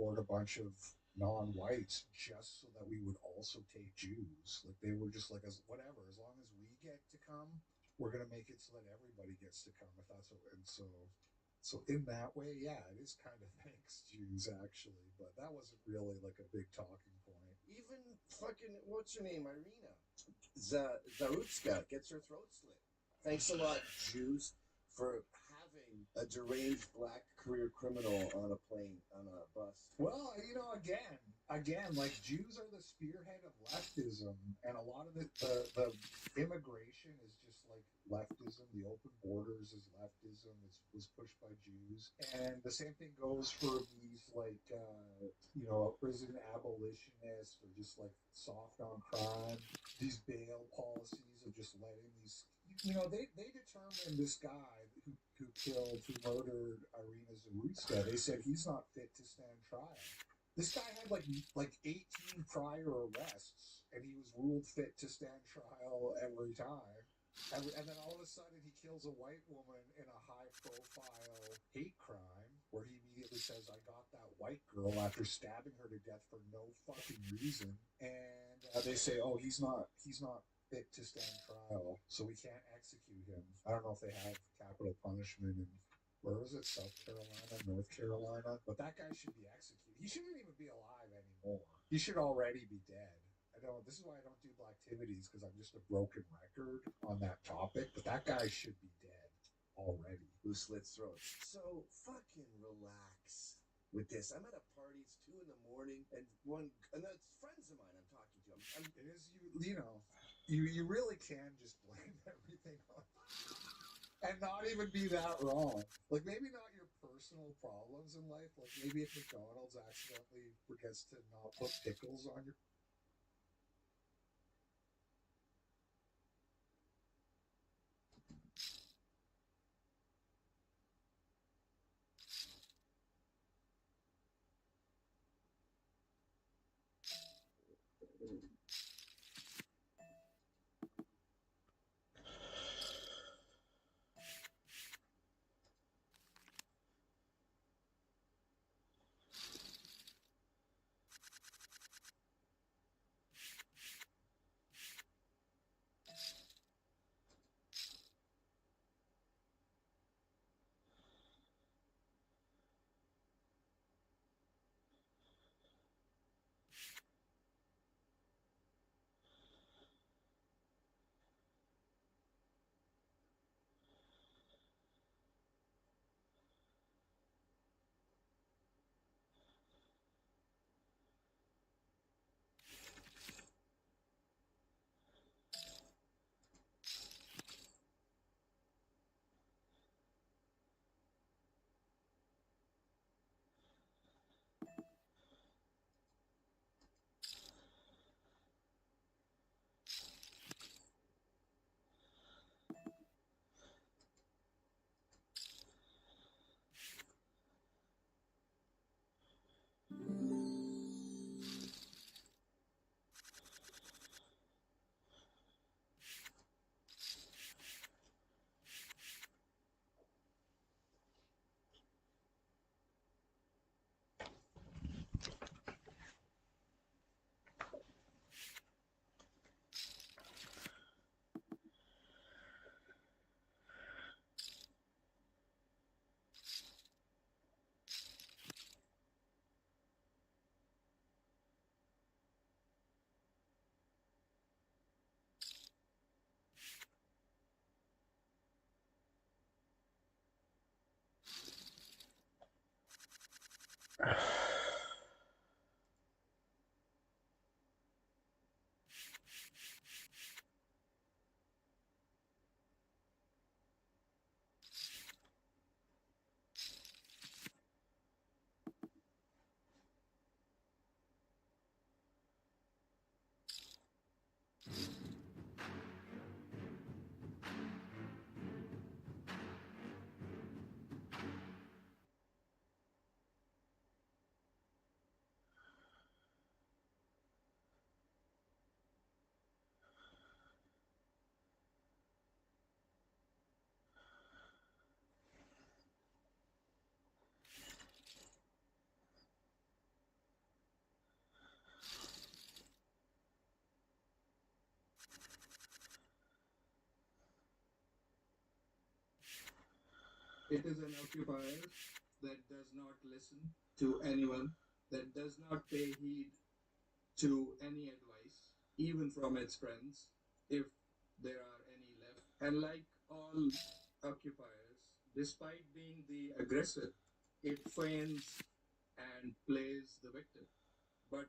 deport a bunch of non-whites just so that we would also take Jews. Like they were just like, as whatever, as long as we get to come, we're gonna make it so that everybody gets to come. If that's what, and so in that way, yeah, it is kind of thanks Jews actually, but that wasn't really like a big talking point. Even fucking what's her name, Irina Zarutska gets her throat slit. Thanks a lot, Jews, for having a deranged black career criminal on a plane, on a bus. Well, again, like Jews are the spearhead of leftism, and a lot of the immigration is just like leftism. The open borders is leftism. It was pushed by Jews, and the same thing goes for these like prison abolitionists or just like soft on crime. These bail policies of just letting these they determined this guy who murdered Irina Zarutska. They said he's not fit to stand trial. This guy had like 18 prior arrests, and he was ruled fit to stand trial every time. And then all of a sudden, he kills a white woman in a high-profile hate crime, where he immediately says, "I got that white girl," after stabbing her to death for no fucking reason. And they say, "Oh, he's not fit to stand trial, so we can't execute him." I don't know if they have capital punishment in where was it, South Carolina, North Carolina, but that guy should be executed. He shouldn't even be alive anymore. He should already be dead. I know this is why I don't do Blacktivities, because I'm just a broken record on that topic. But that guy should be dead already. Who slits throats? So fucking relax with this. I'm at a party. It's 2 a.m, and that's friends of mine I'm talking to. It is you really can just blame everything on and not even be that wrong. Like maybe not your personal problems in life. Like maybe if McDonald's accidentally forgets to not put pickles on your It is an occupier that does not listen to anyone, that does not pay heed to any advice, even from its friends, if there are any left. And like all occupiers, despite being the aggressor, it feigns and plays the victim. But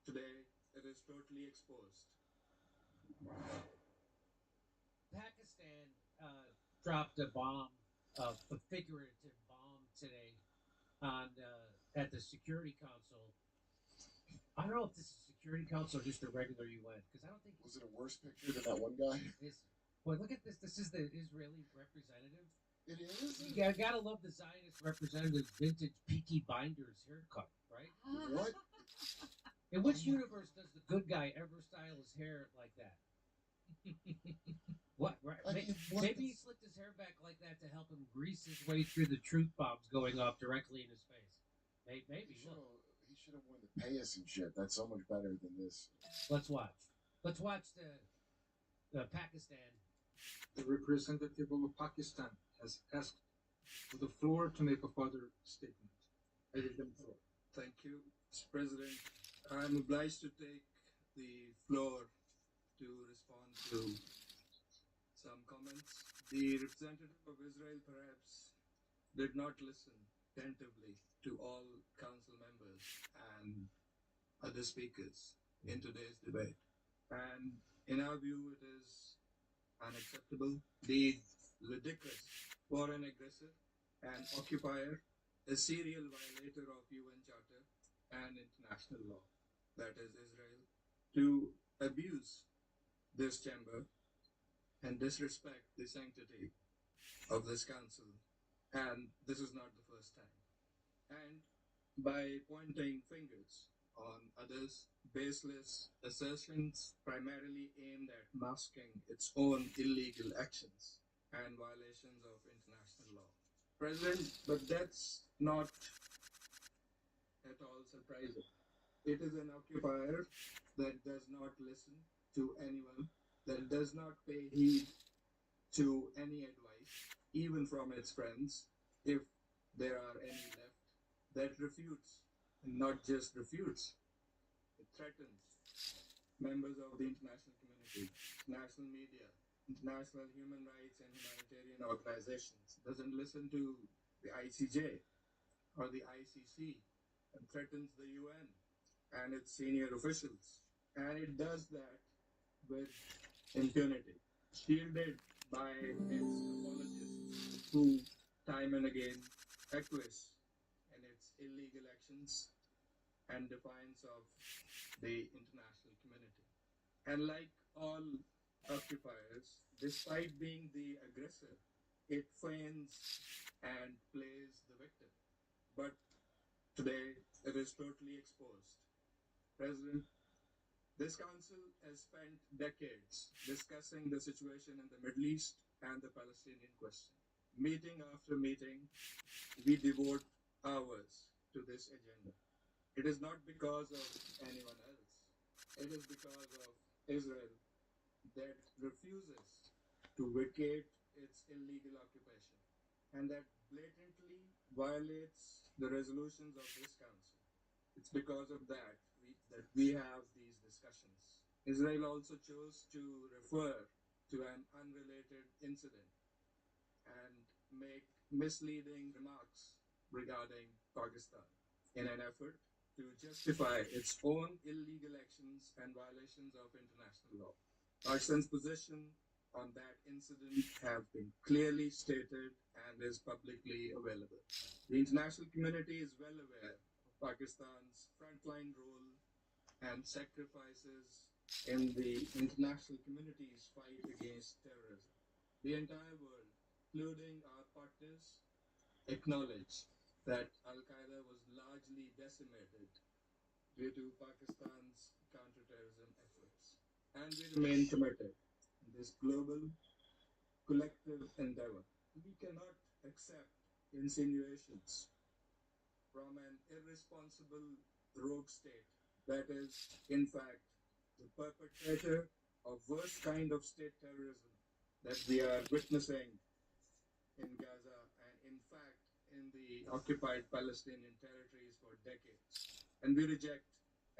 today, it is totally exposed. Pakistan dropped a bomb, a figurative bomb today on at the Security Council. I don't know if this is Security Council or just a regular UN because I don't think Was it a worse picture than that one guy? this. Boy, look at this. This is the Israeli representative. It is? You gotta love the Zionist representative's vintage Peaky Blinders haircut, right? What? In which Oh my universe does the good guy ever style his hair like that? What? Right? I mean, what Maybe the- he slicked his hair back like that to help him grease his way through the truth bombs going off directly in his face. Maybe. Look, He should have worn the payas and shit. That's so much better than this. let's watch. Let's watch the Pakistan. The representative of Pakistan has asked for the floor to make a further statement. I give them the floor. Thank you, Mr. President. I'm obliged to take the floor to respond to some comments. The representative of Israel perhaps did not listen attentively to all council members and other speakers in today's debate. And in our view, it is unacceptable, indeed ludicrous, for an aggressor and occupier, a serial violator of UN Charter and international law, that is Israel, to abuse this chamber and disrespect the sanctity of this council. And this is not the first time. And by pointing fingers on others, baseless assertions primarily aimed at masking its own illegal actions and violations of international law. President, but that's not at all surprising. It is an occupier that does not listen to anyone, that does not pay heed to any advice, even from its friends, if there are any left, that refutes, and not just refutes, it threatens members of the international community, national media, international human rights and humanitarian organizations, doesn't listen to the ICJ or the ICC, and threatens the UN and its senior officials. And it does that with impunity, shielded by its apologists who, time and again, acquiesce in its illegal actions and defiance of the international community. And like all occupiers, despite being the aggressor, it feigns and plays the victim. But today, it is totally exposed. President, this council has spent decades discussing the situation in the Middle East and the Palestinian question. Meeting after meeting, we devote hours to this agenda. It is not because of anyone else. It is because of Israel that refuses to vacate its illegal occupation and that blatantly violates the resolutions of this council. It's because of that we have these discussions. Israel also chose to refer to an unrelated incident and make misleading remarks regarding Pakistan in an effort to justify its own illegal actions and violations of international law. Pakistan's position on that incident have been clearly stated and is publicly available. The international community is well aware of Pakistan's frontline role and sacrifices in the international community's fight against terrorism. The entire world, including our partners, acknowledge that Al Qaeda was largely decimated due to Pakistan's counterterrorism efforts. And we remain committed in this global collective endeavor. We cannot accept insinuations from an irresponsible rogue state that is, in fact, the perpetrator of worst kind of state terrorism that we are witnessing in Gaza and the occupied Palestinian territories for decades, and we reject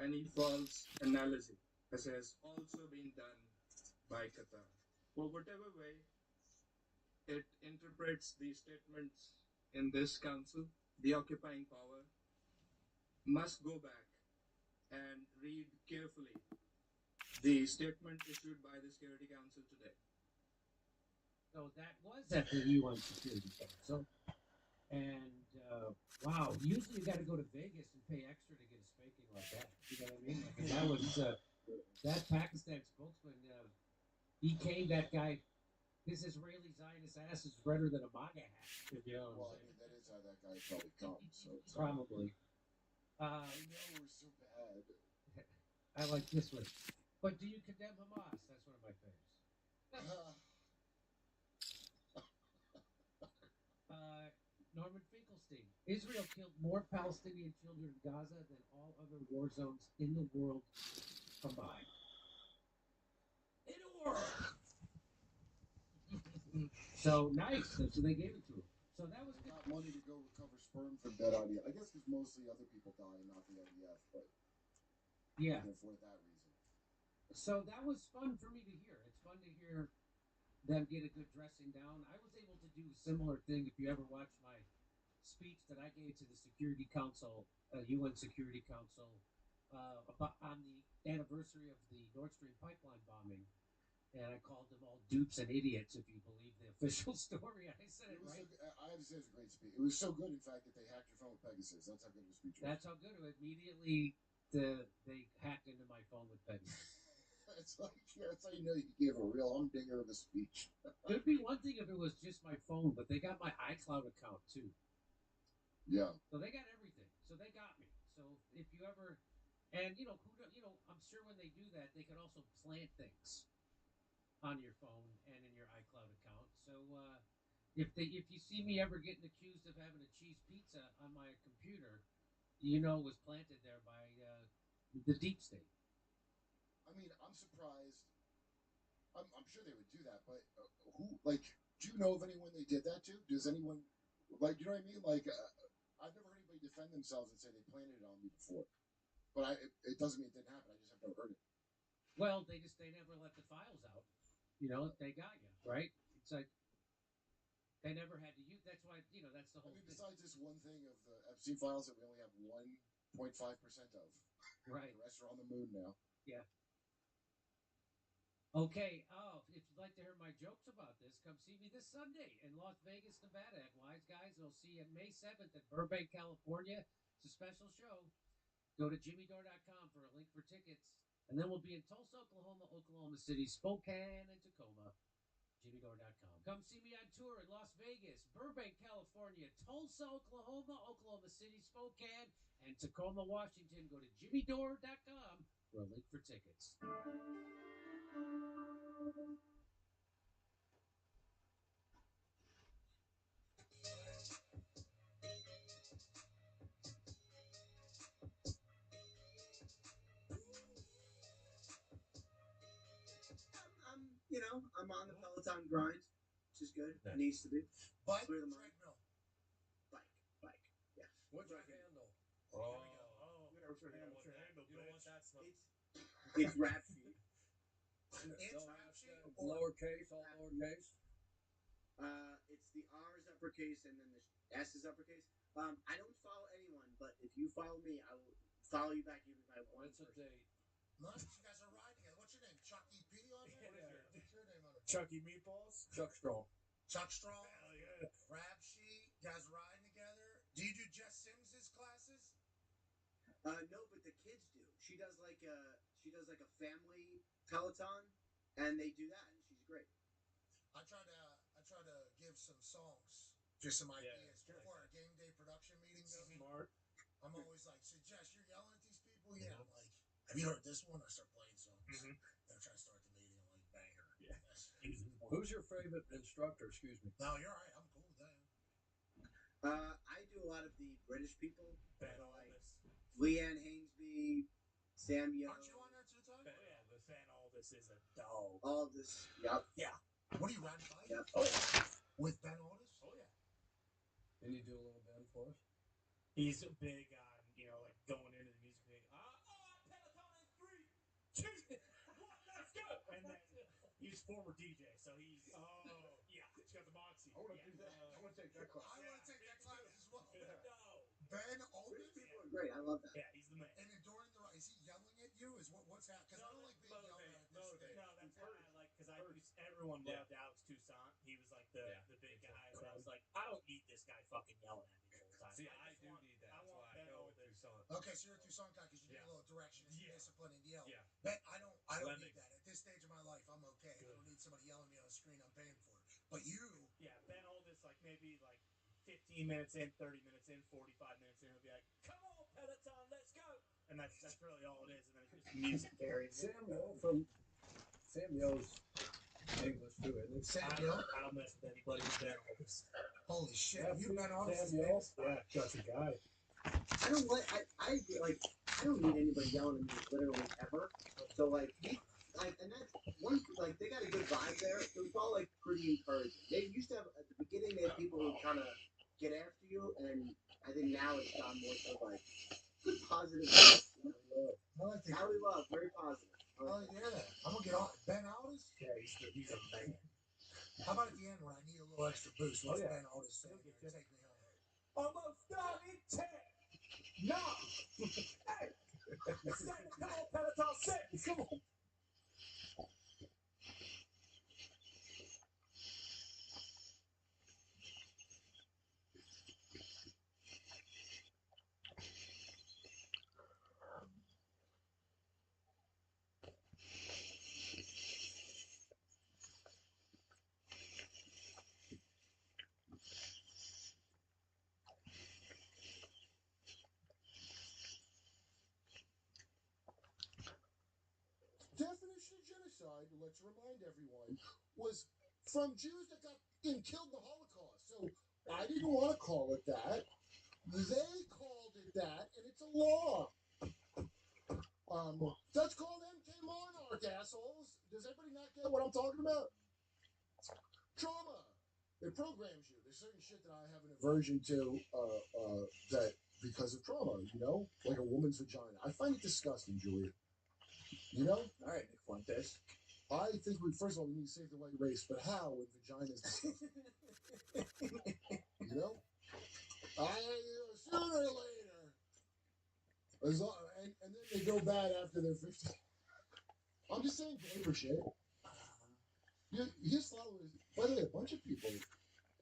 any false analogy, as has also been done by Qatar. For whatever way it interprets the statements in this council, the occupying power must go back and read carefully the statement issued by the Security Council today. So that was at the UN Security Council. And wow, usually you got to go to Vegas and pay extra to get a spanking like that. You know what I mean? Like, and that was that Pakistan spokesman. He came. That guy. His Israeli Zionist ass is redder than a MAGA hat. If you know Well, what I I'm mean, that is how that guy probably comes. So saying. it's Probably. I know we're so bad. I like this one. But do you condemn Hamas? That's one of my favorites. Norman Finkelstein. Israel killed more Palestinian children in Gaza than all other war zones in the world combined. In the world. So nice. So they gave it to him. So that was good. Got money to go recover sperm from dead IDF. I guess because mostly other people die, not the IDF, but Yeah. for that reason. So that was fun for me to hear. It's fun to hear them get a good dressing down. I was able to do a similar thing. If you ever watched my speech that I gave to the Security Council, UN Security Council, about on the anniversary of the Nord Stream pipeline bombing, and I called them all dupes and idiots, if you believe the official story. I said it It was right. I have to say it was a great speech. It was so good, in fact, that they hacked your phone with Pegasus. That's how good of a speech it was. That's how good it was. Immediately, they hacked into my phone with Pegasus. That's how you know you gave a real humdinger of a speech. It'd be one thing if it was just my phone, but they got my iCloud account too. Yeah. So they got everything. So they got me. So if you ever, and I'm sure when they do that, they can also plant things on your phone and in your iCloud account. So if you see me ever getting accused of having a cheese pizza on my computer, it was planted there by the deep state. I mean, I'm surprised. I'm sure they would do that, but do you know of anyone they did that to? Does anyone, you know what I mean? I've never heard anybody defend themselves and say they planted it on me before. But it doesn't mean it didn't happen. I just have never heard it. Well, they never let the files out. They got you, right? It's like they never had to use. That's why that's the whole thing. Besides this one thing of the Epstein files that we only have 1.5% of. Right. The rest are on the moon now. Yeah. Okay. Oh, if you'd like to hear my jokes about this, come see me this Sunday in Las Vegas, Nevada at Wise Guys. We'll see you on May 7th at Burbank, California. It's a special show. Go to jimmydore.com for a link for tickets. And then we'll be in Tulsa, Oklahoma City, Spokane, and Tacoma. jimmydore.com. Come see me on tour in Las Vegas, Burbank, California, Tulsa, Oklahoma City, Spokane, and Tacoma, Washington. Go to jimmydore.com for a link for tickets. I'm on the Peloton grind, which is good. It needs to be. Bike Clear or the mind. treadmill? Bike. Yeah. What's your Right. handle? Oh. What's your handle? You don't want that stuff. It's rap sheet. It's Don't rap have sheet to- or- lowercase, all lowercase. It's the R is uppercase and then the S is uppercase. I don't follow anyone, but if you follow me, I will follow you back. You'll be my one What's a person. date? Nice, you guys are riding together. What's your name? Chucky P on there? Yeah. What's your name on it? Chucky Meatballs? Chuck Strong. Chuck Strong, Hell yeah. Rap Sheet, you guys riding together. Do you do Jess Sims's classes? No, but the kids do. She does like a family Peloton, and they do that, and she's great. I try to give some songs, just some Yeah, ideas nice. before our game day production meeting goes. Smart. I'm always like, so Jess, you're yelling at these people? Yeah. I'm like, have you heard this one? I start playing songs. Mhm. Then I try to start the meeting. I'm like, banger. Yeah. Yes. Who's your favorite instructor? Excuse me. No, you're all right. I'm cool with that. I do a lot of the British people, Ben like Aldis. Leanne Hainsby, Sam Yo, Aren't you on there too, Tony? Yeah, the Fan Aldis is a dog. all of this. Yep. What are you riding bike? Yep. With Ben Otis? Oh, yeah. Can you do a little Ben? for us. He's big on, like going into the music thing. Peloton in 3, 2, 1, let's go. And then he's former DJ, so he's yeah, he's got the moxie. I want to do that. I want to take that class. I want to take that class as well. No. Ben These Oldest? people are great. I love that. Yeah, he's the man. And then during the is he yelling at you? Is what's happening? Because I don't like being yelled at this motivate. stage. No, that's why I like because everyone loved Alex Toussaint. He was like the big guy, but I was like, I don't need this guy fucking yelling at me the whole time. See, I I just do want- need that. I That's want why I Ben go with Oldest. Tucson. Okay, so you're a Tucson guy because you need a little direction and some Yeah. discipline and yell. Yeah. Ben, I don't Lemmings. need that. At this stage of my life, I'm okay. I Good. don't need somebody yelling at me on a screen I'm paying for. But you, Yeah, Ben Oldest, like maybe like 15 minutes in, 30 minutes in, 45 minutes in, he'll be like, "Come on, Peloton, let's go," and that's really all it is. And then it's just music carrying. Sam Yo's English too, isn't it? Sam I Yo, don't mess with anybody who's Ben Oldest. holy shit, Yeah, you've been on Sam this Yo. Yeah, that's a guy. I don't like. I agree, like. I don't need anybody yelling at me literally ever. So like, and that's one. Like they got a good vibe there. So it's all like pretty encouraging. They used to have at the beginning. They had people who kind of get after you, and I think now it's gone more to like good positive. I like to, Howie Love, very positive. I like to hear that. I'm gonna get on Ben Oldest. Yeah, he's a man. How about at the end when I need a little extra boost? What's yeah. Ben Oldest saying? He'll get you. Take me home. Almost done in 10, 9, 8, 7. Come on, Peloton, 6. Come on. Definition of genocide, let's remind everyone, was from Jews that got killed in the Holocaust. So I didn't want to call it that. They called it that, and it's a law. That's called MK Monarch, assholes. Does everybody not get what I'm talking about? Trauma. It programs you. There's certain shit that I have an aversion to that because of trauma, like a woman's vagina. I find it disgusting, Julia. All right, Nick Fuentes. I think first of all, we need to save the white race, but how when vagina's disgusting? Sooner or later, and then they go bad after they're 50. I'm just saying paper shit. His followers, by the way, a bunch of people.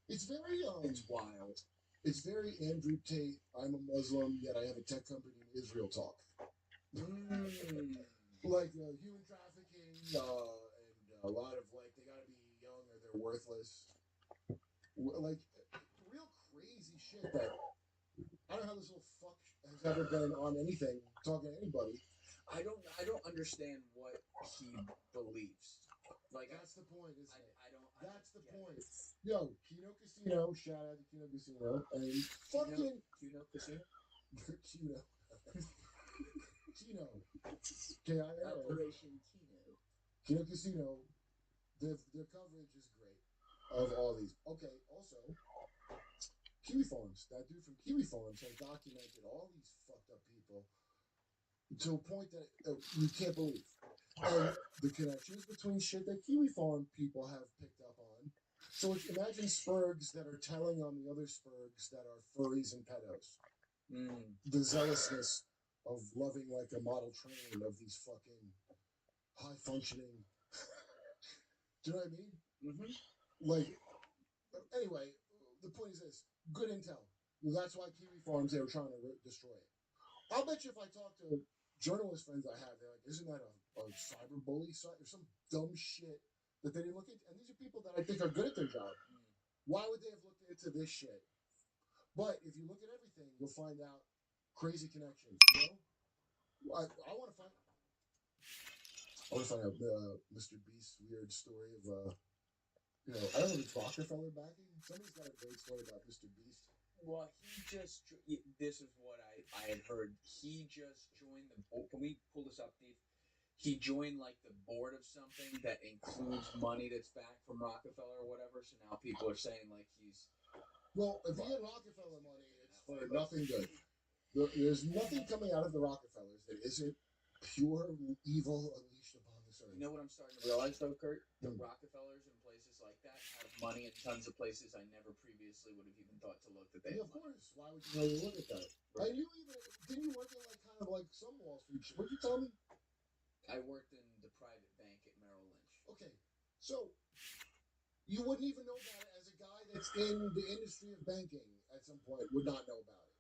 It's very It's wild. It's very Andrew Tate. I'm a Muslim, yet I have a tech company in Israel talk. Like human trafficking, and a lot of they gotta be young or they're worthless. Like real crazy shit that I don't know how this little fuck has ever been on anything talking to anybody. I don't understand what he believes. Like That's the point, isn't it? That's the get point. it. Yo, Kino Casino, shout out to Kino Casino, and fucking Kino Casino? Kino. Kino. K-I-N-O. Operation Kino. Kino Casino, their coverage is great of all these. Okay, also, Kiwi Farms. That dude from Kiwi Farms has documented all these fucked up people to a point that you can't believe. And the connections between shit that Kiwi Farm people have picked up on. So imagine Spurgs that are telling on the other Spurgs that are furries and pedos. The zealousness of loving like a model train of these fucking high functioning. Do you know what I mean? Mm-hmm. Like, anyway, the point is this: good intel. That's why Kiwi Farms they were trying to destroy it. I'll bet you if I talk to journalist friends I have, they're like, "Isn't that a cyber bully site or some dumb shit that they didn't look into?" And these are people that I think are good at their job. Why would they have looked into this shit? But if you look at everything, you'll find out crazy connections. I want to find. I want to find out Mr. Beast's weird story of I don't know if it's Rockefeller backing. Somebody's got a great story about Mr. Beast. Well, this is what I had heard. He just joined the board. Can we pull this up, Steve? He joined like the board of something that includes money that's back from Rockefeller or whatever. So now people are saying like he's. Well, if you get Rockefeller money, it's for nothing good. There's nothing coming out of the Rockefellers that isn't pure evil unleashed upon this earth. You know what I'm starting to realize, though, Kurt? The Hmm. Rockefellers and places like that have money in tons of places I never previously would have even thought to look that they Yeah, have of money. course. Why would you really look at that? And you even didn't you work at like kind of like some Wall Street shit? What'd you tell me? I worked in the private bank at Merrill Lynch. Okay, so you wouldn't even know about it as a guy that's in the industry of banking at some point would not know about it.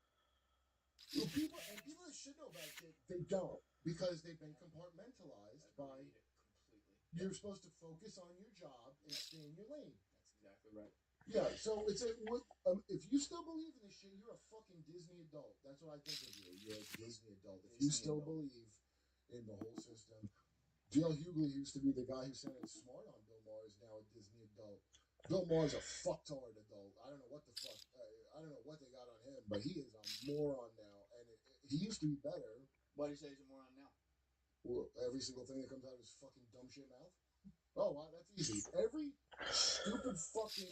Well, people that should know about shit, they don't because they've been compartmentalized by. Completely. You're supposed to focus on your job and stay in your lane. That's exactly right. Yeah, so it's if you still believe in this shit, you're a fucking Disney adult. That's what I think of you. You're a Disney adult. If you still believe in the whole system. D.L. Hughley used to be the guy who sounded smart on Bill Maher, is now a Disney adult. Bill Maher's a fucktard adult. I don't know what the fuck. I don't know what they got on him, but he is a moron now. And he used to be better. Why do you say he's a moron now? Well, every single thing that comes out of his fucking dumb shit mouth. Oh, wow, that's easy. Every stupid fucking.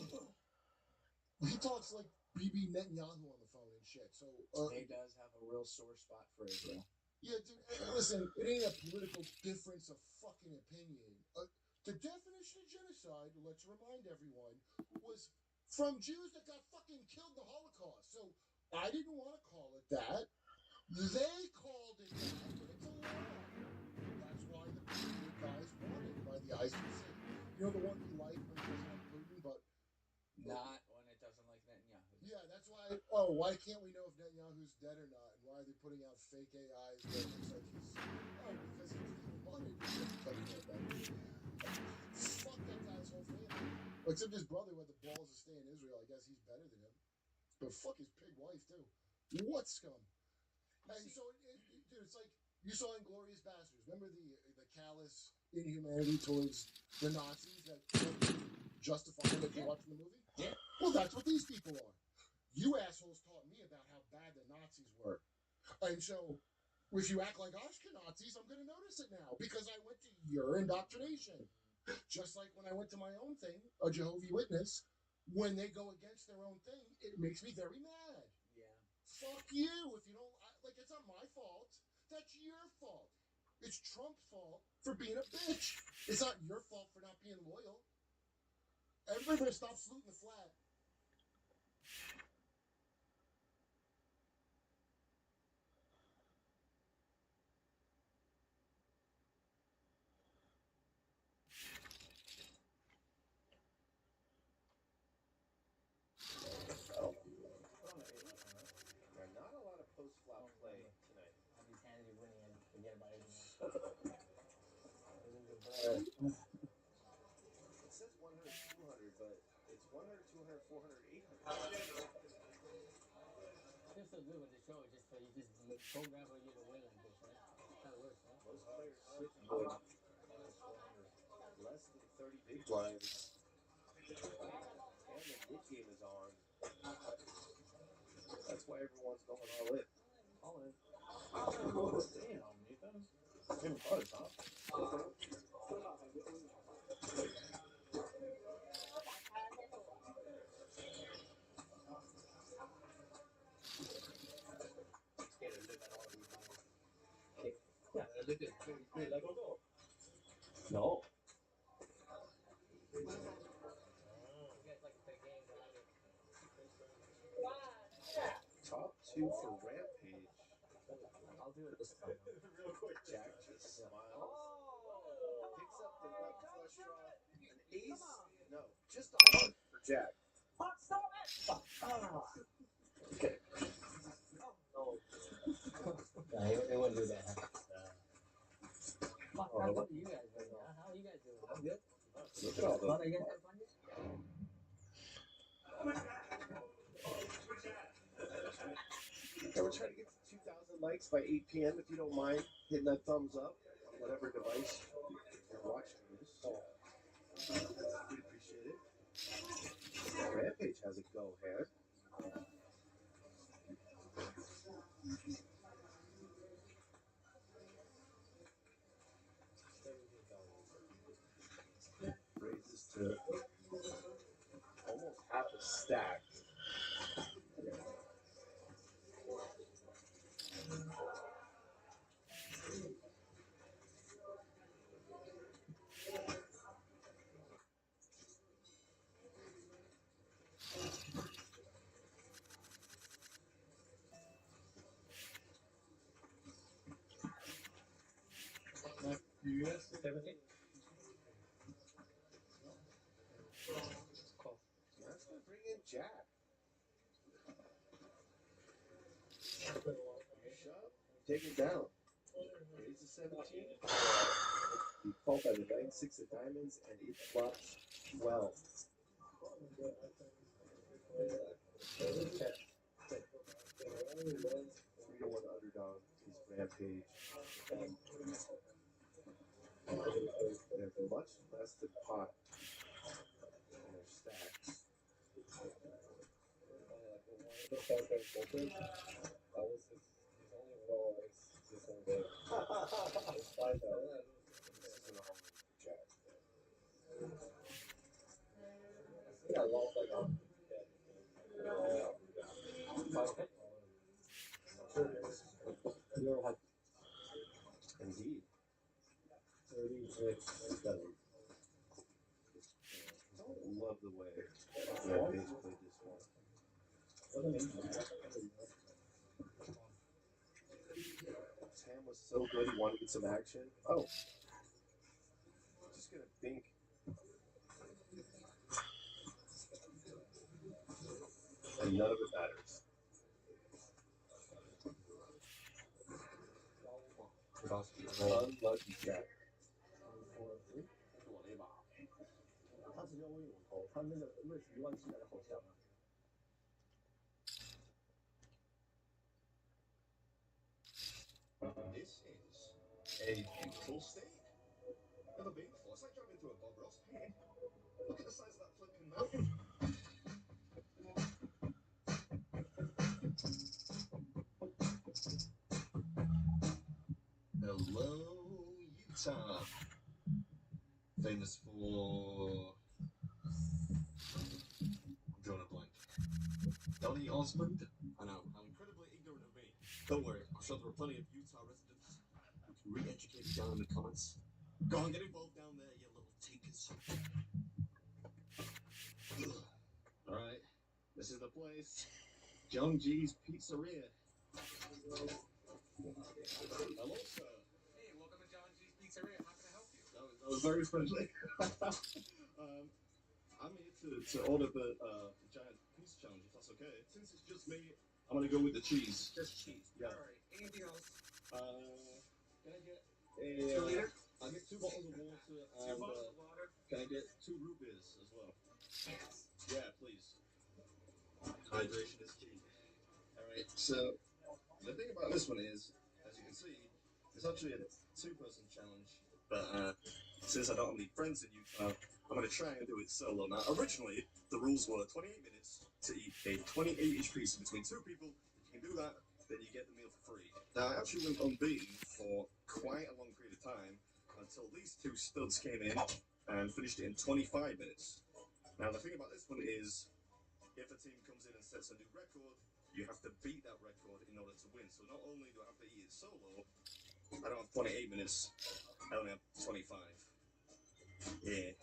He talks like Bibi Netanyahu on the phone and shit. So he does have a real sore spot for Israel. Yeah, dude. Listen, it ain't a political difference of fucking opinion. The definition of genocide, let's remind everyone, was from Jews that got fucking killed in the Holocaust. So I didn't want to call it that. They called it that, but it's a law. That's why the good guys want it by the ICC. You know the one we like when it doesn't like Putin, but not when it doesn't like Netanyahu. Yeah, that's why. Oh, why can't we know if Netanyahu's dead or not? And why are they putting out fake AIs that looks like he's? Oh, because he wanted to fuck that guy's whole family. Except his brother who had the balls to stay in Israel. I guess he's better than him. But fuck his pig wife too. What scum? And so dude, it's like you saw Inglourious Basterds. Remember the callous inhumanity towards the Nazis that justified that you're watching the movie? Yeah. Well, that's what these people are. You assholes taught me about how bad the Nazis were. And so, if you act like Ashkenazis, I'm going to notice it now because I went to your indoctrination. Just like when I went to my own thing, a Jehovah's Witness, when they go against their own thing, it makes me very mad. Yeah. Fuck you. If you don't, like, it's not my fault. That's your fault. It's Trump's fault for being a bitch. It's not your fault for not being loyal. Everybody better stop saluting the flag. Not a lot of post-flop play tonight. I'll be handed winning and forget about everything else. It says 100, 200, but it's 100, 200, 400, 800. Feels so good when the show just you just program for you to win like this, right? That's how it works, right? Most players sit good. Less than 30 big blinds. And the mid game is on. That's why everyone's going all in. All in. Damn, Nathan. Tim Buzz, huh? Yeah, look at it. Like, oh, No. you guys like to play games. I like it. Top two for Rampage. I'll do it this time. Real quick. Jack just smiles. Picks up the left flush draw. An ace? No, just a hunt for Jack. Okay. Oh. Yeah, he wouldn't do that. Huh? How are you guys doing? How are you guys doing? I'm good. Look at all Thought the. I get that fun? Yeah, we're trying to get to 2,000 likes by 8 p.m. If you don't mind hitting that thumbs up on whatever device you're watching this. We appreciate it. Rampage has a go ahead. Raises to almost half a stack. US 70. Call. That's gonna bring in Jack. Shove. Take it down. Raise to 17. He called by the 9-6 of diamonds, and it flops 12. 3-1 underdog is Rampage. There's much less than pot in their stacks. That was his only goal. This whole game. Despite that, This isn't a home run for Jack. I think I lost like Indeed. 36. Don't love the way Rampage played this one. Sam was so good, he wanted to get some action. Oh. Just gonna think. And none of it matters. Unlucky Jack. 他直接问我投，他那个瑞士1万7来的好强啊！ This is a beautiful steak. Never been before. It's like driving through a Bob Ross pan. Look at the size of that flipping mountain. Hello, Utah. Famous for. I'm drawing a blank. Donny Osmond? I know, how incredibly ignorant of me. Don't worry, I'm sure there are plenty of Utah residents who can re-educate me down in the comments. Go on, get involved down there, you little tinkers. Alright, this is the place. John G's Pizzeria. Hello, sir. Hey, welcome to John G's Pizzeria. How can I help you? That was very friendly. I'm here to order the giant pizza challenge, if that's okay. Since it's just me, I'm gonna go with the cheese. Just cheese. Yeah. Alright, anything else? Can I get a 2 liter? I'll get 2 bottles of water 2 and bottles of water? can I get 2 root beers as well? Yes. Yeah, please. Hydration is key. Alright, so the thing about this one is, as you can see, it's actually a 2-person challenge, but since I don't have any friends in Utah, I'm going to try and do it solo. Now, originally, the rules were 28 minutes to eat a 28-inch pizza between 2 people. If you can do that, then you get the meal for free. Now, I actually went unbeaten for quite a long period of time until these 2 studs came in and finished it in 25 minutes. Now, the thing about this one is, if a team comes in and sets a new record, you have to beat that record in order to win. So not only do I have to eat it solo, I don't have 28 minutes, I only have 25. Yeah.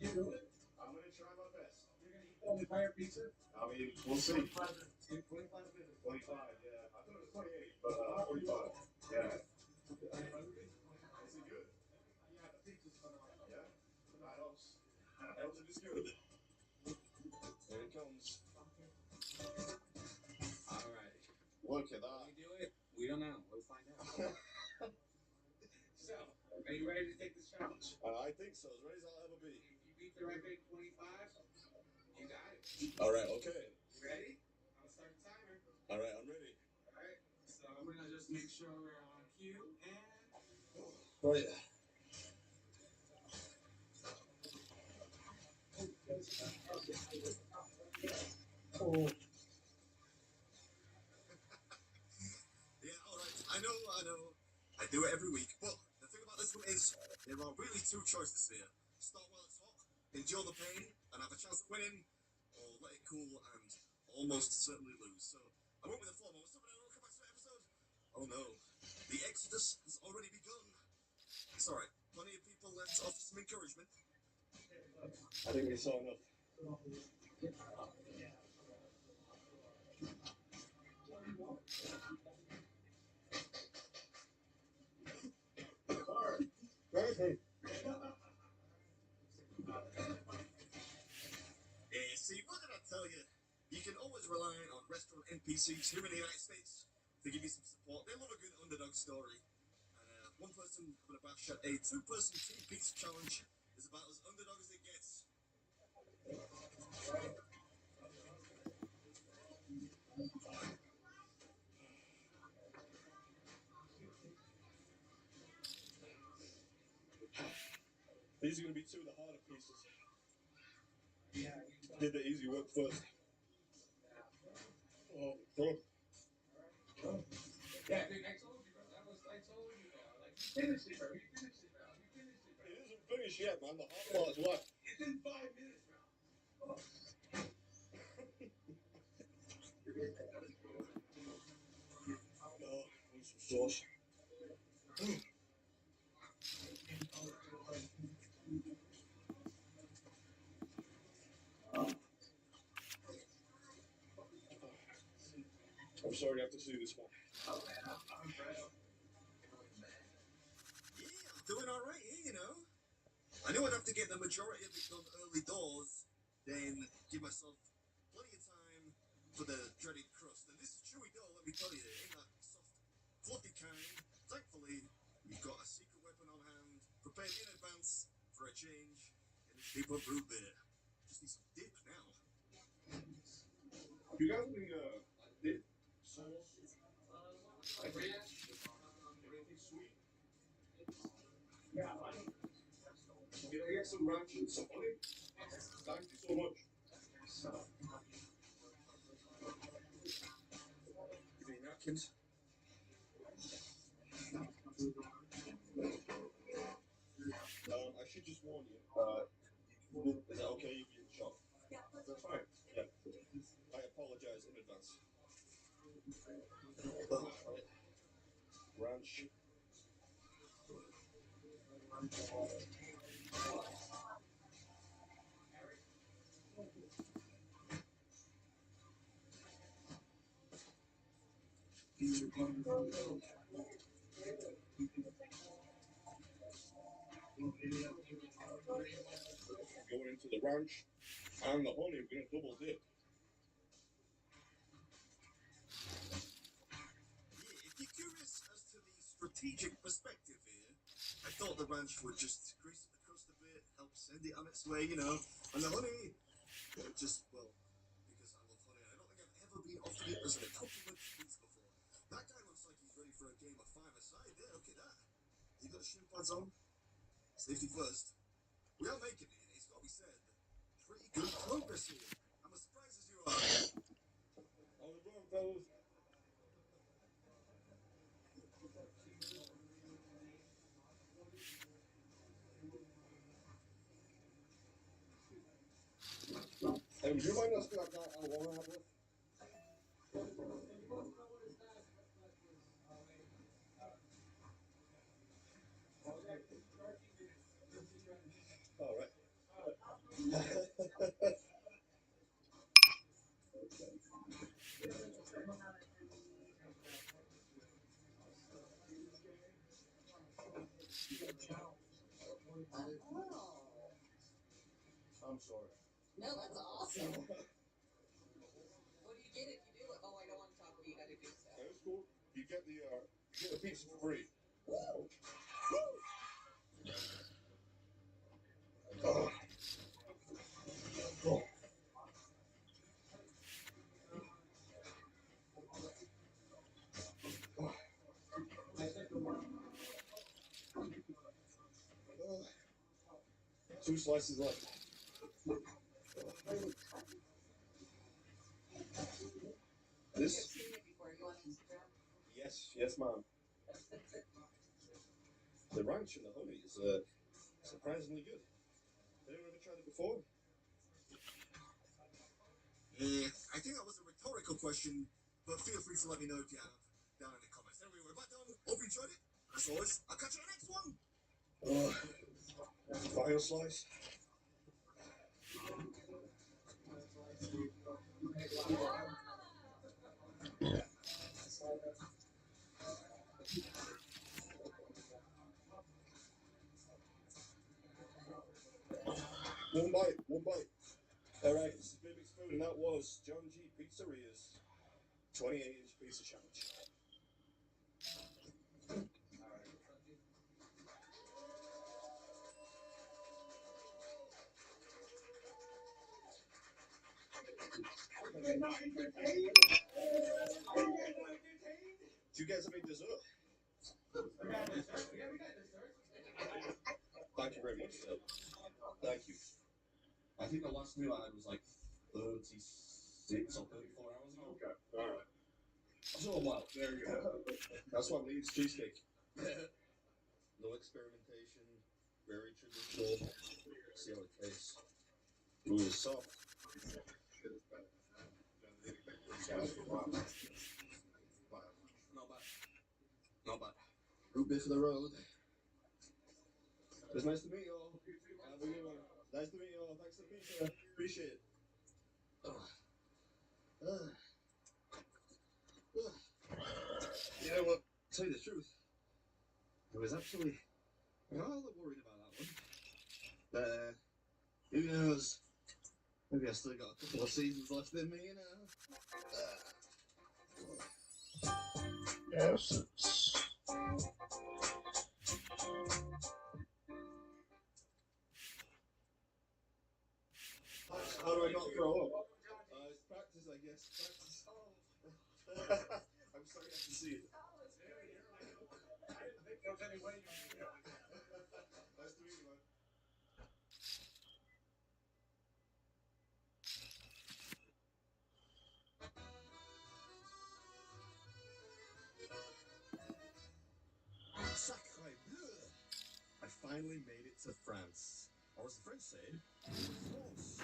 You do it? I'm going to try my best. You're going to eat the entire pizza? I mean, we'll see. 25 minutes. 25 minutes. 25, yeah. I thought it was 28, but 45. Yeah. Is it good? Yeah, the pizza's phenomenal. Yeah? I hope it is good. Here it comes. Alright. Look at that. Will you do it? We don't know. We'll find out. So, are you ready to take this challenge? I think so. As ready as I'll ever be. If you beat the record 25, you got it. Alright, okay. You ready? I'll start the timer. Alright, I'm ready. Alright, so I'm going to just make sure we're on cue and... Oh, yeah. Oh. Yeah, alright. I know. I do it every week, but the thing about this one is, there are really 2 choices here. Start while it's hot, endure the pain, and have a chance at winning, or let it cool and almost certainly lose. So, I went with the former. What's up, everyone? Welcome back to the episode. Oh no, the exodus has already begun. It's alright, plenty of people left to offer some encouragement. I think we saw enough. See, what did I tell you? You can always rely on restaurant NPCs here in the United States to give you some support. They love a good underdog story. And one person having a bash at a two-person team pizza challenge is about as underdog as it gets. These are going to be two of the harder pieces. Did the easy work first. Oh. Yeah, dude, I told you, bro. I told you, bro. Like, you finished it, bro. You finished it, bro. You finished it, bro. It isn't finished yet, man. The hard part's left. It's in 5 minutes, bro. Oh, need some sauce. I'm sorry to have to see this one. Yeah, I'm doing all right here, you know. I knew I'd have to get the majority of it done early doors, then give myself plenty of time for the dreaded crust. And this is chewy dough, let me tell you, it ain't that soft, fluffy kind. Thankfully, we've got a secret weapon on hand, prepared in advance for a change in the shape of root beer. Just need some dip now. You got any dip sauce? Like ranch? Or anything sweet? Can I get some ranch and some honey? Thank you so much. Give me napkins. I should just warn you. Is that okay if you shop? That's fine. Yeah. I apologize in advance. Right. Ranch. Going into the ranch and the honey, we're gonna double dip. Yeah, if you're curious as to the strategic perspective here, I thought the ranch would just grease the crust a bit, help send it on its way, you know. And the honey, just, well, because I love honey. I don't think I've ever been offered it as an accompaniment to pizza before. That guy looks like he's ready for a game of five-a-side there. Look at that. You got the shin pads on? Safety first. We are making it, it's got to be said. Pretty good progress here. I'm as surprised as you are. On the road, fellas. Hey, would you mind asking that guy how long I have left? All right. I'm sorry. No, that's awesome. What do you get if you do it? Oh, I don't want to talk about you got to do stuff. That's cool. You get the pizza for free. Woo! Two slices left. You've This? seen it before. You on Instagram? Yes, ma'am. The ranch and the honey is surprisingly good. Anyone ever tried it before? I think that was a rhetorical question, but feel free to let me know if you have down in the comments. Anyway, we're back done. Hope you enjoyed it. As always, I'll catch you in the next one. Final slice. One bite, one bite. All right, this is Big Mix Food, and that was John G. Pizzeria's 28-inch pizza challenge. Do you guys have any dessert? Thank you very much, sir. Thank you. I think the last meal I had was like 36 or 34 hours ago. Okay, alright. That's a little while. There you go. That's what we need, cheesecake. No experimentation, very traditional. See how it tastes. Ooh, it's soft. Not bad. Not bad. Root beer for the road. It's nice to meet you all. Have a good one. Nice to meet you all. Thanks for the pizza. Appreciate it. You know what? To tell you the truth, I was actually rather worried about that one. But who knows? Maybe I still got a couple of seasons left in me, you know. Yes. How do I not throw up? It's practice, I guess. Practice. I'm sorry I have to see it. Nice to meet you, man. Sacre bleu! I finally made it to France. Or as the French say, France.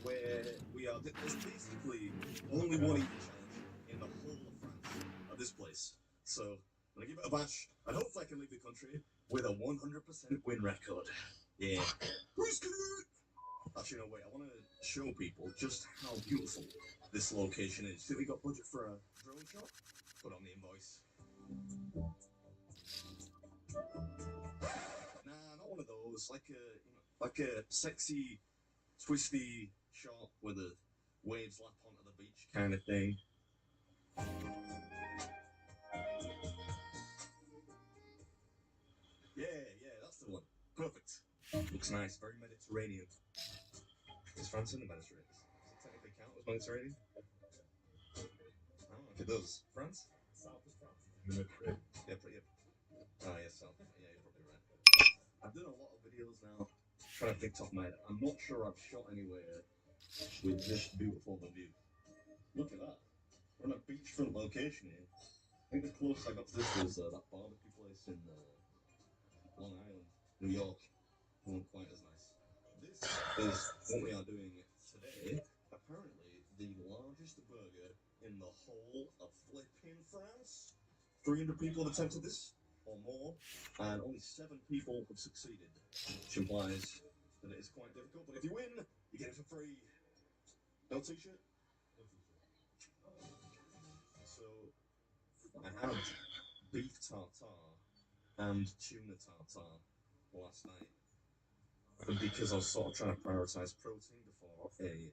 Where we are. There's basically only one eating challenge in the whole of France at this place. So I'm gonna give it a bash, and hopefully I can leave the country with a 100% win record. Yeah. Actually, no, wait. I want to show people just how beautiful this location is. Think we got budget for a drone shot? Put on the invoice. Nah, not one of those. Like a sexy, twisty shot with the waves lap onto the beach kind of thing. Yeah, that's the one. Perfect. Looks nice. Very Mediterranean. Is France in the Mediterranean? Does it technically count as Mediterranean? I don't know if it does. France? South is France. Mediterranean. Yep. Ah, yes, South. Yeah, you're probably right. I've done a lot of videos now trying to think top of my head. I'm not sure I've shot anywhere with this beautiful of a view. Look at that. We're on a beachfront location here. I think the closest I got to this was that barbecue place in Long Island, New York. Wasn't quite as nice. This is what we are doing today. Apparently, the largest burger in the whole of flipping France. 300 people have attempted this, or more, and only 7 people have succeeded, which implies that it is quite difficult. But if you win, you get it for free. No t-shirt? No t-shirt. So, I had beef tartare and tuna tartare last night. And because I was sort of trying to prioritise protein before a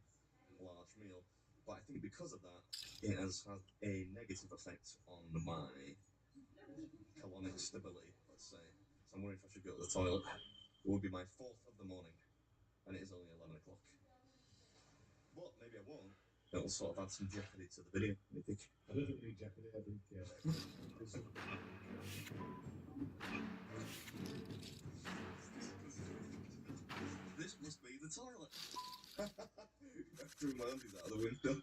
large meal. But I think because of that, it has had a negative effect on my colonic stability, let's say. So I'm wondering if I should go to the toilet. It would be my 4th of the morning, and it is only 11 o'clock. But maybe I won't. It'll sort of add some jeopardy to the video. What do you think? I don't think we need jeopardy. I think, This must be the toilet. I threw my undies out of the window.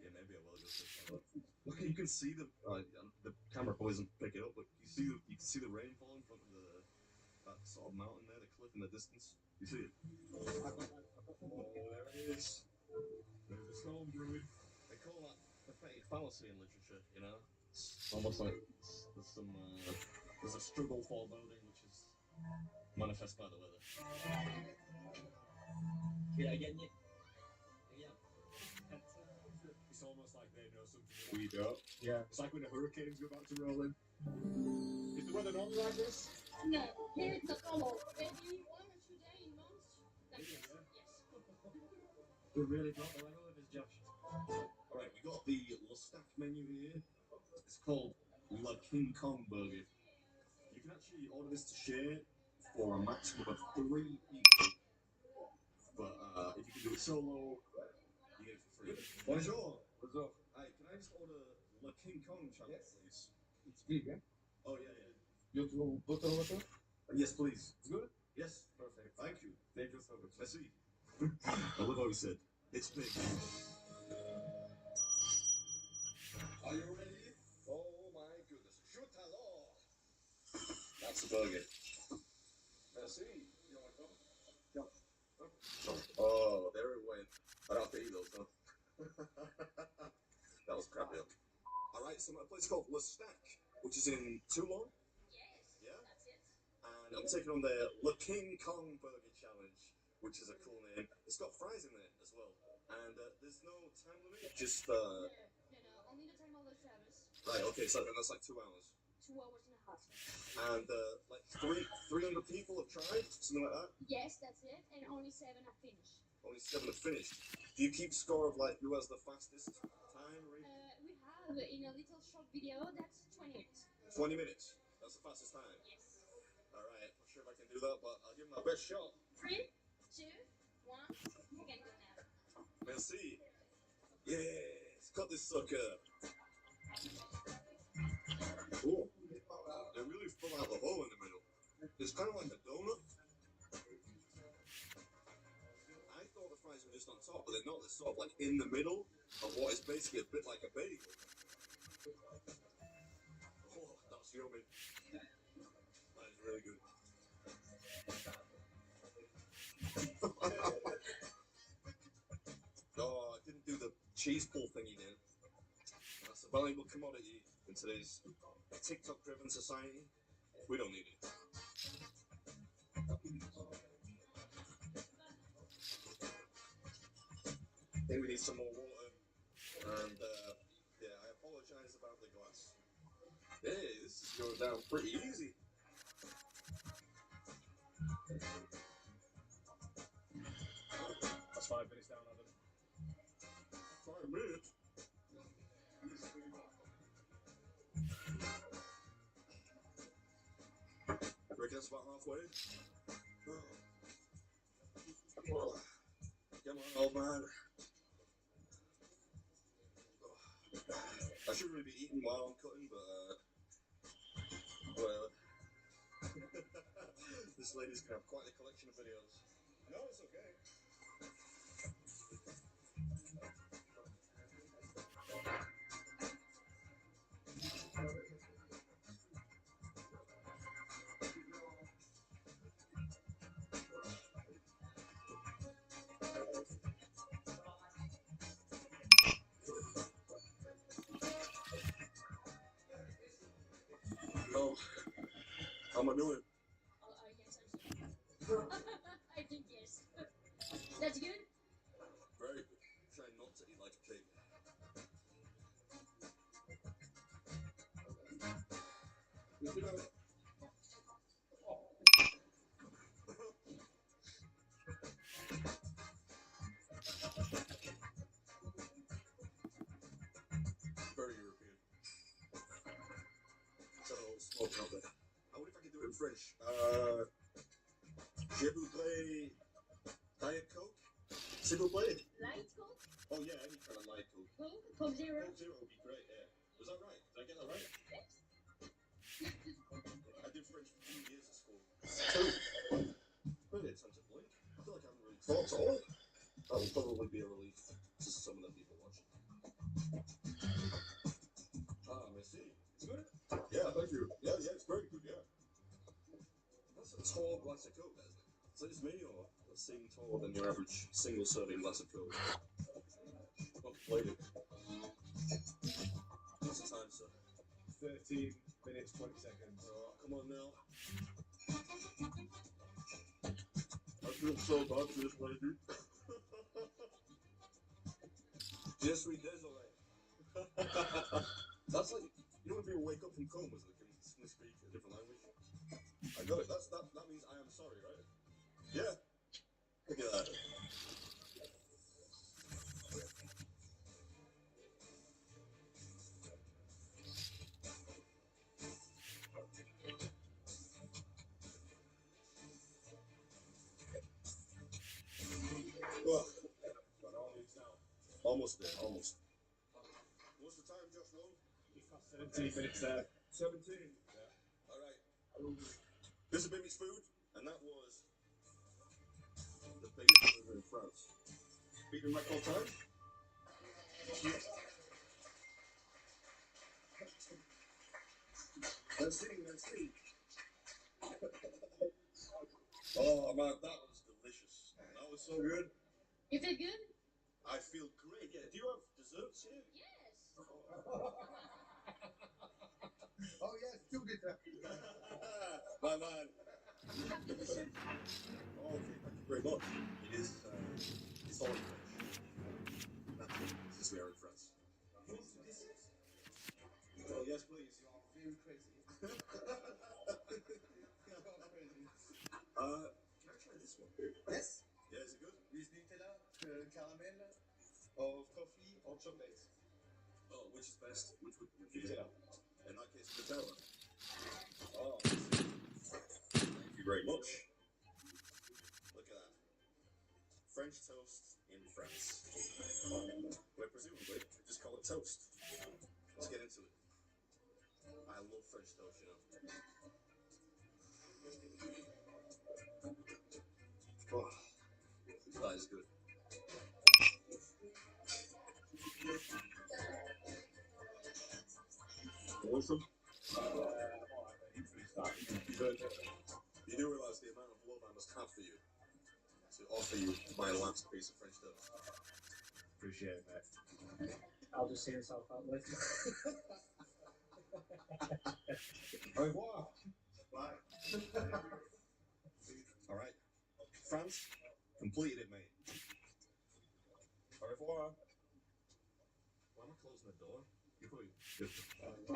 Yeah, maybe I will go to the toilet. Look, you can see the camera probably doesn't pick it up, but you can see the rainfall in front of that sort of mountain there, the cliff in the distance. You see it? Oh, there it is. There's a storm brewing. They call that prophetic fallacy in literature, you know? It's almost like there's a struggle foreboding which is manifest by the weather. It's almost like they know something that we don't. Yeah. It's like when a hurricane's about to roll in. Is the weather normally like this? No, here it's a normal. Maybe 1 or 2 days in months. We really don't know any of this, Josh. Alright, we got the lowstakes menu here. It's called La King Kong Burger. You can actually order this to share for a maximum of 3 people. But if you can do it solo, you get it for free. Bonjour. Bonjour. Hi, can I just order La King Kong challenge, please? It's big, eh? Oh, yeah, yeah. You want butter water? Yes, please. It's good? Yes. Perfect. Thank you. Thank you so much. Merci. I love how he said, it's big. Are you ready? Oh my goodness. Shoot alors! That's a burger. Merci. You want some? Yeah. Oh, there it went. I'd have to eat those, huh? That was crappy. Alright, so I'm at a place called lowstakes, which is in Toulon. Yes. Yeah? That's it. And I'm taking on the La King Kong Burger Challenge, which is a cool name. It's got fries in there as well. And there's no time limit, just No, only the time of the service. Right, okay, so that's like 2 hours. 2 hours and a half. And like 300 people have tried, something like that. Yes, that's it. And only 7 have finished. Only 7 have finished. Do you keep score of like who has the fastest time? Or We have in a little short video that's 20 minutes. 20 minutes. That's the fastest time. Yes. All right, not sure if I can do that, but I'll give it my best shot. 3, 2, 1. You can go now. Merci. Yes, cut this sucker. Oh, they really fill out the hole in the middle. It's kind of like a donut. I thought the fries were just on top, but they're not. They're sort of like in the middle of what is basically a bit like a bagel. Oh, that's yummy. That is really good. Oh, I didn't do the cheese pull thingy then. That's a valuable commodity in today's TikTok-driven society. We don't need it. I think we need some more water. And yeah, I apologize about the glass. Hey, this is going down pretty easy. That's 5 minutes down, Adam. 5 minutes. Reckon that's about halfway. Oh. Come on, old man. I should really be eating while I'm cutting, but whatever. This lady's gonna have quite a collection of videos. No, it's okay. Oh, how am I doing? Yes, I'm sorry. I think yes. That's good? Very good. Try not to eat like a pig. Very European. Got a little smoke out there. I wonder if I can do it in French. Je voudrais Diet Coke. S'il vous plaît. Light Coke? Oh yeah, any kind of light Coke. Coke Zero? Coke Zero would be great, yeah. Was that right? Did I get that right? I did French for 2 years at school. 2? Maybe it's time to blink. I feel like I haven't really thought at all. That will probably be a relief to some of the people watching. Ah, merci. It's good? Yeah, thank you. Yeah, it's very good, yeah. That's a tall glass of Coke, isn't it? Is that just me, or that seem taller than your average single-serving glass of Coke? Not complaining. What's the time, sir? 13 minutes, 20 seconds. Oh, come on now. I feel so bad for this lady. Je suis désolé. That's like, you know when people wake up from comas and they can speak a different language? I got it. That means I am sorry, right? Yeah. Look at that. Almost there, almost. What's the time, Josh Long? We've got 17 minutes there. 17. All right. This has been Mixed Food, and that was the biggest burger in France. Beating record time. Let's see. Oh man, that was delicious. That was so good. You feel good? I feel great. Yeah. Do you have desserts here? Yes. Oh yes, two guitars. My man. Okay, thank you very much. It is. It's all in French. Naturally, since we are in France. Oh yes, please. You are very crazy. Can I try this one? Yes. Yeah, is it good? With Nutella, caramel, or coffee, or chocolate. Oh, which is best? Which would you Nutella. In that case, Nutella. Oh, thank you very much. Look at that. French toast in France. Where presumably, just call it toast. Let's get into it. I love French toast, you know. Oh, that is good. Awesome. You do realize the amount of love I must have for you to offer you my last piece of French toast. Appreciate it, mate. I'll just see yourself out later. Au revoir. Bye. All right. France completed it, mate. Au revoir. Why am I closing the door? You probably you just gonna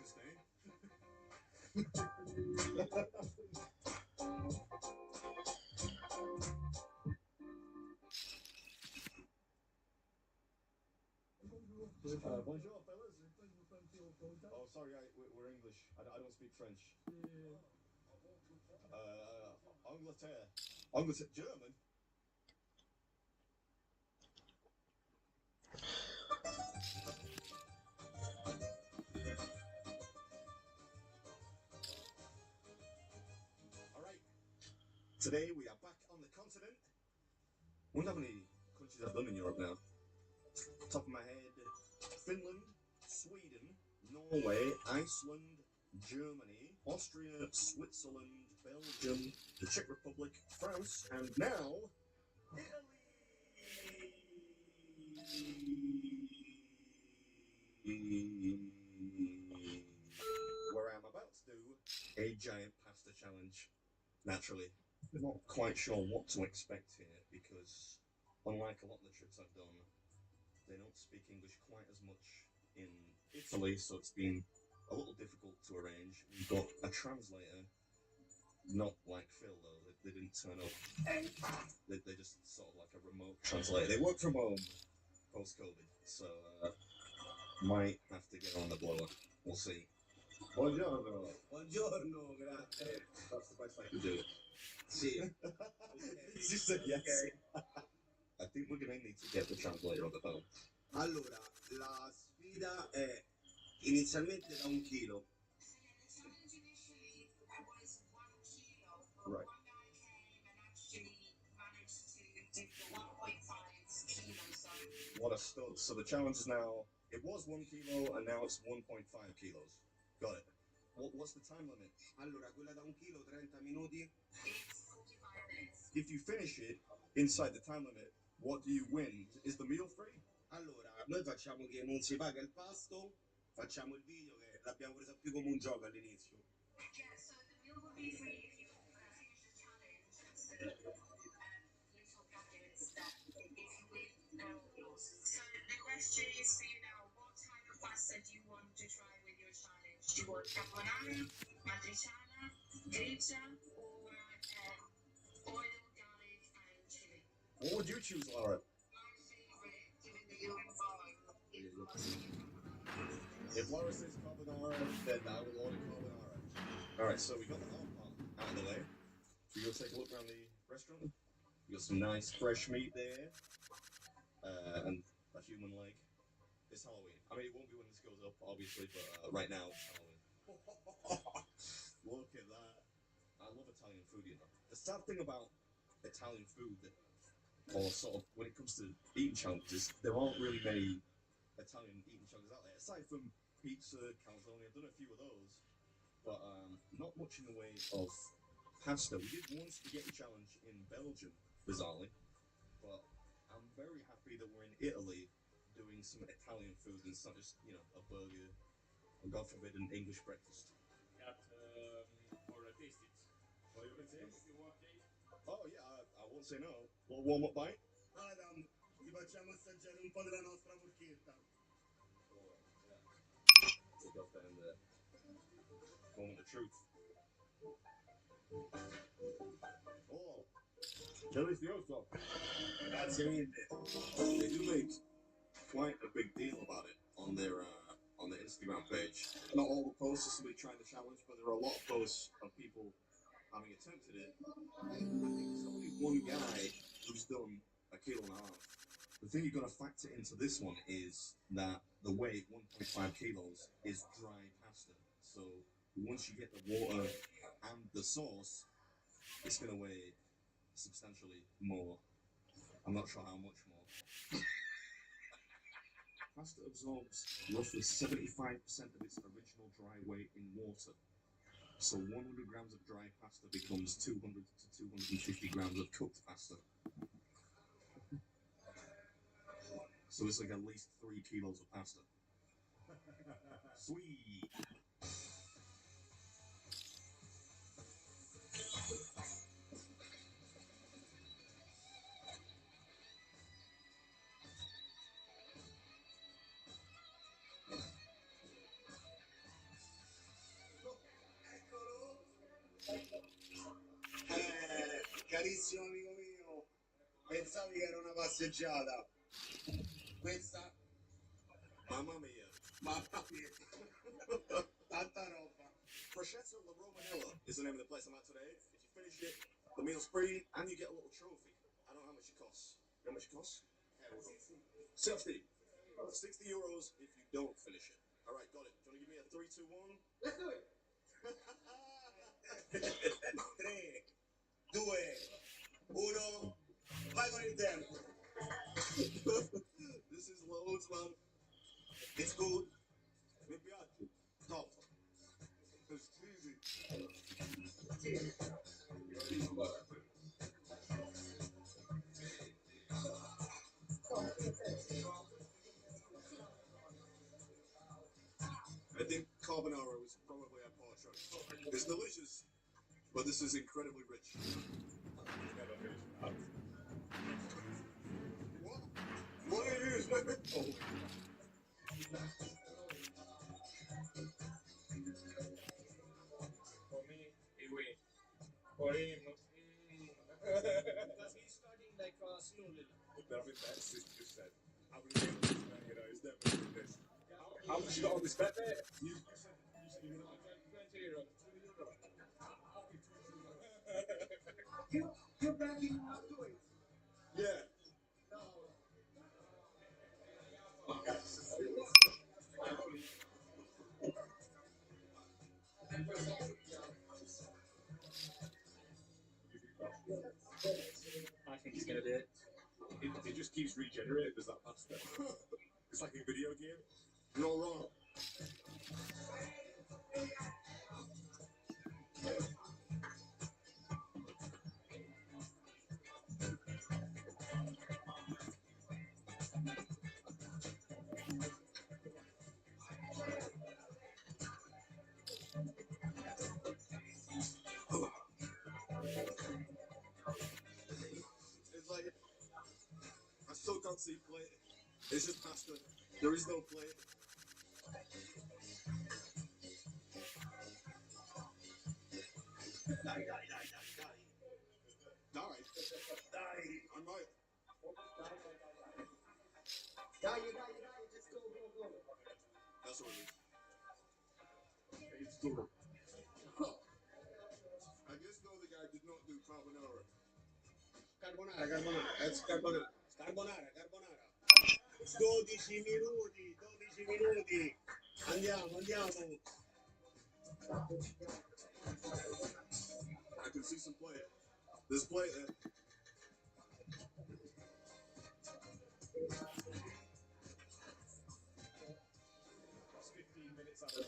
stay? Bonjour, fellas. Oh, sorry, we're English. I don't speak French. Angleterre. German? Alright. Today we are back on the continent. Wonder how many countries I've done in Europe now. Top of my head, Finland, Sweden, Norway, Iceland, Germany, Austria, Switzerland, Belgium, the Czech Republic, France, and now Italy, where I'm about to do a giant pasta challenge. Naturally, I'm not quite sure what to expect here because, unlike a lot of the trips I've done, they don't speak English quite as much in Italy, so it's been a little difficult to arrange. We've got a translator, not like Phil though, they didn't turn up. They're just sort of like a remote translator. They work from home post-COVID, so might have to get on the blower. We'll see. Buongiorno. Buongiorno, grazie. That's the best I can do. Sì. She said yes. I think we're gonna need to get the translator on the phone. Allora, la sfida è inizialmente da 1 chilo. Right. What a stud. So the challenge is now, it was 1 kilo and now it's 1.5 kilos. Got it. What's the time limit? Allora, quella da 1 chilo, 30 minuti. If you finish it inside the time limit, what do you win? Is the meal free? Allora, noi facciamo che non si paga il pasto, facciamo il video che l'abbiamo presa più come un gioco all'inizio. Do you want to try with your challenge? Do you want carbonara, matriciana, gricia, or oil, garlic, and chili? What would you choose, Laura? My favorite, given that you're involved, is lasagna. If Laura says carbonara, then I will order carbonara. Alright, so we got the hard part out of the way. We go take a look around the restaurant. We got some nice fresh meat there. And a human leg. It's Halloween. I mean, it won't be when this goes up, obviously, but right now it's Halloween. Look at that. I love Italian food, you know. The sad thing about Italian food, or sort of when it comes to eating challenges, there aren't really many Italian eating challenges out there. Aside from pizza, calzone, I've done a few of those, but not much in the way of pasta. We did one spaghetti challenge in Belgium, bizarrely, but I'm very happy that we're in Italy doing some Italian food and it's not just, you know, a burger or God forbid an English breakfast. Got for a taste it. Well, you can taste if you want taste. Oh yeah, I won't say no. A little warm up bite. Adam, ti facciamo assaggiare un po' della nostra porchetta. Oh, yeah. Take off down there. Moment of truth. Oh, delicioso. Grazie mille. They do make quite a big deal about it on their Instagram page. Not all the posts are somebody trying the challenge, but there are a lot of posts of people having attempted it. I think there's only one guy who's done a kilo and a half. The thing you've got to factor into this one is that the weight, 1.5 kilos, is dry pasta. So once you get the water and the sauce, it's going to weigh substantially more. I'm not sure how much more. Pasta absorbs roughly 75% of its original dry weight in water. So 100 grams of dry pasta becomes 200 to 250 grams of cooked pasta. So it's like at least 3 kilos of pasta. Sweet. Eccolo. Carissimo amico mio, pensavi che era una passeggiata. Questa, Mamma mia. mamma mia, tanta roba. Prosciutto La Romanella is the name of the place I'm at today. If you finish it, the meal's free and you get a little trophy. I don't know how much it costs. You know how much it costs? 60. 60 euros if you don't finish it. Alright, got it. Do you want to give me a 3, 2, 1? Let's do it. 3, 2, 1, vai con il tempo. This is loads, man. It's good. Mi piace. Top. It's cheesy. I think carbonara was probably a poor choice. It's delicious, but this is incredibly rich. What? What are you doing? Oh. For me, it win. For him, because he's starting like slowly. Veramente, you said. I would have been, you know, it's definitely this. How much you got on this bet there? You said you were not 20 euros. 20 euros. You're backing up to it. Yeah. I think he's gonna do it. It just keeps regenerating. Does that pasta? It's like a video game. You're not wrong. It's like I still can't see plate. It's just pasta. There is no plate. Die. I'm right. Die, just go. That's what it is. It's good. I just know the guy did not do carbonara. Carbonara. That's carbonara. Carbonara. 12 minuti, 12 minuti. Andiamo, andiamo. I can see some play. There's play there. That's 15 minutes out of it.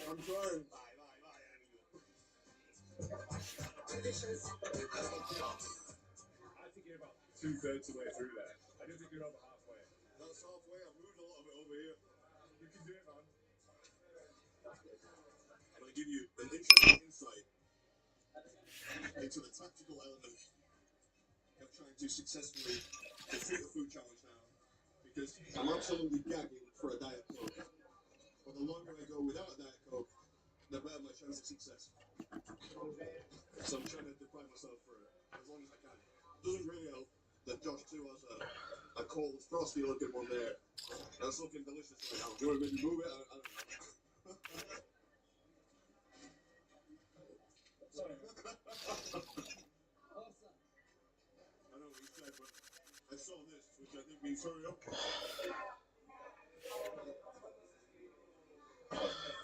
I'm sorry. I think you're about 2/3 of the way through there. I don't think you're over halfway. That's halfway. I've moved a little bit over here. You can do it, man. I'm going to give you an interesting insight into the tactical element of trying to successfully defeat the food challenge now. Because I'm absolutely gagging for a Diet Coke. But the longer I go without a Diet Coke, the better my chance of success. So I'm trying to deprive myself for as long as I can. Doesn't really help that Josh too has a cold, frosty looking one there. That's looking delicious right now. Do you want to maybe move it? I don't know. Sorry. I know what you said, but I saw this, which I think means hurry up.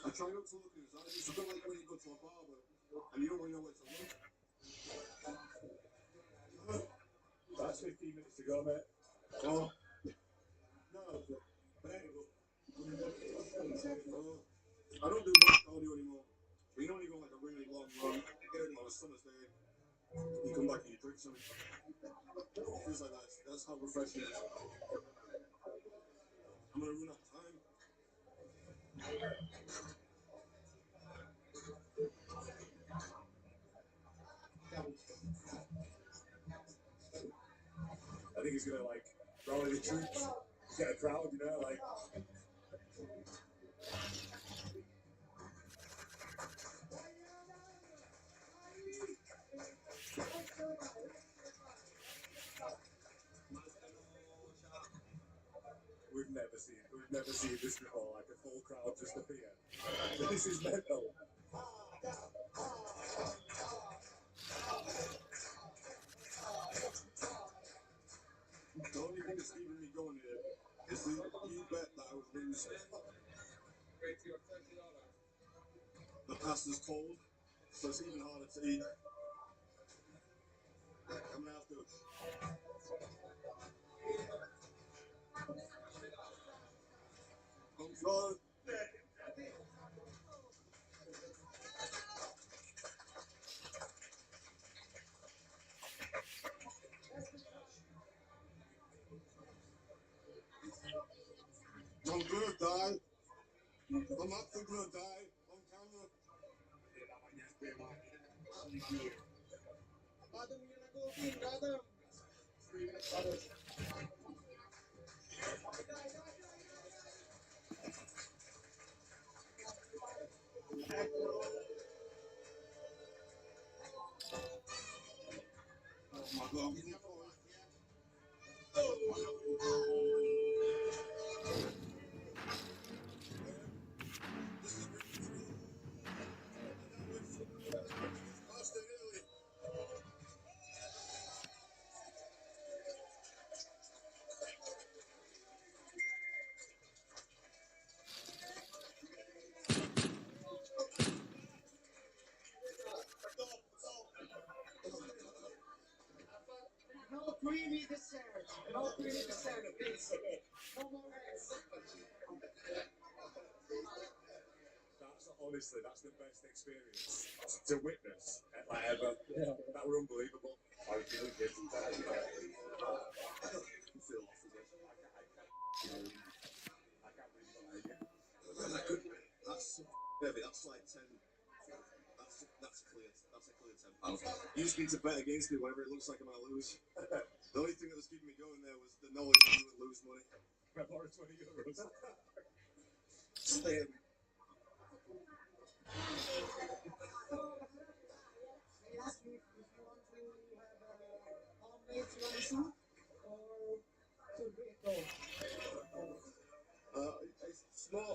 I try not to look in his eyes. It's a bit like when you go to a barber and you don't really know where to look. That's 15 minutes to go, mate. Oh. No, but anyway. I don't do much cardio anymore. But you know when you go like a really long run, on a summer's day, you come back and you drink something. It feels like that's how refreshing it is. I'm gonna run out of time. I think he's gonna like rally the troops, get a crowd, you know, like. We've never seen this before, like a full crowd just appear. This is mental. The only thing that's keeping me going here is the you bet that I would lose. The pasta's cold, so it's even harder to eat. I'm gonna have to. I'm sorry. I'm gonna die. I'm actually gonna die on camera. Adam, you're not going to Adam. 3 minutes, Adam. Oh my God. No creamy dessert. No creamy dessert. It's it. No more eggs. Honestly, that's the best experience to witness like ever. Yeah. That were unbelievable. I was really good. I feel off as well. I can't really believe it. That's heavy. That's like 10. That's clear. That's a clear 10 pounds. You just need to bet against me whenever it looks like I'm gonna lose. The only thing that was keeping me going there was the knowledge that you would lose money. I borrowed €20. Stay in. They asked me if you want to have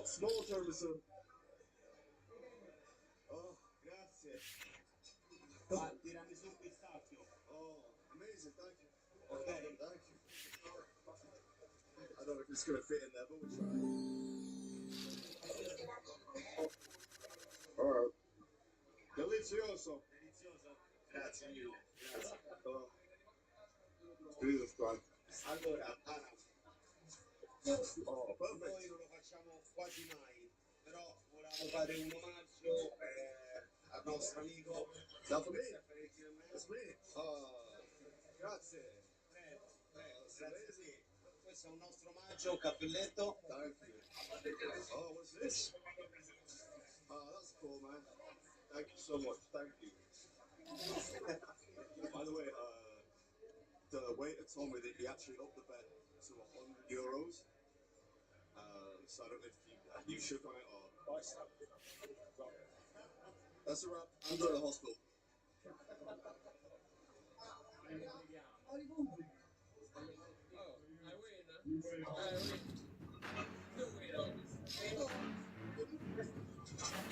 Small tiramisu. Oh, grazie. Tiramisù pistacchio. Oh, amazing. Thank you. Okay. Thank you. I don't know if it's going to fit in there, but we'll try. Alright. Delizioso. Delizioso. Grazie mille. Grazie. Oh. Jesus Christ. Allora, Ana, Oh, perfect. noi non lo facciamo quasi mai, però volevamo fare un omaggio al nostro amico. Now for me. That's me. Grazie. Prego, prego, grazie a te. Questo è un nostro omaggio, cappelletto. Thank you. Oh, what's this? Oh, that's cool, man. Thank you so much. Thank you. By the way, the waiter told me that he actually upped the bet to €100. So I don't know if you shook on it or. That's a wrap. I'm going to the hospital.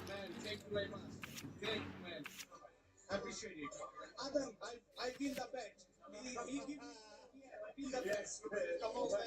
Man, thank you very much. Thank you, man. I appreciate it. Adam, I win the bet. He give me, I win the bet. Come on, man.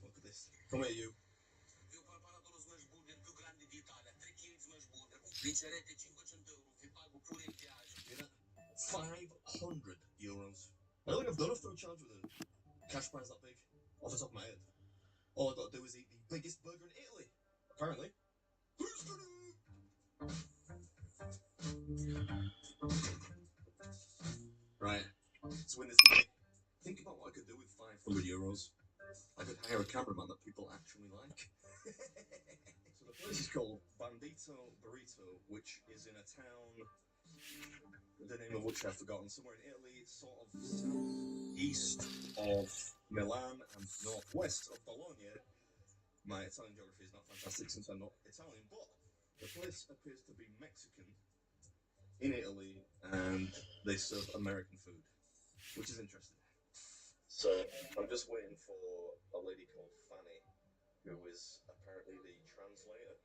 Look at this. Come here, you. Vi ho preparato lo smash burger più grande d'Italia, 3 kg smash burger. Vincerete 500 euro, vi pago pure il viaggio. You know, €500. I don't think I've done a food challenge with a cash prize that big, off the top of my head. All I've got to do is eat the biggest burger in Italy. Apparently. Who's gonna? Right. To win this money, think about what I could do with €500. I could hire a cameraman that people actually like. So the place is called Bandito Burrito, which is in a town, the name of which I've forgotten, somewhere in Italy, sort of southeast of Milan and northwest of Bologna. My Italian geography is not fantastic since I'm not Italian, but the place appears to be Mexican in Italy, and they serve American food, which is interesting. So I'm just waiting for a lady called Fanny, who is apparently the translator,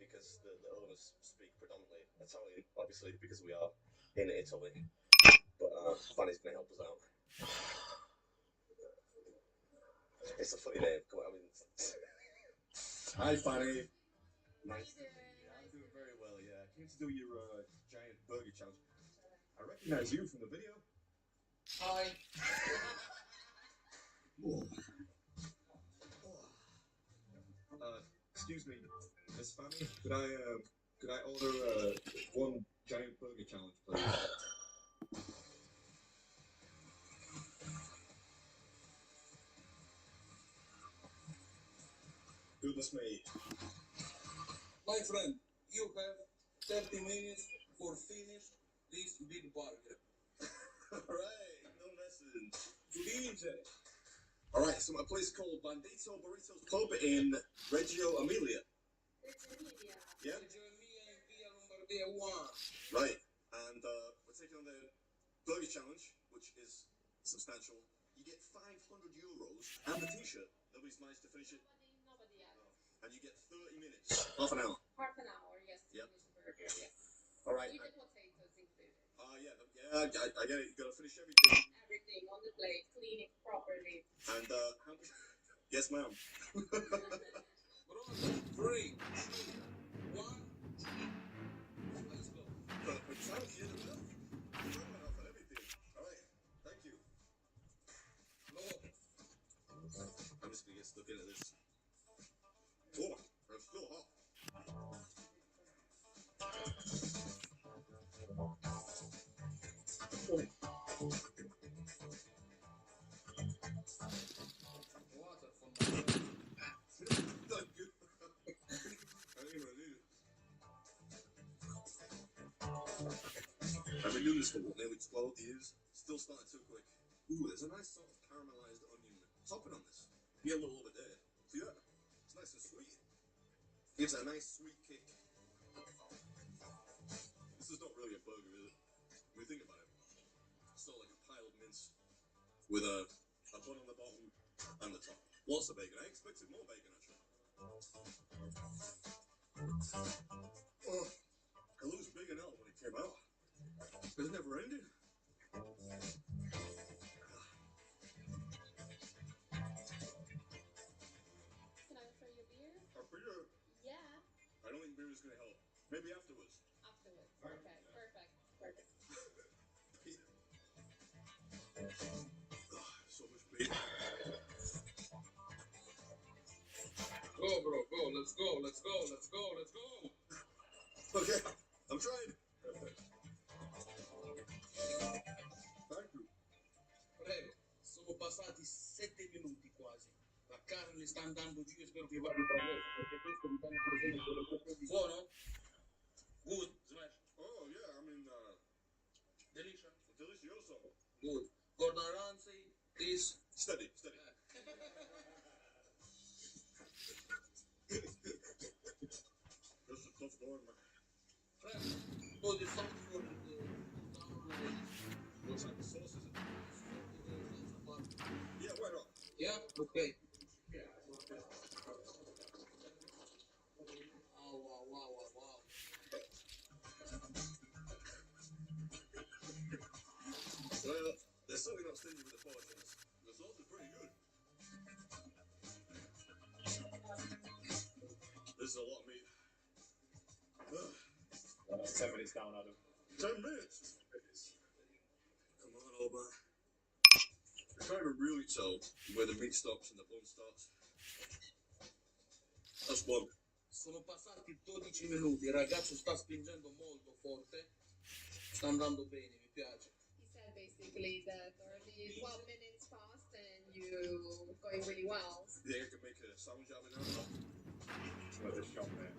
because the owners speak predominantly Italian, obviously because we are in Italy. But Fanny's going to help us out. It's a funny name. Come on, I mean. Hi, Fanny. Nice to meet you. I'm doing very well. Yeah, I came to do your giant burger challenge. I recognize you from the video. Hi. Excuse me, Miss Fanny. Could I order one giant burger challenge, please? Goodness me. My friend, you have 30 minutes for finish this big burger. Alright, no messing. Vince. Alright, so my place called Bandito Burritos Pub in Reggio Emilia. Yeah? Reggio Emilia in Via Lombardia 1. Right, and we're taking on the burger challenge, which is substantial. You get €500 and a t-shirt. Nobody's managed to finish it. Nobody else. And you get 30 minutes. Half an hour. Half an hour, yes. To Yep. finish the burger, yes. Alright. With the potatoes included. I get it. You gotta finish everything. Everything on the plate, clean it properly. And, yes, ma'am. Brother, 3, 2, 1. Let's go. Perfect. Thank you. You're right off and everything. Alright, thank you. Lord. I'm just gonna get stuck into this. Oh, it's still hot. this for nearly 12 years. Still started too quick. Ooh, there's a nice sort of caramelized onion topping on this. Be a little over there. See that? It's nice and sweet. Gives a nice sweet kick. This is not really a burger, is it? When you think about it, it's sort of like a piled mince with a bun on the bottom and the top. Lots of bacon. I expected more bacon, actually. Oh, it looks big and hell when it came out. It's never ended. Can I offer you a beer? A beer? Yeah. I don't think beer is going to help. Maybe afterwards. Afterwards. Okay. Perfect. Perfect. So much bacon. Go, bro, go, let's go, let's go, let's go, let's go. Okay, I'm trying. Thank you. Prego, sono passati 7 minuti quasi. La carne sta andando giù e spero che vada tra poco, perché questo mi tiene presente per le questioni. Buono? Good, smash. Oh, yeah, I mean, Delicious. delicioso. Good. Gordon Ramsay, please. Steady, steady. This is tough going, man. Oh, the sauce for the What type of sauce is it? Yeah, why not? Yeah, okay. Oh, wow, wow, wow, wow. Well, they're certainly not stingy with the portions. The sauce is pretty good. This is a lot of meat. 10 minutes down, Adam. 10 minutes? Come on, old man. I can't even really tell where the meat stops and the bone starts. That's one. Sono passati 12 minuti, il ragazzo sta spingendo molto forte. Sta andando bene, mi piace. He said basically that already 12 minutes passed and you going really well. You think I can make a sandwich out of it now? With a shot there.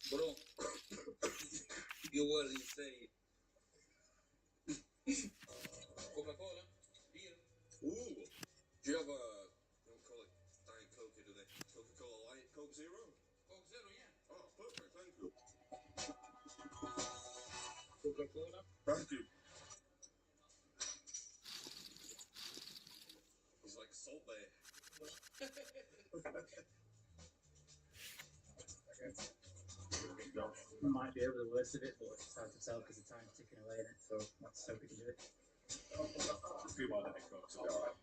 Bro, you were insane. Coca-Cola? Beer? Ooh. Do you have a, they don't call it Diet Coke, do they? Coca-Cola Light, Coke Zero? Coke Zero, yeah. Oh, perfect, thank you. Coca-Cola? Thank you. He's like Salt Bay. We might be able to worst of it, but it's hard to tell because the time's ticking away in it. So let's hope we can do it. A few more Diet Cokes will be alright.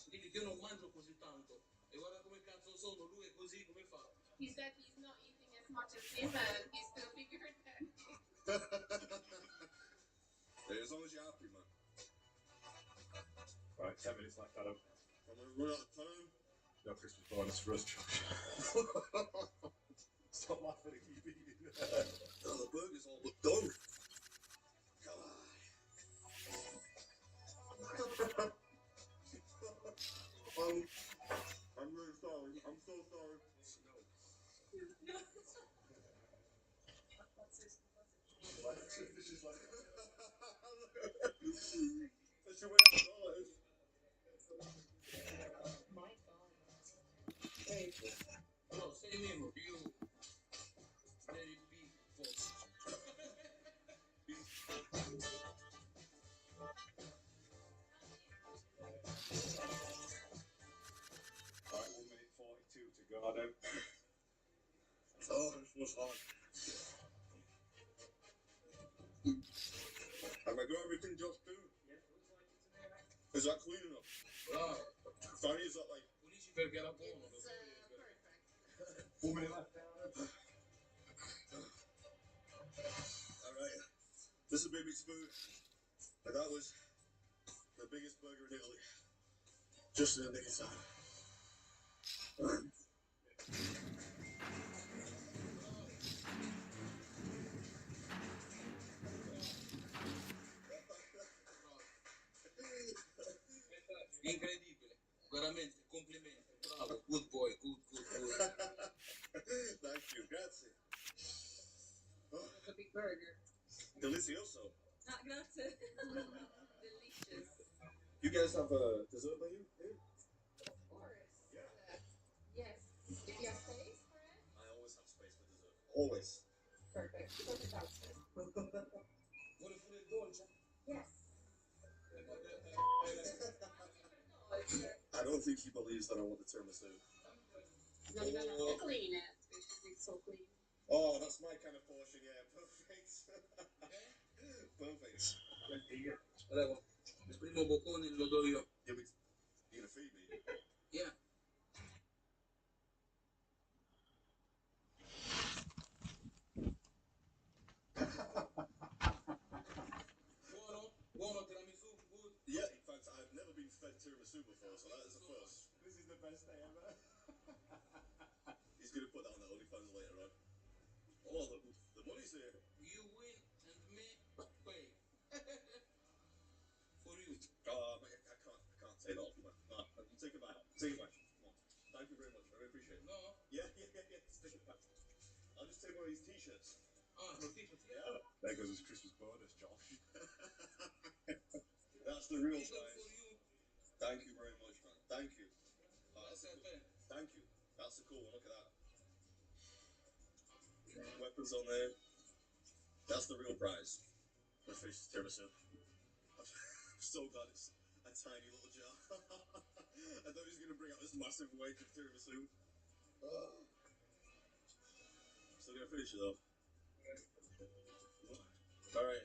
Dimmi che io non mangio così tanto. E guarda come cazzo sono, lui è così, come fa? He said he's not eating as much as this and he still figured that. Hey, as long as you're happy, man. Right, 10 minutes left, Adam. I'm gonna run out of time. No Christmas bonus for us, Josh. Stop laughing at keep eating. Oh, the burger's all but done. Come on. I'm really sorry. I'm so sorry. This is like. That's your way out of dollars. My God. Hey, no, say name, you very big boss. Alright, 1 minute 42 to go, Adam. Oh, this was hard. Have I got everything just too? Is that clean enough? Bravo. Fanny, is that like. Pulisci perché era buono. It's perfect. 1 minute left. Alright. This is Baby's food. And that was the biggest burger in Italy. Just in the nick of time. Incredibile, veramente, complimenti, bravo, good boy, good. a big burger. Delicioso. Ah, grazie. Delicious. You guys have a dessert menu here? Of course. Yeah. Yes. If you have space for it. I always have space for dessert. Always. Perfect. Put it downstairs. Vuole pure il dolce? Yes. I don't think he believes that I want the tiramisu. No, you're gonna have to clean it because it's so clean. Oh, that's my kind of portion, yeah. Perfect. Perfect. Prego. Il primo boccone lo do io. You gonna feed me? Yeah. Buono? Buono tiramisù? Good? Yeah, in fact, I've never been fed tiramisu before, so that is a first. This is the best day ever. He's gonna put that on the OnlyFans later on. Oh, the money's here. You win and me pay. For you. I can't say that off, man. No, take it back. Take it back. Come on. Thank you very much. I really appreciate it. No? Yeah. Just take it back. I'll just take one of these t-shirts. Ah, lo t-shirt. Yeah. There goes his Christmas bonus, Josh. That's the real T-shirt prize. for you. Thank you very much, man. Thank you. Grazie a te. Thank you. That's a cool one. Look at that. Weapons on there. That's the real prize. Let's finish this tiramisu. I'm so glad it's a tiny little jar. I thought he was going to bring out this massive weight of tiramisu. Still going to finish it though. Alright.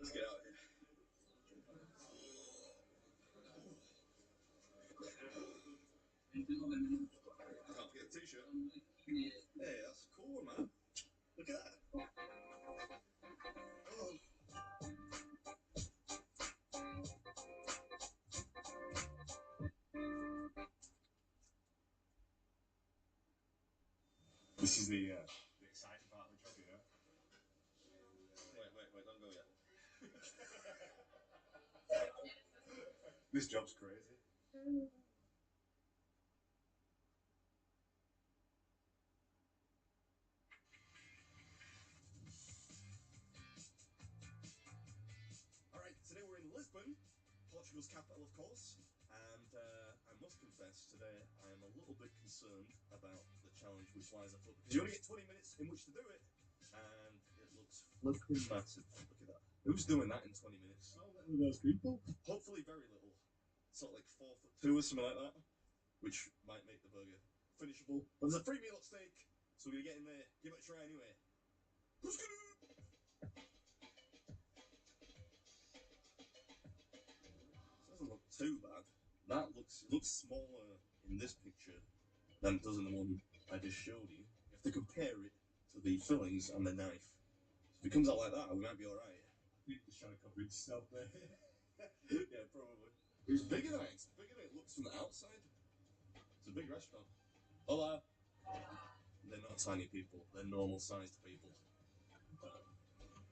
Let's get out of here. Can't forget the t-shirt. Hey, that's a cool one, man. Look at that. Oh. This is the exciting part of the job, you know. Wait, don't go yet. This job's crazy. Alright, today we're in Lisbon, Portugal's capital, of course. And I must confess, today I am a little bit concerned about the challenge which lies afoot. Because you only get 20 minutes in which to do it. And it looks flipping massive. Look at that. Who's doing that in 20 minutes? How little are those people? Hopefully very little. Sort of like 4'2" or something like that. Which might make the burger finishable. But there's a free meal at stake. So we're going to get in there, give it a try anyway. Who's gonna... Doesn't look too bad. That looks smaller in this picture than it does in the one I just showed you. You have to compare it to the fillings and the knife. If it comes out like that, we might be alright. You're just trying to convince yourself there. Yeah, probably. It's bigger than it looks from the outside. It's a big restaurant. Hola. They're not tiny people. They're normal-sized people.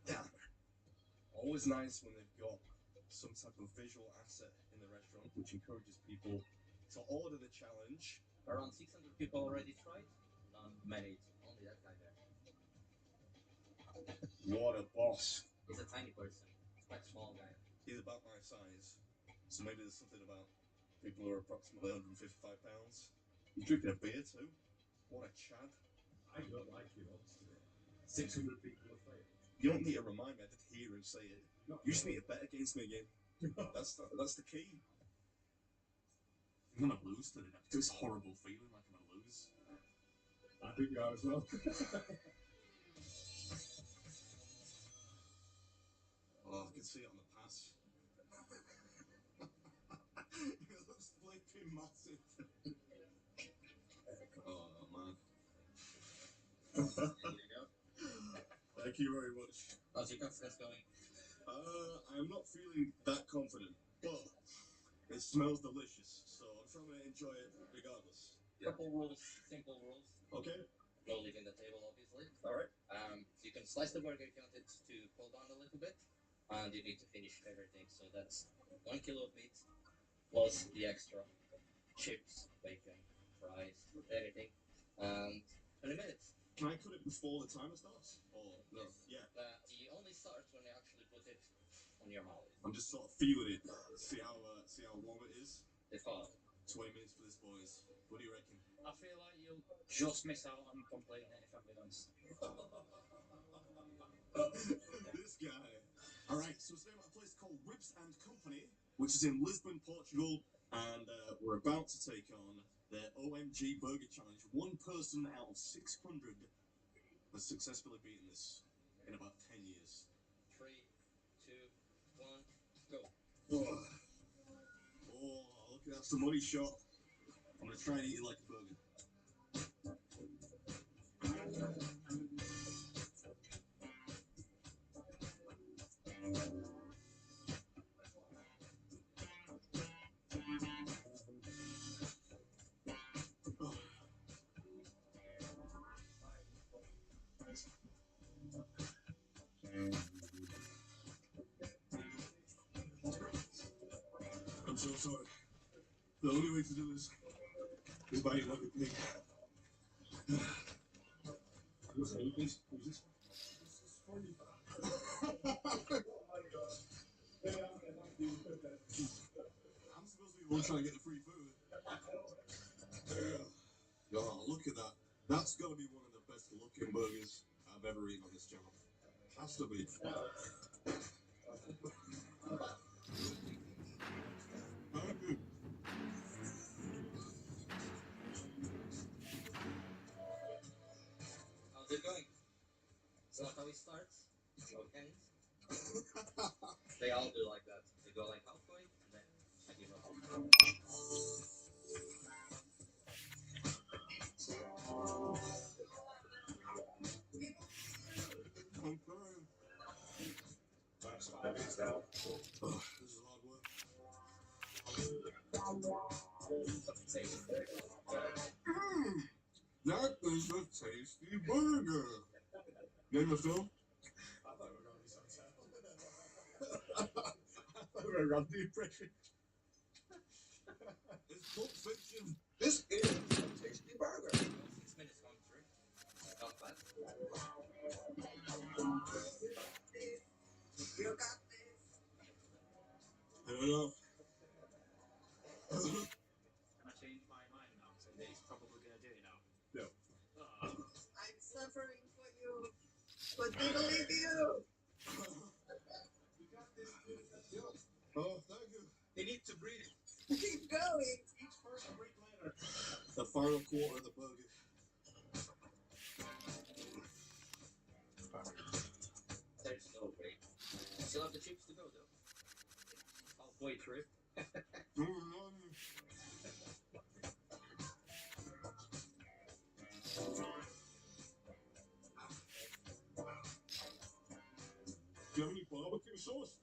Damn. Always nice when they've got some type of visual asset in the restaurant, which encourages people to order the challenge. Around 600 people already tried. None made it. Only that guy there. What a boss. He's a tiny person. He's quite small guy. He's about my size. So maybe there's something about people who are approximately 155 pounds. He's drinking a beer too. What a chad. I don't like you, honestly. 600 people have failed. You don't need to remind me, I did hear him say it. No, You just need to bet against me again. That's the key. I'm gonna lose today. This horrible feeling like I'm gonna lose. I think you are as well. Oh, I can see it on the pass. It looks flipping massive. Oh, man. There you go. Thank you very much. How's your confidence going? I'm not feeling that confident, but it smells delicious, so I'm sure I'm going to enjoy it regardless. Couple rules, simple rules. Okay. No leaving the table, obviously. Alright. You can slice the burger if you want it to cool down a little bit, and you need to finish everything. So that's 1 kilo of meat plus the extra chips, bacon, fries, everything. And 20 minutes. Can I cut it before the timer starts? Or no? Yeah. He only starts when you actually put it on your mouth. I'm just sort of feeling it. See how warm it is. It's hot. 20 minutes for this, boys. What do you reckon? I feel like you'll just miss out on completing it, if I'm being honest. This guy. All right, so it's named at a place called Ribs and Company, which is in Lisbon, Portugal, and we're about to take on their OMG Burger Challenge. One person out of 600 has successfully beaten this in about 10 years. 3, 2, 1, go. Oh, look at that, some money shot. I'm gonna try and eat it like a burger. I'm so sorry. The only way to do this is by eating like a pig. Who's this? Who's this? Oh my god. I'm supposed to be the one trying to get the free food. Oh, look at that. That's gotta be one of the best looking burgers I've ever eaten on this channel. Has to be. Very good. How's it going? It's not how it starts, it's how it ends. They all do like that. They go like halfway, and then I give up. I'm trying. That's 5 minutes now. Oh, this is hard work. That is a tasty burger. Name of film? I thought we were going to be something. I thought we were going to be impression. It's Pulp Fiction. This is a tasty burger. 6 minutes gone through. Not bad. You got this. I don't know. Can I change my mind now? So he's probably going to do it now. No. I'm suffering for you, but they believe you. You got this, dude. Oh, thank you. They need to breathe. Keep going. Eat first, breathe later. The final quarter of the burger. There's no way. Still have the chips to go though. Halfway through. Do you have any barbecue sauce?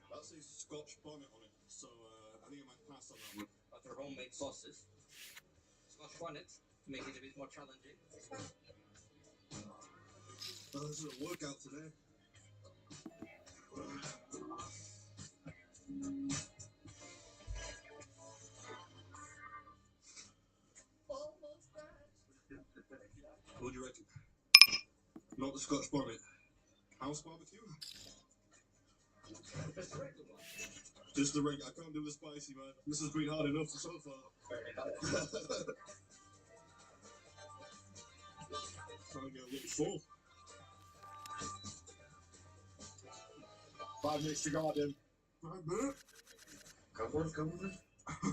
That says Scotch bonnet on it, so I think I might pass on that one. Other homemade sauces. Scotch bonnet to make it a bit more challenging. Oh, this is a workout today. Almost done. What do you reckon? Not the Scotch bonnet. House barbecue? Just the regular one. Just the regular. I can't do the spicy, man. This has been hard enough so far. Trying to get a little full. 5 minutes to go, dude. 5 minutes? Come on, come on.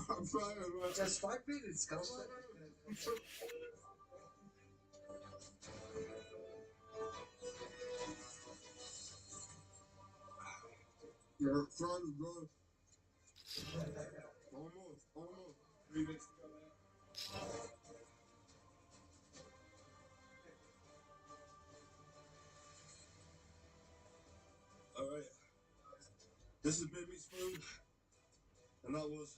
I'm trying, man. Just 5 minutes. Come on. You're trying to go. Almost. 3 minutes to go, man. Alright. This is Baby's food. And that was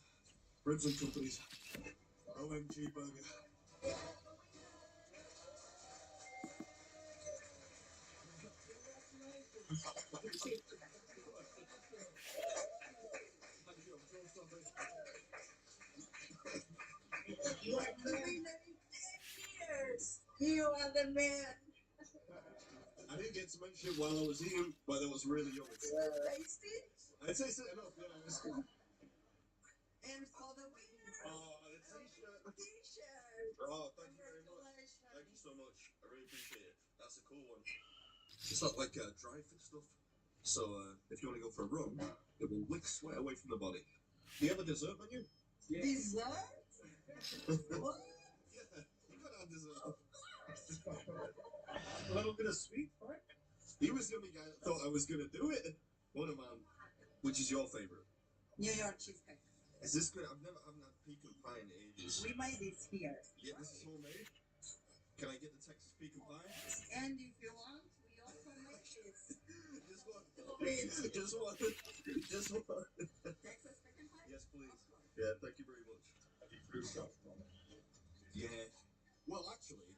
Ribs and Company's OMG burger. You are the man. I didn't get to mention it while I was eating, but it was really yummy. Tasty. I'd say so enough, yeah. And for the winner, Oh, the t-shirt. t-shirt. Oh, thank you very much. Thank you so much. I really appreciate it. That's a cool one. It's not like dry fit stuff. So if you want to go for a run, it will lick sweat away from the body. Do you have a dessert menu? Yeah. Dessert? What? Yeah, you gotta have dessert. A little bit of sweet, right? He was the only guy that thought I was gonna do it. What a man. Which is your favorite? New York cheesecake. Is this good? I've haven't had pecan pie in ages. We made this here. Yeah, this is homemade. Can I get the Texas pecan pie? And if you want, we also make this. Just one. Please. Just one. Just one. Texas pecan pie? Yes, please. Yeah, thank you very much. Yeah. Well, actually,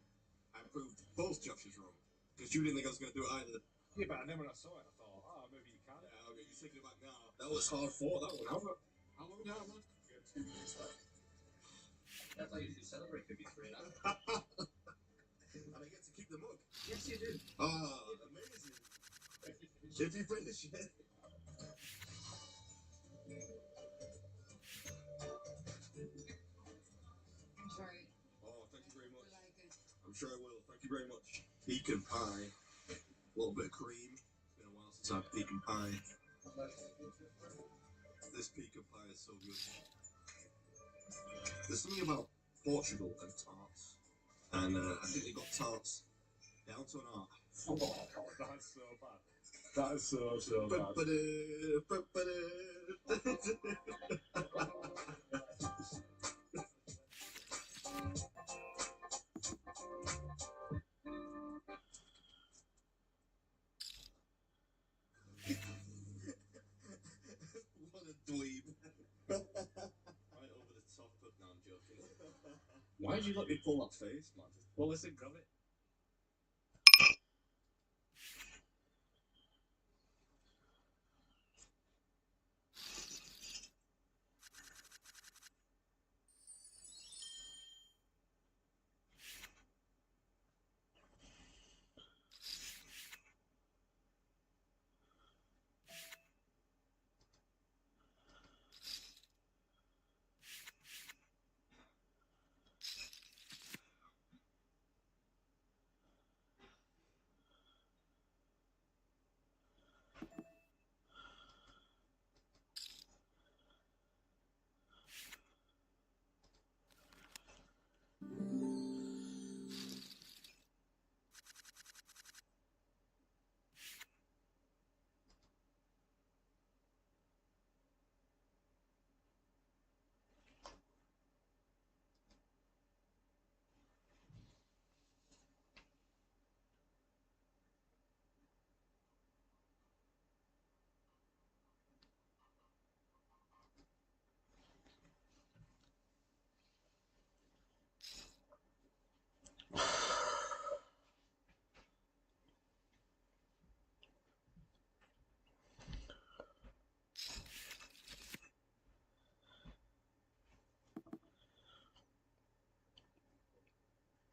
I proved both Josh's wrong. Because you didn't think I was going to do it either. Yeah, but then when I saw it, I thought, oh, maybe you can. Yeah, okay, you're taking it back now. That was hard fought, that one. How long did I have left? That's how you should celebrate cookies for it. And I get to keep the mug. Yes, you do. Ah, amazing. If you finish it. Enjoy. Oh, thank you very much. You like it? I'm sure I will. Thank you very much. Pecan pie. A little bit of cream. It's been a while since I've had pecan pie. This pecan pie is so good. There's something about Portugal and tarts. And I think they got tarts down to an art. Oh, that's so bad. That is so bad. What a dweeb. Right over the top, but no, I'm joking. Why'd you let me pull that face, man? Well, listen, grab it.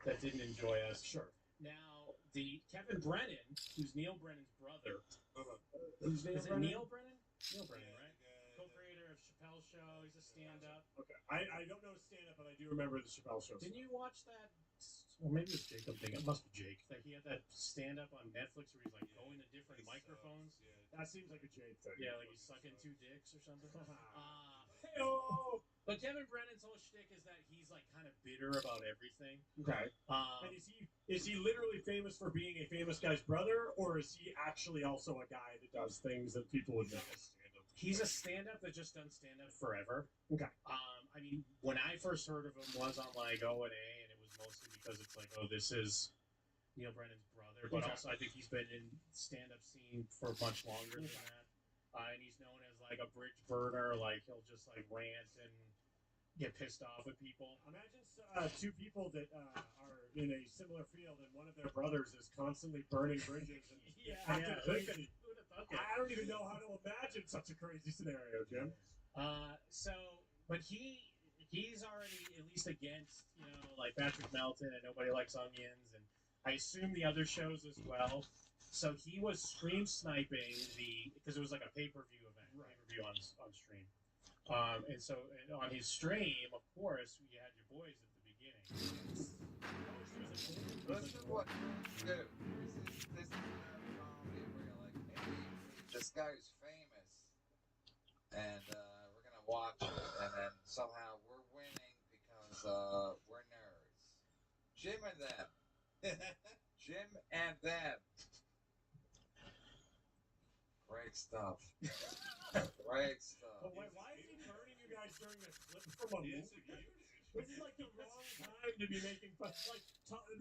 That didn't enjoy us. Sure. Now, the Kevin Brennan, who's Neil Brennan's brother. Who's Neil Brennan? Neil Brennan? Neil Brennan, right? Co-creator of Chappelle's Show. He's a stand-up. Okay. I don't know stand-up, but I do remember the Chappelle Show. Didn't you watch that? Or maybe it was Jake. I'm thinking. It must be Jake. That he had that stand-up on Netflix where he's like going to different microphones. That seems like a Jake thing. Yeah, like he's sucking two dicks or something. Hey-oh! But Kevin Brennan's whole shtick is that he's like kind of bitter about everything. Okay. And is he literally famous for being a famous guy's brother, or is he actually also a guy that does things that people would know? He's a stand-up that just done stand-up forever. Okay. I mean, when I first heard of him was on like O&A, and it was mostly because it's like, oh, this is Neil Brennan's brother, but also I think he's been in stand-up scene for much longer than that. And he's known as like a bridge burner, like he'll just like rant and get pissed off at people. Imagine two people that are in a similar field, and one of their brothers is constantly burning bridges and acting crazy. I don't even know how to imagine such a crazy scenario, Jim. But he he's already at least against, like Patrick Melton and Nobody Likes Onions, and I assume the other shows as well. So he was stream sniping because it was like a pay-per-view event, pay-per-view on stream. And so on his stream, of course, you had your boys at the beginning. This is what you do. This is comedy where you're like, hey, this guy's famous, and we're gonna watch it, and then somehow we're winning because we're nerds. Jim and them. Jim and them. Great stuff. Great stuff. But wait, why is he burning you guys during this clip from a movie? This is like the wrong time to be making fun. Like,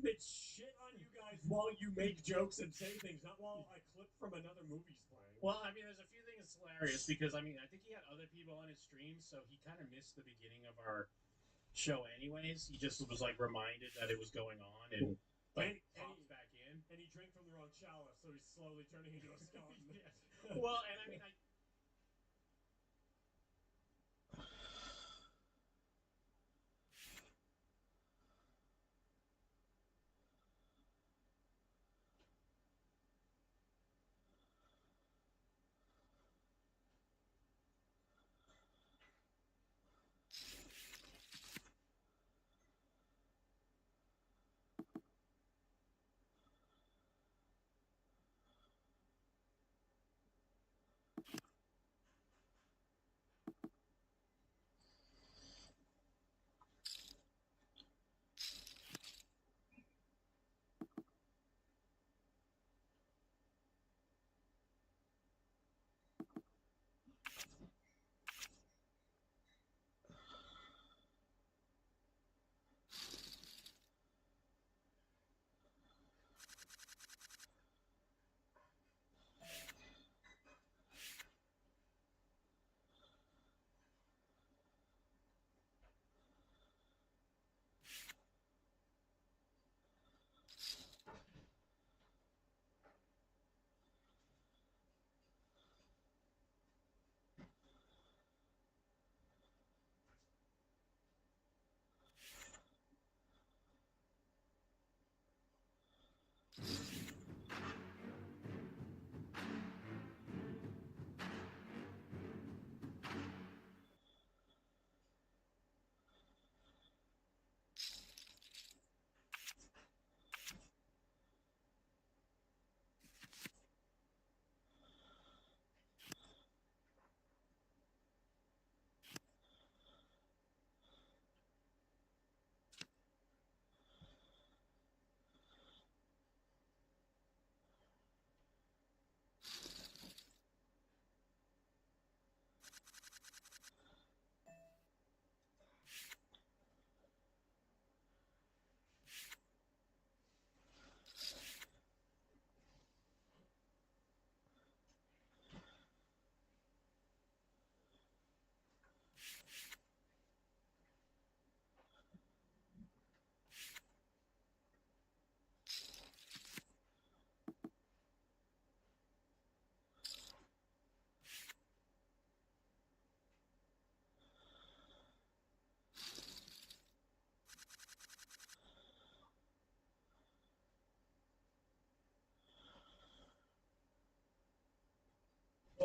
it's shit on you guys while you make jokes and say things, not while a clip from another movie's playing. Well, I mean, there's a few things hilarious because, I mean, I think he had other people on his stream, so he kind of missed the beginning of our show anyways. He just was, like, reminded that it was going on and, like, pops back in. And he drank from the wrong chalice, so he's slowly turning into a skeleton. Yes. Well, and I mean,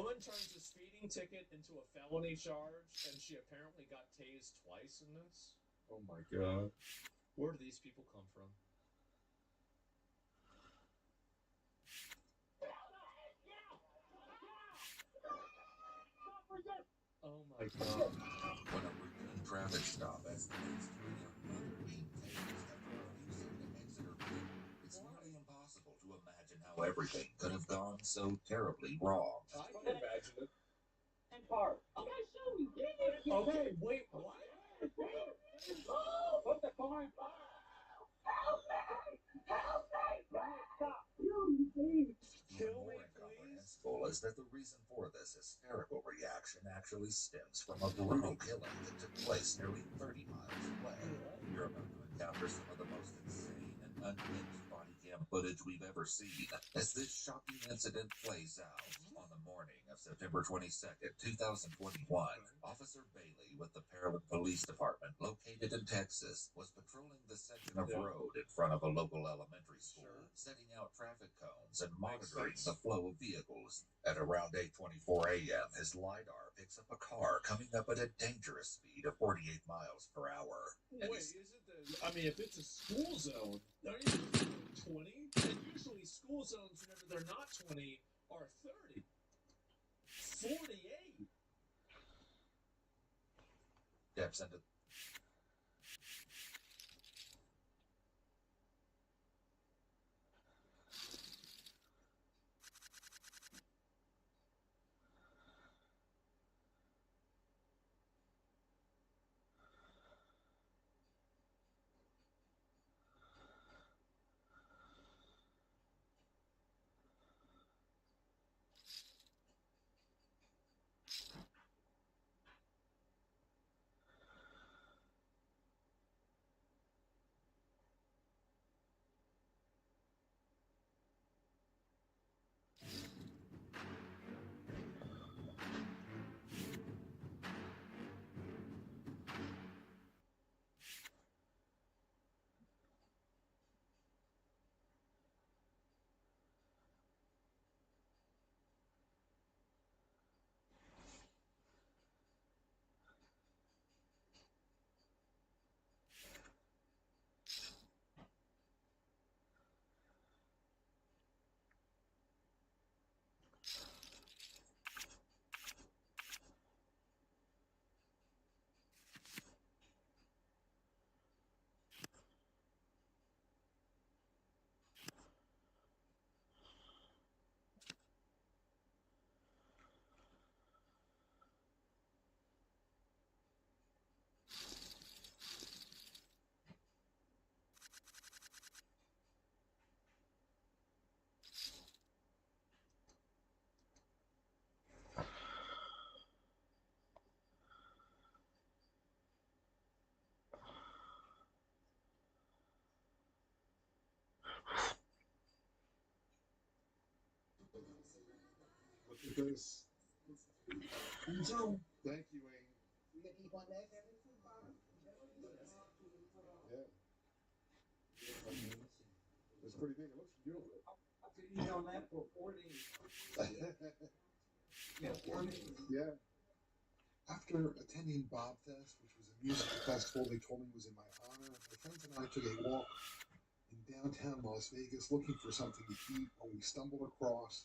Woman turns a speeding ticket into a felony charge, and she apparently got tased twice in this. Oh my god. Where do these people come from? Oh my god. When a routine traffic stop escalates to a young mother being tased after refusing to exit her vehicle, it's nearly impossible to imagine how everything could have gone so terribly wrong. I can imagine it. And part. Okay, show me. Okay, wait, what? Put the car in fire. Help me! Help me! Stop. Even more incomprehensible is that the reason for this hysterical reaction actually stems from a brutal killing that took place nearly 30 miles away. You're about to encounter some of the most insane and unhinged body cam footage we've ever seen as this shocking incident plays out. On the morning of September 22nd, 2021, Officer Bailey with the Pearland Police Department located in Texas, was patrolling the section of road in front of a local elementary school, setting out traffic cones and monitoring the flow of vehicles. At around 8:24 a.m., his LiDAR picks up a car coming up at a dangerous speed of 48 miles per hour. Wait, is it the? I mean, if it's a school zone, aren't you supposed to go 20? And usually school zones, whenever they're not 20, are 30. 48. Steps into Look at this. Thank you, Wayne. Yeah. It's pretty big. It looks beautiful. I could eat on that for 4 days. Yeah, 4 days. Yeah. After attending Bob Fest, which was a music festival they told me was in my honor, my friends and I took a walk in downtown Las Vegas looking for something to eat when we stumbled across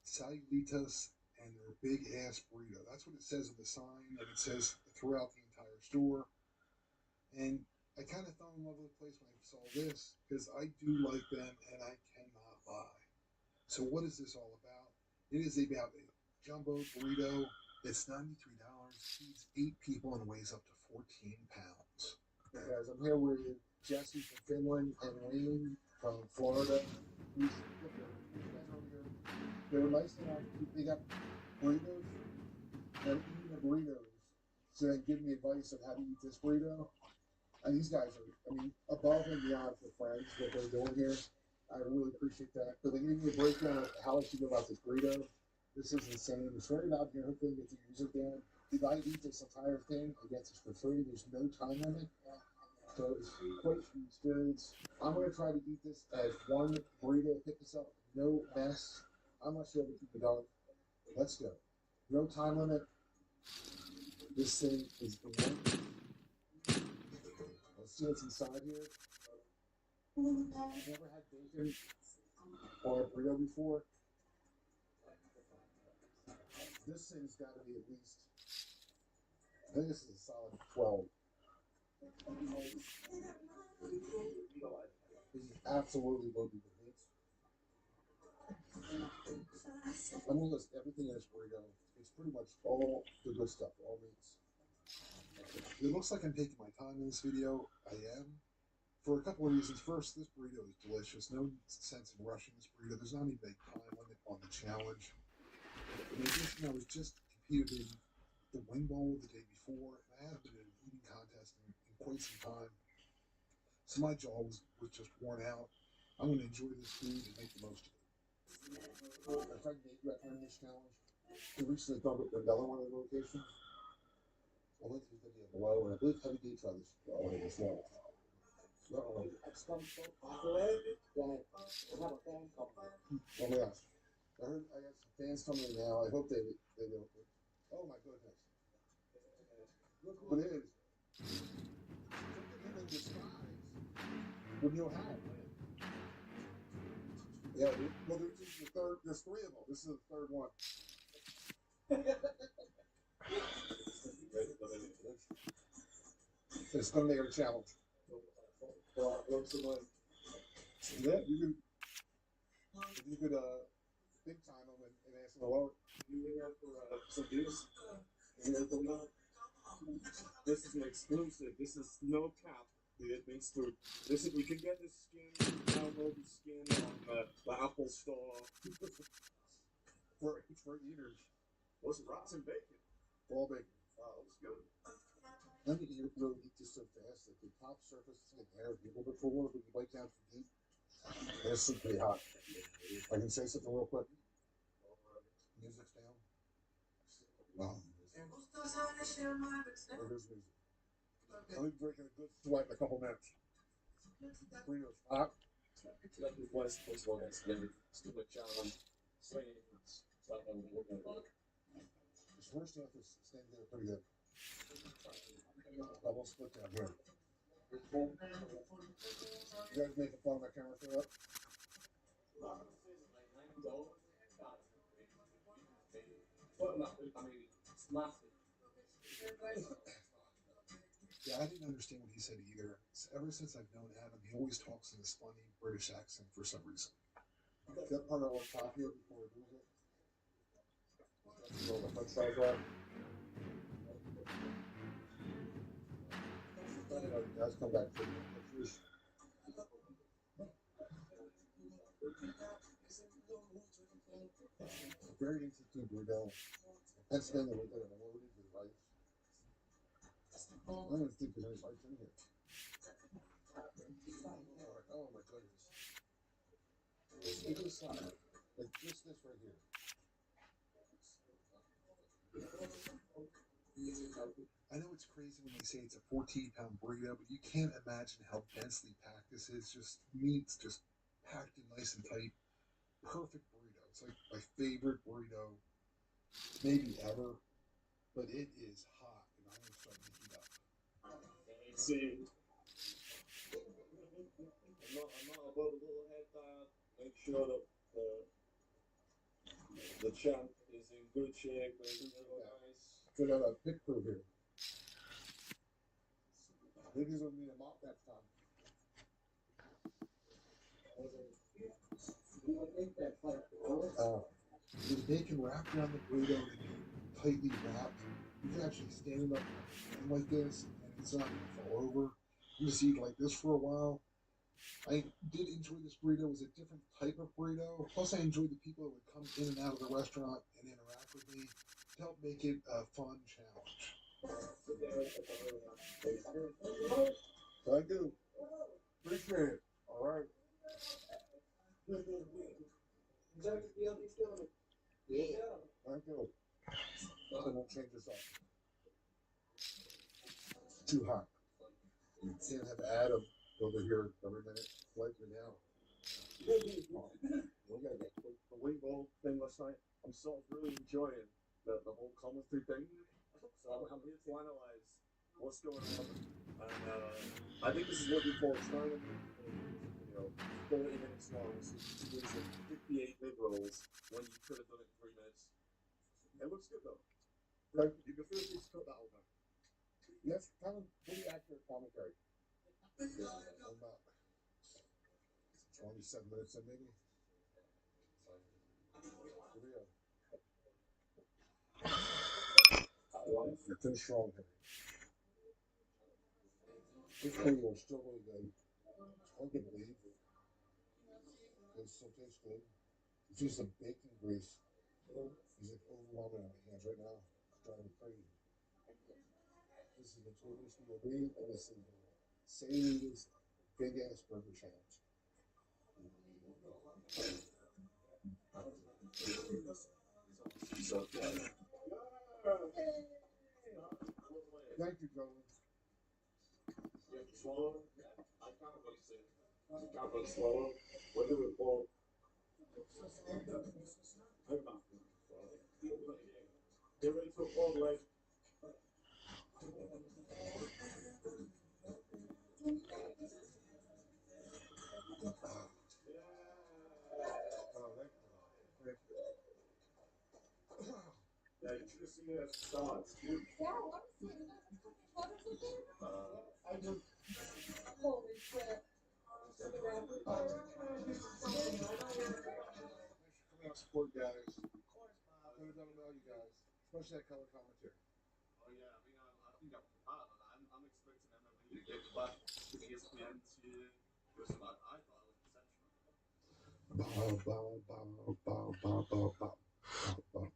Salulitas and their big ass burrito. That's what it says on the sign, and it says throughout the entire store. And I kind of fell in love with the place when I saw this because I do like them and I cannot lie. So what is this all about? It is about a jumbo burrito. It's $93, feeds 8 people, and weighs up to 14 pounds. Guys, I'm here with Jesse from Finland and Wayne from Florida. They were nice enough. They got burritos. They're eating the burritos. So they give me advice on how to eat this burrito. And these guys are, I mean, above and beyond for friends, what they're doing here. I really appreciate that. But they gave me a breakdown of how I should go about this burrito. This is insane. It's right out here. Hopefully, get the user down. If I eat this entire thing, I get this for free. There's no time limit. So it's quite the experience. I'm going to try to eat this as one burrito. Pick this up. No mess. I'm not sure we can go. Let's go. No time limit. This thing is immense. Let's see what's inside here. I've never had bacon or a burrito before. This thing's got to be at least, I think this is a solid 12. This is absolutely loaded with meat. I'm going to list everything in this burrito. It's pretty much all the good stuff, all meats. It looks like I'm taking my time in this video. I am. For a couple of reasons. First, this burrito is delicious. No sense in rushing this burrito. There's not even a time limit on the challenge. In addition, I was just competed in the wing bowl the day before, and I haven't been in an eating contest in quite some time. So my jaw was just worn out. I'm going to enjoy this food and make the most of it. My friend Nate recommended this challenge. He recently thought of another one of the locations. I went through the video below, and I believe Heavy D tried this as well. Oh my gosh. I got some fans coming in now. I hope they don't. Oh my goodness. Look who it is. Look at him in disguise. What do you have? Yeah, well, this is the third. There's three of them. This is the third one. It's going to make it a challenge. Yeah, you could big time them and ask them to lower. Some views. This is an exclusive. This is no cap. It means to this is, you can get this skin, download the skin on the Apple Store for eaters. What's it, rats and bacon? All bacon. Wow, that's good. Let me eat really eat this so fast that the top surface is getting air a little bit before, but you bite down too deep. And it's pretty hot. I can say something real quick. Music's down. Wow. There's music. I'll be drinking a good sweat in a couple minutes. Burritos hot. Stupid challenge. This first stuff is staying there pretty good. Double split down here. You guys making fun of my camera for that? Yeah, I didn't understand what he said either. Ever since I've known Adam, he always talks in this funny British accent for some reason. That part I want to talk here before we lose it. That's where the front side right. Guys, come back to pictures. Very interesting burrito. Pennsylvania, we got it loaded with rice. I don't even think there's any rice in here. Oh my goodness. Look at this side. Like just this right here. I know it's crazy when they say it's a 14-pound burrito, but you can't imagine how densely packed this is. Just meat's just packed in nice and tight. Perfect burrito. It's like my favorite burrito, maybe ever. But it is hot, and I'm gonna start making it up. Let's see. I'm not above a little head diet. Make sure that the champ is in good shape. Nice. So I got a pick crew here. Maybe he's gonna need a mop next time. There's bacon wrapped around the burrito and tightly wrapped. You can actually stand it up like this, and it's not gonna fall over. You just eat like this for a while. I did enjoy this burrito. It was a different type of burrito. Plus, I enjoyed the people that would come in and out of the restaurant and interact with me to help make it a fun challenge. Thank you. Appreciate it. All right. Thank you. I won't change this up. It's too hot. You can't have Adam over here every minute like me now. We got the wing ball thing last night. I'm sort of really enjoying the whole commentary thing. So I'm here to analyze what's going on. And I think this is what we call trying to make 30 minutes long. So you do 58 mid rolls when you could have done it in 3 minutes. It looks good though. Right? You can feel it's cut that whole time. Yes, kind of pretty accurate commentary. About 27 minutes in, maybe. Here we go. You're too strong here. This burrito is still really good. It's hard to believe. It still tastes good. It's just the bacon grease. It's like overwhelming on my hands right now. It's driving me crazy. This is the Notorious B.O.B. and this is Sadie's Big Ass Burger Challenge. So Thank you, gentlemen. You have to swallow it? Yeah, I can't really say it. You can't really swallow it. What do we call? Hey, man. Get ready for a cold leg. Oh, thank you. Thank you. Yeah, you should have seen it as salads, too. I just. Holy crap. Coming out support guys. Could have done without you guys, especially that color commentary. Oh yeah, I mean, I think I'm expecting MMA to get back to ESPN to do some. I thought it was exceptional. Bow, bow, bow, bow, bow, bow, bow, bow, bow.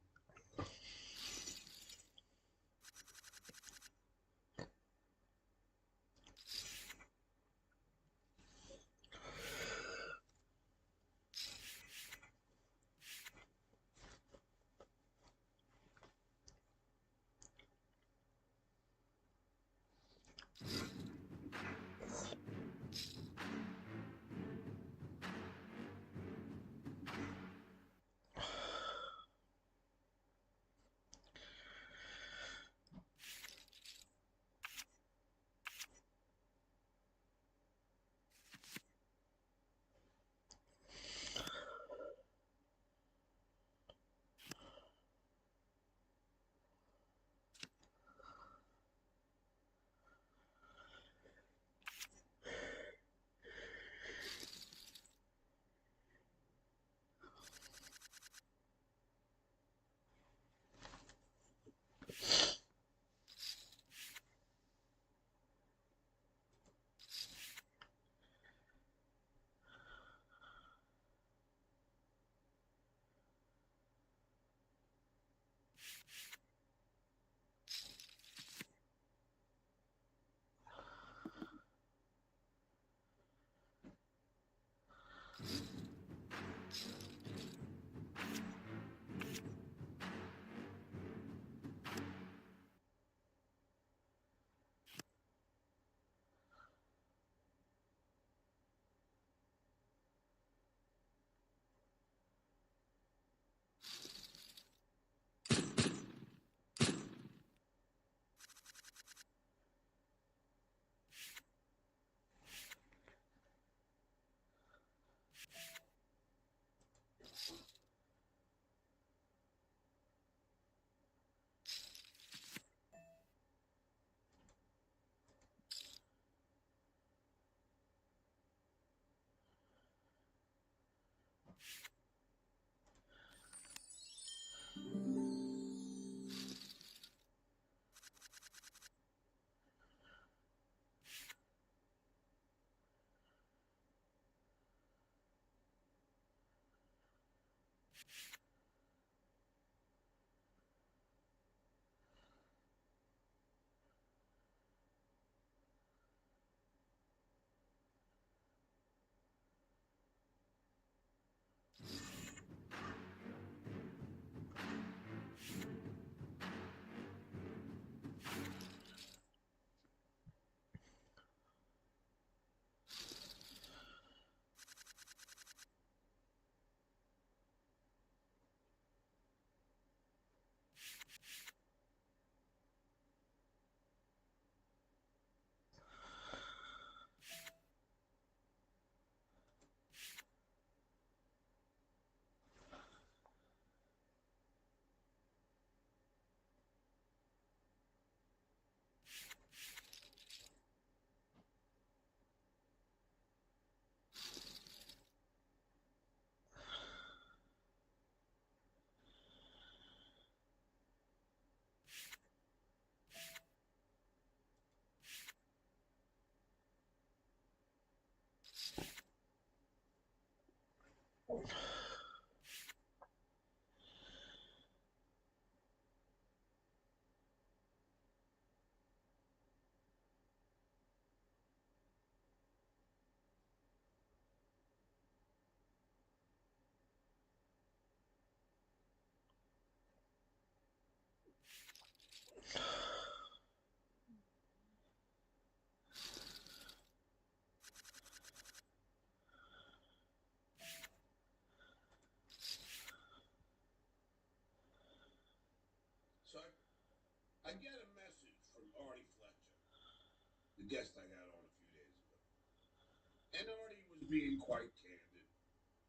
being quite candid,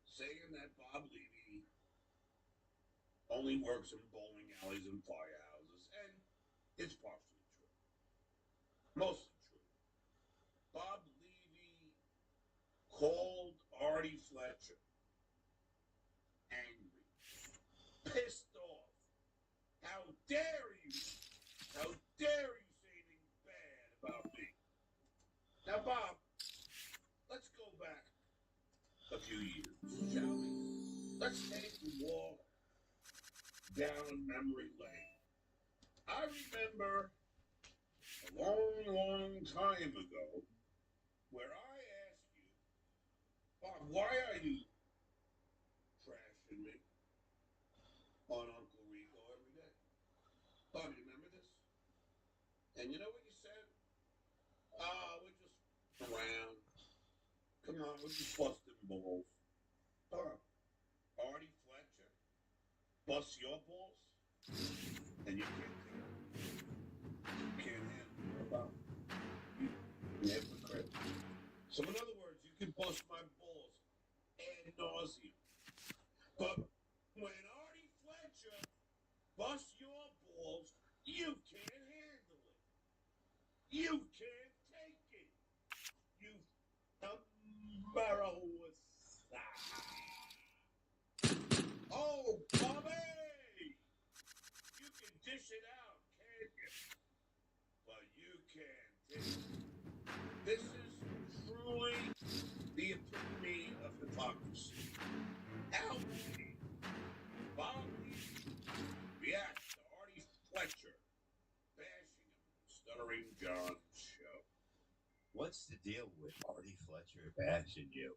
saying that Bob Levy only works in bowling alleys and firehouses, and it's partially true. Mostly true. Bob Levy called Artie Fletcher angry, pissed off. How dare you? How dare you say anything bad about me? Now, Bob, let's go back a few years, shall we? Let's take a walk down memory lane. I remember a long, long time ago where I asked you, Bob, why are you trashing me on Uncle Rico every day? Bob, you remember this? And you know what you said? We're just around. Come on, we're just busting balls. Artie Fletcher busts your balls, and you can't take it. You can't handle it. Bob. You hypocrite. So in other words, you can bust my balls ad nauseum. But when Artie Fletcher busts your balls, you can't handle it. You can't take it. You America. Oh, Bobby! You can dish it out, can't you? But you can't take it. This is truly the epitome of hypocrisy. How can Bob Levy react to Artie Fletcher bashing him on Stuttering John's show? What's the deal with Artie Fletcher bashing you?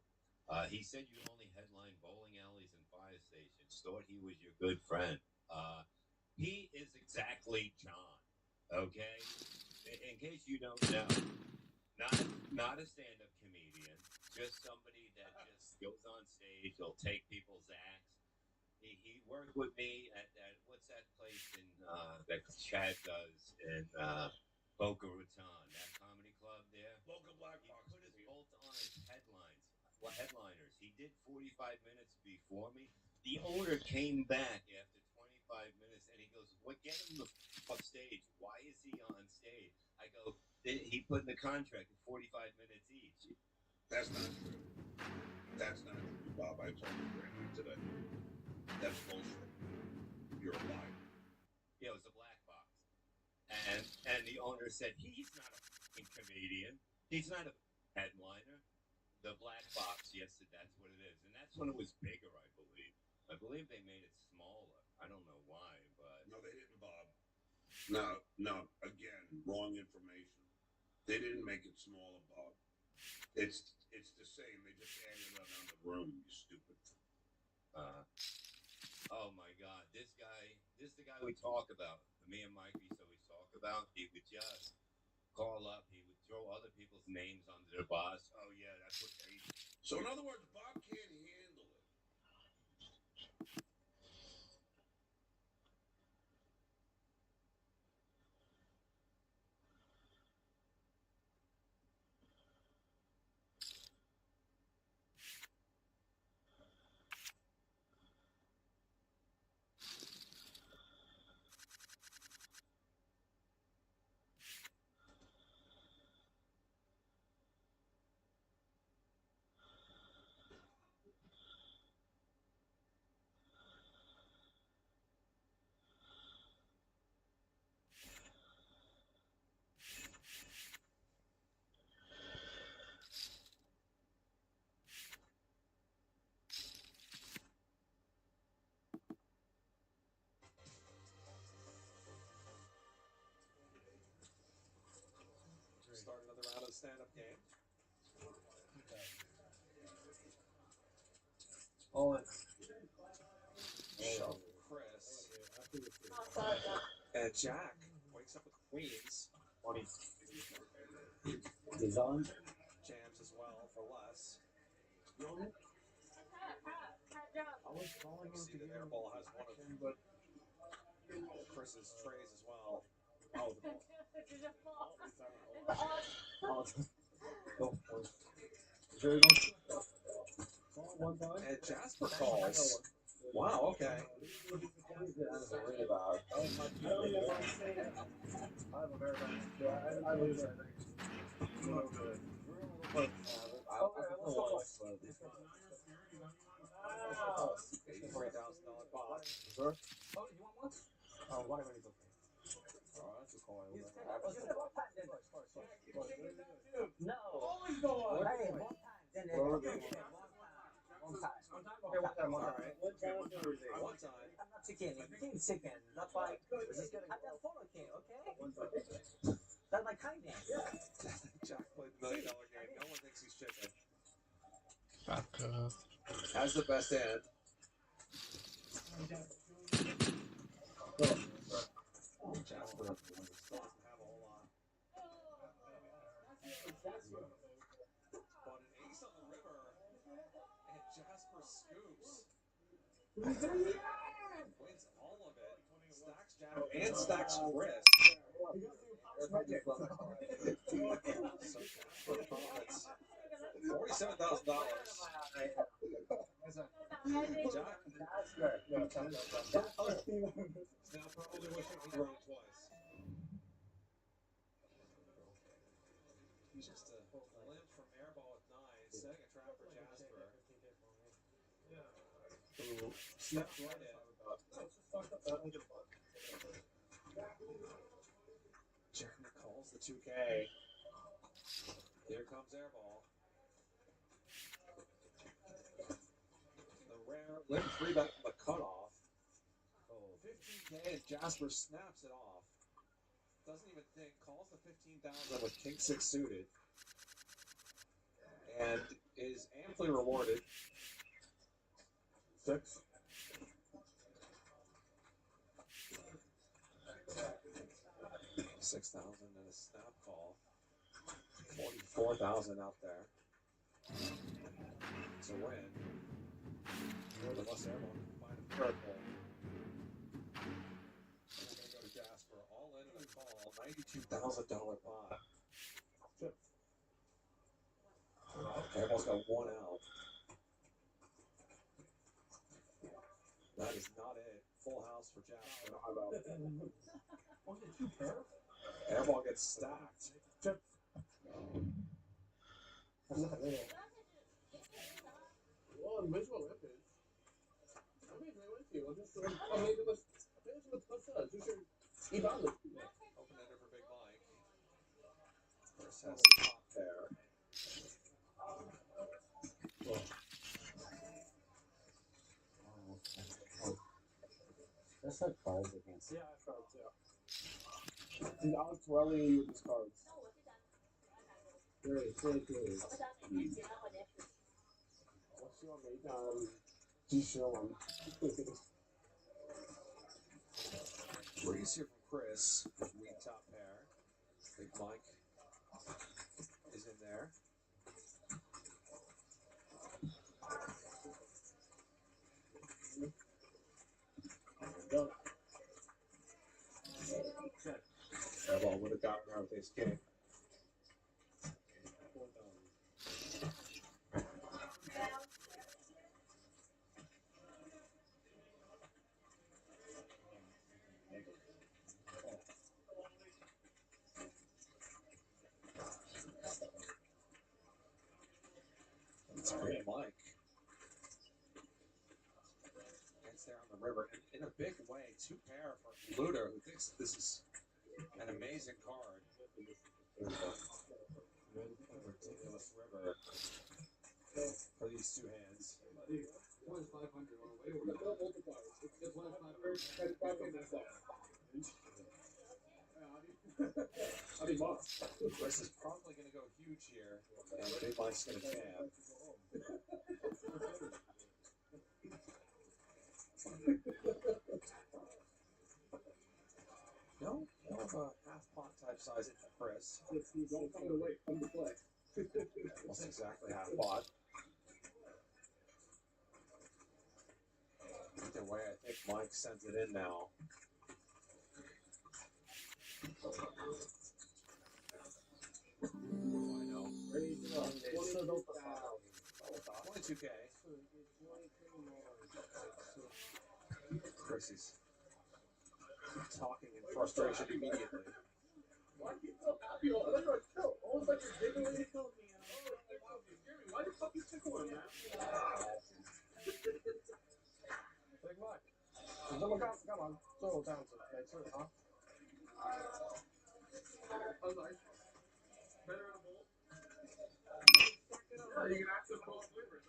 He said you only headline bowling alleys and fire stations, thought he was your good friend. He is exactly John, okay? In case you don't know, not a stand-up comedian, just somebody that just goes on stage, he'll take people's acts. He worked with me at what's that place in that Chad does in Boca Raton, that comedy club there. Boca Black He Box. put his bolt on his headliners. He did 45 minutes before me. The owner came back after 25 minutes and he goes, "What? Get him off stage. Why is he on stage?" I go, "He put in the contract at 45 minutes each." That's not true. That's not true, Bob. I told you directly today. That's bullshit. You're a liar. Yeah, it was a black box. And the owner said, "He's not a fucking comedian. He's not a headliner." The black box, yes, that's what it is. And that's when it was bigger, I believe. I believe they made it smaller. I don't know why, but... No, they didn't, Bob. No, again, wrong information. They didn't make it smaller, Bob. It's the same. They just added it on the room, you stupid. Oh my God, this is the guy we talk about. Me and Mike used to always talk about. He would just call up. He would throw other people's names under the bus. Oh yeah, that's what they... So in other words, Bob can't handle it. Start another round of the stand-up game. Oh, So Chris and Jack wakes up with Queens. he's on. Jams as well for less. I was calling him See to that give him Airball has one of action, but Chris's trays as well. oh, go for it. Is there a And Jasper calls. Wow, okay. That's worried about. I have a very bad. I lose, I think. Real good. I'll $83,000 pot. Sure. Oh, you want one? Oh, whatever is okay. Oh, that's a coin. No. Always go on. Hey, one time. Then one time. One time. Okay, one time. All right. One time. One time. I'm not chicken. King chicken. That's why. I'm just follow king. Okay. That's my kind name. Jack played the $1 million game. No one thinks he's chicken. Vodka. Has the best hand. Jasper still doesn't have a whole lot. But an ace on the river, and Jasper scoops. Wins all of it. Stacks Jack and stacks Chris. So Jasper profits $47,000. Jack now probably wishing he'd run it twice. Just a limp from airball with 9, setting a trap for Jasper. Who steps right in. Jeremy calls the 2K. Here comes airball. The rare limp 3-bet from the cutoff. 15K and Jasper snaps it off. Doesn't even think, calls the 15,000 with king 6 suited. And is amply rewarded. 6. $6,000 and a snap call. 44,000 out there. To win. Unless everyone can find a miracle. It's going to go to Jasper. All in and a call. $92,000 pot. Everyone's got one out. That is not it. Full house for Jasper. Airball gets stacked. Well, visual image. I mean, I went to you. I'm just I mean, it was. What's that? You should eat on this. Open-ender for Big Mike. Chris has the top pair. That's like cards against. Yeah, I cards, yeah. Dude, I was twirling you with these cards. Great, great, great. What's your make G-Show? Breeze here from Chris. Weak top pair. Big Mike is in there. Airball would have gotten there with ace king. It's pretty Mike. Gets there on the river in a big way. 2 pair for Luder, who thinks this is an amazing card. Ridiculous river for these 2 hands. One is 500 on the way. We're going to multiply. It's 1 is 500. I mean, boss. Chris is probably going to go huge here, and Big Mike's going to jam. No, more of a half pot type size into Chris. Don't come to wait, come to play. Almost exactly half pot. Either way, I think Mike sends it in now. What do I know? 22K. Chrissy's talking in frustration immediately. Why are you so happy? Let her chill. Almost like you're giggling. He told me, why the fuck you tickle him, man? Big Mike. Come on. So talented. That's it, huh? I was like, better in a bowl? Yeah, you can access both flavors.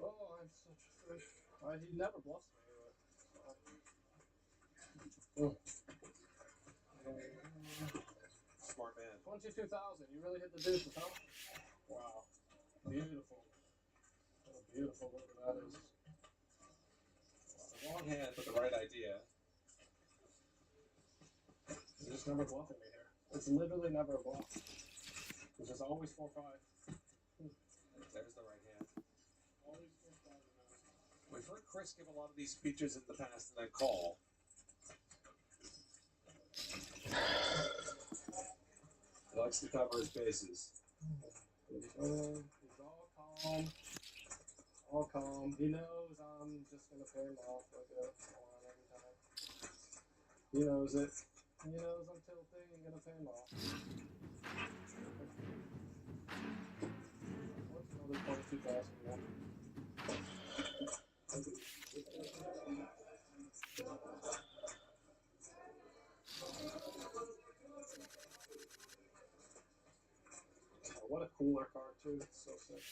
Oh, I'm such a fish. He never bluffs me. Smart man. 22,000. You really hit the deuces, huh? Wow. Beautiful. What a beautiful look that is. It's a long hand, but the right idea. You're just never bluffing me here. It's literally never a bluff. It's just always 4-5. There's the right hand. Always 4-5. We've heard Chris give a lot of these speeches in the past and then call. He likes to cover his bases. He's all calm. All calm. He knows I'm just going to pay him off like a pawn every time. He knows it. He knows I'm tilting and going to pay him off. What's another 22,000? What a cooler card, too. It's so sick.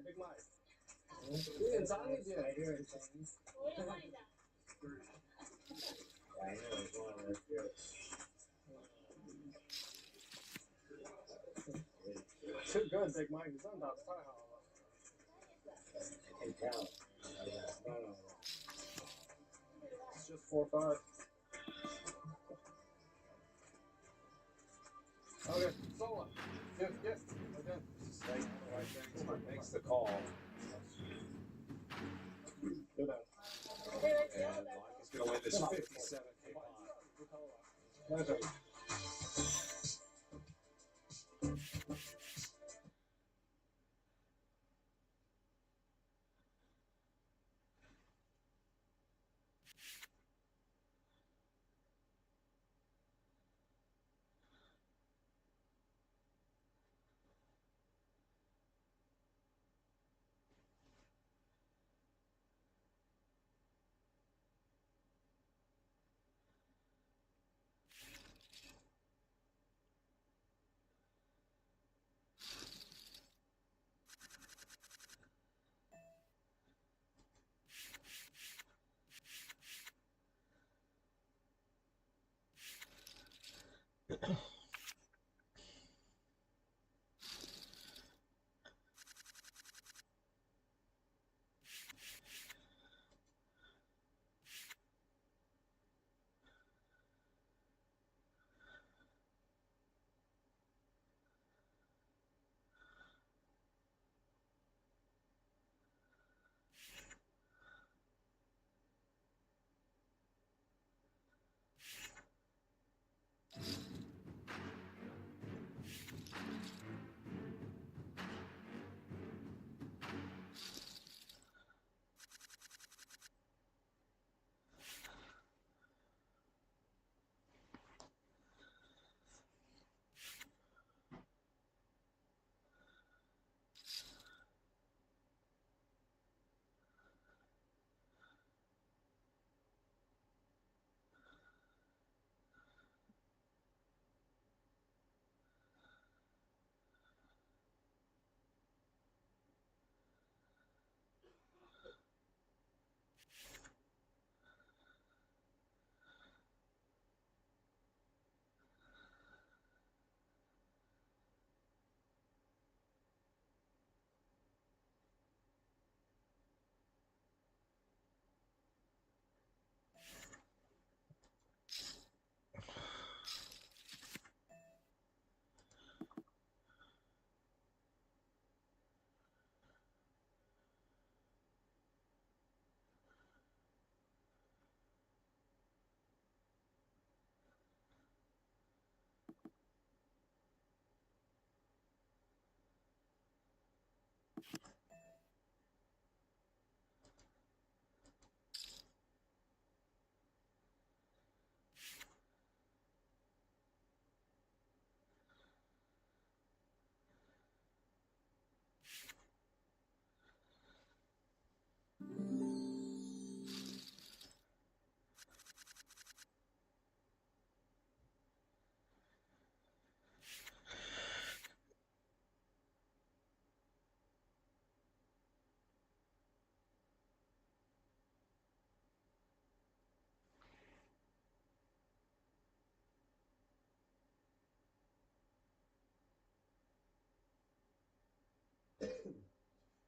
Big Mike. 有点脏一点。我也换一下。Too good, Big Mike. 你真的打得太好了。It's just 4-5. Okay, solo. Yes. Okay. Saying all the right things, but makes the call. Good out. And Mike is going to win this 57K pot. Okay.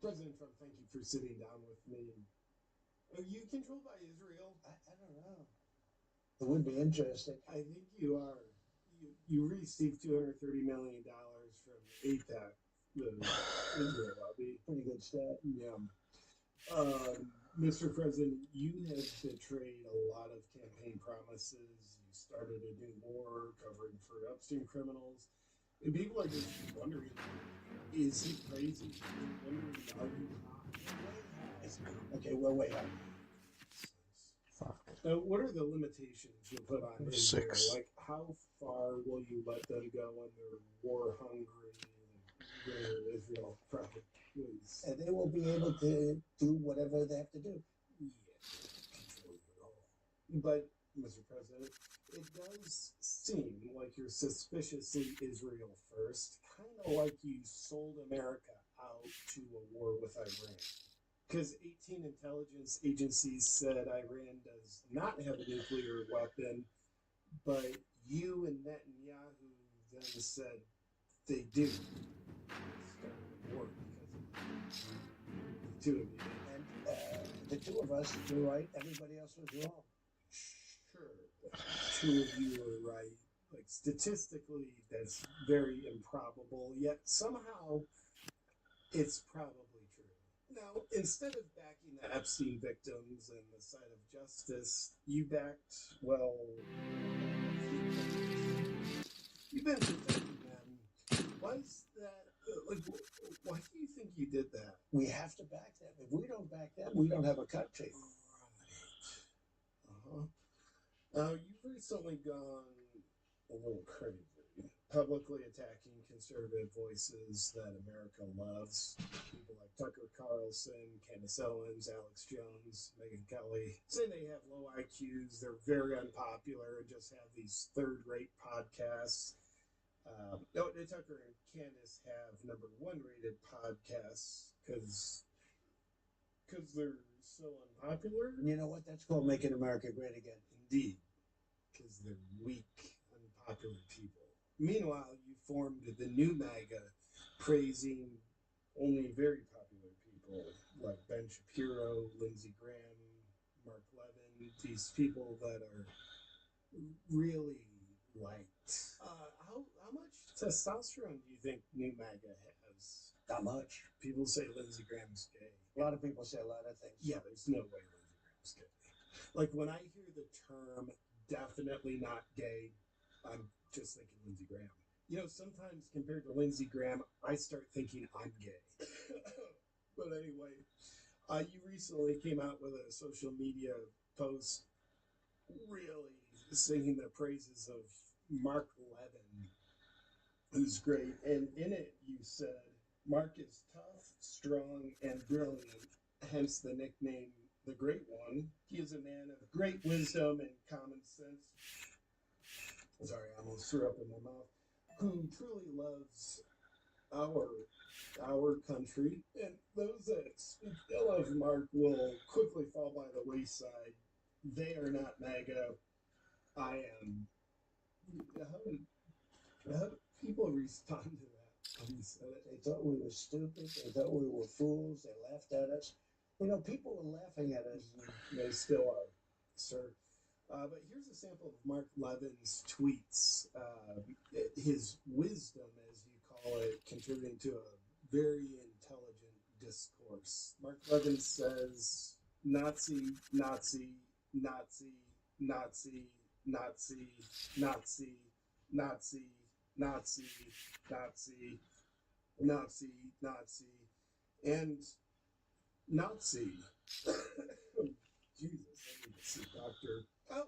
President Trump, thank you for sitting down with me. Are you controlled by Israel? I don't know. It would be interesting. I think you are. You received $230 million from APAC, the Israel lobby. Pretty good stat. Yeah. Mr. President, you have betrayed a lot of campaign promises. You started a new war covering for Epstein criminals. And people are just wondering, is he crazy? Wondering, are you high? Okay, well, wait. Fuck. What are the limitations you'll put on Israel? 6. Like, how far will you let them go when they're war hungry and Israel probably is? And they will be able to do whatever they have to do. But, Mr. President, it does seem like you're suspiciously Israel first, kind of like you sold America out to a war with Iran. Because 18 intelligence agencies said Iran does not have a nuclear weapon, but you and Netanyahu then said they do. Started the war because of the two of you. And the two of us were right, everybody else was wrong. Sure, two of you were right. Like, statistically, that's very improbable, yet somehow it's probably true. Now, instead of backing the Epstein victims and the side of justice, you backed, well, you've been protecting them. Why is that? Like, why do you think you did that? We have to back them. If we don't back them, we don't have a country. You've recently gone a little crazy, publicly attacking conservative voices that America loves. People like Tucker Carlson, Candace Owens, Alex Jones, Megyn Kelly say they have low IQs, they're very unpopular, and just have these third-rate podcasts. Tucker and Candace have #1 rated podcasts because they're so unpopular. You know what? That's called making America great again. Indeed, because they're weak, unpopular people. Meanwhile, you formed the new MAGA, praising only very popular people like Ben Shapiro, Lindsey Graham, Mark Levin, these people that are really liked. How much testosterone do you think new MAGA has? Not much. People say Lindsey Graham's gay. A lot of people say a lot of things. Yeah, there's no way Lindsey Graham's gay. Like, when I hear the term definitely not gay, I'm just thinking Lindsey Graham. You know, sometimes compared to Lindsey Graham, I start thinking I'm gay. But anyway, you recently came out with a social media post really singing the praises of Mark Levin, who's great. And in it, you said, Mark is tough, strong, and brilliant, hence the nickname The Great One. He is a man of great wisdom and common sense. Sorry, I almost threw up in my mouth. Who truly loves our country. And those that speak ill of Mark will quickly fall by the wayside. They are not MAGA. I am. How do people respond to that when you said it? They thought we were stupid. They thought we were fools. They laughed at us. You know, people were laughing at us. They still are, sir. But here's a sample of Mark Levin's tweets. His wisdom, as you call it, contributing to a very intelligent discourse. Mark Levin says, Nazi, Nazi, Nazi, Nazi, Nazi, Nazi, Nazi, Nazi, Nazi, Nazi, Nazi, and Nazi. Jesus, I need to see a doctor. Oh,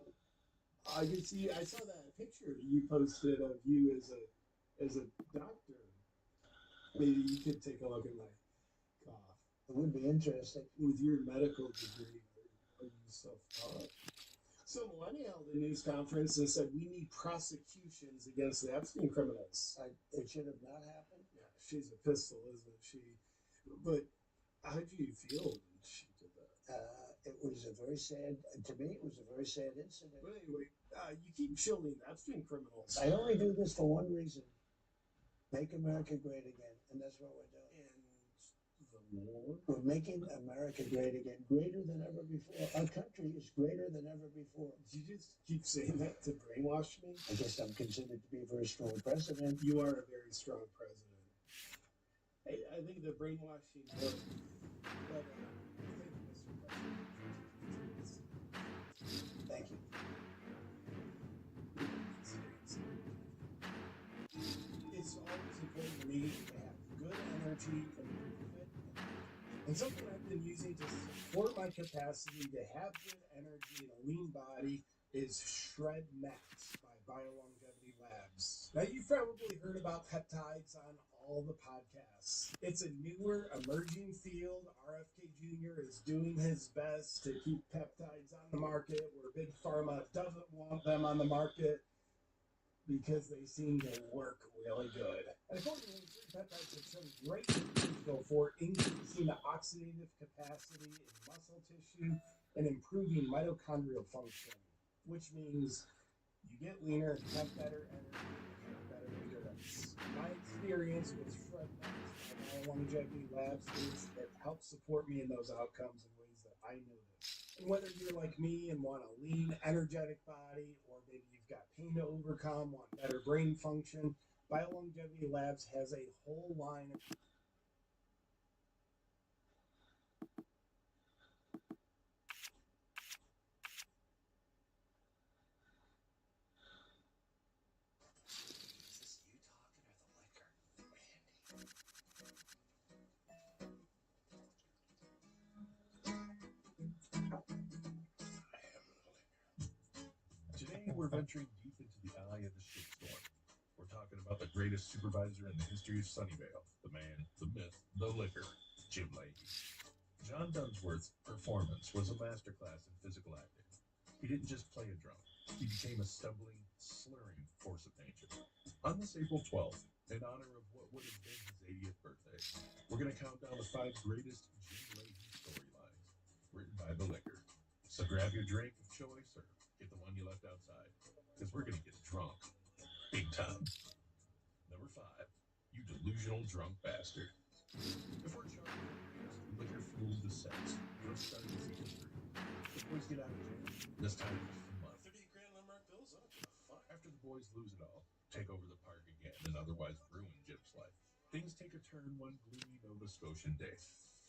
I can see. I saw that picture you posted of you as a doctor. Maybe you could take a look at my cough. It would be interesting. With your medical degree, are you self-taught? So Melania held a news conference and said we need prosecutions against the Epstein criminals. It should have not happened. Yeah, she's a pistol, isn't she? But how do you feel when she did that? It was a very sad, to me, it was a very sad incident. But anyway, you keep shielding the Epstein criminals. I only do this for one reason. Make America great again. And that's what we're doing. And the war. We're making America great again, greater than ever before. Our country is greater than ever before. Did you just keep saying that to brainwash me? I guess I'm considered to be a very strong president. You are a very strong president. I think the brainwashing worked, but thank you, Mr. President. Thank you. It's always important to me to have good energy and be fit. And something I've been using to support my capacity to have good energy and a lean body is Shred Max by BioLongevity Labs. Now, you've probably heard about peptides on all the podcasts. It's a newer, emerging field. RFK Jr. is doing his best to keep peptides on the market where Big Pharma doesn't want them on the market because they seem to work really good. And accordingly, certain peptides have shown great potential for increasing the oxidative capacity in muscle tissue and improving mitochondrial function, which means you get leaner, have better energy, and have better endurance. My experience with Shred Max by Longevity Labs is that it helps support me in those outcomes in ways that I notice. And whether you're like me and want a lean, energetic body, or maybe you've got pain to overcome, want better brain function, BioLongevity Labs has a whole line of Today, we're venturing deep into the eye of the shitstorm. We're talking about the greatest supervisor in the history of Sunnyvale, the man, the myth, the liquor, Jim Leahy. John Dunsworth's performance was a masterclass in physical acting. He didn't just play a drum. He became a stumbling, slurring force of nature. On this April 12th, in honor of what would have been his 80th birthday, we're going to count down the 5 greatest Jim Leahy storylines, written by the liquor. So grab your drink of choice or get the one you left outside, because we're going to get drunk. Big time. Number 5, you delusional drunk bastard. Before Charlie liquor fueled the sets, let's start with season 3. The boys get out of jail. This time it's for month. 50 grand Limerick bills up. Fuck. After the boys lose it all, take over the park again, and otherwise ruin Jim's life, things take a turn one gloomy Nova Scotian day.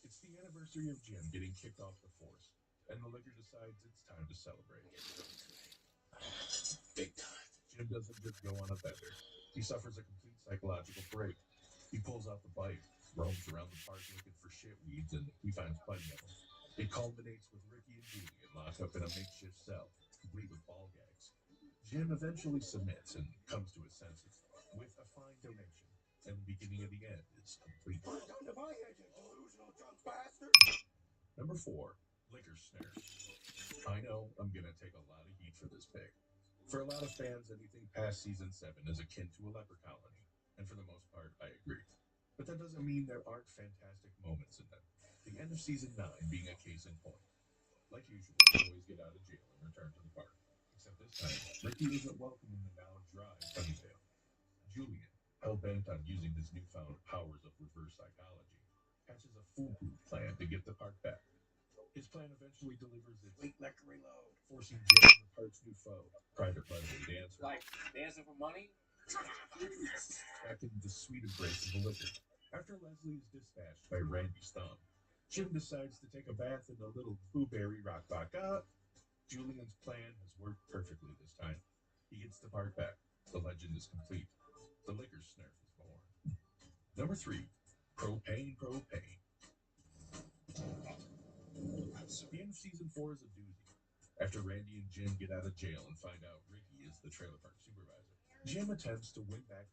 It's the anniversary of Jim getting kicked off the force, and the liquor decides it's time to celebrate. Big time. Jim doesn't just go on a bender. He suffers a complete psychological break. He pulls out the bike, roams around the park looking for shitweeds, and he finds plenty of them. It culminates with Ricky and Julian locked up in a makeshift cell, complete with ball gags. Jim eventually submits and comes to his senses with a fine donation, and the beginning of the end is complete. Put a gun to my head, you delusional drunk bastard! Number 4, liquor snare. I know I'm gonna take a lot of heat for this pick. For a lot of fans, anything past season 7 is akin to a leper colony, and for the most part, I agree. But that doesn't mean there aren't fantastic moments in them. The end of season 9 being a case in point. Like usual, the boys get out of jail and return to the park. Except this time, Ricky isn't welcome in the now dry Sunnyvale. Julian, hell-bent on using his newfound powers of reverse psychology, hatches a foolproof plan to get the park back. His plan eventually delivers its Wait, liquor reload. forcing Jim the park's new foe, Private Leslie Dancer, Like dancing for money? back into the sweet embrace of the liquor. After Leslie is dispatched by Randy's thumb, Jim decides to take a bath in the little blueberry rock vodka. Julian's plan has worked perfectly this time. He gets the park back. The legend is complete. The liquor snarf is born. Number 3, propane. The end of season 4 is a doozy. After Randy and Jim get out of jail and find out Ricky is the trailer park supervisor, Jim attempts to win back.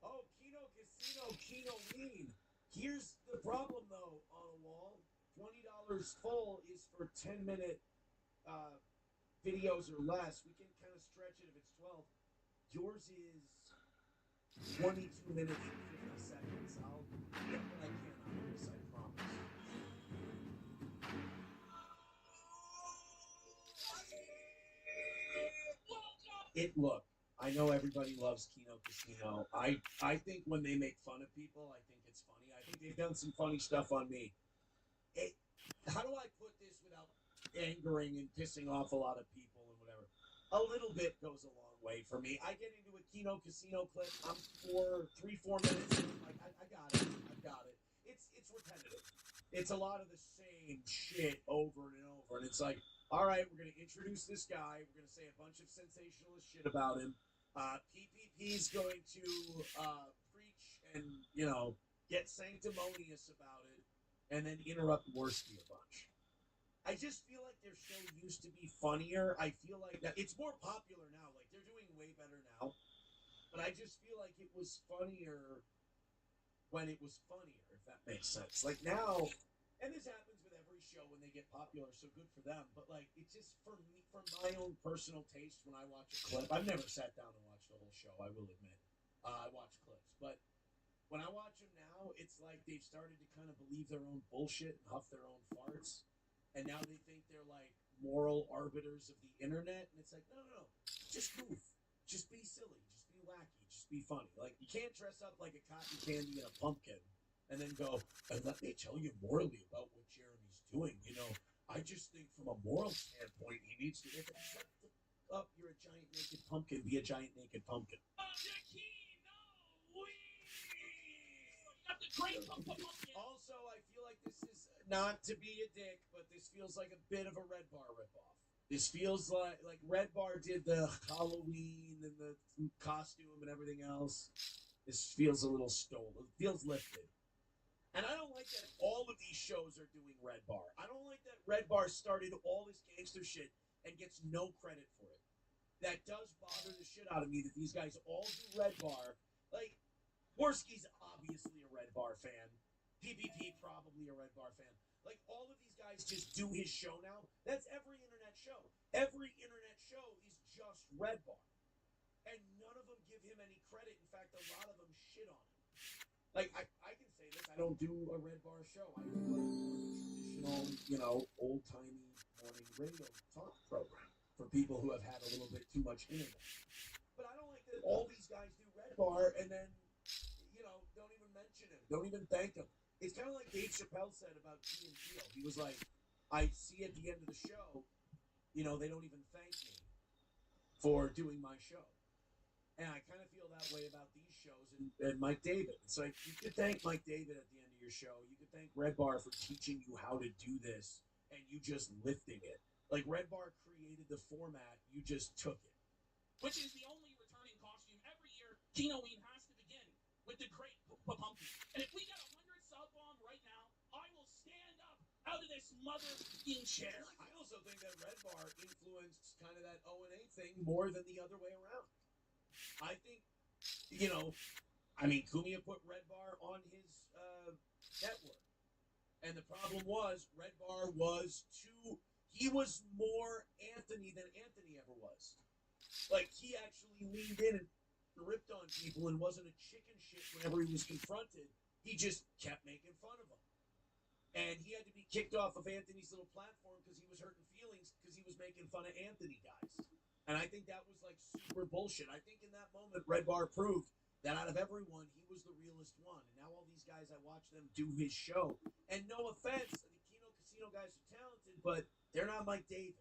Oh, Kino Casino, Kino Lean. Here's the problem, though, on a wall. $20 full is for 10-minute videos or less. We can kind of stretch it if it's 12. Yours is 22 minutes and 50 seconds. I'll get what I can out of this, I promise. Look, I know everybody loves Kino Casino. I think when they make fun of people, I think it's funny. I think they've done some funny stuff on me. How do I put this without angering and pissing off a lot of people and whatever? A little bit goes a long way for me. I get into a Kino Casino clip. I'm 3-4 minutes in. Like, I got it. I've got it. It's repetitive. It's a lot of the same shit over and over. And it's like, all right, we're going to introduce this guy. We're going to say a bunch of sensationalist shit about him. PPP's going to preach and, get sanctimonious about it and then interrupt Worski a bunch. I just feel like their show used to be funnier. I feel like that it's more popular now. Like, they're doing way better now. But I just feel like it was funnier when it was funnier, if that makes sense. Like, now, and this happens with every show when they get popular, so good for them. But, like, it's just for me, for my own personal taste, when I watch a clip, I've never sat down and watched the whole show, I will admit. I watch clips. But when I watch them now, it's like they've started to kind of believe their own bullshit and huff their own farts. And now they think they're like moral arbiters of the internet. And it's like, no. Just goof. Just be silly. Just be wacky. Just be funny. Like, you can't dress up like a cotton candy and a pumpkin and then go, and let me tell you morally about what Jeremy's doing. I just think from a moral standpoint, he needs to shut up. You're a giant naked pumpkin. Be a giant naked pumpkin. Also, I feel like this is not to be a dick, but this feels like a bit of a Red Bar ripoff. This feels like Red Bar did the Halloween and the costume and everything else. This feels a little stolen. It feels lifted. And I don't like that all of these shows are doing Red Bar. I don't like that Red Bar started all this gangster shit and gets no credit for it. That does bother the shit out of me that these guys all do Red Bar. Like, Worski's obviously a Red Bar fan. PPP probably a Red Bar fan. Like, all of these guys just do his show now. That's every internet show. Every internet show is just Red Bar. And none of them give him any credit. In fact, a lot of them shit on him. Like, I can say this. I don't do a Red Bar show. I do a traditional, old-timey morning radio talk program for people who have had a little bit too much internet. But I don't like that all these guys do Red Bar and then don't even mention him. Don't even thank him. It's kind of like Dave Chappelle said about Key and Peele. He was like, I see at the end of the show, they don't even thank me for doing my show. And I kind of feel that way about these shows and Mike David. It's like, you could thank Mike David at the end of your show. You could thank Red Bar for teaching you how to do this and you just lifting it. Like Red Bar created the format, you just took it. Which is the only returning costume every year. Halloween has to begin with the great pumpkin. And if we get 100 sub bomb right now, I will stand up out of this mother-fucking chair. I also think that Red Bar influenced kind of that O&A thing more than the other way around. I think, Kumia put Red Bar on his network. And the problem was, Red Bar was he was more Anthony than Anthony ever was. Like, he actually leaned in and ripped on people and wasn't a chicken shit whenever he was confronted. He just kept making fun of them. And he had to be kicked off of Anthony's little platform because he was hurting feelings because he was making fun of Anthony guys. And I think that was like super bullshit. I think in that moment, Red Bar proved that out of everyone, he was the realest one. And now all these guys, I watch them do his show. And no offense, the Kino Casino guys are talented, but they're not Mike David.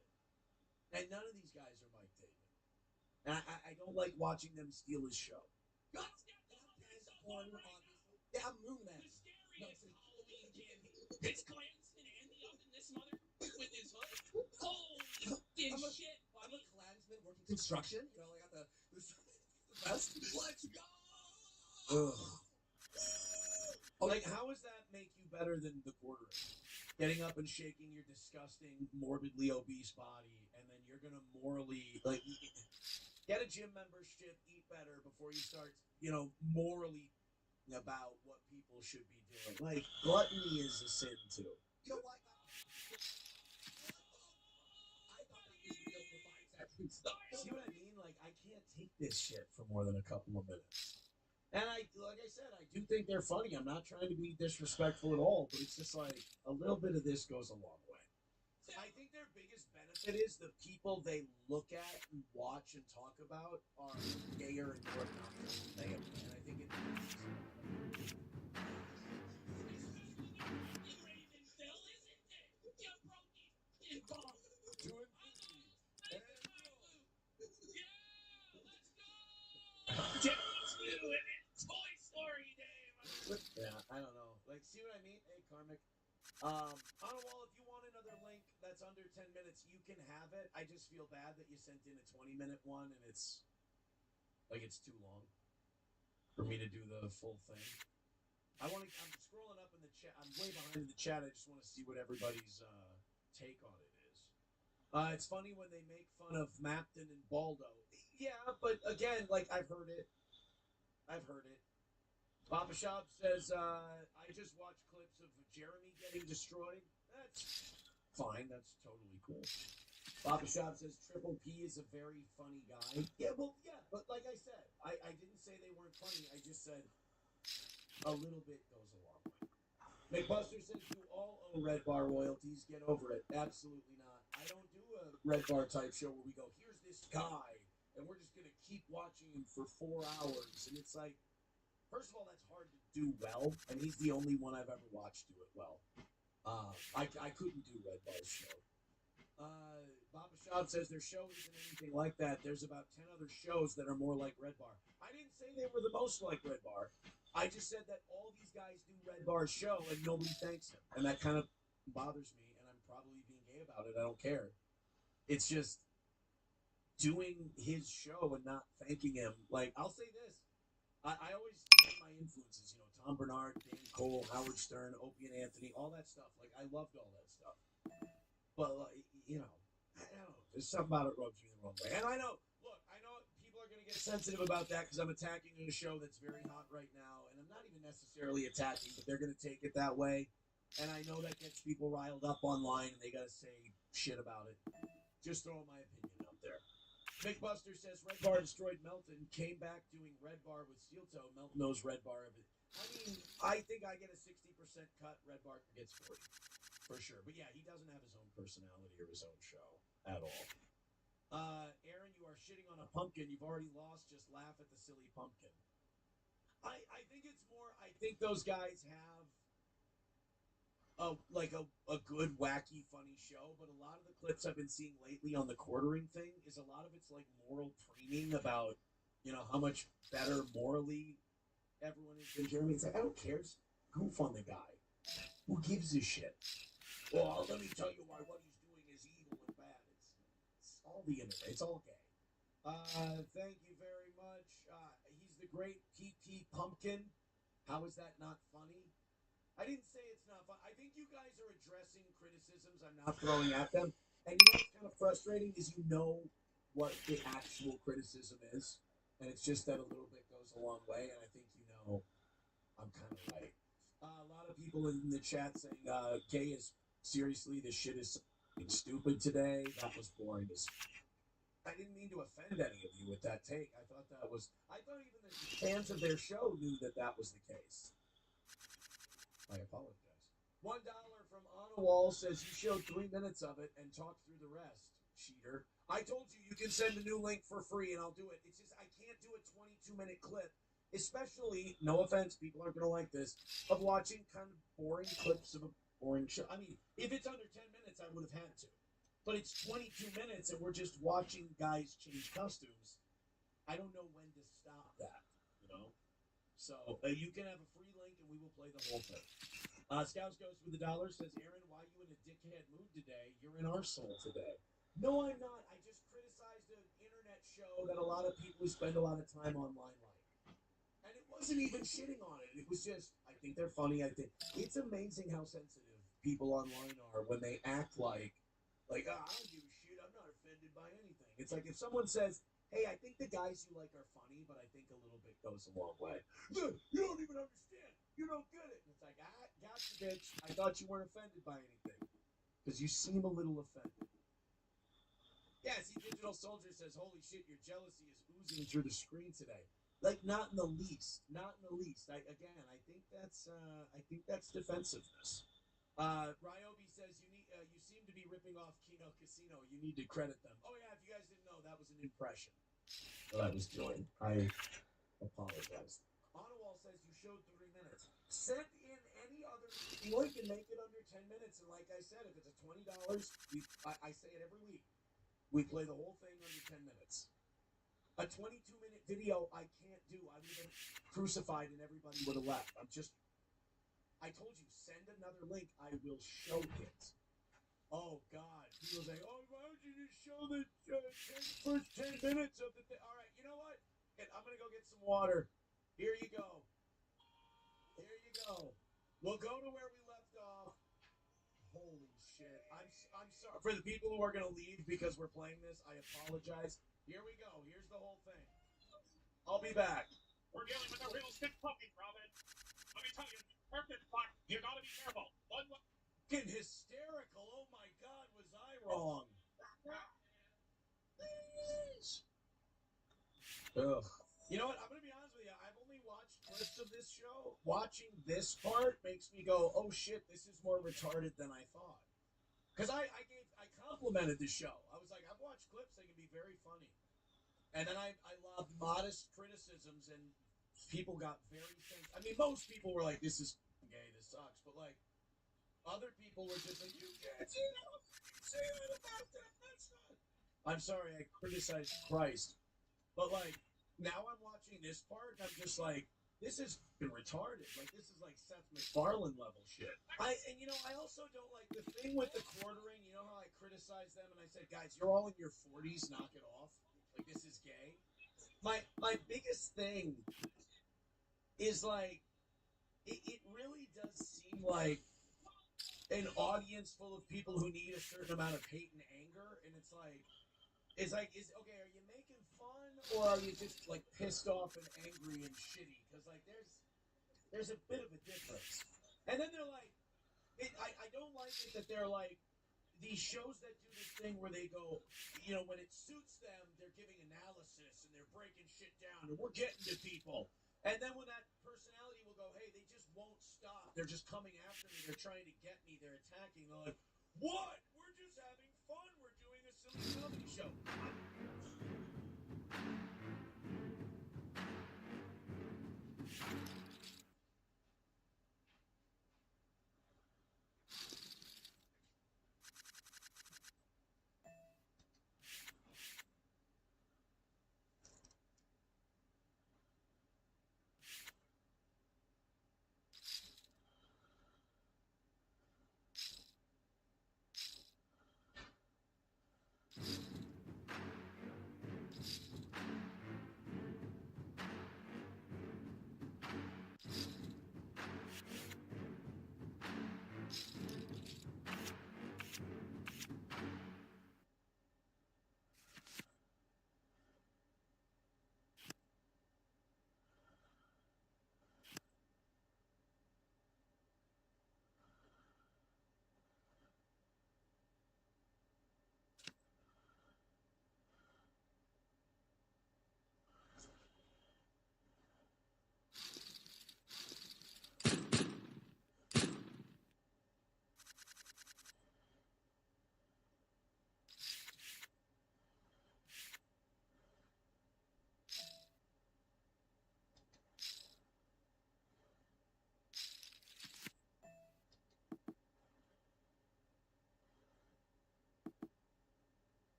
And none of these guys are Mike David. And I don't like watching them steal his show. Yeah, I'm moving that. The scariest Halloween candy. It's Klansman Andy up in this mother with his hood. Holy shit, I'm a Klansman working construction. I got the best. Let's go! Ugh. Like, how does that make you better than the quartering? Getting up and shaking your disgusting, morbidly obese body, and then you're gonna morally, get a gym membership, eat better before you start, morally about what people should be doing. Like, gluttony is a sin, too. You know what? See what I mean? Like, I can't take this shit for more than a couple of minutes. And like I said, I do think they're funny. I'm not trying to be disrespectful at all, but it's just like a little bit of this goes a long way. I think their biggest benefit is the people they look at and watch and talk about are gayer and more obnoxious than they are. And I think it Toy Story Day. Yeah, I don't know. Like, see what I mean? Hey, Karmic. On a wall, if you want another link that's under 10 minutes, you can have it. I just feel bad that you sent in a 20-minute one and it's too long for me to do the full thing. I'm scrolling up in the chat. I'm way behind in the chat. I just want to see what everybody's take on it is. It's funny when they make fun of Mapton and Baldo. Yeah, but again, I've heard it. Papa Shop says, I just watched clips of Jeremy getting destroyed. That's fine. That's totally cool. Papa Shop says Triple P is a very funny guy. Yeah, but like I said, I didn't say they weren't funny. I just said a little bit goes a long way. McBuster says you all owe Red Bar royalties. Get over it. Absolutely not. I don't do a Red Bar type show where we go, here's this guy, and we're just going to keep watching him for 4 hours. And it's like, first of all, that's hard to do well, and he's the only one I've ever watched do it well. I couldn't do Red Bar's show. Baba Shab says their show isn't anything like that. There's about 10 other shows that are more like Red Bar. I didn't say they were the most like Red Bar. I just said that all these guys do Red Bar's show and nobody thanks him. And that kind of bothers me, and I'm probably being gay about it. I don't care. It's just doing his show and not thanking him. Like, I'll say this. I always name my influences, Tom Bernard, Dan Cole, Howard Stern, Opie and Anthony, all that stuff. Like, I loved all that stuff. But, I don't know. There's something about it rubs me the wrong way. And I know people are going to get sensitive about that because I'm attacking a show that's very hot right now. And I'm not even necessarily attacking, but they're going to take it that way. And I know that gets people riled up online and they got to say shit about it. Just throwing my opinion out there. McBuster says Red Bar destroyed Melton, came back doing Red Bar with Steel Toe. Melton knows Red Bar. I think I get a 60% cut. Red Bar gets 40. For sure. But yeah, he doesn't have his own personality or his own show at all. Aaron, you are shitting on a pumpkin. You've already lost. Just laugh at the silly pumpkin. I think it's more, I think those guys have a good, wacky, funny show, but a lot of the clips I've been seeing lately on the quartering thing is a lot of it's like moral preening about, how much better morally everyone is than Jeremy. It's like, I don't care. Just goof on the guy. Who gives a shit? Well, let me tell you why what he's doing is evil and bad. all the internet. It's all gay. Thank you very much. He's the great PT Pumpkin. How is that not funny? I didn't say it's not fun. I think you guys are addressing criticisms I'm not throwing at them. And you know what's kind of frustrating is you know what the actual criticism is. And it's just that a little bit goes a long way. And I think you know I'm kind of right. A lot of people in the chat saying, gay is seriously, this shit is stupid today. That was boring as I didn't mean to offend any of you with that take. I thought even the fans of their show knew that that was the case. I apologize. $1 from Anna Wall says you showed 3 minutes of it and talked through the rest, cheater. I told you you can send a new link for free and I'll do it. It's just I can't do a 22-minute clip, especially, no offense, people aren't going to like this, of watching kind of boring clips of a boring show. I mean, if it's under 10 minutes, I would have had to. But it's 22 minutes and we're just watching guys change costumes. I don't know when to stop that, you know? So you can have a free link and we will play the whole thing. Scouts Goes with $1 says, Aaron, why are you in a dickhead mood today? You're in Arsenal today. No, I'm not. I just criticized an internet show that a lot of people who spend a lot of time online like. And it wasn't even shitting on it. It was just, I think they're funny. I think it's amazing how sensitive people online are when they act like, I don't give a shit. I'm not offended by anything. It's like if someone says, hey, I think the guys you like are funny, but I think a little bit goes a long way. You don't even understand. You don't get it. And it's like, gotcha, bitch. I thought you weren't offended by anything. Because you seem a little offended. Yeah, see, Digital Soldier says, holy shit, your jealousy is oozing through the screen today. Like, not in the least. Not in the least. I think that's defensiveness. Ryobi says you seem to be ripping off Kino Casino. You need to credit them. Oh yeah, if you guys didn't know, that was an impression that I was doing. I apologize. Onawall says you showed 3 minutes. Send in any other link and make it under 10 minutes. And like I said, if it's a $20, I say it every week. We play the whole thing under 10 minutes. A 22-minute video I can't do. I would have been crucified and everybody would have left. I told you, send another link. I will show it. Oh, God. People say, oh, why don't you just show the first 10 minutes of the thing? All right, you know what? I'm going to go get some water. Here you go. Here you go. We'll go to where we left off. Holy shit. I'm sorry. For the people who are going to leave because we're playing this, I apologize. Here we go. Here's the whole thing. I'll be back. We're dealing with a real stick puppy, Robin. Let me tell you, perfect fuck. You gotta be careful. Fucking hysterical. Oh my God, was I wrong? Please. Ugh. You know what? I'm gonna be honest with you. I've only watched clips of this show. Watching this part makes me go, "Oh shit, this is more retarded than I thought." Because I complimented the show. I was like, I've watched clips; they can be very funny. And then I loved modest criticisms, and people got very I mean, most people were like, "This is gay. This sucks," but like, other people were just like, "You can't say that about that. That's not." I'm sorry, I criticized Christ, but like, now I'm watching this part, and I'm just like, this is retarded. Like, this is like Seth MacFarlane level shit. I also don't like the thing with the quartering. You know how I criticized them, and I said, guys, you're all in your 40s. Knock it off. Like, this is gay. My biggest thing is like, it really does seem like an audience full of people who need a certain amount of hate and anger, and it's like, okay, are you making fun, or are you just like pissed off and angry and shitty? Because like, there's a bit of a difference. And then they're like, I don't like it that they're like, these shows that do this thing where they go, when it suits them, they're giving analysis and they're breaking shit down and we're getting to people. And then when that personality will go, hey, they just won't stop. They're just coming after me. They're trying to get me. They're attacking. They're like, what? We're just having fun. We're doing a silly comedy show.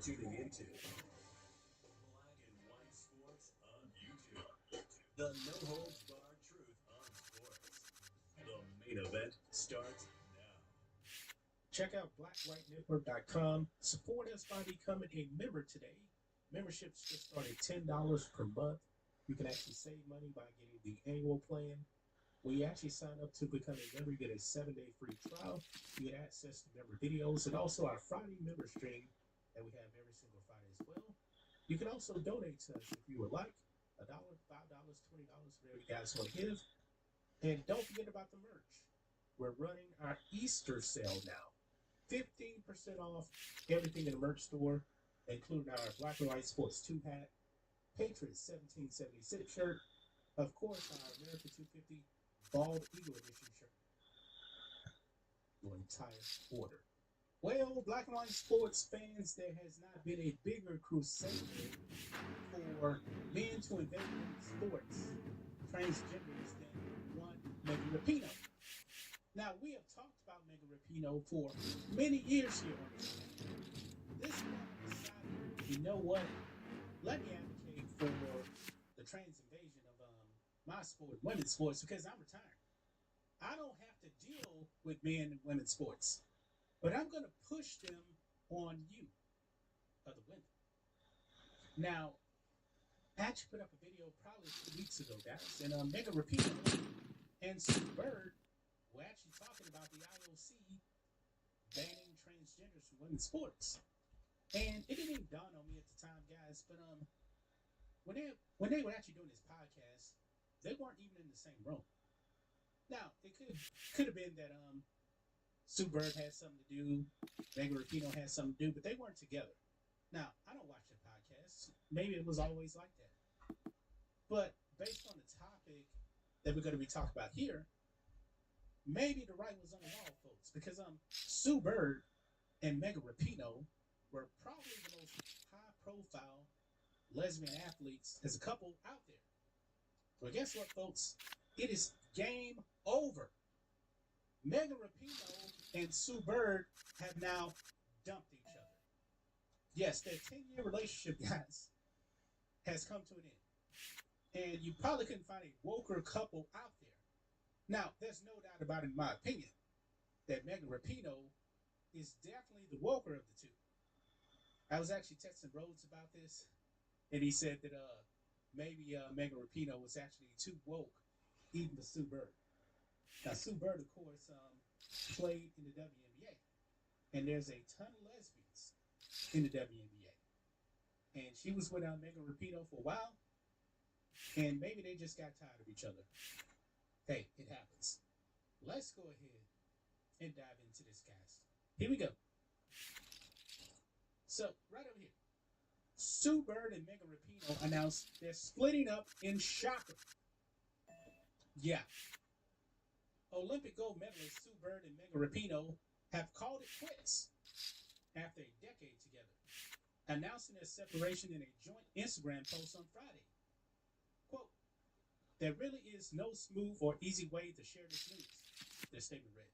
tuning into Black and White Sports on YouTube. The no holds barred truth on sports. The main event starts now. Check out blackwhitenetwork.com. Support us by becoming a member today. Memberships just start at $10 per month. You can actually save money by getting the annual plan. When you actually sign up to become a member, you get a 7-day free trial. You get access to member videos and also our Friday member stream that we have every single Friday as well. You can also donate to us if you would like. $1, $5, $20, whatever you guys want to give. And don't forget about the merch. We're running our Easter sale now. 15% off everything in the merch store, including our Black and White Sports 2 hat, Patriots 1776 shirt, of course, our America 250 Bald Eagle Edition shirt. Your entire order. Well, Black and White Sports fans, there has not been a bigger crusade for men to invade women's sports, transgenders, than one Megan Rapinoe. Now, we have talked about Megan Rapinoe for many years here on this channel. This woman decided, you know what? Let me advocate for the trans invasion of my sport, women's sports, because I'm retired. I don't have to deal with men and women's sports, but I'm going to push them on you, other women. Now, I actually put up a video probably 2 weeks ago, guys, and Megan Rapinoe and Sue Bird were actually talking about the IOC banning transgenders from women's sports. And it didn't even dawn on me at the time, guys, but when they were actually doing this podcast, they weren't even in the same room. Now, it could have been that Sue Bird had something to do, Megan Rapinoe had something to do, but they weren't together. Now, I don't watch the podcast. Maybe it was always like that. But based on the topic that we're going to be talking about here, maybe the right was on the wall, folks, because Sue Bird and Megan Rapinoe were probably the most high-profile lesbian athletes as a couple out there. Well, guess what, folks? It is game over. Megan Rapinoe and Sue Bird have now dumped each other. Yes, their 10-year relationship, guys, has come to an end. And you probably couldn't find a woker couple out there. Now, there's no doubt about it, in my opinion, that Megan Rapinoe is definitely the woker of the two. I was actually texting Rhodes about this, and he said that maybe Megan Rapinoe was actually too woke, even for Sue Bird. Now, Sue Bird, of course, played in the WNBA, and there's a ton of lesbians in the WNBA. And she was with Megan Rapinoe for a while, and maybe they just got tired of each other. Hey, it happens. Let's go ahead and dive into this, guys. Here we go. So, right over here, Sue Bird and Megan Rapinoe announced they're splitting up in shocker. Yeah. Olympic gold medalist Sue Bird and Megan Rapinoe have called it quits after a decade together, announcing their separation in a joint Instagram post on Friday. Quote, "There really is no smooth or easy way to share this news," their statement read.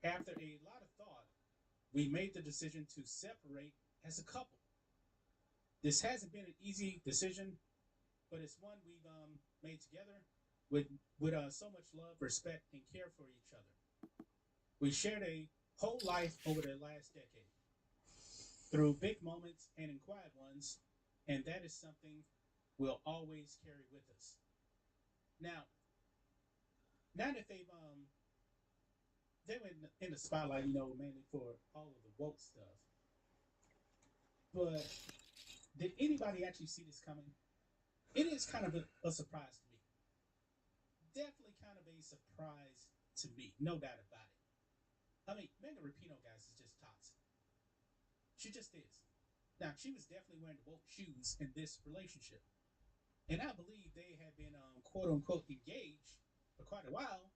"After a lot of thought, we made the decision to separate as a couple. This hasn't been an easy decision, but it's one we've made together with so much love, respect, and care for each other. We shared a whole life over the last decade, through big moments and in quiet ones, and that is something we'll always carry with us." Now that they were in the spotlight, mainly for all of the woke stuff. But did anybody actually see this coming? It is kind of a surprise to me. Definitely kind of a surprise to me, no doubt about it. I mean, Megan Rapinoe, guys, is just toxic. She just is. Now, she was definitely wearing the woke shoes in this relationship. And I believe they had been, quote unquote, engaged for quite a while.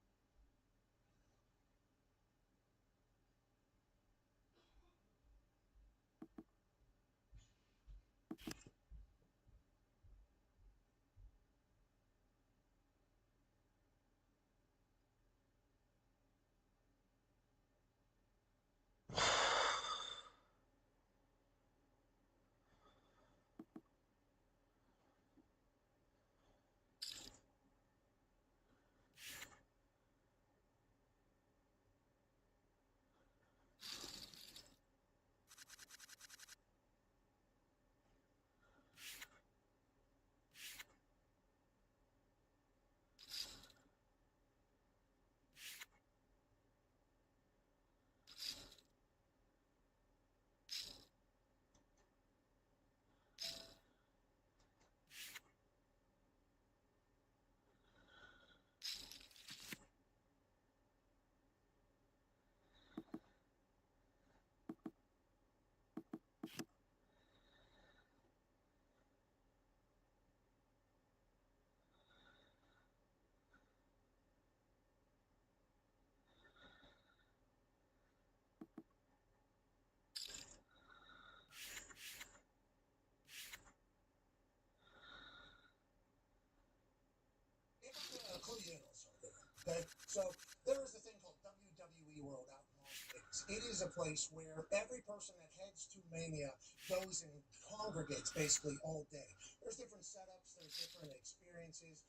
So there is a thing called WWE World out in Las Vegas. It is a place where every person that heads to Mania goes and congregates basically all day. There's different setups, there's different experiences.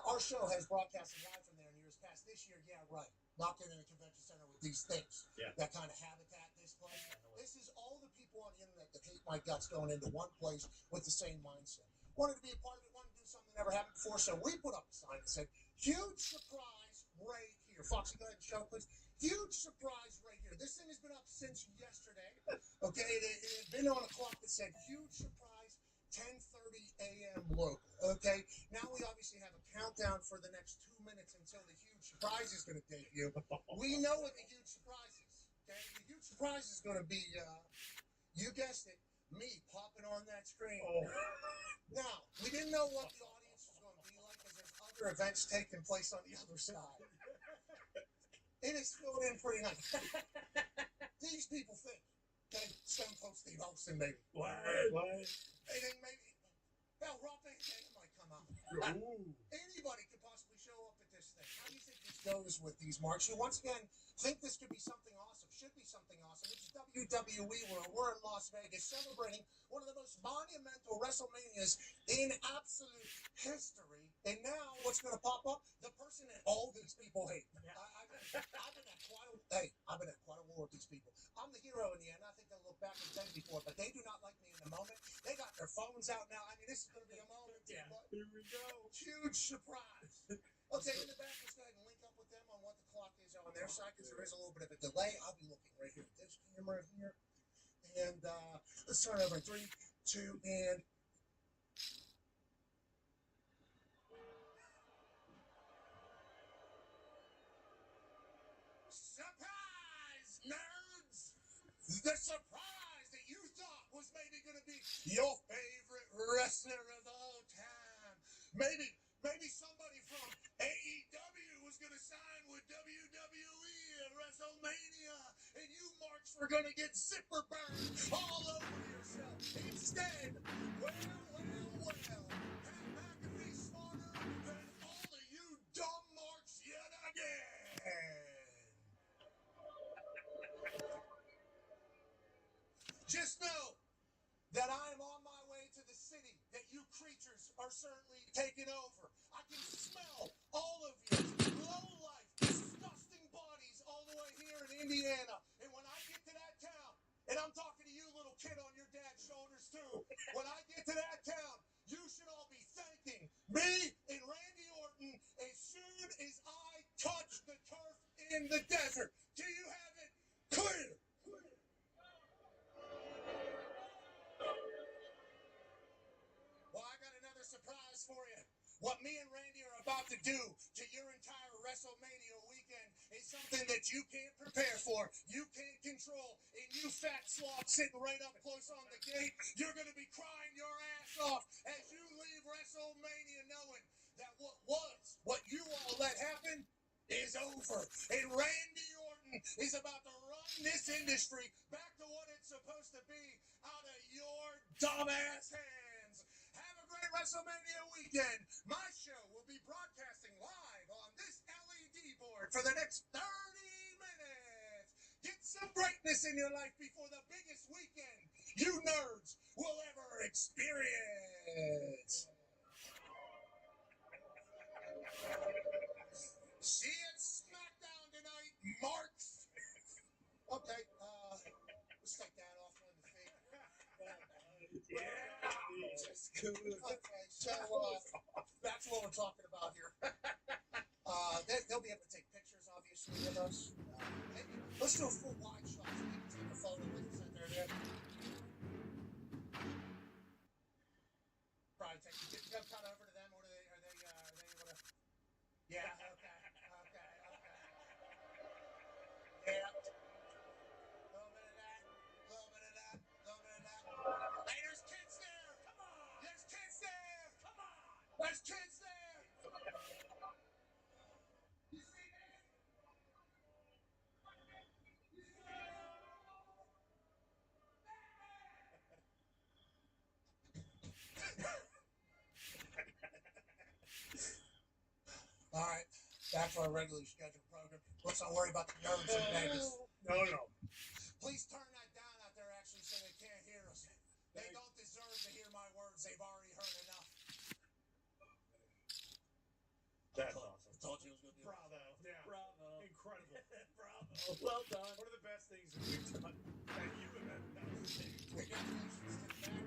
Our show has broadcasted live from there in years past. This year, yeah, right. Locked in a convention center with these things. Yeah. That kind of habitat, this place. This is all the people on the internet that hate my guts going into one place with the same mindset. Wanted to be a part of it, wanted to do something that never happened before, so we put up a sign that said, huge surprise right here. Foxy, go ahead and show it, please. Huge surprise right here. This thing has been up since yesterday. Okay, it had been on a clock that said huge surprise, 10:30 a.m. local. Okay, now we obviously have a countdown for the next 2 minutes until the huge surprise is going to debut. We know what the huge surprise is. Okay, the huge surprise is going to be, you guessed it, me popping on that screen. Now, we didn't know what the audience was going to be like because there's other events taking place on the other side. It is filled in pretty nice. These people think, okay, Stone Cold Steve Austin, maybe. What? They think maybe, hell, Rob Van Dam might come out. Anybody could possibly show up at this thing. How do you think this goes with these marks? You once again think this could be something awesome, should be something awesome. It's WWE World. We're in Las Vegas celebrating one of the most monumental WrestleManias in absolute history. And now what's going to pop up? The person that all these people hate. I've been at quite a war with these people. I'm the hero in the end. I think they'll look back and thank me for it, but they do not like me in the moment. They got their phones out now. I mean, this is going to be a moment. Yeah, here we go. Huge surprise. Okay, in the back, let's go ahead and link up with them on what the clock is on their side because there is a little bit of a delay. I'll be looking right here at this camera here. And let's start over in 3, 2, and... Surprise, nerds! The surprise that you thought was maybe going to be your favorite wrestler of all time. Maybe somebody from AEW was going to sign with WWE at WrestleMania, and you marks were going to get zipper burned all over yourself. Instead, well, Pat McAfee's smarter than all of you dumb marks yet again. Just know that I am on my way to the city that you creatures are certainly taking over. I can smell all of your low-life, disgusting bodies all the way here in Indiana. And when I get to that town, and I'm talking to you, little kid on your dad's shoulders too, when I get to that town, you should all be thanking me and Randy Orton as soon as I touch the turf in the desert. Do you have it clear? Well, I got another surprise for you. What me and Randy are about to do to your entire WrestleMania weekend is something that you can't prepare for, you can't control, and you fat slob sitting right up close on the gate, you're going to be crying your ass off as you leave WrestleMania knowing that what you all let happen is over. And Randy Orton is about to run this industry back to what it's supposed to be out of your dumbass hands. Have a great WrestleMania weekend. My show will be broadcasting live on this LED board for the next 30 minutes. Get some brightness in your life before the biggest weekend you nerds will ever experience. See you at SmackDown tonight, marks. Okay, let's take that off on the feet. Yeah, just good. Okay, so that's what we're talking about here. They'll be able to take pictures, obviously, with us. Maybe let's do a full wide shot so we can take a photo with us in there. Then. Probably take. Go cut over to them, or are they able to? Yeah. Okay. Yeah. Hey, there's kids there! Come on! There's kids there! Come on! There's kids there! You see this? All right. back for our regularly scheduled program. Let's not worry about the nerves in Vegas. No. Please turn that down out there, actually, so they can't hear us. They don't deserve to hear my words. They've already heard enough. That's awesome. I told you it was going to be Bravo. Yeah. Bravo. Incredible. Bravo. Well done. One of the best things that we've done. And you and that was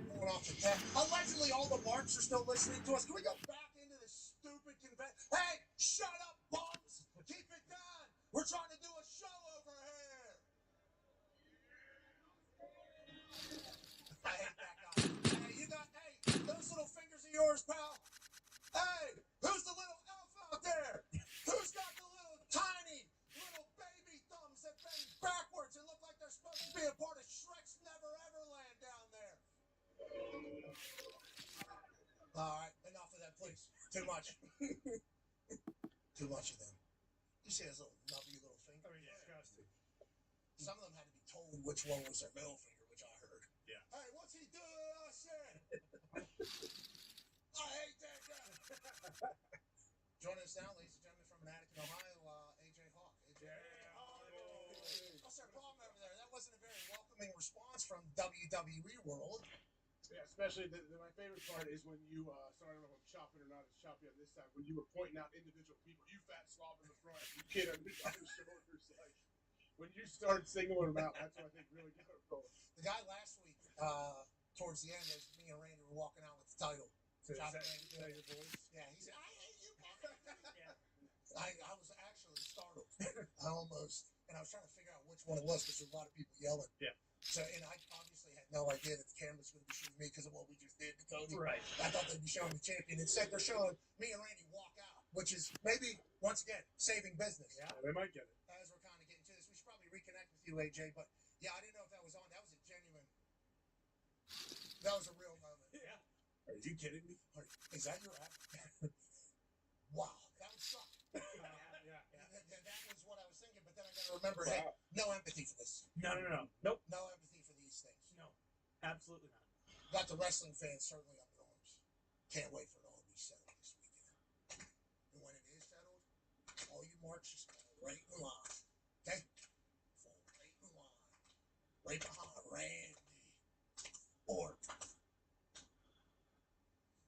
going off the tech. Allegedly, all the marks are still listening to us. Can we go back into this stupid convention? Hey, shut up, bums! Keep it down. We're trying to do a show over here. I hate that guy. Hey, those little fingers of yours, pal. Hey, who's the little elf out there? Who's got the little tiny little baby thumbs that bend backwards and look like they're supposed to be a part of Shrek's Never Ever Land down there? All right, enough of that, please. Too much. Too much of them. You see those little nubby little fingers? I mean, disgusting. Some of them had to be told which one was their middle finger, which I heard. Yeah. Hey, what's he doing? I said. I hate that guy. Joining us now, ladies and gentlemen, from Manhattan, Ohio, AJ Hawk. AJ. What's their problem over there? That wasn't a very welcoming response from WWE World. Yeah, especially my favorite part is when you, sorry, I don't know if I'm chopping or not, it's choppy on this side, when you were pointing out individual people, you fat slob in the front, you kid on the shoulders, like, when you started singling them out, that's what I think really got it rolling. The guy last week, towards the end, as me and Randy were walking out with the title. Is that your voice? Yeah, he said, I hate you, I was actually startled. I almost, and I was trying to figure out which one it was because there were a lot of people yelling. Yeah. So, and I obviously had no idea that the camera was going to be shooting me because of what we just did to Cody. Right. I thought they'd be showing the champion. Instead, they're showing me and Randy walk out, which is maybe, once again, saving business. Yeah, they might get it. As we're kind of getting to this, we should probably reconnect with you, AJ. But yeah, I didn't know if that was on. That was a genuine, that was a real moment. Yeah. Are you kidding me? Is that your app? Wow, that would suck. Yeah. That was what I was thinking, but then I got to remember, hey, no empathy for this. No. Nope. No empathy for these things. No. Absolutely not. Got the wrestling fans certainly up in arms. Can't wait for it all to be settled this weekend. And when it is settled, all you marks just fall right in line. Okay? Fall right in line. Right behind Randy. Orton.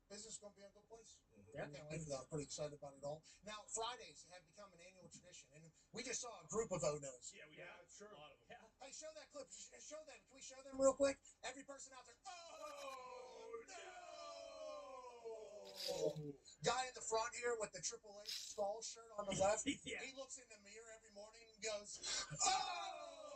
Business is going to be a good place. Yeah. I can't wait for that. I'm pretty excited about it all. Now, Fridays have become an annual tradition, and we just saw a group of O-Nos. Yeah, we have. Sure. A lot of them. Hey, show that clip. Show them. Can we show them real quick? Every person out there. Oh, no! Guy in the front here with the Triple H skull shirt on the left. Yeah. He looks in the mirror every morning and goes, oh! No!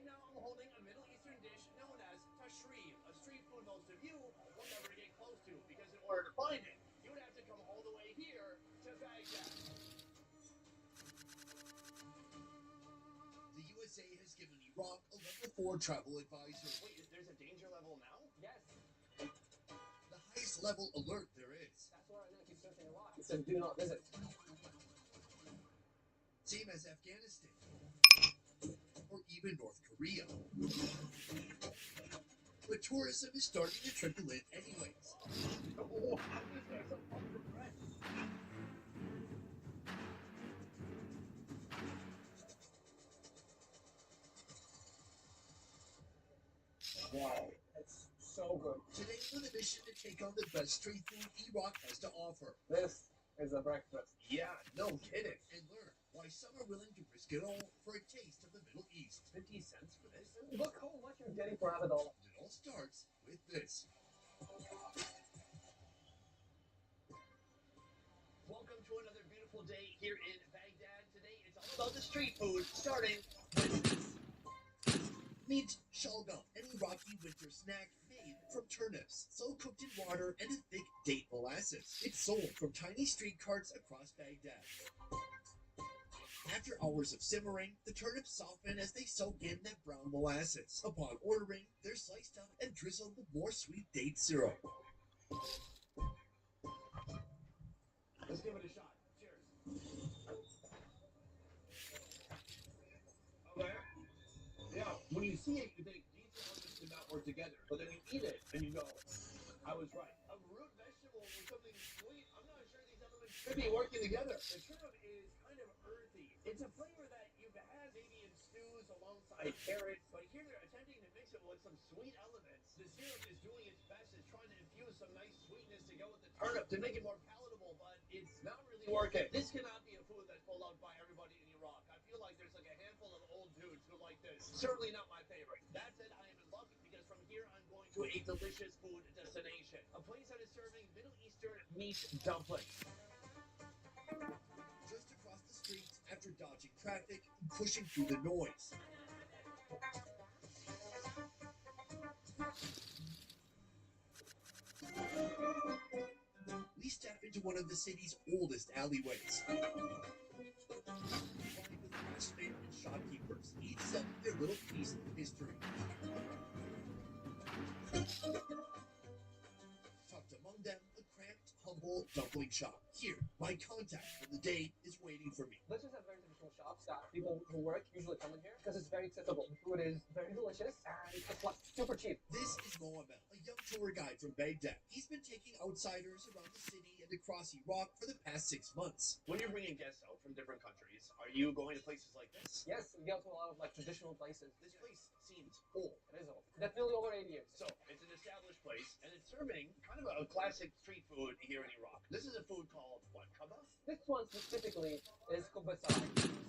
now I'm holding a Middle Eastern dish known as tashrim, a street food most of you will never get close to, because in order to find it, you would have to come all the way here to Baghdad. The USA has given Iraq a level 4 travel advisory. Wait, there's a danger level now? Yes. The highest level alert there is. That's why I now keep searching Iraq. It says do not visit. Same as Afghanistan. Or even North Korea. But tourism is starting to trickle in anyways. Oh, wow, it's so good. Today we're on a mission to take on the best street food Iraq has to offer. This is a breakfast. Yeah, no kidding. And learn why some are willing to risk it all for a taste of the Middle East. 50 cents for this? Look how much you're getting for $1. It all starts with this. Welcome to another beautiful day here in Baghdad. Today it's all about the street food, starting with this. Meet shalgam, an Iraqi winter snack made from turnips, slow cooked in water and a thick date molasses. It's sold from tiny street carts across Baghdad. After hours of simmering, the turnips soften as they soak in that brown molasses. Upon ordering, they're sliced up and drizzled with more sweet date syrup. Let's give it a shot. Cheers. Okay. Yeah, when you see it, you think these elements did not work together. But then you eat it and you go, I was right. A root vegetable with something sweet, I'm not sure these elements should be working together. The turnip is kind of earthy. It's a flavor that you've had maybe in stews alongside carrots, but here they're attempting to mix it with some sweet elements. The syrup is doing its best. It's trying to infuse some nice sweetness to go with the turnip to make it more palatable, but it's not really working. This cannot be a food that's pulled out by everybody in Iraq. I feel like there's like a handful of old dudes who like this. Certainly not my favorite. That said, I am in luck because from here I'm going to a delicious food destination. A place that is serving Middle Eastern meat dumplings. Just across the street after dodging traffic and pushing through the noise. We step into one of the city's oldest alleyways. Lined with craftsmen and shopkeepers, each selling their little piece of history. Tucked among them, a cramped, humble dumpling shop. Here, my contact for the day is waiting for me. Let's just have very traditional shops that people who work usually come in here because it's very accessible. The food is very delicious and it's like super cheap. This is Mohammed, a young tour guide from Baghdad. He's been taking outsiders around the city and across Iraq for the past 6 months. When you're bringing guests out from different countries, are you going to places like this? Yes, we go to a lot of like traditional places. This place seems old. It is old. Definitely over 80 years. So, it's an established place, and it's serving kind of a classic street food here in Iraq. This is a food called, what, kebab? This one specifically is kubasai.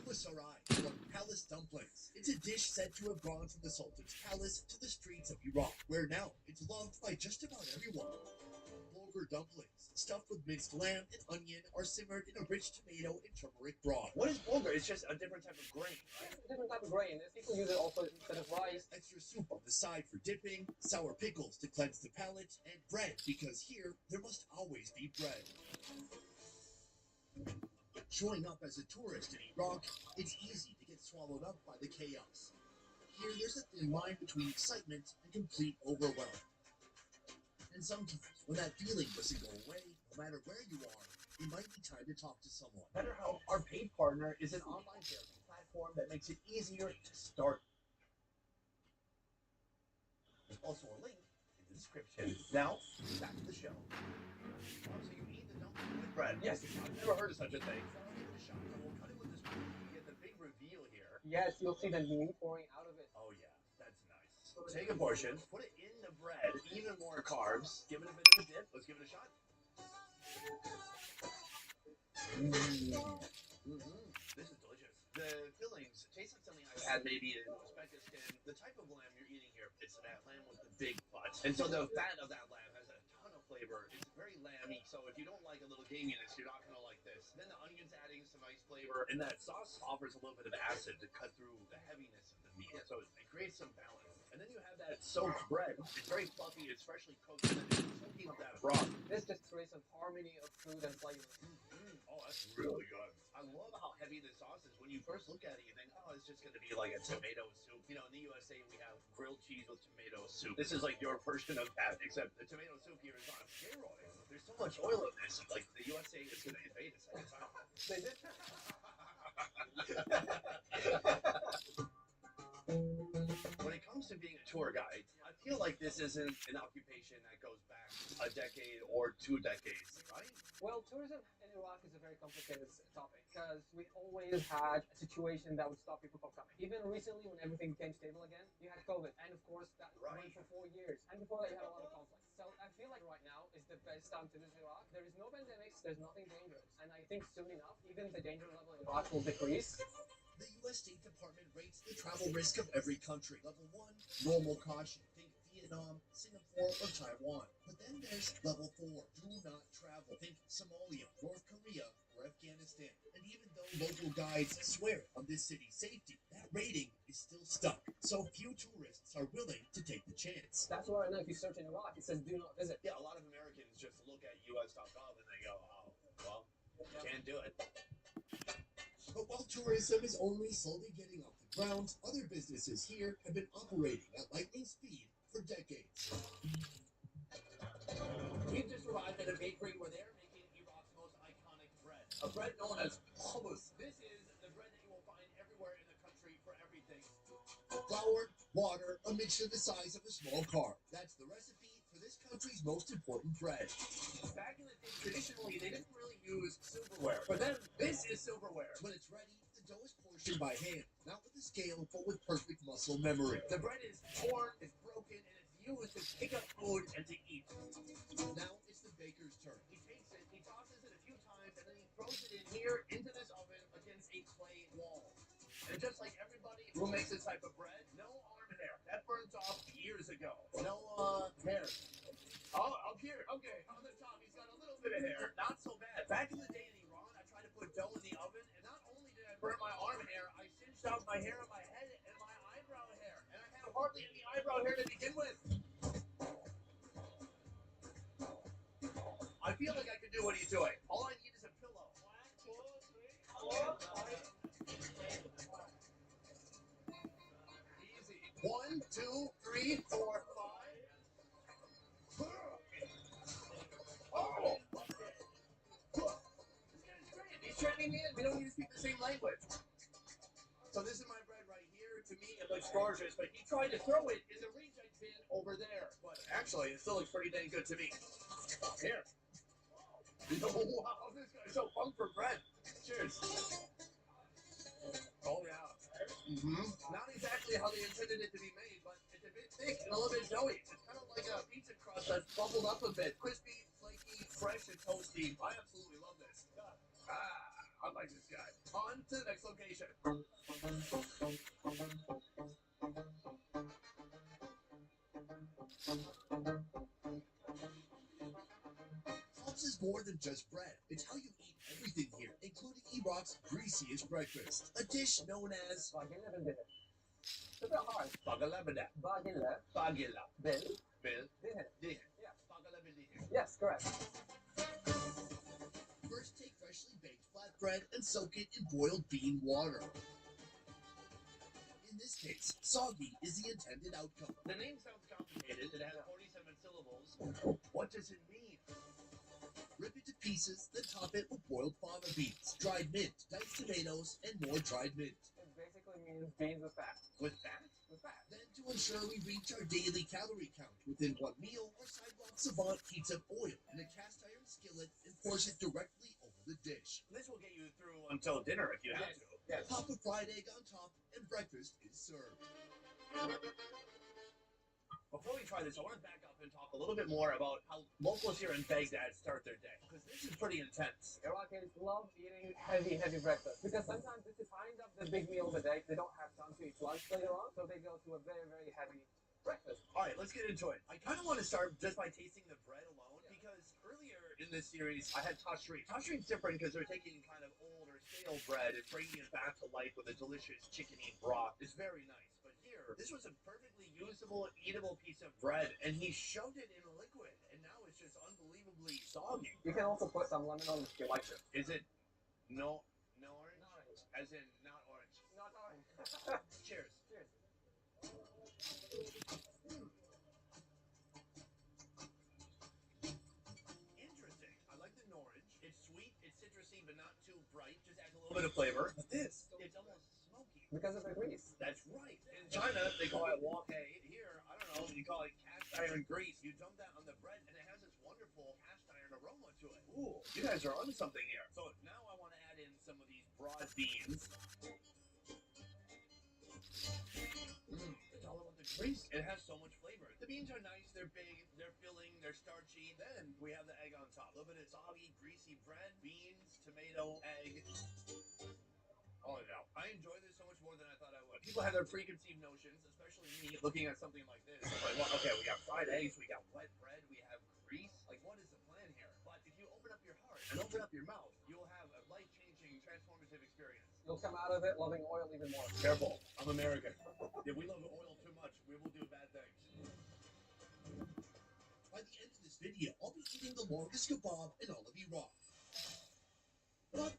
Kubasarai, or palace dumplings. It's a dish said to have gone from the Sultan's palace to the streets of Iraq, where now it's loved by just about everyone. Bulgur dumplings, stuffed with minced lamb and onion, are simmered in a rich tomato and turmeric broth. What is bulgur? It's just a different type of grain, right? It's a different type of grain. People use it also instead of rice. Extra soup on the side for dipping, sour pickles to cleanse the palate, and bread, because here there must always be bread. Showing up as a tourist in Iraq, it's easy to get swallowed up by the chaos. Here there's a thin line between excitement and complete overwhelm. And sometimes, when that feeling doesn't go away, no matter where you are, it might be time to talk to someone. BetterHelp, our paid partner, is an online therapy platform that makes it easier to start. There's also a link in the description. Now, back to the show. Oh, so you eat the dumpling with bread? Yes, I've never heard of such a thing. So I'll give it a shot. So we'll cut it with this spoon. You get the big reveal here. Yes, you'll see the meat pouring out of it. Oh yeah, that's nice. Take a portion, put it in the bread, even more carbs. Give it a bit of a dip. Let's give it a shot. This is delicious. The fillings taste like something I've had maybe in Uzbekistan. The type of lamb you're eating here, it's that lamb with the big butt. And so the fat of that lamb has a ton of flavor. It's very lamby, so if you don't like a little gaminess, you're not gonna like this. Then the onion's adding some nice flavor, and that sauce offers a little bit of acid to cut through the heaviness of the meat. Yeah, so it creates some balance. And then you have that soaked bread. It's very fluffy, it's freshly cooked, and then it's soaking up that broth. This just creates some harmony of food and flavor. Oh, that's really good. I love how heavy the sauce is. When you first look at it, you think, oh, it's just going to be like a tomato soup. You know, in the USA, we have grilled cheese with tomato soup. This is like your version of that, except the tomato soup here is on steroids. There's so much oil in this. Like, the USA is going to invade us every time. They did. When it comes to being a tour guide, I feel like this isn't an occupation that goes back a decade or 2 decades, right? Well, tourism in Iraq is a very complicated topic because we always had a situation that would stop people from coming. Even recently, when everything became stable again, you had COVID, and of course that went for 4 years. And before that, you had a lot of conflict. So I feel like right now is the best time to visit Iraq. There is no pandemics, there's nothing dangerous, and I think soon enough, even the danger level in Iraq will decrease. The U.S. State Department rates the travel risk of every country. Level 1, normal caution. Think Vietnam, Singapore, or Taiwan. But then there's level 4, do not travel. Think Somalia, North Korea, or Afghanistan. And even though local guides swear on this city's safety, that rating is still stuck. So few tourists are willing to take the chance. That's why right now, if you search in Iraq, it says do not visit. Yeah, a lot of Americans just look at us.gov and they go, oh, well, can't do it. But while tourism is only slowly getting off the ground, other businesses here have been operating at lightning speed for decades. We've just arrived at a bakery where they're making Iraq's most iconic bread. A bread known as hummus. This is the bread that you will find everywhere in the country for everything. Flour, water, a mixture the size of a small car. That's the recipe for this country's most important bread. Back in the day, traditionally, they didn't really use silverware. For them, this is silverware. When it's ready, the dough is portioned by hand, not with a scale, but with perfect muscle memory. The bread is torn, it's broken, and it's used to pick up food and to eat. Now it's the baker's turn. He takes it, he tosses it a few times, and then he throws it in here into this oven against a clay wall. And just like everybody who makes this type of bread, no arm hair. That burns off years ago. No hair. Oh, up here. Okay, on the top, he's got a little bit of hair. Not so bad. Back in the day in Iran, I tried to put dough in the oven, and not only did I burn my arm hair, I singed out my hair on my head and my eyebrow hair. And I had hardly any eyebrow hair to begin with. I feel like I can do what he's doing. All I need is a pillow. 1, 2, 3, 4, 5. Easy. 1, 2, 3, 4, 5. Oh! He's training me in. We don't need to speak the same language. So this is my bread right here. To me, it looks gorgeous, but he tried to throw it in the reject bin over there. But actually, it still looks pretty dang good to me. Here. Wow, this guy's so pumped for bread. Cheers. Oh, yeah. Not exactly how they intended it to be made, but it's a bit thick and a little bit doughy. It's kind of like a pizza crust that's bubbled up a bit. Crispy, flaky, fresh, and toasty. I absolutely love this. I like this guy. On to the next location. Homs is more than just bread. It's how you eat everything here, including Iraq's greasiest breakfast. A dish known as It's a bit hard. Bagalabada. Bagila. Bagila. Bil. Dihin. Yes. Bagalabadihin. Yes, correct. First, take freshly baked flatbread and soak it in boiled bean water. In this case, soggy is the intended outcome. The name sounds complicated. It has 47 syllables. What does it mean? Rip it to pieces, then top it with boiled fava beans, dried mint, diced tomatoes, and more dried mint. It basically means beans with fat. With fat? With fat. Then to ensure we reach our daily calorie count within one meal, our sidewalk savant heats up oil in a cast iron skillet and pours it directly over the dish. This will get you through until dinner if you have to. Yes. Pop a fried egg on top, and breakfast is served. Before we try this, I want to back up and talk a little bit more about how locals here in Baghdad start their day, because this is pretty intense. Iraqis love eating heavy breakfast because sometimes this is kind of the big meal of the day. They don't have time to eat lunch later on, so they go to a very, very heavy breakfast. All right, let's get into it. I kind of want to start just by tasting the bread alone, because earlier in this series, I had Tashreen. Tashreen's different because they're taking kind of old or stale bread and bringing it back to life with a delicious chickeny broth. It's very nice. But here, this was a perfectly usable, eatable piece of bread, and he shoved it in a liquid, and now it's just unbelievably soggy. You can also put some lemon on it if you like it. Is it no orange? Not orange. As in not orange. Not orange. Cheers. Cheers. Interesting. I like the orange. It's sweet, it's citrusy, but not too bright. Just adds a little bit of flavor. But this, it's almost smoky. Because of the grease. That's right. In China, they call it wok hei. Here, I don't know, you call it cast iron grease. You dump that on the bread, and it has this wonderful cast iron aroma to it. Ooh, you guys are onto something here. So now I want to add in some of these broad beans. It's all about the grease. It has so much flavor. The beans are nice, they're big, they're filling, they're starchy. Then we have the egg on top. A little bit of soggy, greasy bread, beans, tomato, egg. Oh no. I enjoy this so much more than I thought I would. People have their preconceived notions, especially me looking at something like this. It's like, well, okay, we got fried eggs, we got wet bread, we have grease. Like, what is the plan here? But if you open up your heart and open up your mouth, you'll have a life-changing, transformative experience. You'll come out of it loving oil even more. Careful, I'm American. If we love oil too much, we will do bad things. By the end of this video, I'll be eating the longest kebab in all of Iraq. But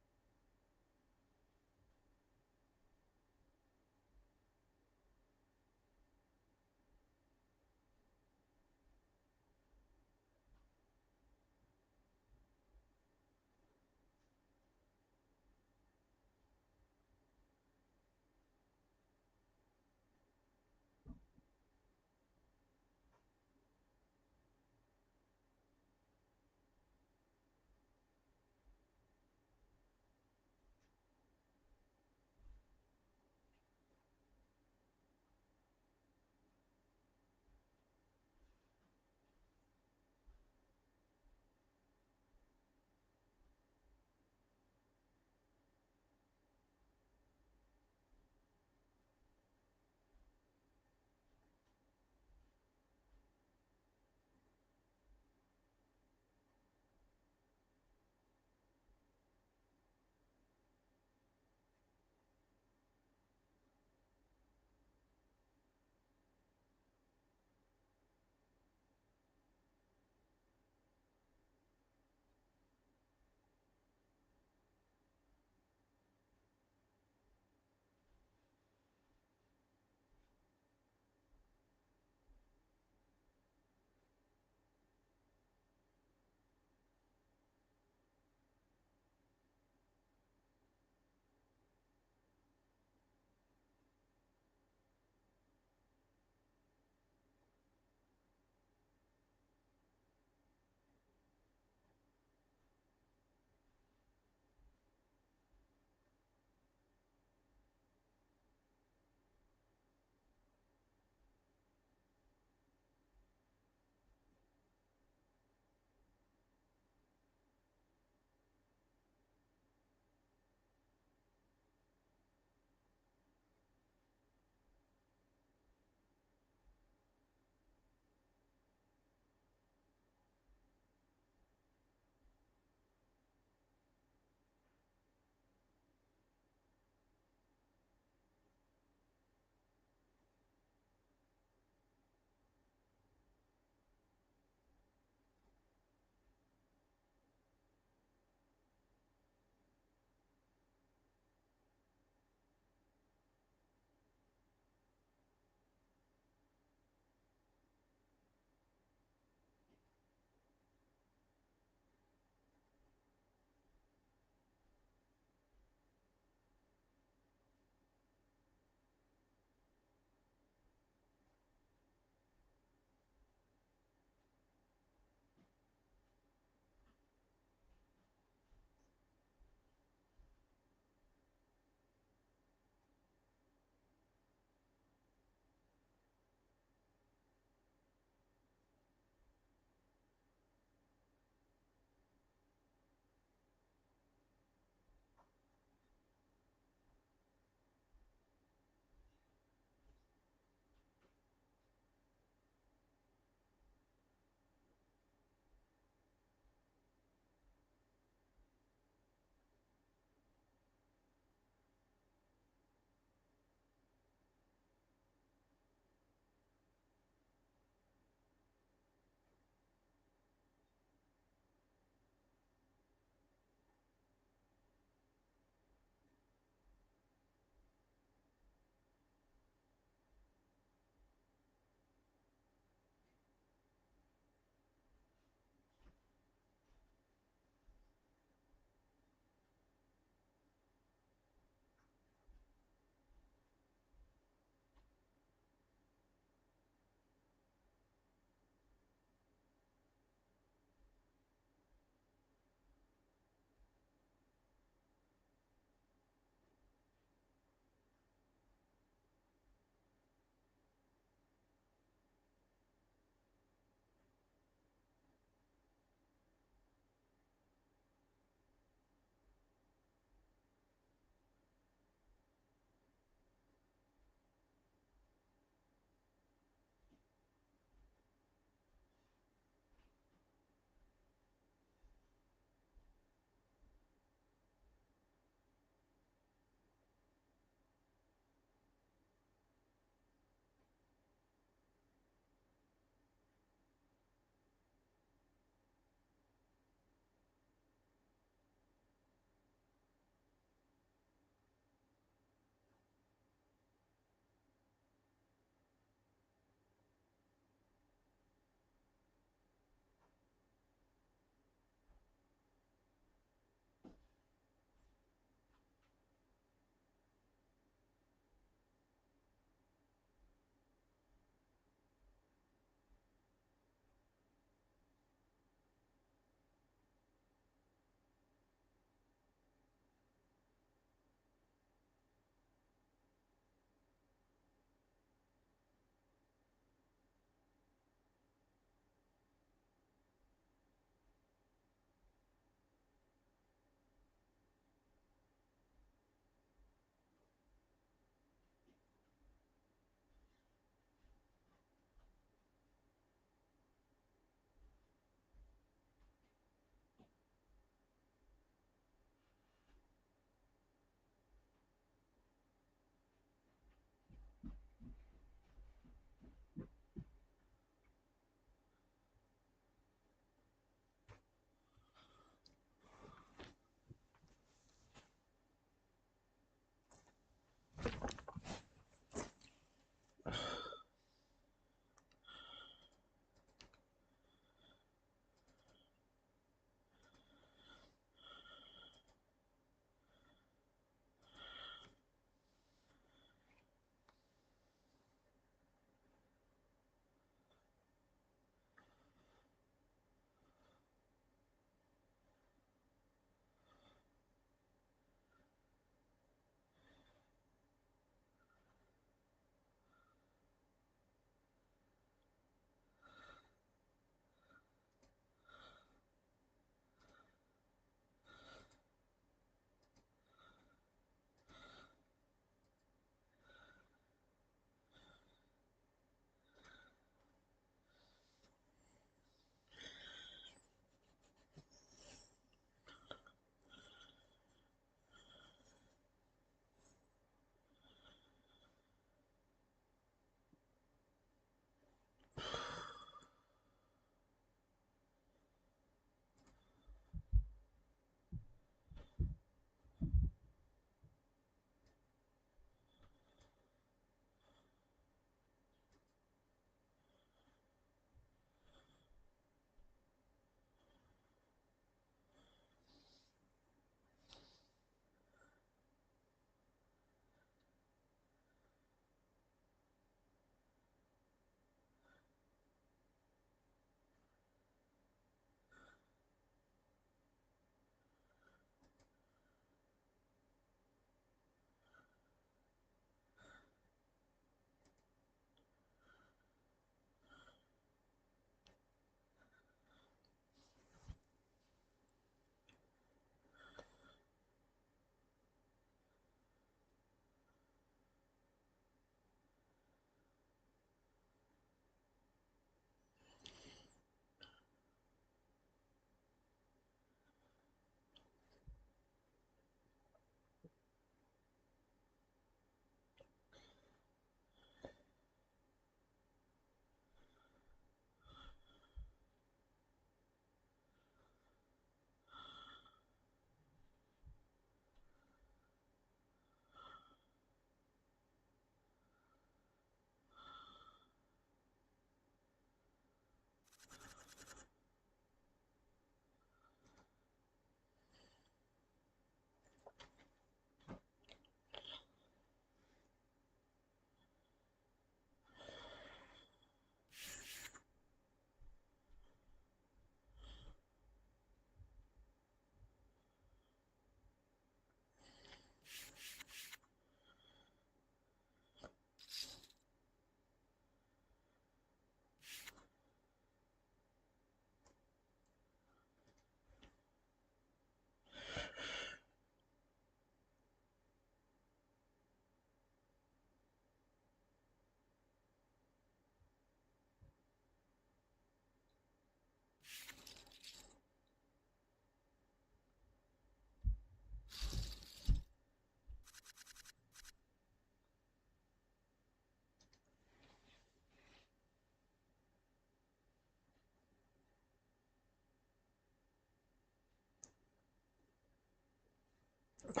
225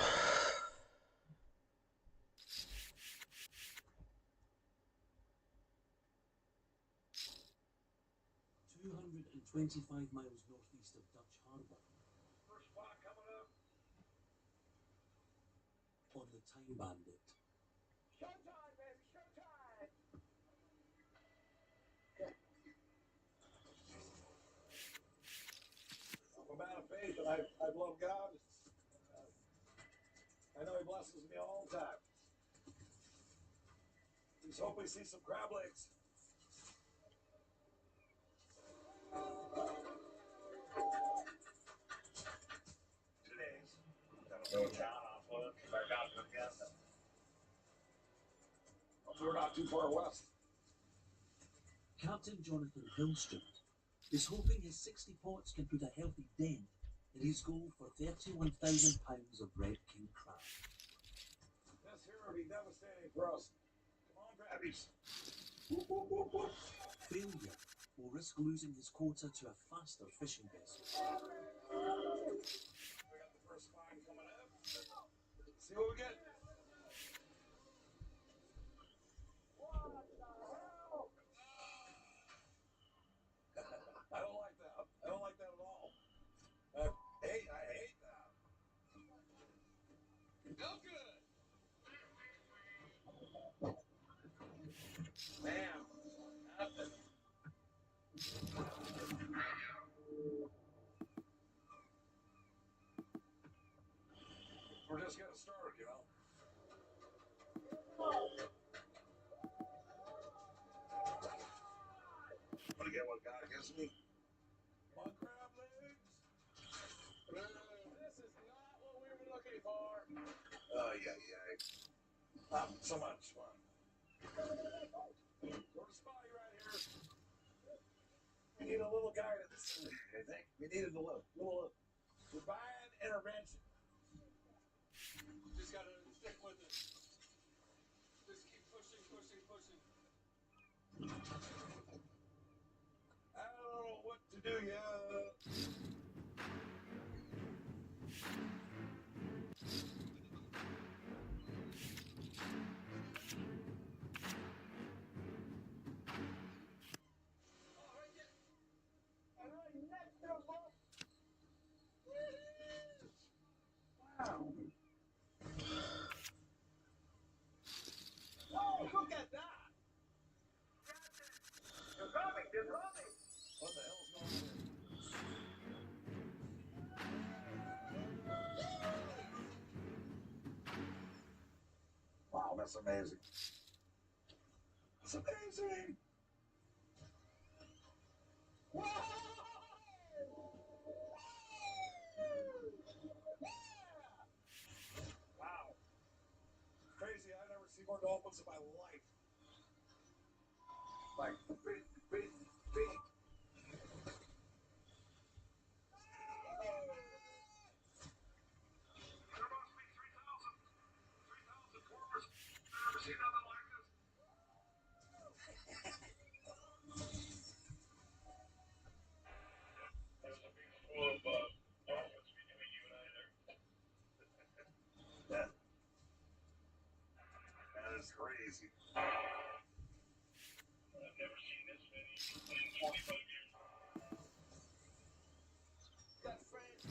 miles northeast of Dutch Harbour. First spot coming up. On the Time Bandit. Showtime, baby, showtime. I'm a man of faith, and I love God. I know He blesses me all the time. Just hope we see some crab legs. Go down on foot, back out to the again. We're not too far west. Captain Jonathan Hillstrom is hoping his 60 pots can put a healthy dent in his goal for £31,000 of red king crab. This here will be devastating for us. Come on, crabbies. Whoop, whoop, whoop, whoop. Failure will risk losing his quota to a faster fishing vessel. We got the first spine coming up. See what we get. What the hell? I don't like that. I don't like that at all. I hate that. No good. Man, nothing. We're just getting started, you know. I'm gonna get what God gives me. Come on, crab legs. This is not what we were looking for. Oh, yeah. Not so much fun. Sort of spotty right here. We need a little guidance, I think. We needed a little divine intervention. Just gotta stick with it. Just keep pushing. I don't know what to do yet. Wow. Oh, look at that! They're coming! What the hell's going on? Wow, that's amazing. That's amazing! Whoa! Wow. Crazy, I've never seen more dolphins in my life. Like, big. That is crazy. I've never seen this many in 25 years. That French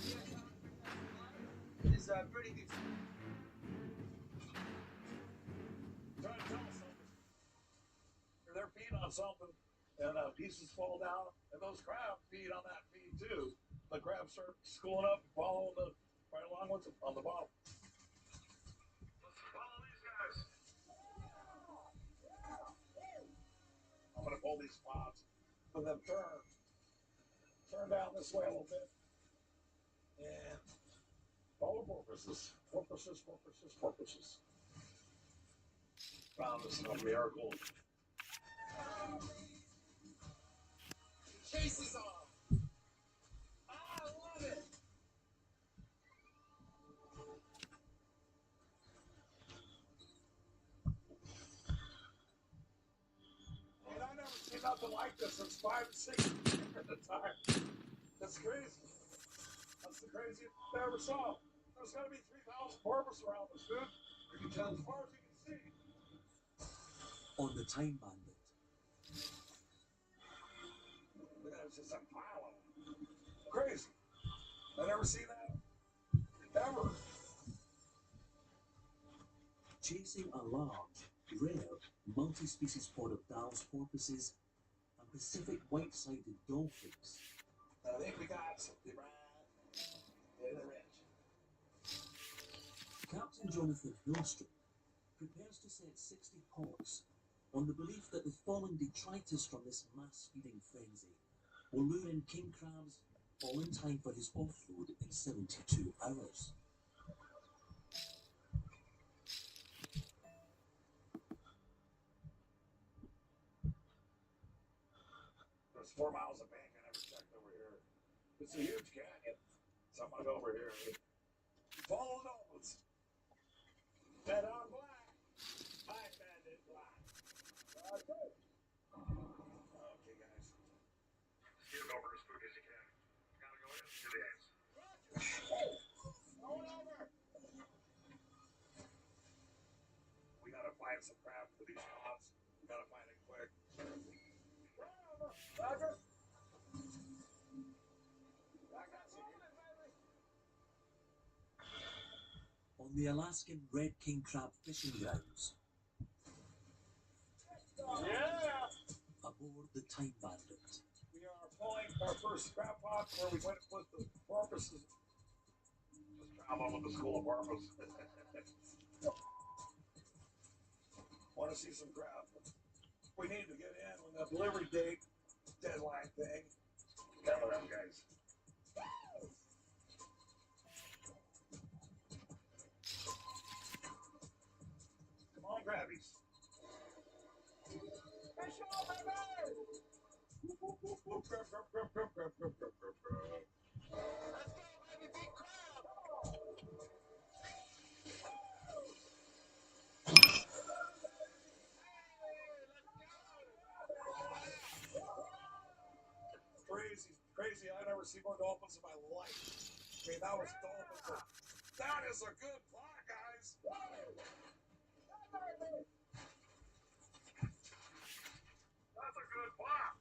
is pretty good. Trying to tell us something. They're feeding on something, and pieces fall down, and those crabs feed on that feed too. The crabs start schooling up and following right along with them on the bottom. Let's follow these guys. I'm gonna pull these spots, and then turn down this way a little bit, and follow porpoises. Found this is a miracle. Chases off. I love it. And I never seen nothing like this since 5 and 6 at the time. That's crazy. That's the craziest I ever saw. There's got to be 3,000 porpoise around this, dude. You can tell as far as you can see. On the Time Bandit, Look at it, it's just a pile of them. Crazy. I never seen that ever. chasing a large, rare, multi-species pod of Dall's porpoises and Pacific white-sided dolphins. I think we got something right in the ridge. Captain Jonathan Hillstrom prepares to set 60 pots on the belief that the falling detritus from this mass-feeding frenzy will lure in king crabs all in time for his offload in 72 hours. There's 4 miles of bank I never checked over here. It's a huge canyon. Something over here. Follow those. Dead on black. Time Bandit black. Okay. Okay, guys. Get it over as quick as you can. Gotta go in. Your days. Going over. We gotta find some crap for these spots. We gotta find it quick. Roger. On the Alaskan red king crab fishing grounds, Yeah. aboard the Time Bandit, We are pulling our first scrap pot where we went to put the porpoises. Just travel with the school of porpoise. Want to see some crap? We need to get in when the delivery date deadline thing. Gather them, guys. Come on, grabbies. Fish on, baby! Grab, grab, grab, grab, grab, grab, grab, grab, grab. Let's go, baby, big crab! Crazy, crazy. I've never seen more dolphins in my life. I mean, that was dolphins. That is a good plot, guys. That's a good plot.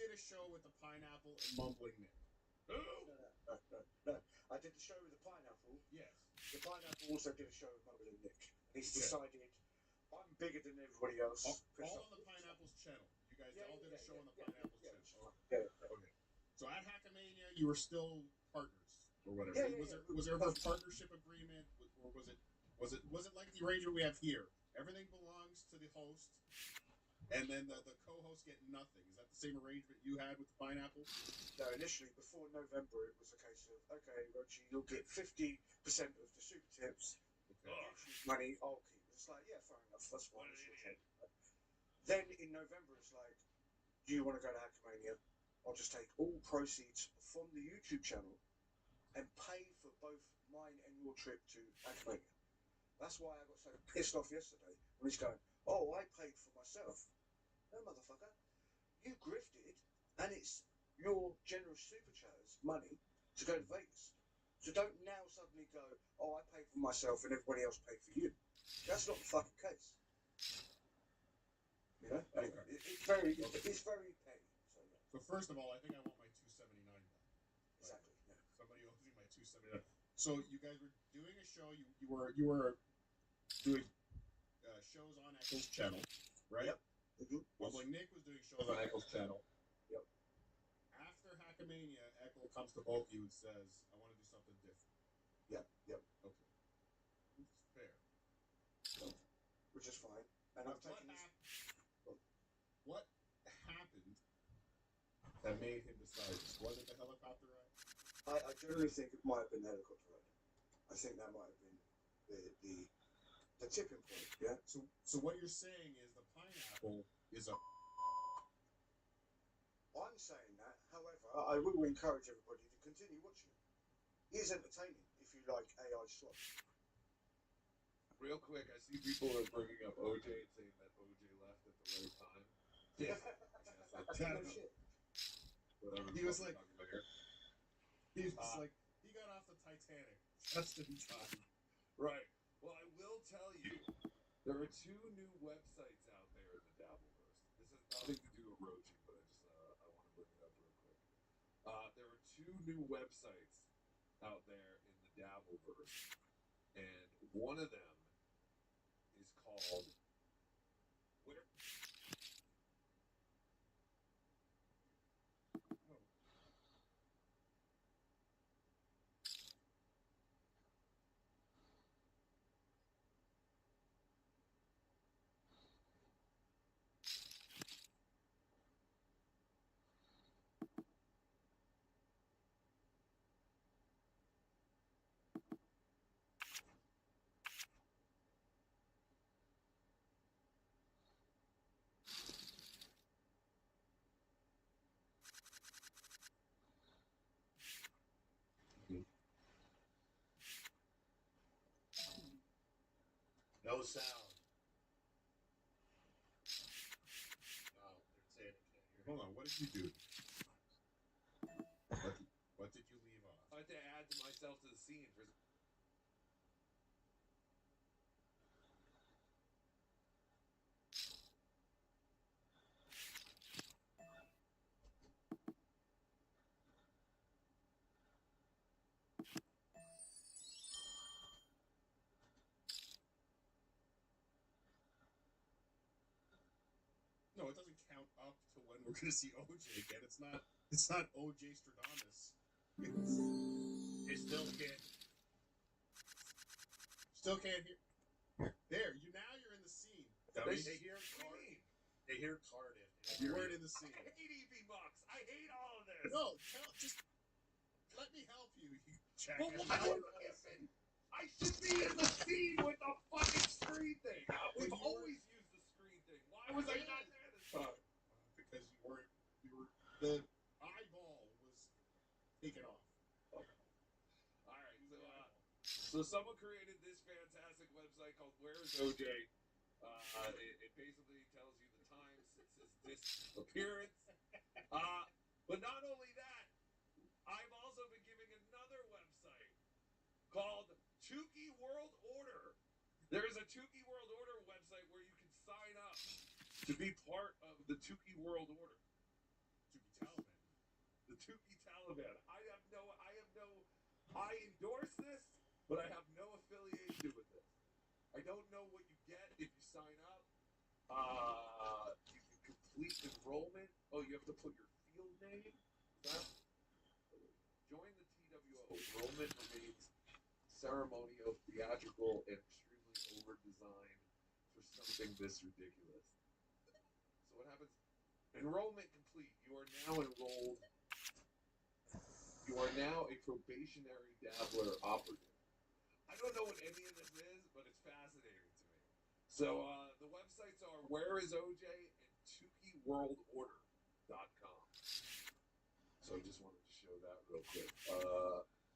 Did a show with the pineapple and mumbling Nick. No. I did the show with the pineapple. Yes. The pineapple also did a show with Mumbling Nick. And he's decided, I'm bigger than everybody else. All on the Pineapple's channel. You guys all did a show on the Pineapple's channel. Yeah. Okay. So at Hackamania, you were still partners or whatever. Yeah. Was there a partnership agreement, or was it like the arrangement we have here? Everything belongs to the host, and then the co-host get nothing. Is that the same arrangement you had with the Pineapple? No, initially, before November, it was a case of, okay, Rochi, you'll get 50% of the super tips. YouTube money, I'll keep. It's like, yeah, fair enough. That's fine. Then in November, it's like, do you want to go to Hackamania? I'll just take all proceeds from the YouTube channel and pay for both mine and your trip to Hackamania. That's why I got so pissed off yesterday when he's going, oh, I paid for myself. No, motherfucker. You grifted, and it's your generous super chatters money to go to Vegas. So don't now suddenly go, oh, I paid for myself and everybody else paid for you. That's not the fucking case. You know? Anyway, it's very petty. So, yeah. So first of all, I think I want my $279 back. Exactly. Yeah. Somebody owes me my So you guys were doing a show. You were doing shows on Eccles channel, right? Yep. Mm-hmm. Well, like Nick was doing shows on Eccles channel. Yep. After Hackamania, Eccles comes to both of you and says, "I want to do something different." Yep. Yep. Okay. Which is fair. Which is fine. And I've taken this. What happened that made him decide this? Was it the helicopter ride? I generally think it might have been helicopter riding. I think that might have been the tipping point. Yeah. So what you're saying is the pineapple is a. I'm saying that. However, I will encourage everybody to continue watching it. It is entertaining if you like AI slots. Real quick, I see people are bringing up OJ and saying that OJ left at the right time. Yeah. No shit. Whatever. He was like, talking about here. he was just like, he got off the Titanic just in time. Right. Well, I will tell you, there are 2 new websites out there in the Dabbleverse. This has nothing to do with Rochi, but I want to bring it up real quick. There are 2 new websites out there in the Dabbleverse, and one of them is called Where. No sound. No, they're saying it can't hear. Hold on, what did you do? What did you leave off? I had to add to myself to the scene for. No, it doesn't count up to when we're gonna see OJ again. It's not OJ Stradamus. They still can't. Still can't hear. There, you're in the scene. They hear Cardiff. They hear Cardiff. You weren't in the scene. I hate EV Bucks. I hate all of this. No, just let me help you. You jackass. Well, why would listen? I should be in the scene with the fucking screen thing. We've always used the screen thing. Why was I not there this time? Because you were the eyeball was taken off. All right, so someone created this fantastic website called Where's OJ? It basically tells you the time since his disappearance. But not only that, I've also been giving another website called Tukey World Order. There is a Tukey World Order website where you can sign up to be part of the Tukey World Order. Tukey Taliban. The Tukey Taliban. I endorse this, but I have no affiliation with this. I don't know what you get if you sign up. You can complete enrollment. Oh, you have to put your field name. Join the TWO. Enrollment remains ceremonial, theatrical, and extremely over-designed for something this ridiculous. So what happens? Enrollment complete. You are now enrolled. You are now a probationary dabbler operative. I don't know what any of this is, but it's fascinating to me. So the websites are Where is OJ and TukeyWorldOrder.com. So I just wanted to show that real quick.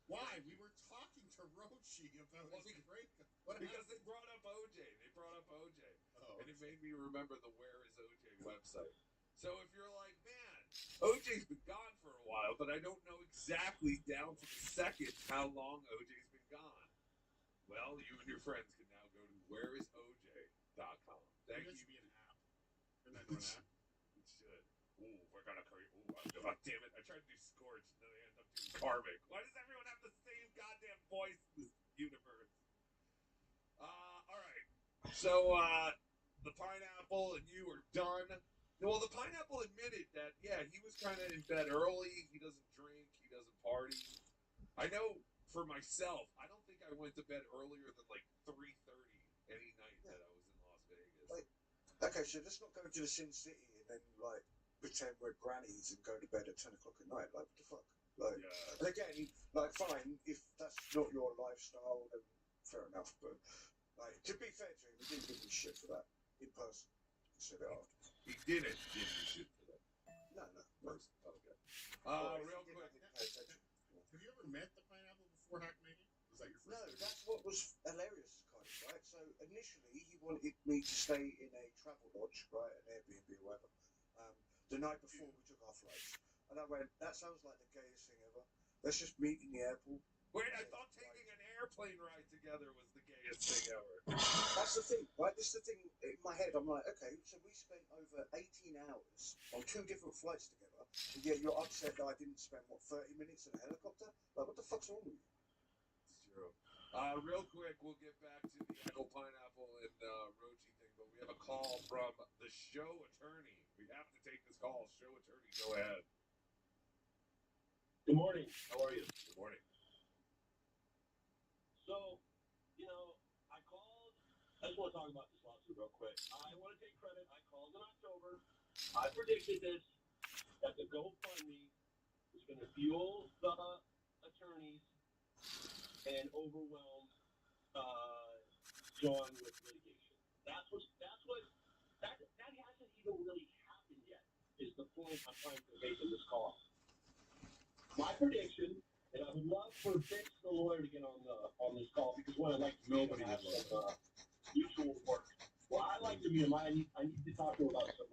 Why? We were talking to Rochi about his breakup. Because they brought up OJ. Oh. And it made me remember the Where is OJ website. So if you're like, man, OJ's been gone for a while, but I don't know exactly down to the second how long OJ's been gone. Well, you and your friends can now go to whereisoj.com. Thank you. Should be an app. Shouldn't that do an app? It should. Ooh, we're gonna create. Ooh, oh, damn it! I tried to do Scorch, and then I ended up doing Karmic. Why does everyone have the same goddamn voice in this universe? All right. So, the pineapple and you are done. Well, the pineapple admitted that, yeah, he was kind of in bed early. He doesn't drink. He doesn't party. I know for myself, I don't think I went to bed earlier than like 3:30 any night that I was in Las Vegas. Like, okay, so let's not go to the Sin City and then like pretend we're grannies and go to bed at 10 o'clock at night. Like, what the fuck? Like, yeah. and again, like, fine, if that's not your lifestyle, then fair enough. But like, to be fair to him, he didn't give me shit for that in person. He said it after. He didn't give you shit for that. No. Okay. Real quick. Have you ever met the pineapple before Hackmania? Was that your first? No, time? that's what was hilarious, kind of, right? So initially, he wanted me to stay in a travel lodge, right, an Airbnb or whatever, the night before we took our flights. And I went, that sounds like the gayest thing ever. Let's just meet in the airport. Wait, I thought taking an airplane ride together was the gayest thing ever. That's the thing, right? This is the thing in my head. I'm like, okay, so we spent over 18 hours on 2 different flights together, and yet you're upset that I didn't spend, 30 minutes in a helicopter? Like, what the fuck's wrong with you? It's true. Real quick, we'll get back to the Echo Pineapple and Rochi thing, but we have a call from the show attorney. We have to take this call. Show attorney, go ahead. Good morning. How are you? Good morning. So, I called. I just want to talk about this lawsuit real quick. I want to take credit. I called in October. I predicted this, that the GoFundMe was going to fuel the attorneys and overwhelm John with litigation. That hasn't even really happened yet, is the point I'm trying to make in this call. My prediction, and I would love for Vince, the lawyer, to get on this call, because what I'd like to meet him have some mutual work. Well, I'd like to meet him. I need to talk to him about some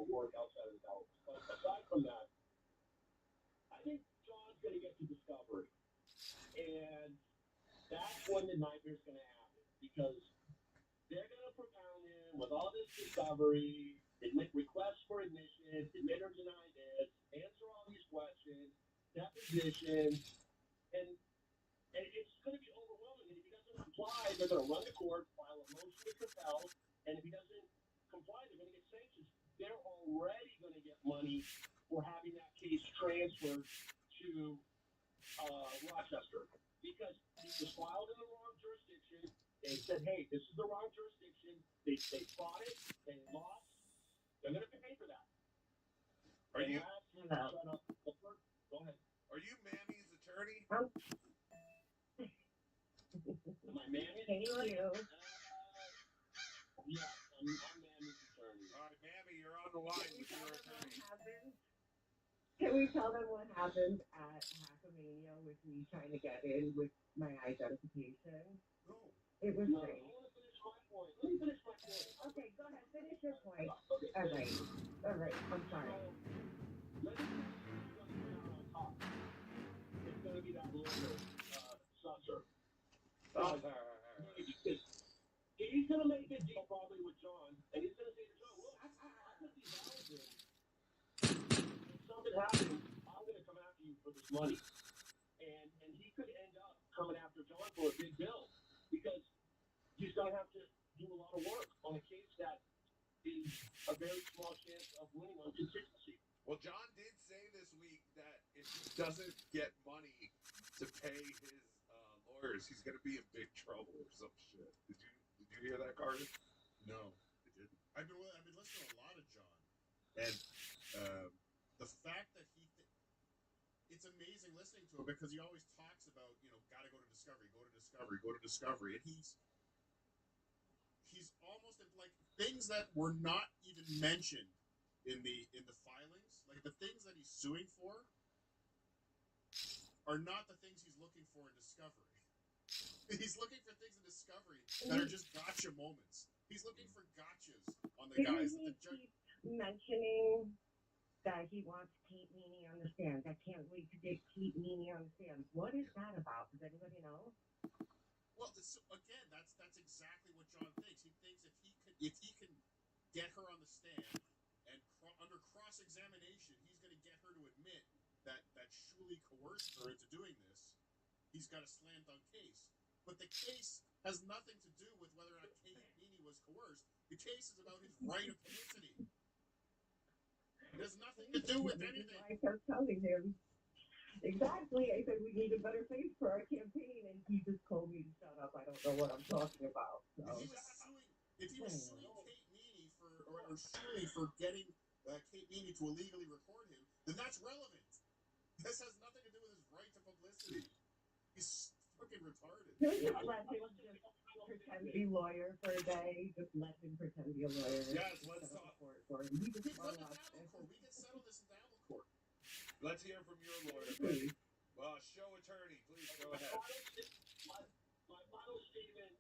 work outside of the house. But aside from that, I think John's going to get to discovery. And that's when the nightmare's going to happen, because they're going to propound him with all this discovery, admit requests for admission, admit or deny this, answer all these questions, depositions, and it's going to be overwhelming. And if he doesn't comply, they're going to run to court, file a motion to compel, and if he doesn't comply, they're going to get sanctions. They're already going to get money for having that case transferred to Rochester, because he was filed in the wrong jurisdiction. They said, hey, this is the wrong jurisdiction. They fought it. They lost. They're going to pay for that. Are you? Shut up. Go ahead. Are you Mammy's attorney? Am I Mammy's attorney? you. Yeah, I'm Mammy's attorney. All right, Mammy, you're on the line with your attorney. Can we tell them what happened at Hackamania with me trying to get in with my identification? No. It was No, great. I want to finish my point. Let me finish my point. Okay, go ahead. Finish your point. Okay, All right. All right. I'm sorry. Let me tell you who's going to come out on top. It's going to be that lawyer, Susser. Because he's going to make a deal probably with John, and he's going to say to John, look, I put these hours in. If something happens, I'm going to come after you for this money. And he could end up coming after John for a big bill, because he's going to have to do a lot of work on a case that is a very small chance of winning on consistency. Well, John did say this week that if he doesn't get money to pay his lawyers, he's going to be in big trouble or some shit. Did you hear that, Carter? No, I didn't. I've been listening to a lot of John, and the fact that it's amazing listening to him, because he always talks about, got to go to discovery, and he's almost like things that were not even mentioned in the filings, like the things that he's suing for are not the things he's looking for in discovery. He's looking for things in discovery that are just gotcha moments. He's looking for gotchas on the guys. Didn't he keep mentioning that he wants Pete Meany on the stand? I can't wait to get Pete Meany on the stand. What is that about? Does anybody know? Well, again, that's exactly what John thinks. He thinks if he can get her on the stand and under cross-examination, he's going to get her to admit that had Shuli coerced her into doing this, he's got a slam dunk case. But the case has nothing to do with whether or not Kate Meany was coerced. The case is about his right of publicity. It has nothing to do with anything. I kept telling him, exactly. I said, we need a better face for our campaign, and he just told me to shut up. I don't know what I'm talking about. So. If he was suing Kate Meany or suing for getting Kate Meany to illegally record him, then that's relevant. This has nothing to do with his right to publicity. He's fucking retarded. Just let him just pretend to be a lawyer for a day. Just let him pretend to be a lawyer. Yes, let's talk. He just He put wanna the watch Dabble this. Court. We can settle this in Dabble Court. Let's hear from your lawyer, buddy. Show attorney, please go ahead. My final statement.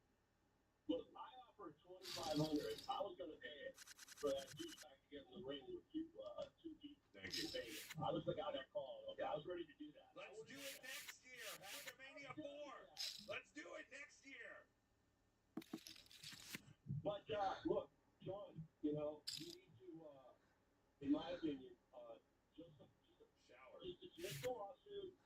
Look, I offered $2,500. I was going to pay it for that douchebag to get in the ring with two people. Thank you. I was the guy that called. Okay, I was ready to do that. Let's do it next year. Hakamania 4. Let's do it next year. But look, John, you know, you need to, in my opinion, just shower. Just dismiss the lawsuit.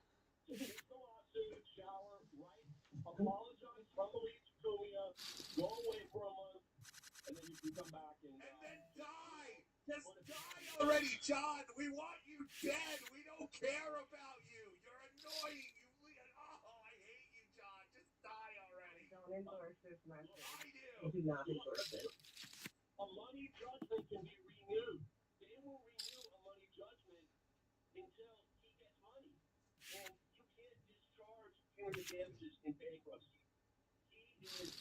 Shower, right? Apologize, humbly to Kumia, go away for a month, and then you can come back and then die. Just die already, John. We want you dead. We don't care about you. You're annoying. I hate you, John. Just die already. Don't endorse this message. I do. I do not endorse it. A money judgment can be renewed. They will renew a money judgment until he gets money. And you can't discharge punitive damages in bankruptcy. He is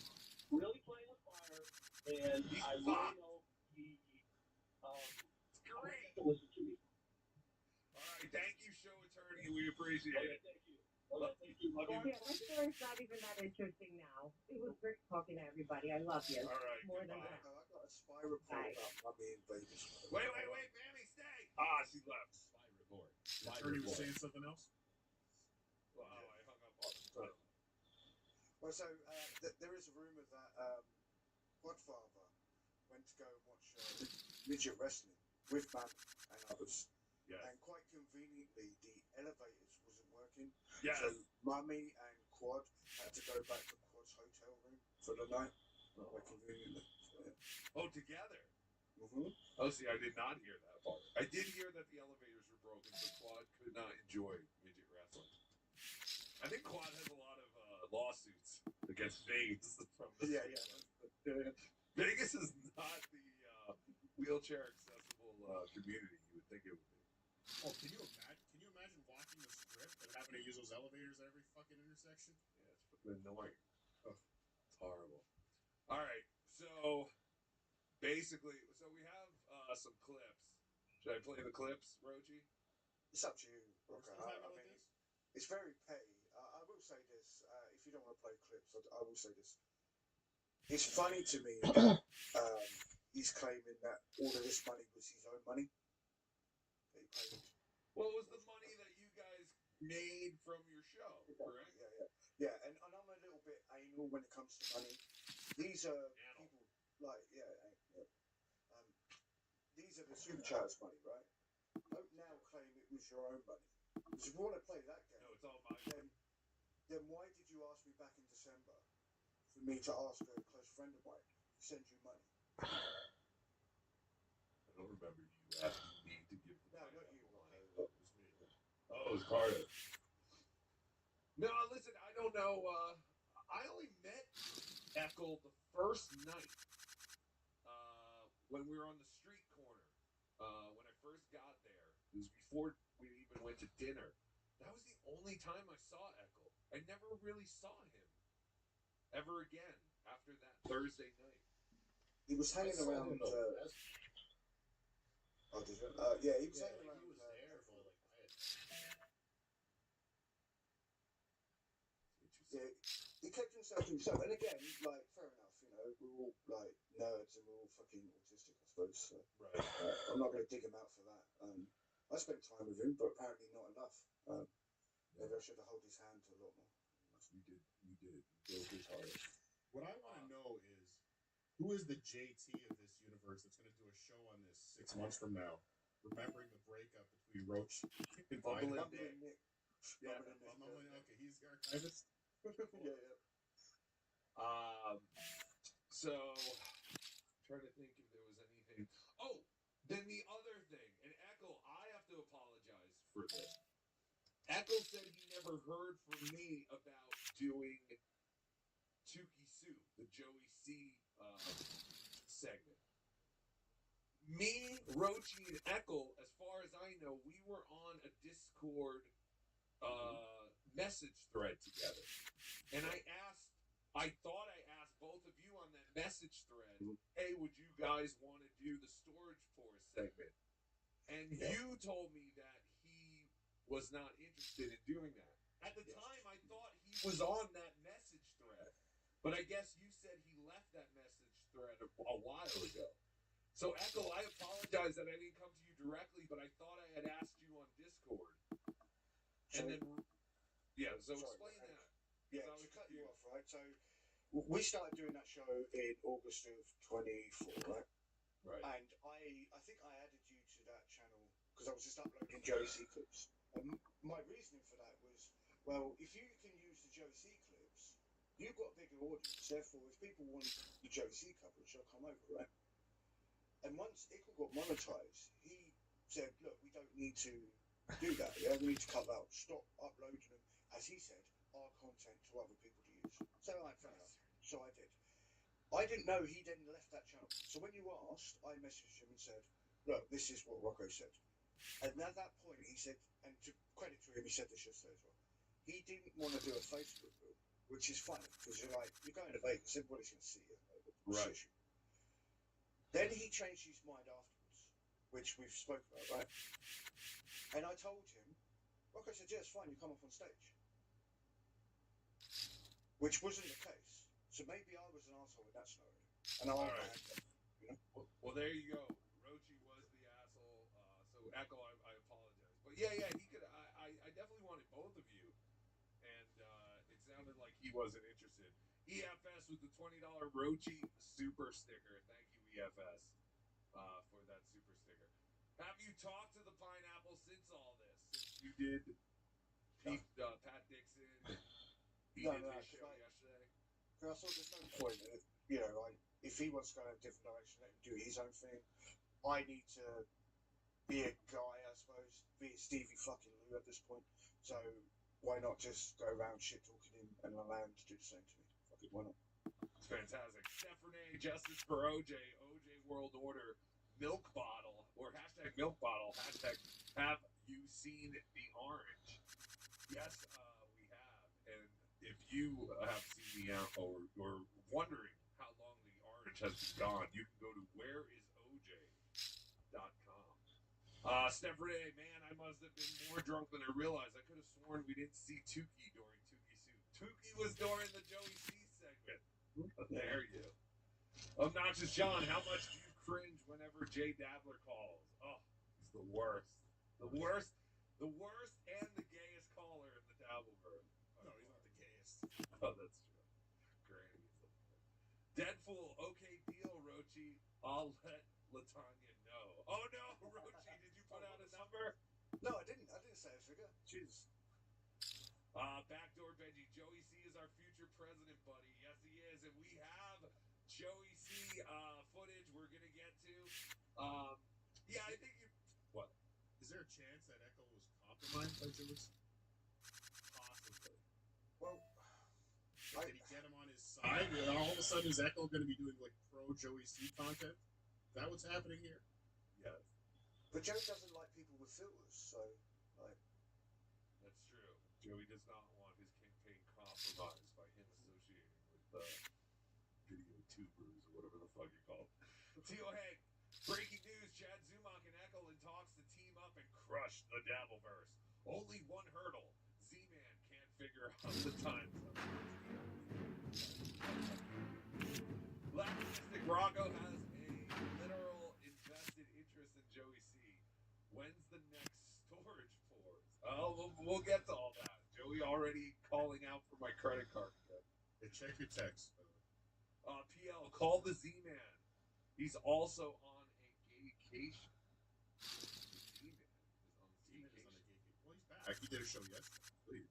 really playing with fire, and I really know he great. Listen to me. All right, thank you, show attorney. We appreciate it. Thank you. Thank you. Love you. Yeah, my story's not even that interesting now. It was great talking to everybody. I love you. All right, More than goodbye. that. I got a spy report about Mummy in Vegas. Wait, Mammy, stay. She left. Spy report. The attorney was saying something else? Well, I hung up on him. Well, so there is a rumor that Godfather went to go and watch midget wrestling with Manny and others. Yes. And quite conveniently, the elevators wasn't working. Yes. So Mummy and Quad had to go back to Quad's hotel room for the night. Quite conveniently. Oh, together? Mm-hmm. Oh, see, I did not hear that part. I did hear that the elevators were broken, so Quad could not enjoy midget wrestling. I think Quad has a lot of lawsuits against Vegas from this. Yeah. Vegas is not the wheelchair accessible community you would think it would be. Oh, can you imagine watching the script and having to use those elevators at every fucking intersection? Yeah, it's fucking annoying. Oh, it's horrible. All right, so basically, we have some clips. Should I play the clips, Rochi? It's up to you, Rocker. I mean, it's very petty. I will say this. If you don't want to play clips, I will say this. It's funny to me that he's claiming that all of this money was his own money. That he paid. Well, it was the money that you guys made from your show, correct? Yeah, and I'm a little bit anal when it comes to money. These are people like, these are the super chatters money, right? Don't now claim it was your own money. Because if you want to play that game, no, it's all mine. Then why did you ask me back in December for me to ask a close friend of mine to send you money? I don't remember you asking me to give the No, not you. It was me. Oh, it was Carter. No, listen, I don't know. I only met Eckel the first night when we were on the street corner. When I first got there, it was before we even went to dinner. That was the only time I saw Eckel. I never really saw him ever again after that Thursday night. He was hanging around. He was hanging around. He was there for Yeah, he kept himself to himself. And again, like, fair enough, you know, we're all like nerds and we're all fucking autistic, I suppose. So, right. I'm not going to dig him out for that. I spent time with him, but apparently not enough. Maybe I should have held his hand a lot more. You did. You broke his heart. What I want to know is, who is the JT of this universe that's going to do a show on this 6 months from now remembering the breakup between Roach and Bumble Vine. and Nick. Yeah, Bumble and Nick, Bumble yeah. okay, he's the archivist. Yeah, yeah. So trying to think if there was anything. Oh, then the other thing, and Echo, I have to apologize for this. Echo said he never heard from me about doing Tukey Soup, the Joey C segment. Me, Rochi, and Echo, as far as I know, we were on a Discord message thread together. And I thought I asked both of you on that message thread, hey, would you guys want to do the Storage Force segment? And you told me that he was not interested in doing that. At the time, I thought he was on that message thread. But I guess you said he left that message thread a while ago. So, Echo, I apologize that I didn't come to you directly, but I thought I had asked you on Discord. And then, yeah, so explain that. Yeah, to cut you off, right? So we started doing that show in August of 24, right? Right. And I think I added you to that channel because I was just uploading Joey C clips. And my reasoning for that was, well, if you can use the Joey C clips, you've got a bigger audience. Therefore, if people want the Joey C coverage, they'll come over, right? And once Ickle got monetized, he said, look, we don't need to do that. Yeah, we need to cut out, stop uploading them, as he said, our content to other people to use. So I fair enough. So I did. I didn't know he then left that channel. So when you asked, I messaged him and said, look, this is what Rocco said. And at that point, he said, and to credit to him, he said this yesterday as well, he didn't want to do a Facebook group, which is fine, because you're like, you're going to Vegas, everybody's going to see you. Right. Then he changed his mind afterwards, which we've spoken about, right? And I told him, Rocco said, yeah, it's fine, you come up on stage. Which wasn't the case. So maybe I was an asshole in that scenario. And All right. Well, there you go. Rochi was the asshole. So Echo, I apologize. But yeah, he could. I definitely wanted both of you, and it sounded like he wasn't interested. EFS with the $20 Rochi super sticker. Thank you, EFS, for that super sticker. Have you talked to the Pineapple since all this? Since you did Pat Dixon? He did his show yesterday. Because I thought there's no point, you know, like, if he wants to go in a different direction, let him do his own thing. I need to be a guy, I suppose, be Stevie fucking Lou at this point. So why not just go around shit talking him and allow him to do the same to me? Fuck it, why not? It's fantastic. Stephanie, Justice for OJ, OJ World Order, milk bottle, or hashtag milk bottle, hashtag have you seen the orange? Yes, we have. And if you have seen the or you're wondering how long the orange has been gone, you can go to whereisoj.com. Steph Ray, man, I must have been more drunk than I realized. I could have sworn we didn't see Tukey during Tukey Soup. Tukey was during the Joey C segment. There you go. Obnoxious John, how much do you cringe whenever Jay Dabbler calls? Oh, he's the worst. The worst and the gayest caller in the Dabbleverse. No, he's not the gayest. Oh, that's true. Great. Deadpool, okay deal, Rochi. I'll let Latanya know. Oh no, Rochi, did you put out a number? No, I didn't. I didn't say a figure. Jesus. Backdoor Benji, Joey C is our future president, buddy. Yes, he is, and we have Joey C footage we're gonna get to. Yeah, I think you. What? Is there a chance that Echo was compromised by Joey C? Possibly. Well, did he get him on his side? And all of a sudden, is Echo going to be doing like pro Joey C content? Is that what's happening here? Yes. But Joey doesn't like people with filters, so like. That's true. Joey does not want his campaign compromised by him associating with video tubers or whatever the fuck you call them. Tio Hank, breaking news: Chad Zumach and Eckelin talks to team up and crush the Dabbleverse. Only one hurdle: Z-Man can't figure out the time zone. Lackalistic Rocco has a literal invested interest in Joey C. When's the next storage force? Oh, we'll get to all that. Joey already calling out for my credit card. Hey, check your text. PL, call the Z-Man. He's also on a gaycation. He did a show yesterday. Please.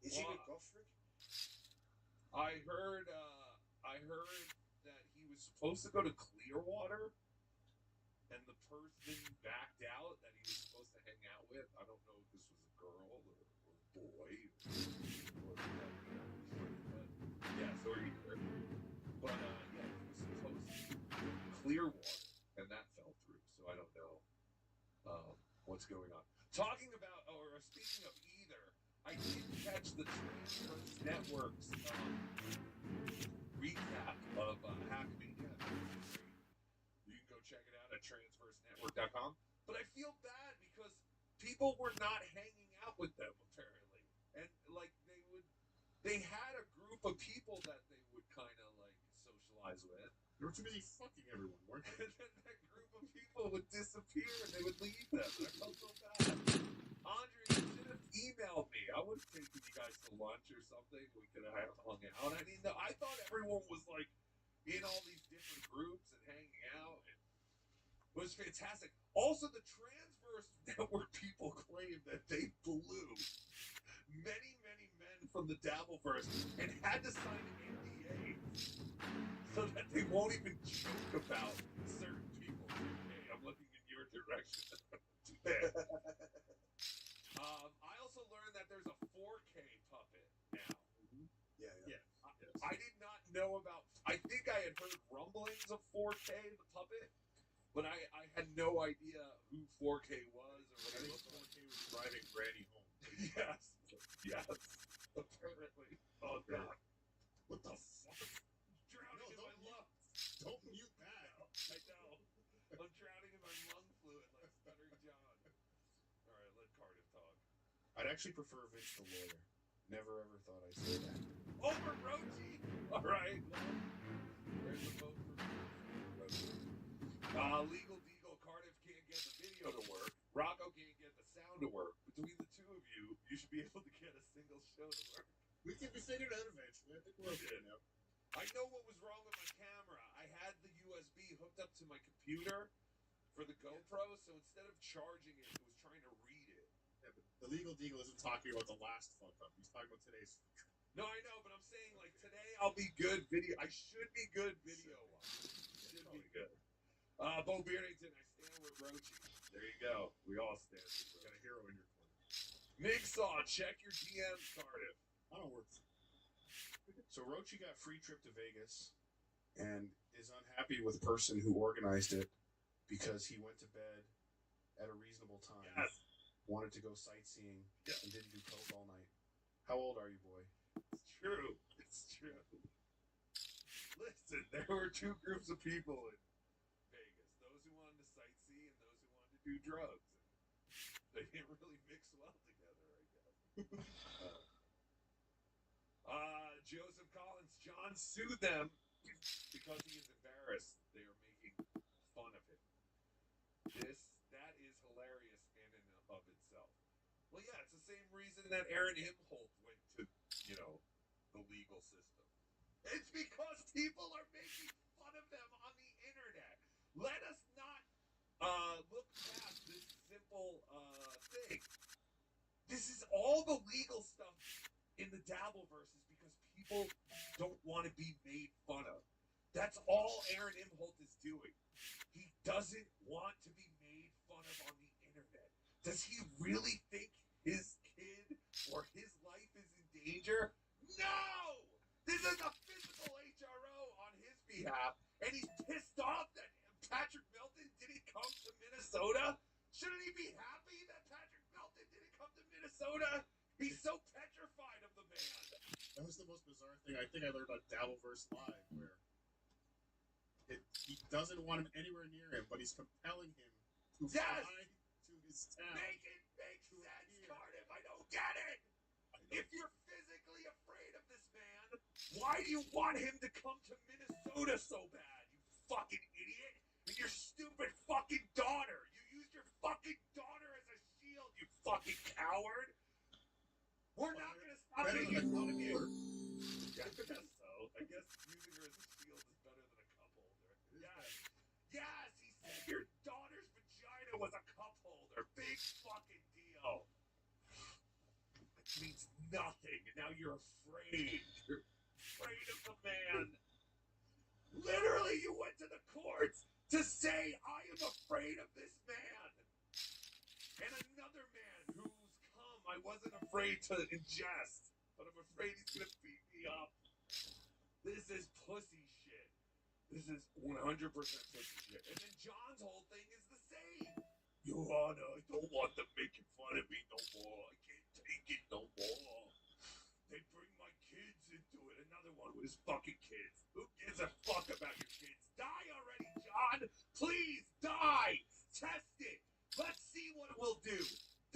Is he with Goffrey? I heard that he was supposed to go to Clearwater, and the person backed out that he was supposed to hang out with. I don't know if this was a girl or a boy or but yeah, so either. But yeah, he was supposed to go to Clearwater, and that fell through. So I don't know what's going on. Talking about, or speaking of either, I did catch the Transverse Network's recap of Happening Academy. You can go check it out at transversenetwork.com. But I feel bad because people were not hanging out with them, apparently. And, like, they had a group of people that they would kind of, like, socialize with. They were too busy fucking everyone, weren't they? And then that group of people would disappear and they would leave them. And I felt so bad. Andre, you should have emailed me. I would have taken you guys to lunch or something. We could have hung out. I mean, I thought everyone was, like, in all these different groups and hanging out. And it was fantastic. Also, the Transverse Network people claim that they blew many, many men from the Dabbleverse and had to sign NDAs so that they won't even joke about certain people. Hey, I'm looking in your direction. I also learned that there's a 4K puppet now. Yeah. I did not know about. I think I had heard rumblings of 4K, the puppet, but I had no idea who 4K was or what it looked like. 4K was driving Granny home. Yes. Apparently. Oh God. What the fuck? Drowning in my lungs. Don't mute that. I know. I'm drowning in my lung fluid like Stuttering John. All right, let Cardiff talk. I'd actually prefer Vince the lawyer. Never ever thought I'd say that. Over Rochi. All right. There's a vote for Rochi. Legal Deagle, Cardiff can't get the video to work. Rocco can't get the sound to work. Between the two of you, you should be able to get a single show to work. We can be figured out eventually. I think we're okay now. I know what was wrong with my camera. I had the USB hooked up to my computer for the GoPro, so instead of charging it, it was trying to read it. Yeah, but the Legal Deagle isn't talking about the last fuck up. He's talking about today's fuck up. No, I know, but I'm saying, like, today I'll be good video. I should be good video-wise. Should be good. Bo Beardington, I stand with Rochi. There you go. We all stand with Rochi. Got a hero in your corner. Migsaw, check your DMs, Cardiff. I don't work. So Rochi got free trip to Vegas and is unhappy with the person who organized it because he went to bed at a reasonable time. Yes. Wanted to go sightseeing and didn't do coke all night. How old are you, boy? It's true. It's true. Listen, there were two groups of people in Vegas. Those who wanted to sightsee and those who wanted to do drugs. And they didn't really mix well together, I guess. Joseph Collins, John sued them because he is embarrassed. They are making fun of him. That is hilarious in and of itself. Well, yeah, it's the same reason that Aaron Imholt went to, the legal system. It's because people are making fun of them on the internet. Let us not look past this simple thing. This is all the legal stuff in the Dabbleverse is because people don't want to be made fun of. That's all Aaron Imholt is doing. He doesn't want to be made fun of on the internet. Does he really think his kid or his life is in danger? No! This is a physical HRO on his behalf, and he's pissed off that Patrick Melton didn't come to Minnesota. Shouldn't he be happy that Patrick Melton didn't come to Minnesota? He's so petrified of the man. That was the most bizarre thing I think I learned about Dabbleverse Live, where he doesn't want him anywhere near him, but he's compelling him to fly to his town. Make it make sense, Cardiff. I don't get it. If you're physically afraid of this man, why do you want him to come to Minnesota so bad, you fucking idiot? And your stupid fucking daughter. You used your fucking daughter as a shield, you fucking coward. We're not going to stop making fun of you. I guess so. I guess using her as a shield is better than a cup holder. Yes, he said your daughter's vagina was a cup holder. Big fucking deal. nothing. And now you're afraid. You're afraid of the man. Literally, you went to the courts to say, I am afraid of this man. And another man whose cum I wasn't afraid to ingest, but I'm afraid he's going to beat me up. This is pussy shit. This is 100% pussy shit. And then John's whole thing is the same. Your Honor, I don't want them making fun of me no more. I can't take it no more. They bring my kids into it. Another one with his fucking kids. Who gives a fuck about your kids? Die already, John! Please, die! Test it! Let's see what it will do.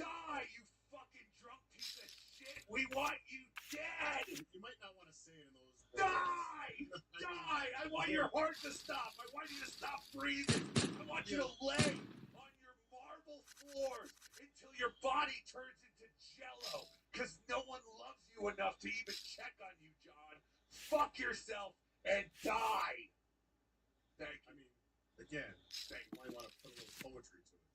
Die, you fucking drunk piece of shit! We want you dead! You might not want to say it in those words. Die! Die! I want your heart to stop. I want you to stop breathing. I want you to lay on your marble floors until your body turns into jello. Because no one loves you enough to even check on you, John. Fuck yourself and die. Thank you. I mean, again, you might want to put a little poetry to it.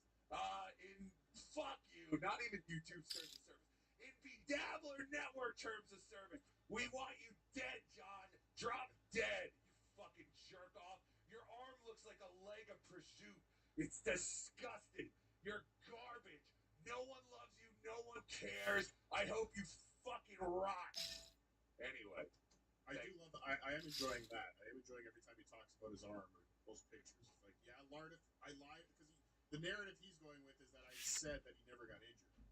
Fuck you. Not even YouTube terms of service. In Bedabbler Network terms of service. We want you dead, John. Drop dead, you fucking jerk off. Your arm looks like a leg of prosciutto. It's disgusting. You're garbage. No one loves you. No one cares. I hope you fucking rot. Anyway. I am enjoying that. I am enjoying every time he talks about his arm or posts pictures. It's like, yeah, I lied because the narrative he's going with is that I said that he never got injured,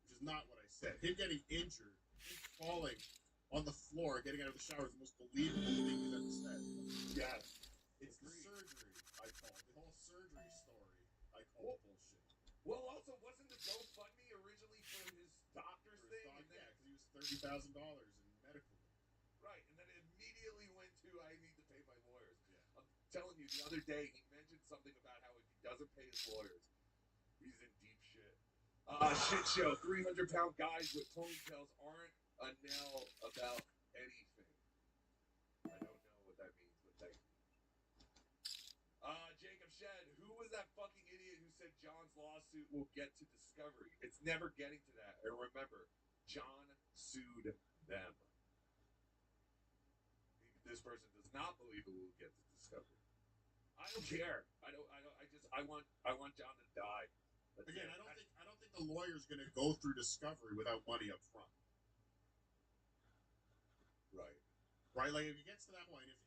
which is not what I said. Him getting injured, him falling on the floor, getting out of the shower is the most believable thing he's ever said. Yes. It's the surgery, I call it. The whole surgery story, I call bullshit. Well, also, wasn't the GoFundMe originally for his doctor's thing? Yeah, because he was $30,000 in medical. Right, and then it immediately went to, I need to pay my lawyers. Yeah. I'm telling you, the other day, he mentioned something about how if he doesn't pay his lawyers, he's in deep shit. Shit show. 300-pound guys with ponytails aren't a nail about anything. I don't know what that means, but thank you. Jacob Shed, who was that fucking idiot who said John's lawsuit will get to Discovery? It's never getting to that. And remember, John sued them. This person does not believe it will get to Discovery. I don't care. I want John to die. That's Again, it. I don't think the lawyer's going to go through Discovery without money up front. Right. Right? Like, if it gets to that point, if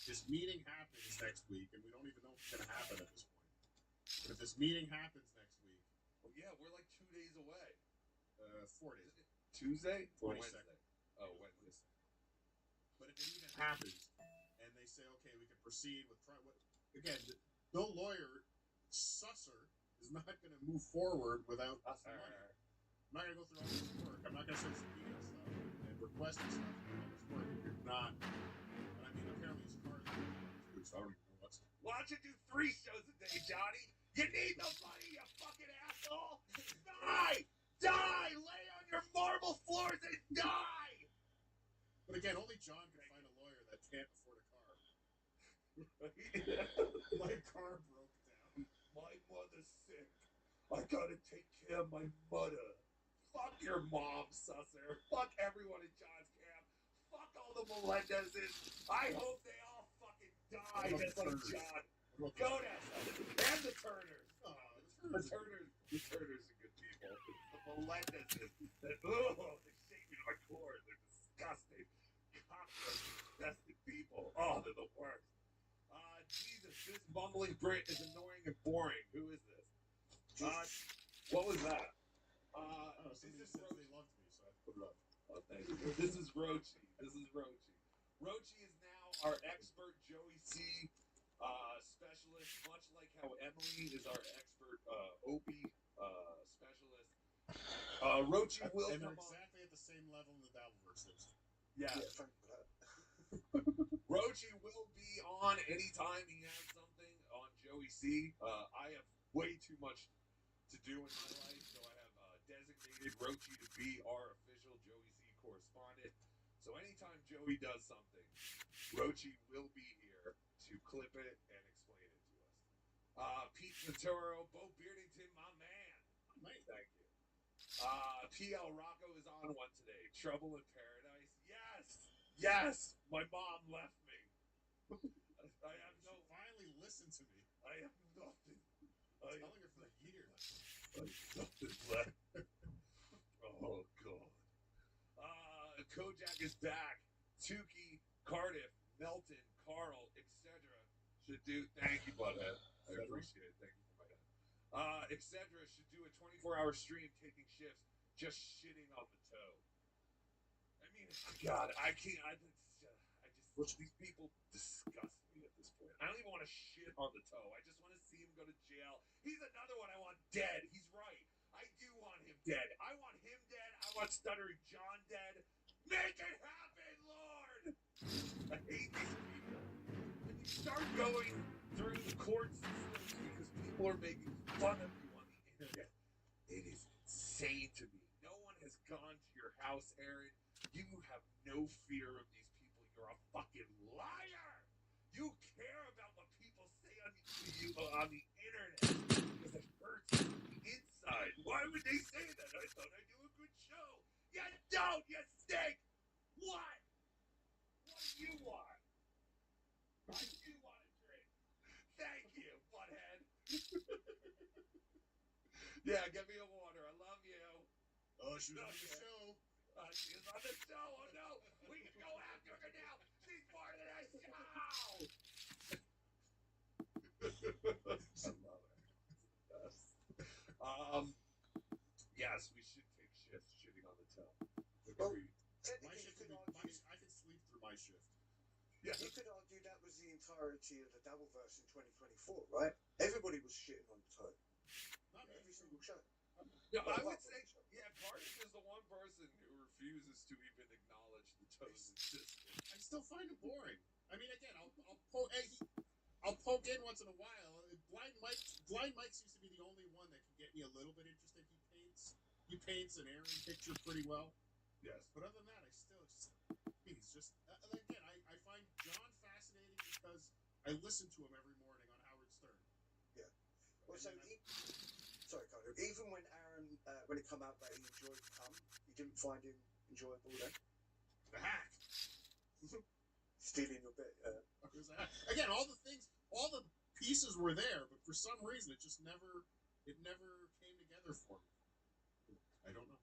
this meeting happens next week, and we don't even know if it's going to happen at this point, but if this meeting happens next week... Well, yeah, we're like 2 days away. 4 days. Tuesday? Or 22nd. Wednesday? Oh, Wednesday. But if it even happens, and they say, okay, we can proceed with again, no lawyer, Susser, is not going to move forward without money. I'm not going to go through all this work. I'm not going to send subpoena stuff and requesting stuff and all this work if you're not. And I mean, apparently his car is too, so I don't even know what's. Why don't you do 3 shows a day, Johnny? You need the money, you fucking asshole! Die! Die! Lay on your marble floors and die! But again, only John can find a lawyer that can't afford a car. My car broke down. My mother's sick. I gotta take care of my mother. Fuck your mom, Susser. Fuck everyone in John's camp. Fuck all the Melendezes. I hope they all fucking die just like John. Go down, and the Turners. The Turners are good people. The Melendezes. They shake me to my core. They're disgusting. Cockroach-infested people. Oh, they're the worst. Jesus, this bumbling Brit is annoying and boring. Who is this? What was that? Somebody said they loved me, so I put it up. Oh, thank you. This is Rochi. Rochi is now our expert Joey C specialist, much like how Emily is our expert Opie specialist. Rochi will and come they're on. exactly at the same level in the Dabbleverse is. Yeah. Rochi will be on anytime he has something on Joey C. I have way too much to do in my life, so I have designated Rochi to be our official Joey C correspondent. So anytime Joey does something, Rochi will be here to clip it and explain it to us. Pete Naturo, Bo Beardington, my man. Thank you. PL Rocco is on one today. Trouble in Paradise. Yes. My mom left me. I have no. Finally, listen to me. I have nothing. I'm telling her for years. I have nothing left. Oh God. Kojak is back. Tukey, Cardiff, Melton, Carl, etc. should do. Thank you, Butthead. I appreciate it. Thank you for my head. Etc. should do a 24-hour stream taking shifts, just shitting on the toe. I mean, God, I can't. These people disgust me at this point. I don't even want to shit on the toe. I just want to see him go to jail. He's another one I want dead. He's right. I do want him dead. I want him dead. I want Stuttering John dead. Make it happen, Lord! I hate these people. When you start going through the court systems because people are making fun of you on the internet, it is insane to me. No one has gone to your house, Aaron. You have no fear of these people. You're a fucking liar! You care about what people say on the internet because it hurts you on the inside. Why would they say that? I thought I'd do a good show. You don't, you stink! What? What do you want? I do want a drink. Thank you, butthead. Yeah, get me a water. I love you. Oh, she was on the show. She's on the show. Oh no, we can go after her now. She's part of the show. I love it. Yes, we should take shifts shitting on the toe. Agreed. My shift could be, I could sleep through my shift. Yeah. You could argue that was the entirety of the Doubleverse in 2024, right? Everybody was shitting on the toe. Not Every single show. Yeah, I would say, yeah, Cardiff is the one person who refuses to even acknowledge the toe's existence. I still find it boring. I mean, again, I'll poke in once in a while. Blind Mike seems to be the only one that can get me a little bit interested. He paints an Aaron picture pretty well. Yes. But other than that, he's just again, I find John fascinating because I listen to him every morning on Howard Stern. Yeah. Well, so sorry, Carter. Even when Aaron, when it came out that he enjoyed Cum, you didn't find him enjoyable then? The hack. Stealing your bit. Again, all the pieces were there, but for some reason it never came together for me. I don't know.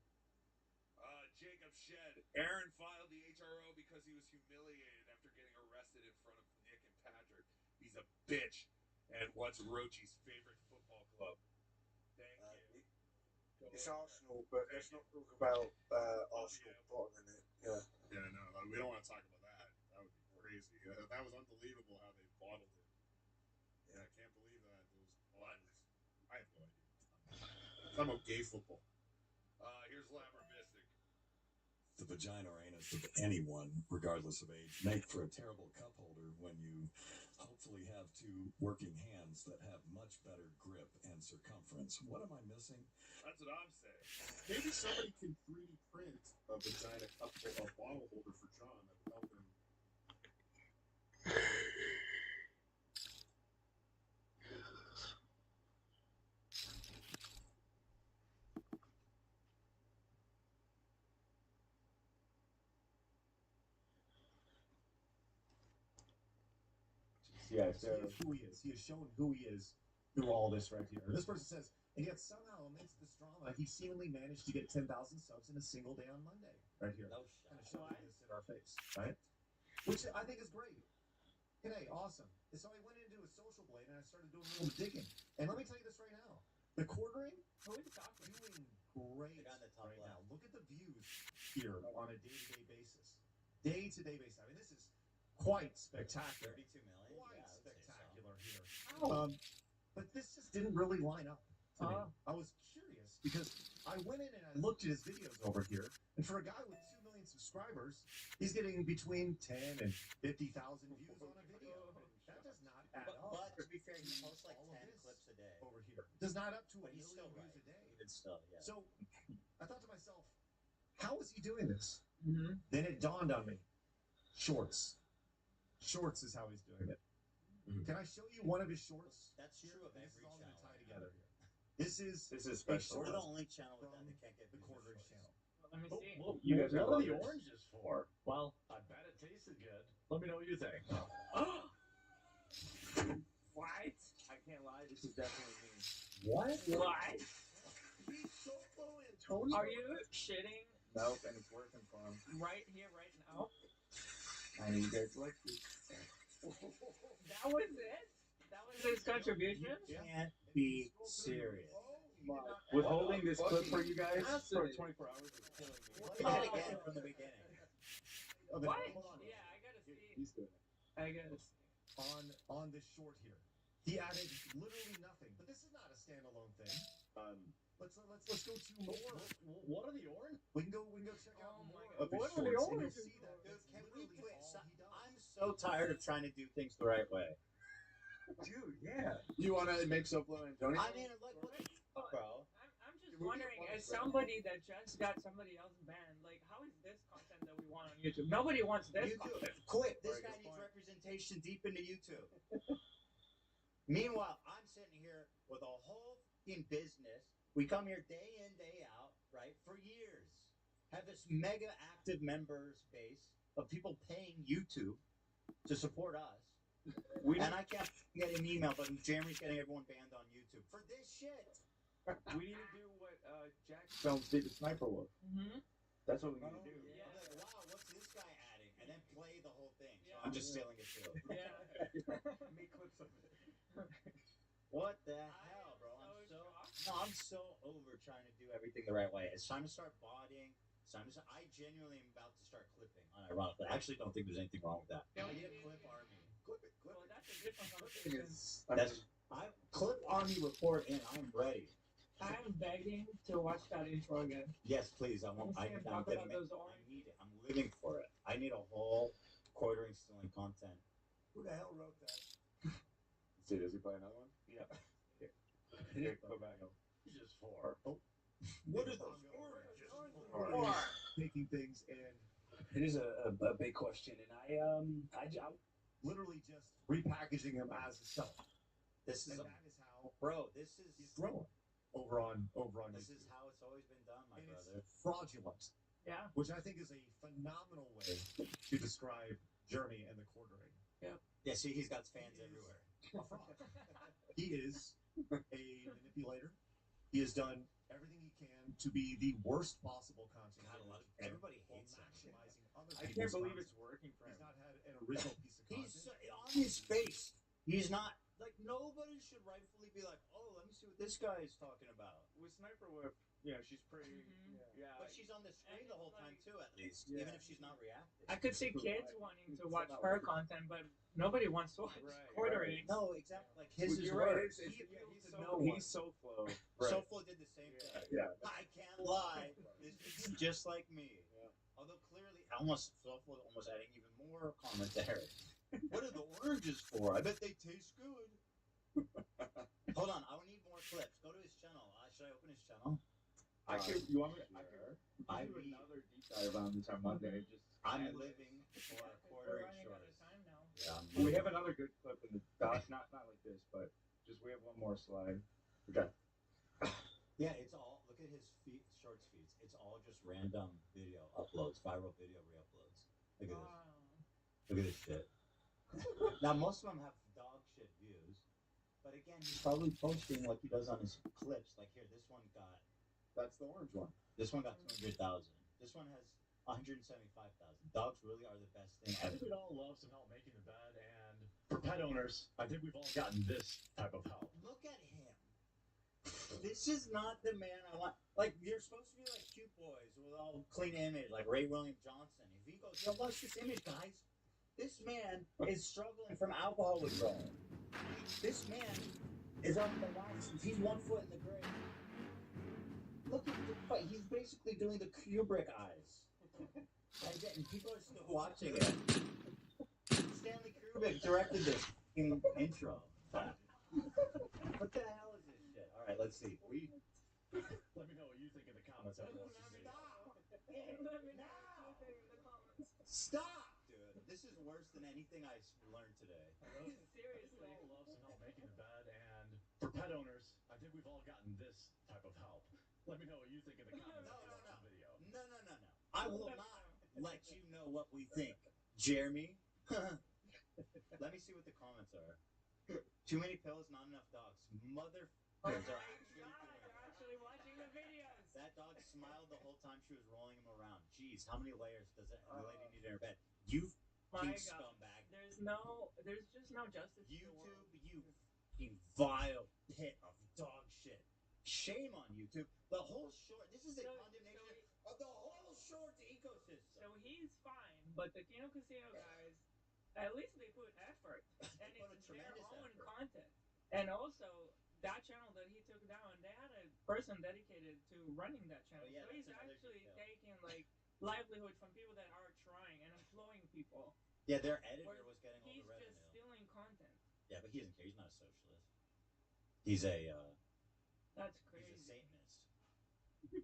Jacob Shed. Aaron filed the HRO because he was humiliated after getting arrested in front of Nick and Patrick. He's a bitch. And what's Rochi's favorite football club? Thank you. It's Arsenal, but let's not talk about Arsenal bottling it. Yeah. Yeah, no, we don't want to talk about that. That would be crazy. That was unbelievable how they bottled it. Yeah, I can't believe that. I have no idea. Talking about gay football. Here's Labrabistic. The vagina or anus of anyone, regardless of age, make for a terrible cup holder when you hopefully have two working hands that have much better grip and circumference. What am I missing? That's what I'm saying. Maybe somebody can 3D print a vagina cup a bottle holder for John that would help him. Yeah, so he is who he is. He has shown who he is through all this right here. This person says, and yet somehow amidst this drama, he seemingly managed to get 10,000 subs in a single day on Monday. Right here. No kind of showing this in our face, right? Which I think is great. Hey, awesome. And so I went into a social blade and I started doing a little digging. And let me tell you this right now. The quartering, doing great right now. Look at the views here on a day-to-day basis. Day-to-day basis. I mean, this is quite spectacular. 32 million. Quite Yeah, spectacular here. But this just didn't really line up to me. I was curious because I went in and I looked at his videos over here, and for a guy with 2 million subscribers, he's getting between 10 and 50,000 views on a video. That does not add up. But to be fair, he posts like 10 clips a day. Over here does not up to a But he's million still views right. a day. Even still, yeah. So I thought to myself, how is he doing this? Then it dawned on me. Shorts. Shorts is how he's doing it. Can I show you one of his shorts? That's here? true of This every is all going to channel tie right together now. here. This is special. We're We're the the only channel with that can't get the quarterings channel. Let me see. Well, you guys what gotta are love the this. oranges for? Well, I bet it tasted good. Let me know what you think. What? I can't lie, this is definitely me. What? What? He's so low, Antonio. Are you shitting Nope, and it's working for him. right here, right now? I know you guys like this. That was it? That was his contribution? You can't be serious. Withholding this clip for you guys for 24 hours is killing me. Play that again from the beginning. What? Hold on. Yeah, I gotta see. He's doing it. I gotta see. On this short here, he added literally nothing. But this is not a standalone thing. Let's go to more. What are the orange? We can go check out Oh my more God. of his What are the shorts, and oranges you'll see that. Dude, that's can we literally please? all he does. I'm so tired of trying to do things the right way. Dude, yeah. You want to make SoFlo and Antonio? I mean, like, what the fuck, bro? I'm just wondering, as somebody that just got somebody else banned, like, how is this content that we want on YouTube? Nobody wants this YouTube, content. quit. This Very guy good needs point. representation deep into YouTube. Meanwhile, I'm sitting here with a whole fucking business. We come here day in, day out, right, for years. Have this mega active members base of people paying YouTube to support us. And I can't get an email, but Jeremy's getting everyone banned on YouTube for this shit. We need to do what Jack Jones did to Sniper Wolf. Mm-hmm. That's what we need to do. Yeah. I'm like, wow, what's this guy adding? And then play the whole thing. So I'm just stealing it too. Yeah. Make clips of it. What the hell, bro? I'm so over trying to do everything the right way. It's time to start botting. It's time to start, I genuinely am about to start clipping. Unironically, I actually don't think there's anything wrong with that. I need a clip army. Clip it. Well, that's a different conversation. I clip army report in. I'm ready. I'm begging to watch that intro again. Yes, please. I want. Let's talk about those I need it. I'm living for it. I need a whole quartering stealing content. Who the hell wrote that? See, does he play another one? Yeah. Here, go back. Just for. Oh. What are those oranges for? Taking things and It is a big question, and I literally just repackaging them as itself. This is And that is how bro. This is he's growing over on This YouTube. is how it's always been done, my And brother. it's fraudulent, Yeah. which I think is a phenomenal way to describe Jeremy and the quartering. Yeah, see, he's got fans everywhere. A fraud. He is a manipulator. He has done everything he can to be the worst possible content God, a lot of creator everybody while hates him. maximizing other I people's can't believe content. it's working for He's him. not had an original piece of content. He's on his face. He's not like nobody should rightfully be like, oh, let me see what this guy is talking about. With Sniper Wolf, you know, she's pretty. Mhm. Yeah. But she's on the screen the whole time too, at least, Yeah. even if she's not reacting. I could see kids wanting to watch her content, but nobody wants to watch Right, quartering. No, exactly. Like his is You're right. worse. It's, He yeah, appeals he's to so no one. he's SoFlo. Soflo did the same thing. Yeah. I can't lie. This is just like me. Yeah. Although clearly, Soflo almost adding even more commentary. What are the oranges for? I bet they taste good. Hold on, I need more clips. Go to his channel. Should I open his channel? I could. You want me? I I could do need- another deep dive on this on Monday. Just. I'm living for a We're quartering running out shorts. of time now. Yeah, I'm We living. have another good clip in the doc. Not like this, but just we have one more slide. Okay. Yeah, it's all. Look at his shorts feeds. It's all just random video uploads, viral video re-uploads. Look at this. Look at this shit. Now most of them have dog shit views, but again, he's probably posting like he does on his clips. Like here, this one got. That's the orange one. This one got 200,000. This one has 175,000. Dogs really are the best thing I ever. think we'd all love some help making the bed, and for pet owners, I think we've all gotten this type of help. Look at him. This is not the man I want. Like, you're supposed to be like cute boys with all clean image, like Ray William Johnson. If he goes, yo, watch this image, guys. This man is struggling from alcohol withdrawal. This man is on the last. He's 1 foot in the grave. Look at the fight. He's basically doing the Kubrick eyes. And people are still watching it. Stanley Kubrick directed this intro. What the hell is this shit? All right, let's see. Let me know what you think in the comments. Everyone wants to see. Let me know what you think in the comments. Stop, dude. This is worse than anything I learned today. Seriously. We all love some help making the bed, and for pet owners, I think think we've all gotten this type of help. Let me know what you think in the comments No, after no, watching the video. No, no, no, no. I will not let you know what we think, Jeremy. Let me see what the comments are. Too many pills, not enough dogs. Motherfuckers are actually doing it. They're actually watching the videos. That dog smiled the whole time she was rolling him around. Jeez, how many layers does the lady need in her bed? You My fucking God. scumbag. There's just no justice in the world. YouTube, you fucking vile pit of dog shit. Shame on YouTube. The whole short. This is a condemnation of the whole short ecosystem. So he's fine, but the Kino Casino guys, at least they put effort, and put a it's their tremendous own effort. content. And also, that channel that he took down, they had a person dedicated to running that channel. Oh, yeah, so he's that's another actually detail. taking like livelihood from people that are trying and employing people. Yeah, their editor Where was getting all the he's revenue. just stealing content. Yeah, but he doesn't care. He's not a socialist. He's a That's he's a crazy. Satanist. You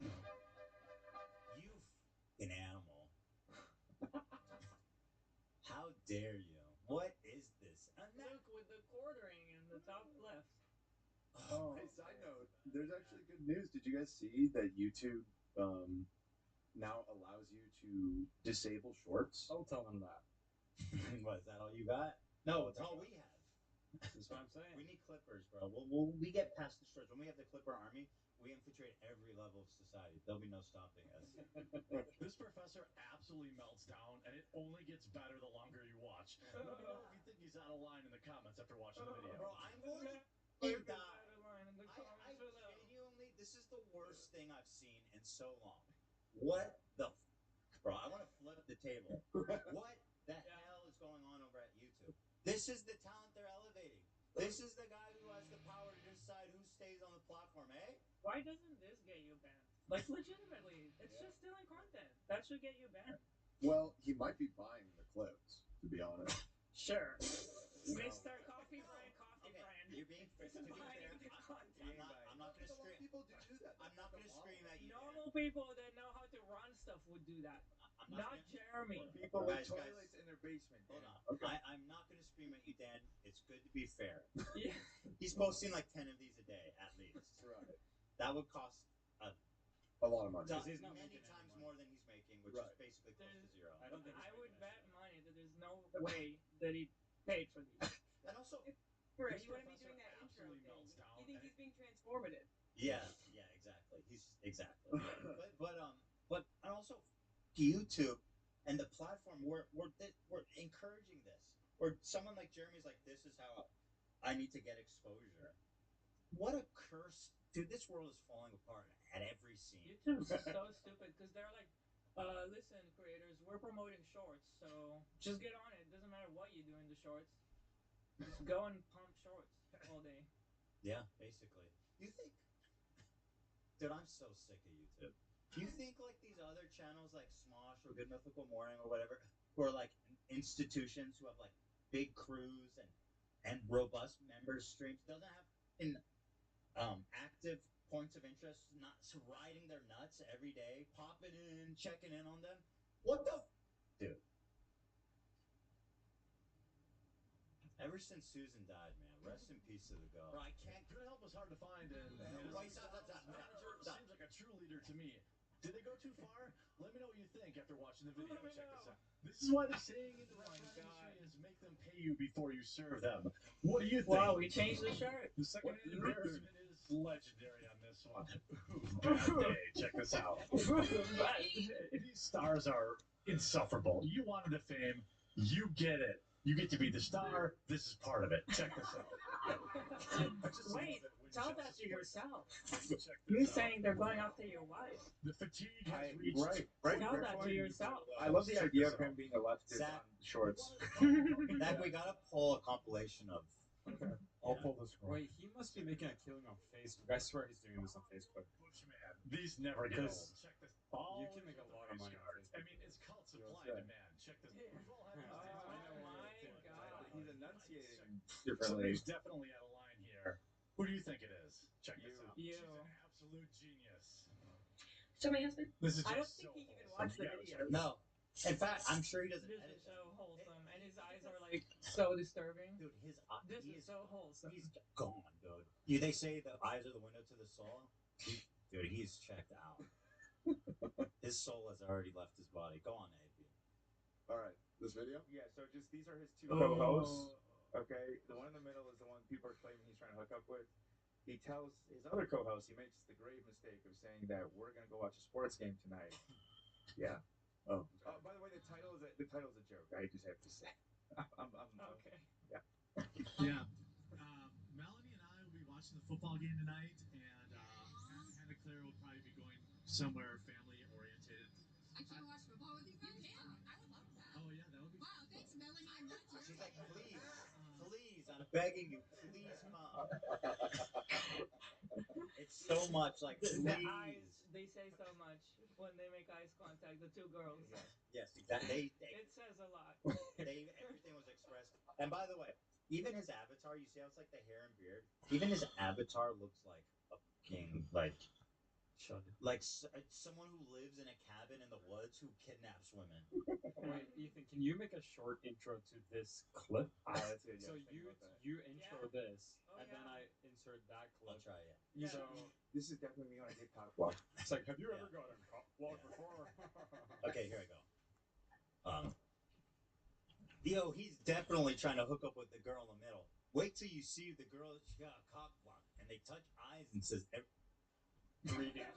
fucking animal. How dare you? What is this? Look with the quartering in the top left. Oh, hey, side note, there's actually good news. Did you guys see that YouTube now allows you to disable shorts? Don't tell them that. What, is that all you got? No, it's all we have. That's what I'm saying. We need clippers, bro. We get past the shorts. When we have the clipper army, we infiltrate every level of society. There'll be no stopping us. This professor absolutely melts down, and it only gets better the longer you watch. Let me know if you think he's out of line in the comments after watching the video. Bro, I'm going to Look die. at that line in the comments I below. genuinely, this is the worst thing I've seen in so long. What the bro? I want to flip the table. What the hell is going on over at YouTube? This is the talent they're elevating. This is the guy who has the power to decide who stays on the platform, eh? Why doesn't this get you banned? Like, legitimately, it's just stealing content. That should get you banned. Well, he might be buying the clips, to be honest. Sure. Mr. Coffee Brand, You're being to be fair. buying the content. I'm not going to scream. People do that. I'm not going to scream at you. Normal people that know how to run stuff would do that. I'm Not Jeremy. People with Guys, toilets in their basement. Hold Dan. on. Okay. I'm not going to scream at you, Dan. It's good to be fair. Yeah. He's posting like 10 of these a day, at least. Right. That would cost A lot of money. many he's not times making any money. more than he's making, which Right. is basically close to zero. I don't think I he's would making bet any money that there's no way that he paid for these. And also, Right, This you wouldn't be professor doing that intro absolutely thing. melts down, He thinks and he's being transformative. yeah, exactly. He's exactly. but and also YouTube and the platform. We're encouraging this. Or someone like Jeremy's like, this is how I need to get exposure. What a curse, dude! This world is falling apart at every scene. YouTube's so stupid because they're like, listen, creators, we're promoting shorts, so just get on it. Doesn't matter what you do in the shorts. Just go and pump shorts all day. Yeah, basically. You think, dude? I'm so sick of YouTube. You think like these other channels like Smosh or Good Mythical Morning or whatever, who are like institutions who have like big crews and robust members streams, doesn't have in active points of interest, not riding their nuts every day, popping in, checking in on them. What the dude? Ever since Susan died, man, rest in peace to the girl. Bro, I can't. Good help was hard to find, and his Right, manager seems like a true leader to me. Did they go too far? Let me know what you think after watching the video. Let me Check know. this out. This is why the saying in the restaurant industry is make them pay you before you serve them. What do you think? Wow, we changed the shirt. The second-hand embarrassment is legendary on this one. Ooh, bad day. Check this out. These stars are insufferable. You wanted the fame. You get it. You get to be the star. This is part of it. Check this out. Wait, tell that to yourself. Check this You're out. saying they're going after your wife. The fatigue has reached. Right. Tell that to yourself. I love the Check idea this of him out. being a leftist Zach- on shorts. Zach, we gotta pull a compilation of. I'll pull the scroll. Wait, he must be making a killing on Facebook. I swear he's doing this on Facebook. Bushman. These never get old. Because Check this. you can make a lot of money on I Facebook. mean, it's called supply Yeah. and demand. Check this. We've all had these days. Oh I know my what God. He's enunciating Somebody's differently. definitely out of line here. Who do you think it is? Check this out. You. She's an absolute genius. So my husband? This is I don't just think so he even wholesome. watched the You gotta video. check No, in fact, I'm sure he doesn't This edit is them. so wholesome, and his eyes are like so disturbing. Dude, This he is so wholesome. He's gone, dude. They say the eyes are the window to the soul. Dude, he's checked out. His soul has already left his body. Go on, AP. All right, this video. Yeah, so just these are his two Oh. co-hosts. Okay, the one in the middle is the one people are claiming he's trying to hook up with. He tells his other co-host he makes the grave mistake of saying that we're gonna go watch a sports game tonight. Yeah. Oh. By the way, the title is a joke. I just have to say. I'm Okay. Yeah. Yeah. Melanie and I will be watching the football game tonight, and Hannah Claire will probably be going somewhere family oriented. I can't watch football with you guys. You can. I would love that. Oh yeah, that would be. Wow, thanks, Melanie. I'm not your She's like, favorite. please, I'm begging you, please come. It's so much like, please. The eyes, they say so much when they make eyes contact, the two girls. Yes, exactly. It says a lot. Everything was expressed. And by the way, even his avatar, you see how it's like the hair and beard? Even his avatar looks like a king, like someone who lives in a cabin in the woods who kidnaps women. Wait, Ethan, can you make a short intro to this clip? That's good. So you intro this, and then I insert that clip. I'll try it. So this is definitely me when I did cock block. it's like, have you ever gone on cock block before? Okay, here I go. Yo, he's definitely trying to hook up with the girl in the middle. Wait till you see the girl. She got a cock block, and they touch eyes and says, Three dudes.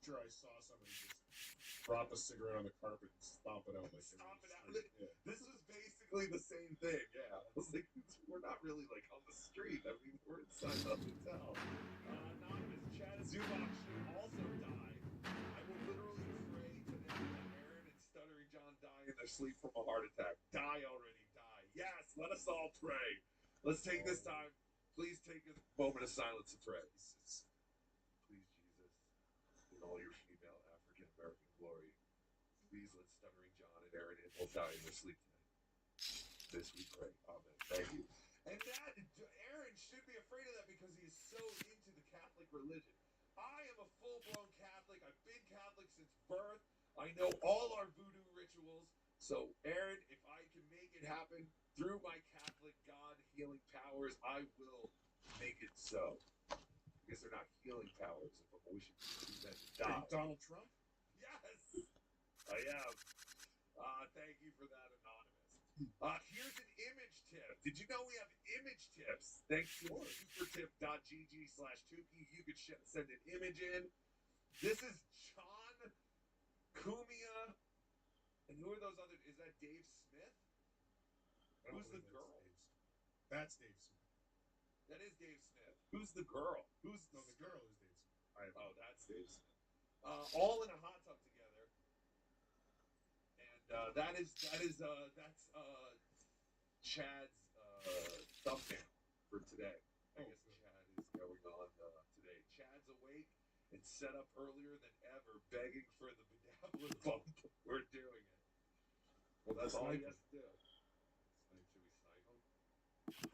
Sure, I saw somebody just drop a cigarette on the carpet and stomp it out like Stomp it out. Yeah. This was basically the same thing. Yeah, I was like, we're not really like on the street. I mean, we're inside the hotel. Anonymous Chad Zubak should also die. I will literally pray today that Aaron and Stuttering John die in their sleep from a heart attack. Die already, die. Yes, let us all pray. Let's take this time. Please take a moment of silence to pray. Please, Jesus, in all your female African American glory, please let Stuttering John and Aaron Hill die in their sleep tonight. This we pray. Amen. Thank you. And that, Aaron should be afraid of that because he is so into the Catholic religion. I am a full-blown Catholic. I've been Catholic since birth. I know all our voodoo rituals. So, Aaron, if I can make it happen through my Catholic God healing powers, I will make it so. Because they're not healing powers if I'm wishing for two men to die. Donald Trump? Yes, I am. Thank you for that, Anonymous. Here's an image tip. Did you know we have image tips? Thanks to supertip.gg/Tukey. You could send an image in. This is John Kumia. And who are those other? Is that Dave Smith? Who's the girl? That's Dave Smith. That is Dave Smith. Who's the girl? Who's No, the girl is Dave Smith. Oh, that's Dave Smith. All in a hot tub together. And that's Chad's thumbnail for today. I guess Chad is going on today. Chad's awake and set up earlier than ever, begging for the bedazzler bump. We're doing it. Well, that's all he has to do. Should we snipe him?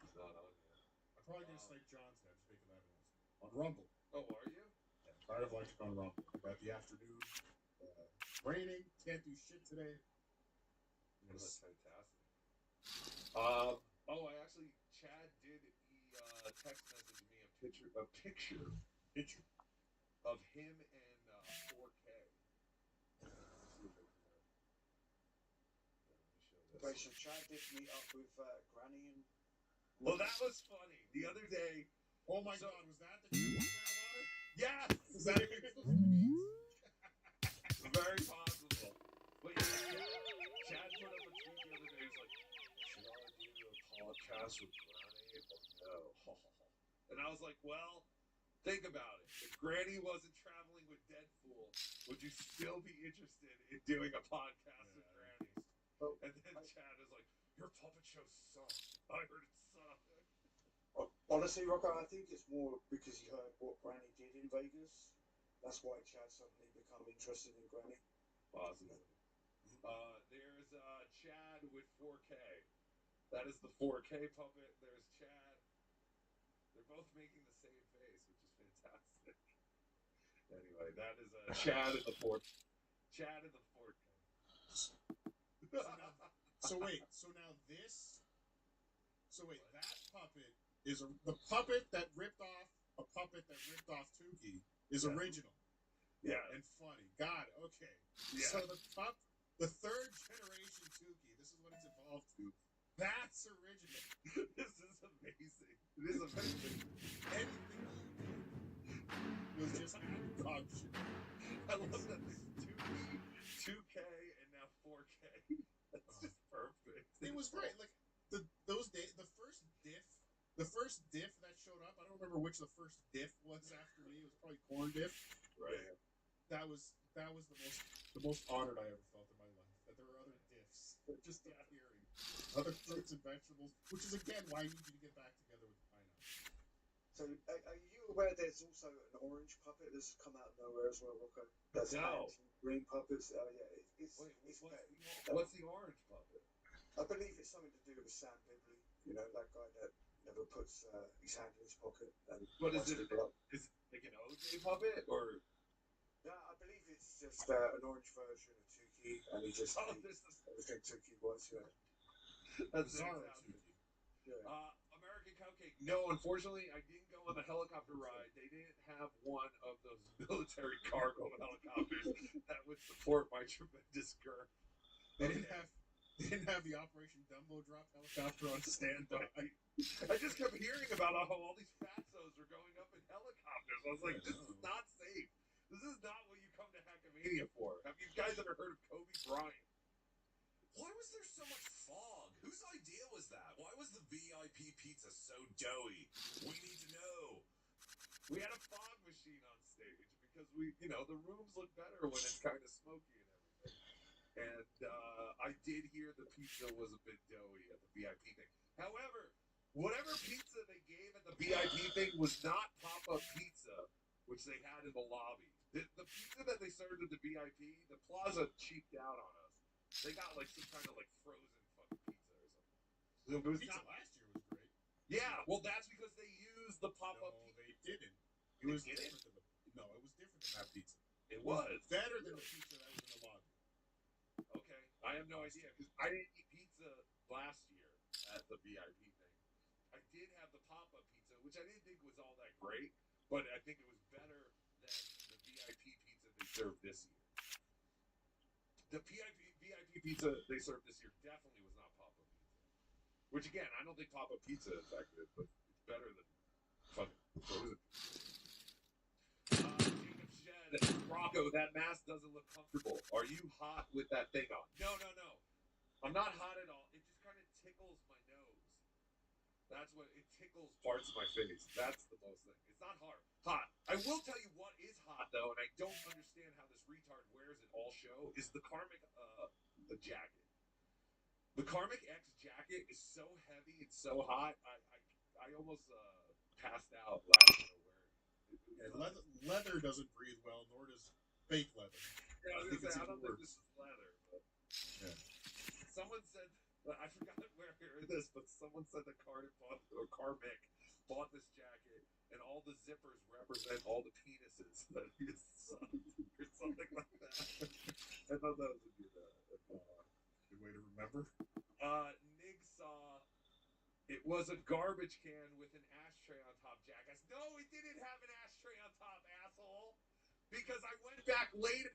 He's not on yet. I'm probably going to snipe John today. I'm just making that announcement. On Rumble. Oh, are you? Yeah, Pride of Electric on Rumble. I got the afternoon Raining, can't do shit today. That's fantastic. I actually, Chad did. He text messaged me a picture of him and 4K. Wait, so Chad did meet up with Granny and. Well, that was funny. The other day. Oh my God, was that the marijuana? Yes! Is that Very possible. But yeah, Chad put up a tweet the other day. He's like, should I do a podcast with Granny or no? And I was like, well, think about it. If Granny wasn't traveling with Deadpool, would you still be interested in doing a podcast with Grannies? And then Chad is like, your puppet show sucks. I heard it sucked. Honestly, Rocco, I think it's more because he heard what Granny did in Vegas. That's why Chad suddenly become interested in Granny. Possibly. There's Chad with 4K. That is the 4K puppet. There's Chad. They're both making the same face, which is fantastic. Anyway, that is Chad in the 4K. Chad in the 4K. So that puppet is the puppet that ripped off Tukey is original. Yeah. And funny. God, okay. Yeah. So the third generation Tukey, this is what it's evolved to. That's original. This is amazing. It is amazing. Anything you do was just dog shit. I love that there's 2K, and now 4K. That's just perfect. It was great. Like those days, the first diff that showed up. I don't remember which the first diff was after me. It was probably corn diff. Right. That was the most honored I ever felt in my life. That there were other diffs. Just appearing, other fruits and vegetables, which is again why I need you to get back together with the pineapple. So, are you aware there's also an orange puppet that's come out of nowhere as well, Rocco? That's green puppets. Yeah, what's the orange puppet? I believe it's something to do with Sam Bibley. You know, that guy that never puts his hand in his pocket. And What is it? Is it like an OJ puppet or? Yeah, I believe it's just an orange version of Tukey, and he just everything Tukey was. Yeah. That's Bizarro fantastic. Tukey. Yeah. American Cupcake. No, unfortunately, I didn't go on the helicopter ride. They didn't have one of those military cargo helicopters that would support my tremendous girth. They didn't have the Operation Dumbo Drop helicopter on standby. I just kept hearing about how all these fatzos were going up in helicopters. I was like, this is not safe. This is not what you come to Hackmania for. Have you guys ever heard of Kobe Bryant? Why was there so much fog? Whose idea was that? Why was the VIP pizza so doughy? We need to know. We had a fog machine on stage because the rooms look better when it's kind of smoky and everything. And I did hear the pizza was a bit doughy at the VIP thing. However, whatever pizza they gave at the VIP thing was not pop-up pizza, which they had in the lobby. The pizza that they served at the VIP, the Plaza cheaped out on us. They got like some kind of like frozen fucking pizza or something. So it was Pizza not. last year was great. Yeah, well, that's because they used the pop-up No, pizza. they didn't. It was different than it was different than that pizza. It was better than the pizza that was in the lobby. Okay, I have no idea because I didn't eat pizza last year at the VIP thing. I did have the pop-up pizza, which I didn't think was all that great, but I think it was better than the VIP pizza they served this year. The VIP pizza they served this year definitely was not pop-up pizza. Which again, I don't think pop-up pizza is that good, but it's better than fucking frozen pizza. Jacob Shed, Rocco, that mask doesn't look comfortable. Are you hot with that thing on? No. I'm not hot at all. It just kind of tickles my nose. That's what it tickles parts of my face. That's the most thing. It's not hot. I will tell you what is hot though, and I don't understand how this retard wears it all show, is the Karmic the jacket. The Karmic X jacket is so heavy and so hot. I almost passed out last show wearing it. And leather doesn't breathe well, nor does fake leather. Yeah, I was gonna say, I don't think worse. this is leather, but someone said, I forgot where I heard this, but someone said that Karmic bought this jacket, and all the zippers represent all the penises that he has sucked, or something like that. thought that was a good way to remember. Nig saw it was a garbage can with an ashtray on top, jackass. No, it didn't have an ashtray on top, asshole. Because I went back later.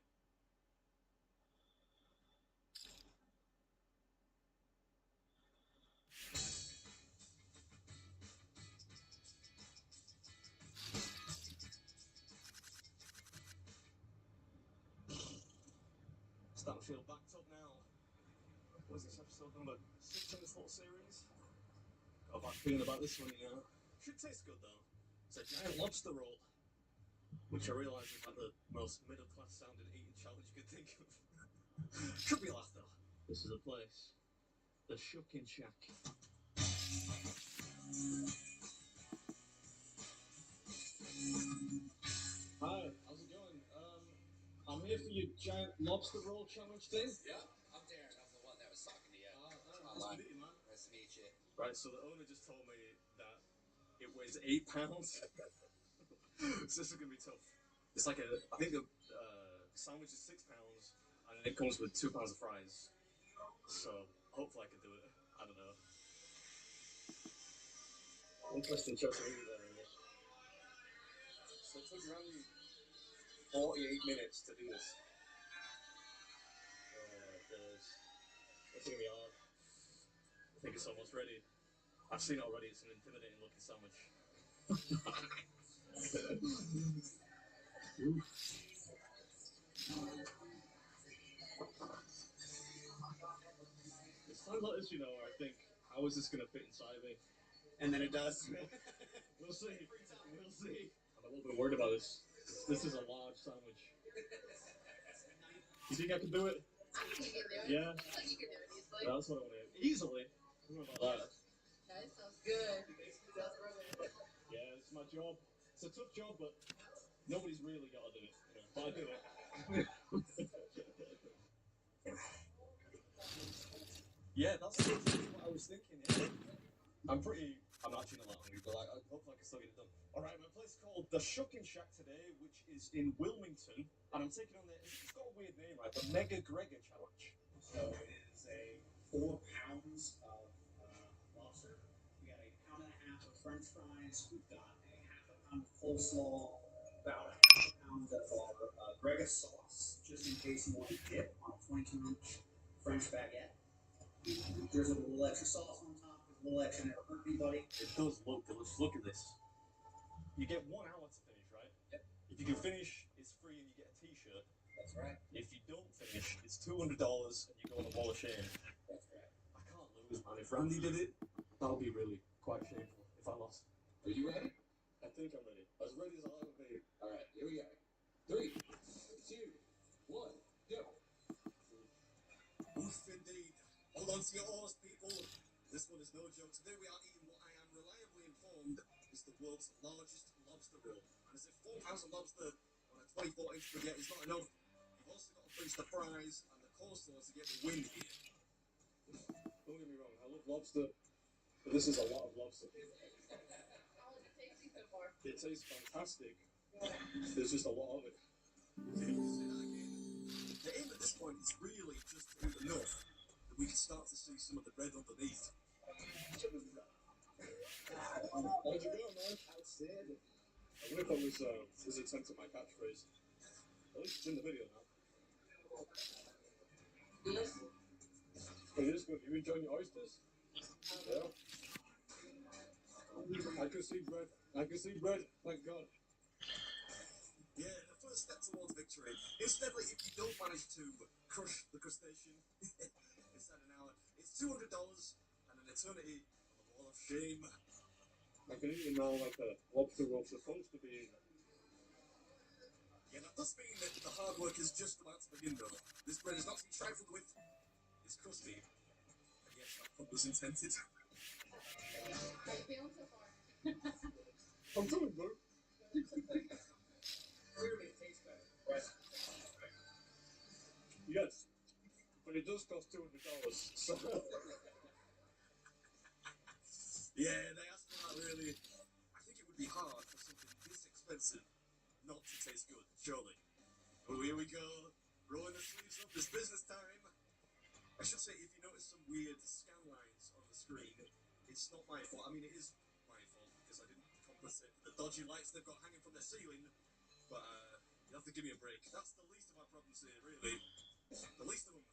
Starting to feel backed up now. What is this episode number 6 in this little series? Got a bad feeling about this one, you know. Should taste good though. It's a giant lobster roll, which I realise is like the most middle class sounding eating challenge you could think of. Should be laughed though. This is a place, the Shucking Shack. Hi, how's it going? I'm here for your giant lobster roll challenge thing. Yeah, I'm Darren. I'm the one that was talking to you. Nice to meet you, man. Nice to meet you. Right, so the owner just told me that it weighs 8 pounds. So this is gonna be tough. It's like I think the sandwich is 6 pounds, and it comes with 2 pounds of fries. So hopefully I can do it. I don't know. Interesting choice of meat there, I guess. So it took around 48 minutes to do this. It's gonna be hard. I think it's almost ready. I've seen it already. It's an intimidating looking sandwich. It's times like this, you know, where I think, how is this gonna fit inside me? And then it does. We'll see. We'll see. I'm a little bit worried about this. This is a large sandwich. You think I can do it? I think you can do it. Yeah. Looks like you can do it easily. That's what I want to do. Easily? I don't know about that. That sounds good. Sounds really good. Yeah, it's my job. It's a tough job, but nobody's really got to do it. You know, but I do it. Yeah, that's what I was thinking. Yeah. I'm actually not that hungry, but hopefully I can still get it done. Alright, I'm at a place called the Shucking Shack today, which is in Wilmington, and I'm taking on it's got a weird name, right? The Mega Gregor Challenge. So it is a 4 pounds of lobster. We got a pound and a half of French fries. We've got a half a pound of coleslaw, about a half a pound of our Gregor sauce, just in case you want to dip on a 22-inch French baguette. Drizzle a little extra sauce on top, a little extra never hurt anybody. It does look delicious. Look at this. You get 1 hour to finish, right? Yep. If you can finish, it's free and you get a t-shirt. That's right. If you don't finish, it's $200 and you go on a wall of shame. That's right. I can't lose, man. If Randy did it, that would be really quite shameful if I lost. Are you ready? I think I'm ready. As ready as I'll ever be. Alright, here we go. 3, 2, 1, go. Oof, indeed. Hold on to your horse, people. This one is no joke. Today we are eating what I am reliably informed is the world's largest lobster roll. And as if 4 pounds of lobster on a 24-inch baguette is not enough, you've also got to finish the fries and the coleslaw to get the win here. Don't get me wrong, I love lobster, but this is a lot of lobster. How is it tasting so far? It tastes fantastic. There's just a lot of it. The aim at this point is really just to eat enough that we can start to see some of the bread underneath. How'd you go, man? Outstanding. I wonder if I was attempting my catchphrase. At least it's in the video now. Yes. It is good. You enjoying your oysters? Yeah. I can see bread. I can see bread. Thank God. Yeah, the first step towards victory. Incidentally, if you don't manage to crush the crustacean inside an hour, it's $200 and an eternity on the wall of shame. I can eat it now like a lobster roll's supposed to be. Yeah, that does mean that the hard work is just about to begin, though. This bread is not to be trifled with. It's crusty. And yes, that pun was intended. How you feeling so far? I'm doing good. Clearly it tastes better. Right? Yes, but it does cost $200. So yeah, they asked for that really. I think it would be hard for something this expensive not to taste good, surely. Oh, here we go. Rolling the sleeves up. This business I should say, if you notice some weird scan lines on the screen, it's not my fault. I mean, it is my fault because I didn't compensate for the dodgy lights they've got hanging from their ceiling. But you have to give me a break. That's the least of our problems here, really. The least of them.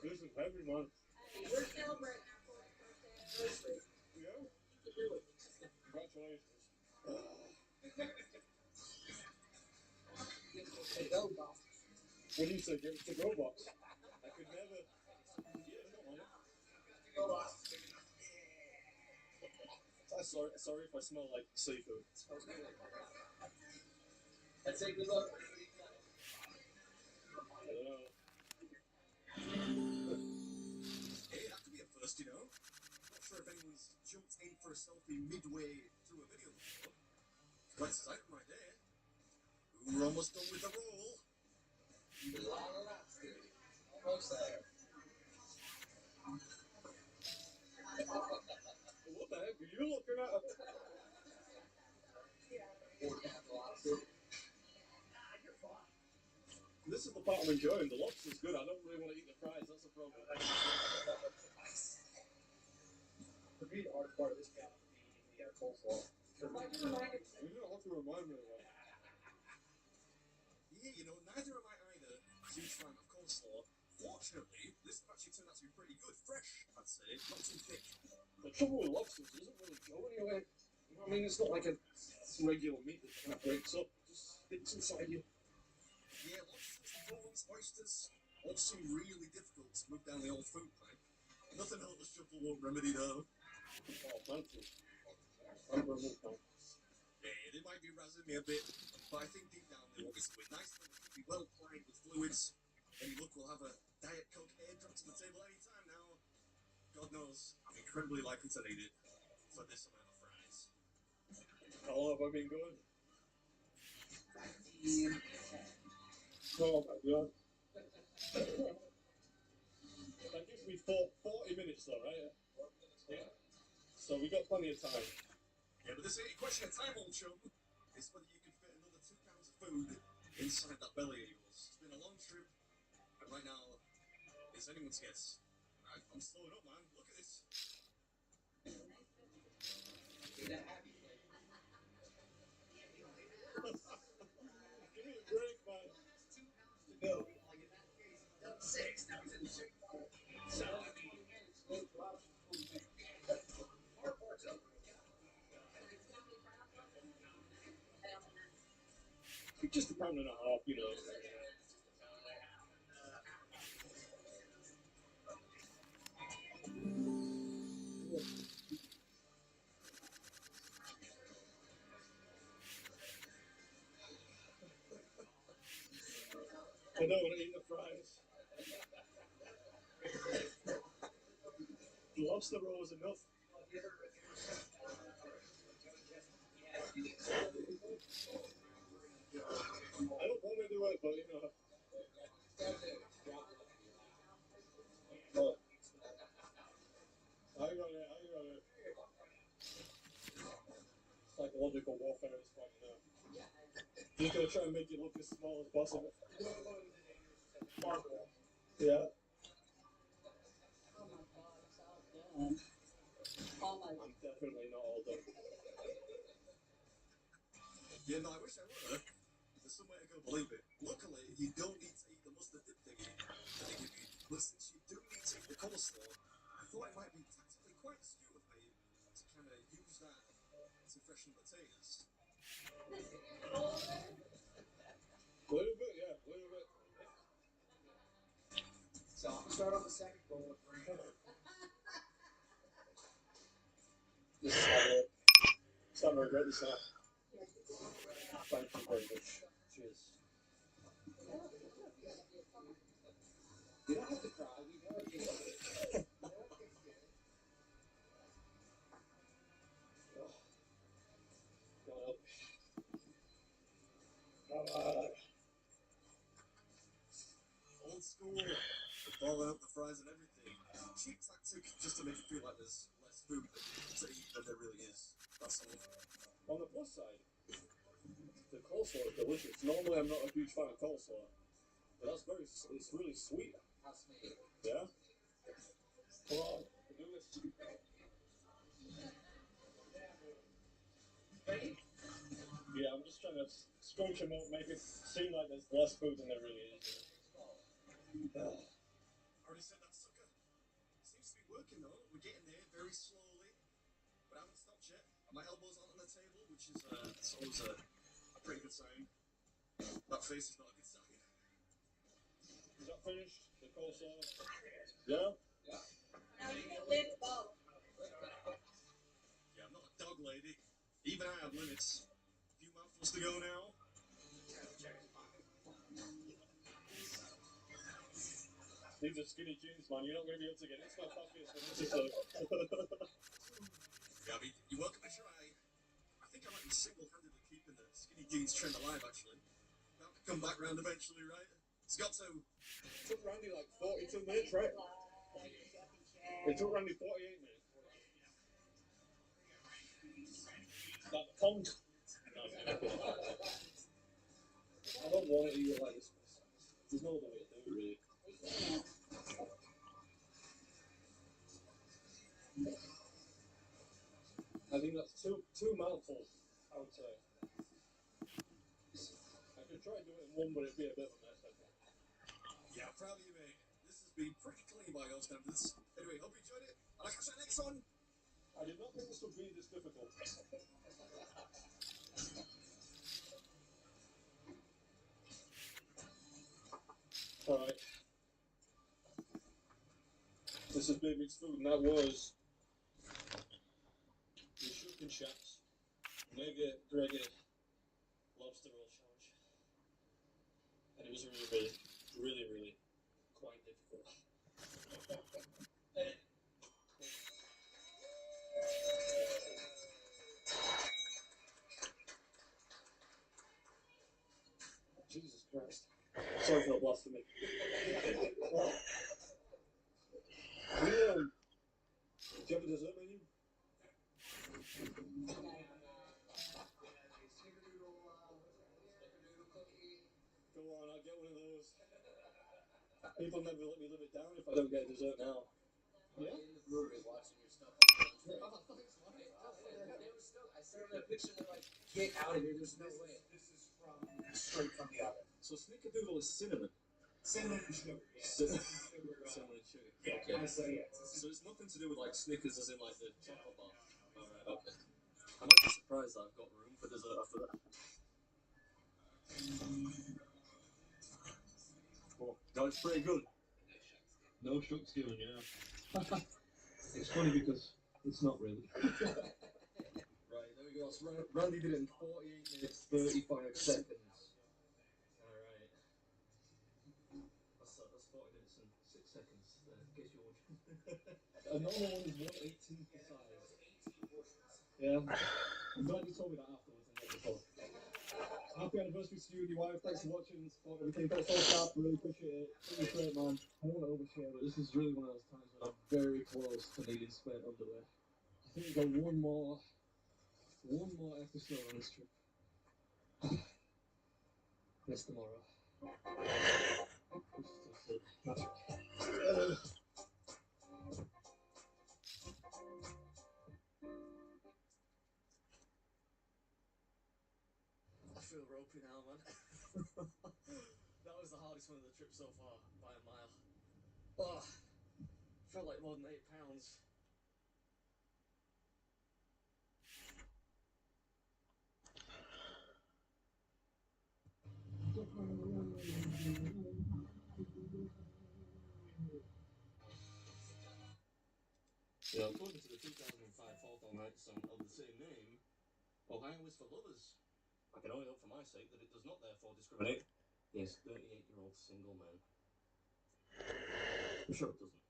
This is heavy, man. Hey, we're celebrating our 41st anniversary. Yeah? You can do it. Congratulations. Give it a go box. What do you say? Give it to go box. I could never. Yeah, no, man. Go box. Sorry if I smell like seafood. Let's take a look. I don't know. Hey, that could be a first, you know. Not sure if anyone's jumped in for a selfie midway through a video before. Let's sight them right there. We're almost done with the roll. Almost there. What the heck are you looking at? This is the part I'm enjoying. The lobster's good. I don't really want to eat the fries. That's the problem. For me, the hard part of this job is eating the coleslaw. You don't have to remind me of that. Yeah, you know, neither am I either. Huge fan of coleslaw. Fortunately, this have actually turned out to be pretty good. Fresh, I'd say. Not too thick. The trouble with lobsters doesn't really go anywhere. You know what I mean? It's not like a regular meat that kind of breaks up. Just sticks inside you. Yeah, lobsters, prawns, oysters all seem really difficult to move down the old food pipe. Nothing Helter's Shuffle won't remedy though. Oh, thank you. I'm going to move. Yeah, they might be razzing me a bit, but I think deep down they want me to win nicely. They'll be well plied with fluids. Any luck, we'll have a Diet Coke airdropped to the table any time now. God knows, I'm incredibly likely to need it for this amount of fries. How long have I been going? Oh my god. That gives me 40 minutes though, right? Yeah. So we got plenty of time. Yeah, but this ain't a question of time, old chum. It's whether you can fit another 2 pounds of food inside that belly of yours. It's been a long trip, and right now, it's anyone's guess. I'm slowing up, man. Look at this. Give me a break, man. To go. Like in that case, he's done 6. Now he's in the 6th part. So, I mean, it's no problem. Hard part's over. Just a pound and a half, you know. I don't want to eat the fries. The lobster roll was enough. I don't want to do it, but you know. I got it. Psychological warfare is fun now. Just gonna try and make it look as small as possible. Yeah. Oh my god, it's all done. Oh my. I'm definitely not all done. Yeah, no, I wish I were. There's some way to go believe it. Luckily, you don't need to eat the mustard dip thingy that they give you. But since you do need to eat the coleslaw, I thought it might be tactically quite astute of me to kind of use that to freshen the potatoes. A little bit, yeah, a little bit. So I'm gonna start on the second bowl with green. This is how it. Starting to regret this now. Thank you very much. Cheers. You don't have to cry. We know it gets good. Old school, balling up the fries and everything. Cheap tactic just to make it feel like there's less food to eat than there really is. That's all. On the plus side, the coleslaw is delicious. Normally, I'm not a huge fan of coleslaw, but it's really sweet. That's me. Yeah. Come on, we'll do this. Yeah, I'm just trying to scrunch them up, make it seem like there's less food than there really is. Already said that, sucker. Seems to be working though. We're getting there very slowly, but I haven't stopped yet. My elbows aren't on the table, which is it's always a pretty good sign. That face is not a good sign. Is that finished? The coleslaw? Yeah? Now you can lick both. Yeah, I'm not a dog lady. Even I have limits. A few mouthfuls to go now. These are skinny jeans, man. You're not going to be able to get into my pockets for this episode. Yeah, I mean, you're welcome to try. I think I might be single-handedly keeping the skinny jeans trend alive, actually. That'll come back round eventually, right? It's got to. It took Randy like 42 minutes, right? It took Randy 48 minutes. That punk. I don't want to eat it like this. There's no other way to do it, really. I think that's two mouthfuls, I would say. I could try to do it in one, but it'd be a bit of a mess, I think. Yeah, I'm proud of you, mate. This has been pretty clean by your standards. Anyway, hope you enjoyed it. I'll catch you next one. I did not think this would be this difficult. Alright. This is Big Mix Food, and that was the Shookin' Shacks Mega Greggy Lobster Roll Challenge. And it was really quite difficult. Jesus Christ. Sorry for the blasphemy. Do you have a dessert menu? Go on, I'll get one of those. People never let me live it down if I don't get a dessert now. Yeah? In the brewery watching your stuff on the lunch break. Oh, thanks, man. They were still, I sent them a picture, they're like, get out of here, there's no way. This is straight from the oven. So snickerdoodle is cinnamon. Cinnamon and sugar. Cinnamon and sugar. Yeah, Okay. I say yes. So it's nothing to do with like Snickers as in like the chocolate bar. Alright, okay. I'm actually surprised that I've got room for dessert after that. Oh, that's pretty good. No shucks given, yeah. It's funny because it's not really. Right, there we go. So Randy did it in 48 minutes, 35 seconds. Alright. That's 40 minutes and 6 seconds, in case you're wondering. A normal one is 1/18 the size. Yeah. I'm glad you told me that afterwards and not before. Happy anniversary to you and your wife. Thanks for watching and support everything. Thanks for all that. Really appreciate it. Really great, man. I don't want to overshare, but this is really one of those times when I'm very close to needing spare underwear. I think we've got one more episode on this trip. That's tomorrow. I feel ropey now, man. That was the hardest one of the trip so far, by a mile. Oh, felt like more than 8 pounds. Yeah, according to the 2005 Hawthorne Heights song of the same name, Ohio is for lovers. I can only hope for my sake that it does not therefore discriminate against 38-year-old single men. I'm sure it doesn't.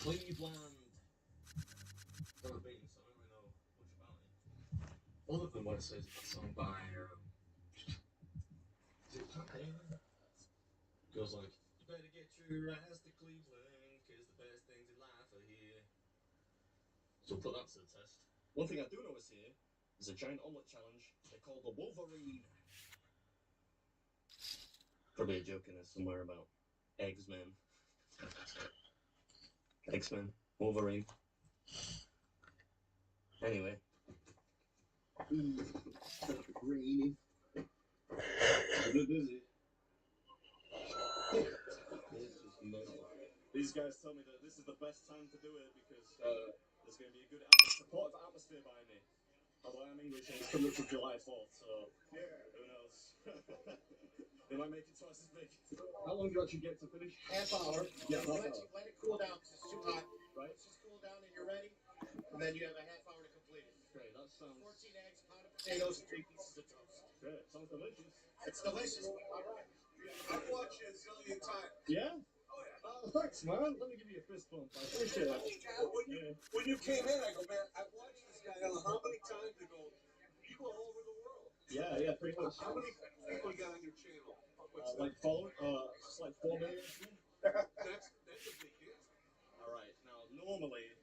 Cleveland. Never been, so I don't really know much about it. Other than what it says in that song by goes like, you better get your ass to Cleveland, cause the best things in life are here. So we'll put that to the test. One thing I do know is here is a giant omelette challenge they call the Wolverine. Probably a joke in there somewhere about Eggsmen. X-Men, Wolverine. Anyway. Green. A bit busy. This is mental. These guys tell me that this is the best time to do it because there's going to be a good supportive atmosphere behind me. Although I'm English and it's coming up to July 4th, so who knows? They might make it twice as big. How long do you actually get to finish? Half hour. Yeah, half hour. Let it cool down because it's too hot. Right. Let's just cool down and you're ready. And then you have a half hour to complete it. Okay, that sounds... 14 eggs, pound of potatoes, and 3 pieces of toast. Okay, sounds delicious. It's delicious. All right. I've watched it a zillion times. Yeah? Thanks, man. Let me give you a fist bump. I appreciate that. When you came in, I go, man, I've watched this guy. I don't know how many times they go, people all over the world. Yeah, pretty much. How many people you got on your channel? Like following, it's like 4 million. That's a big hit. All right. Now, normally,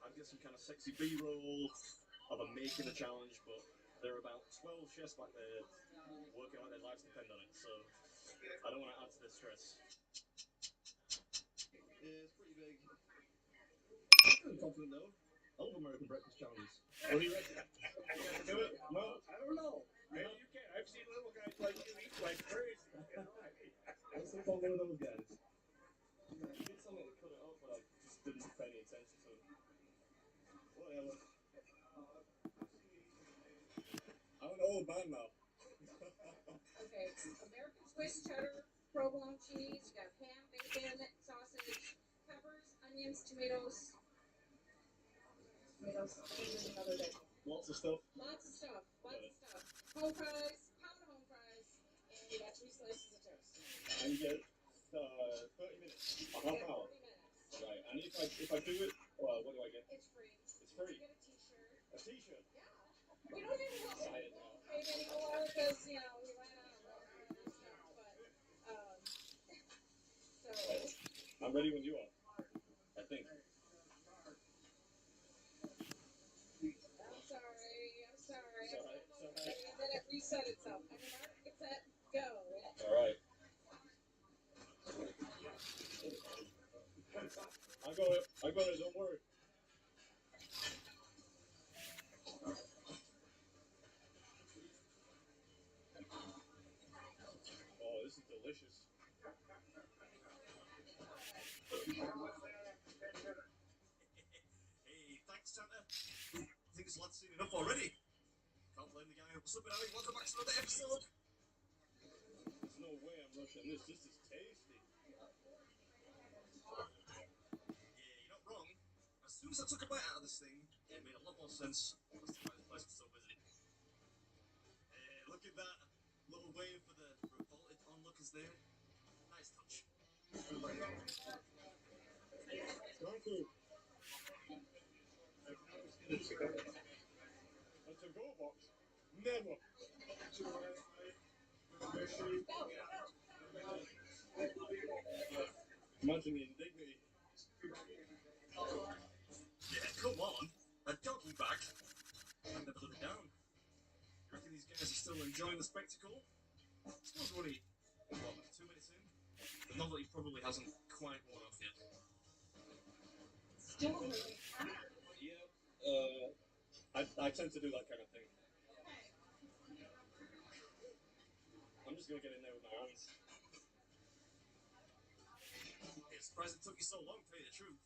I'd get some kind of sexy B-roll of a making a challenge, but there are about 12 chefs back there working like their lives depend on it, so I don't want to add to the stress. Yeah, it's pretty big. I'm feeling confident though. I love American breakfast challenges. What do you reckon? Do it? No, I don't know. Maybe you can. I've seen little guys like you eat like crazy. Let's look on one of those guys. You did tell me to cut it off, but I just didn't pay any attention to it. Whatever. I'm an old man now. Okay, American Swiss cheddar, provolone cheese, you got ham, bacon, sausage, peppers, onions, tomatoes. Tomatoes, there's another bit. Lots of stuff. Lots of stuff. Home fries, pound of home fries, and you got 3 slices of toast. And you get 30 minutes, a half hour. 30 minutes. Right, and if I do it, what do I get? It's free. It's free. You get a t-shirt. A t-shirt? Yeah. We don't even have Excited now. tape anymore because, we ran out of room and stuff, but, so. I'm ready when you are, I think. I'm sorry. It's alright. And then it reset itself. On your mark, get set, go. Alright. I got it, don't worry. Oh, this is delicious. Hey, thanks, Santa. I think this lad's seen enough already. Can't blame the guy who was up and having welcome back to another episode. There's no way I'm rushing this. This is tasty. Yeah, you're not wrong. As soon as I took a bite out of this thing, it made a lot more sense as to why this place was so busy. Hey, look at that. Little wave for the revolted onlookers there. Nice touch. Thank you. A to-go box? Never. Imagine the indignity. Yeah, come on. A doggy bag. I never let it down. You reckon these guys are still enjoying the spectacle? I suppose we're only, 2 minutes in? The novelty probably hasn't quite worn off yet. Still really Yeah, I tend to do that kind of thing. I'm just gonna get in there with my hands. It's surprised it took you so long to tell you the truth.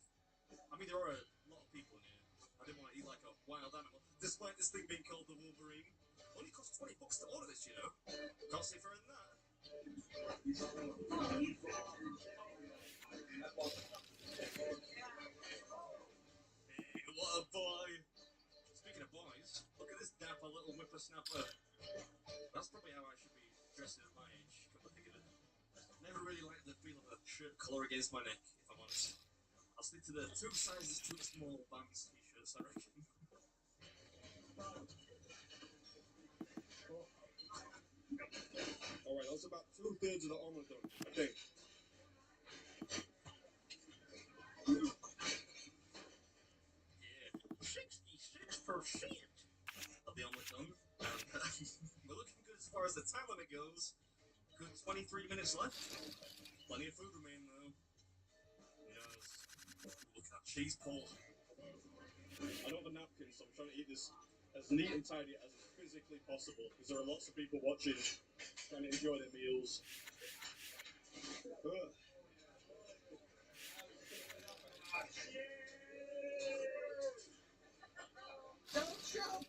I mean, there are a lot of people in here. I didn't want to eat like a wild animal, despite this thing being called the Wolverine. Only costs $20 to order this, you know. Can't say further than that. Hey, what a boy! Speaking of boys, look at this dapper little whippersnapper. That's probably how I should be dressing at my age, come to think of it. Never really liked the feel of a shirt collar against my neck, if I'm honest. I'll stick to the 2 sizes too small Vans t-shirts, I reckon. Alright, that's about 2/3 of the omelet done, I think. Yeah, 66 1%. Of the omelette done. And we're looking good as far as the time limit goes. Good 23 minutes left. Plenty of food remaining though. Yes. Look at that cheese pull. I don't have a napkin, so I'm trying to eat this as neat and tidy as is physically possible, because there are lots of people watching, trying to enjoy their meals. Ugh. Don't choke.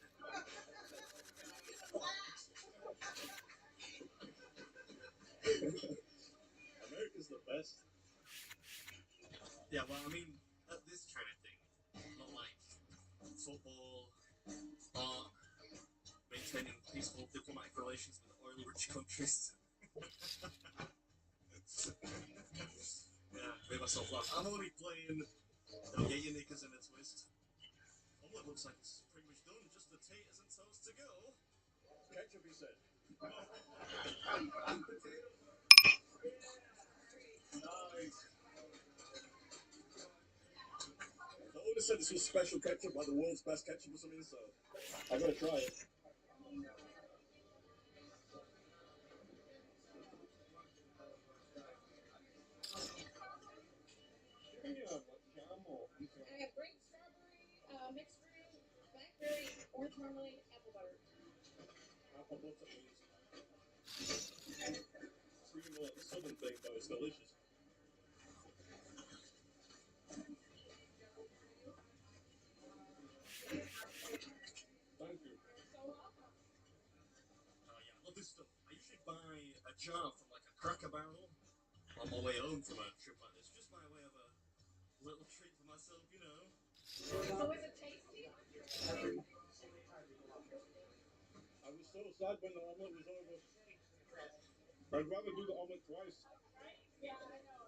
America's the best. Yeah, well, I mean, this kind of thing. Not like football, art, maintaining peaceful diplomatic relations with oil-rich countries. Yeah, made myself laugh. I'm only playing get your knickers in a twist. Omelette looks like it's pretty much done. Just the taters and toast to go. Ketchup, he said. Nice. The owner said this was special ketchup, like the world's best ketchup or something, so I gotta try it. I have grape strawberry, mixed fruit, blackberry, orange marmalade, apple butter. Apple butter is creamy like the southern thing, but it's delicious. Thank you. Yeah, I love this stuff. I usually buy a jar from like a Cracker Barrel on my way home from a trip like this, just by way of a little treat for myself, you know. So is it tasty? I was so sad when the omelette was over. I'd rather do the omelette twice. Yeah, I know.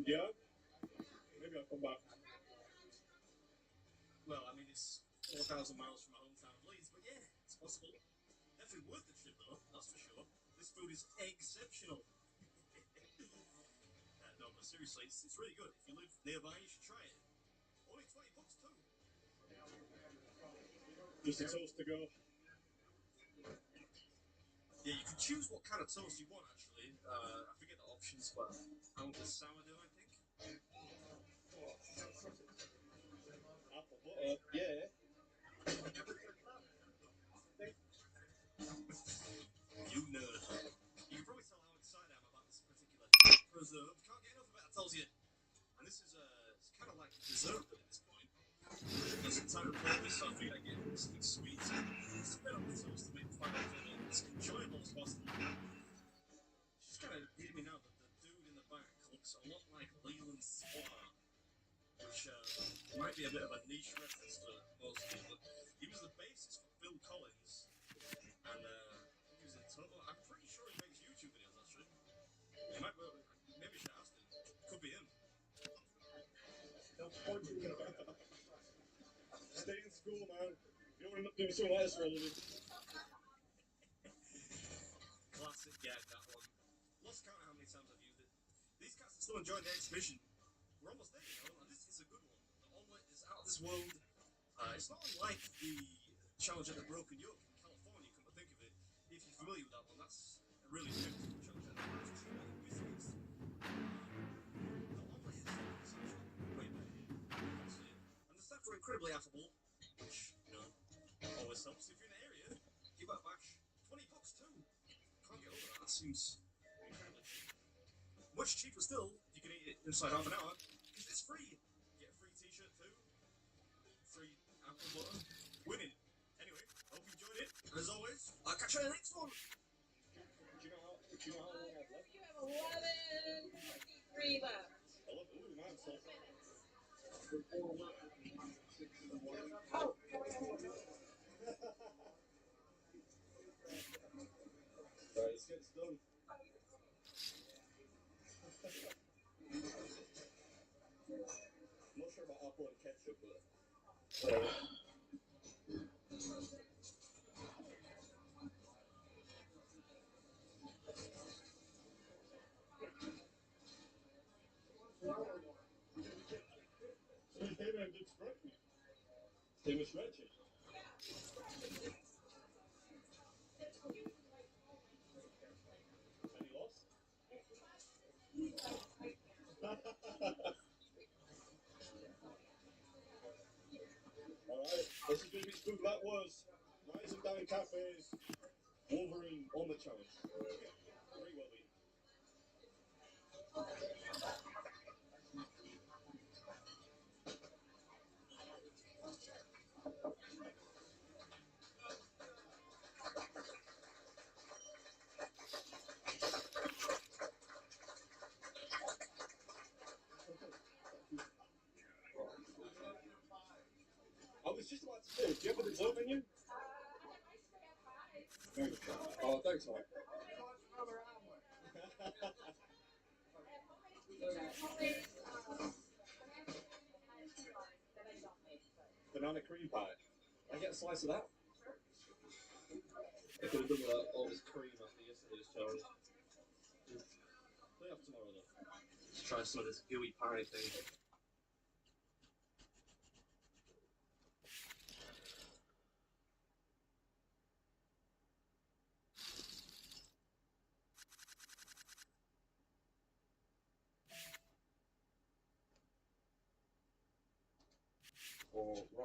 Yeah? Maybe I'll come back. Well, I mean, it's 4,000 miles from my hometown of Leeds, but yeah, it's possible. Definitely worth the trip, though, that's for sure. This food is exceptional. No, but seriously, it's really good. If you live nearby, you should try it. Only $20 too. Just a toast to go. Yeah, you can choose what kind of toast you want, actually. I forget the options, but I want the sourdough, I think. Apple butter, yeah. You nerd. You can probably tell how excited I am about this particular preserve. Can't get enough of it, I tells you. And this is it's kind of like dessert at this point. There's some time to play with, so I figured I'd get something sweet. Spread on the toast to make the final flavor as enjoyable as possible. It's just kind of hitting me now that the dude in the back looks a lot like Leland Sklar, which might be a bit of a niche reference to most people. He was the bassist for Phil Collins, and he was in total. I'm pretty sure he makes YouTube videos, actually. He might, maybe I should ask him. Could be him. Stay in school, man. You don't end up doing something like this for a living. Classic gag, that one. Lost count of how many times I've used it. These cats are still enjoying the exhibition. We're almost there, you know, and this is a good one. The omelette is out of this world. It's not unlike the challenge at the Broken Yoke in California, come to think of it. If you're familiar with that one, that's a really good challenge at the Wizards. The omelette is exceptional. Way better. Honestly. And the staff are incredibly affable, which, you know, always helps. If you're in the area, give that batch $20 too. Can't get over that. That seems incredibly cheap. Much cheaper still, you can eat it inside half an hour, because it's free. Get a free t-shirt too. Free apple butter. Winning. Anyway, hope you enjoyed it. And as always, I'll catch you in the next one. Do you know how long I've left? You have 11:53 left. Ooh, man, so. Oh. Right, let's get this done. I'm not sure about apple and ketchup, but. Same as stretching. Any loss? Alright, this is going to be spooky. That was Rise and Down Cafe's Wolverine on the challenge. Very well beaten. I was just about to say, do you have a dessert menu? Thanks. Oh, thanks, Mike. Banana cream pie. I get a slice of that. I could have done with all this cream after yesterday's challenge. Play off tomorrow though. Let's try some of this gooey pie thing.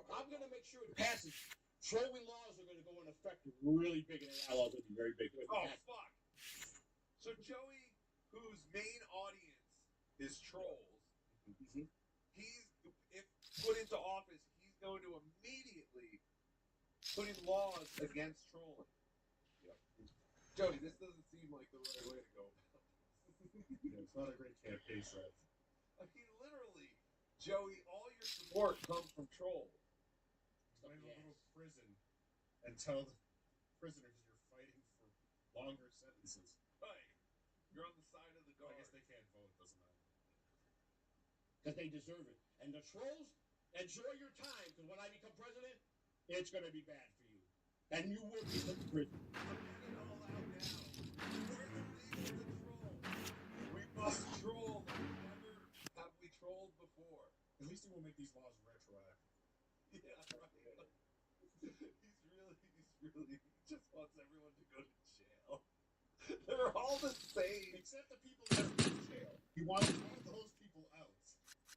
I'm going to make sure it passes. Trolling laws are going to go in effect really big, and AI laws will be very big. Oh, fuck. So Joey, whose main audience is trolls, he's, if put into office, he's going to immediately put in laws against trolling. Yep. Jody, this doesn't seem like the right way to go. Yeah, it's not a great campaign strategy. I mean, literally, Joey, all your support comes from trolls. Go into a little prison and tell the prisoners you're fighting for longer sentences. Right. You're on the side of the guard. I guess they can't vote, doesn't matter. Because they deserve it. And the trolls, enjoy your time, because when I become president, it's going to be bad for you. And you will be put in prison. We must troll like never have we trolled before. At least he will make these laws retroactive. Yeah, right. He just wants everyone to go to jail. They're all the same. Except the people that are in jail. He wants all those people out.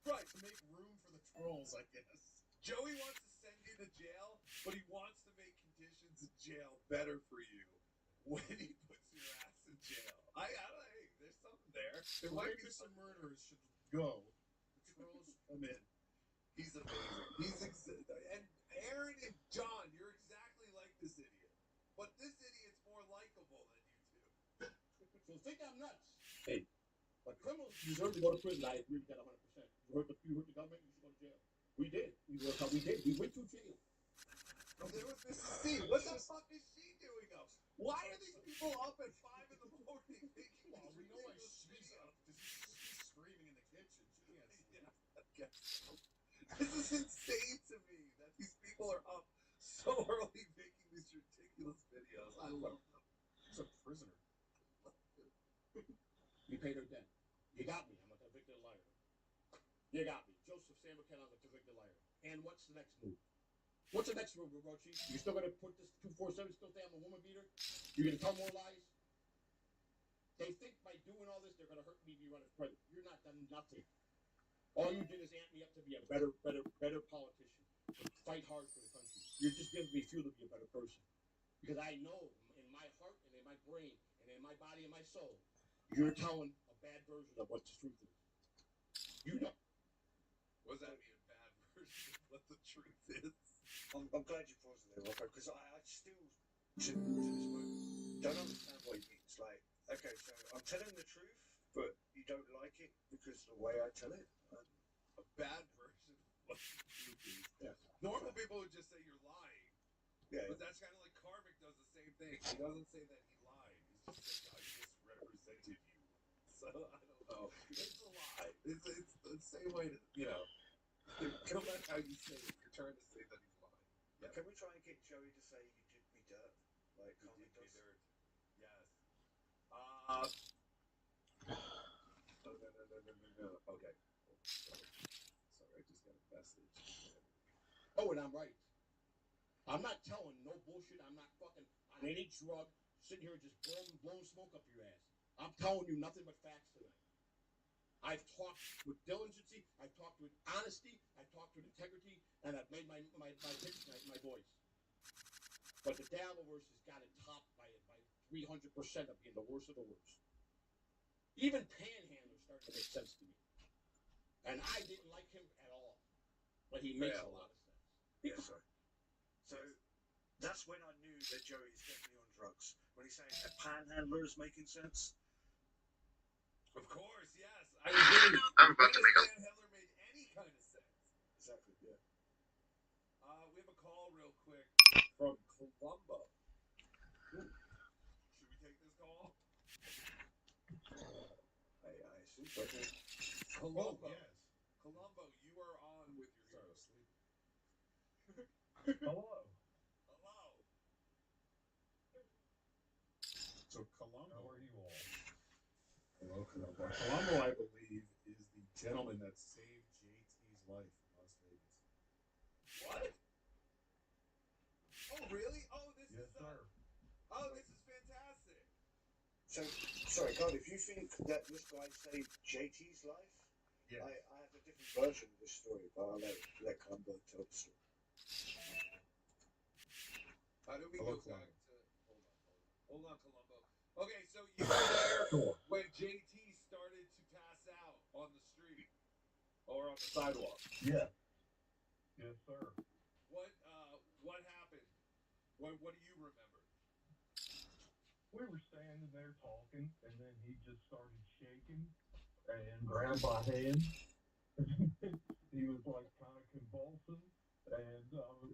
Right. To make room for the trolls, I guess. Joey wants to send you to jail, but he wants to make conditions in jail better for you when he puts your ass in jail. Hey, there's something there. The rapists and murderers should go. The trolls come in. He's amazing. And Aaron and John, you're exactly like this idiot. But this idiot's more likable than you two. So think I'm nuts. Hey, but criminals deserve to go to prison. I agree with that 100%. You hurt the government, you should go to jail. We did. We did. We went to jail. Oh, there was Mrs. C. What the fuck is she doing up? Why are these people up at 5 in the morning making Well, we know why she's up. She's screaming in the kitchen. She can't sleep. Yeah, I guess so. This is insane to me that these people are up so early making these ridiculous videos. I love them. She's a prisoner. You paid her debt. You got me. I'm a convicted liar. You got me. Joseph Sam McKenna's a convicted liar. And what's the next move? What's the next move, Rochi? You still gonna put this 247 still say I'm a woman beater? You're gonna tell more lies? They think by doing all this they're gonna hurt me if you run as president. You're not done nothing. All you did is amp me up to be a better politician. Fight hard for the country. You're just giving me fuel to be a better person. Because I know in my heart and in my brain and in my body and my soul, you're telling a bad version of what the truth is. You know. What does that mean, a bad version of what the truth is? I'm glad you paused there, Rocco, because I still, to this moment, don't understand what it means. Like, okay, so I'm telling the truth, but you don't like it because of the way I tell it? A bad version of what the truth is. Yeah. Normal people would just say you're lying. Yeah. But that's kind of like Karvik does the same thing. He doesn't say that he lied. He's just saying, I misrepresented you. So, I don't know. It's a lie. It's the same way to, no matter how you say it, you're trying to say that he's lying. Yeah. Can we try and get Joey to say you did me dirt? Like, You Karvik did me does? dirt. Yes. No. Okay. Sorry, I just got a message. Oh, and I'm right. I'm not telling no bullshit. I'm not fucking on any drug, sitting here and just blowing smoke up your ass. I'm telling you nothing but facts tonight. I've talked with diligency, I've talked with honesty, I've talked with integrity, and I've made my pitch tonight, my voice. But the Dabbleverse has got it topped by 300% of being the worst of the worst. Even Panhandler started to make sense to me. And I didn't like him at all. But he makes a lot of sense. Yes, sir. So that's when I knew that Joey's definitely on drugs. When he's saying that Panhandler is making sense. Of course, yes. I agree. I'm about to make a... Panhandler made any kind of sense. Exactly, yeah. We have a call real quick from Columbo. Ooh. Should we take this call? I assume so. Columbo. Oh, yes. Columbo, you are on with your Sorry, I was sleeping. Hello. Hello. So Columbo. How are you all? Hello, Columbo. Columbo, I believe, is the gentleman that saved JT's life in Las Vegas. What? Oh, really? Oh, this Yes, is sir. Oh, this is fantastic. So, sorry, God, if you think that this guy saved JT's life, Yes. I have a different version of this story, but I'll let Columbo tell the story. How do we Hello, go back Columbo. to... Hold on, Columbo. Okay, so you were there Sure. when JT started to pass out on the street or on the sidewalk. Yeah. Yes, sir. What happened? What do you remember? We were standing there talking, and then he just started shaking and grabbed my hand. He was like kind of convulsing, and I was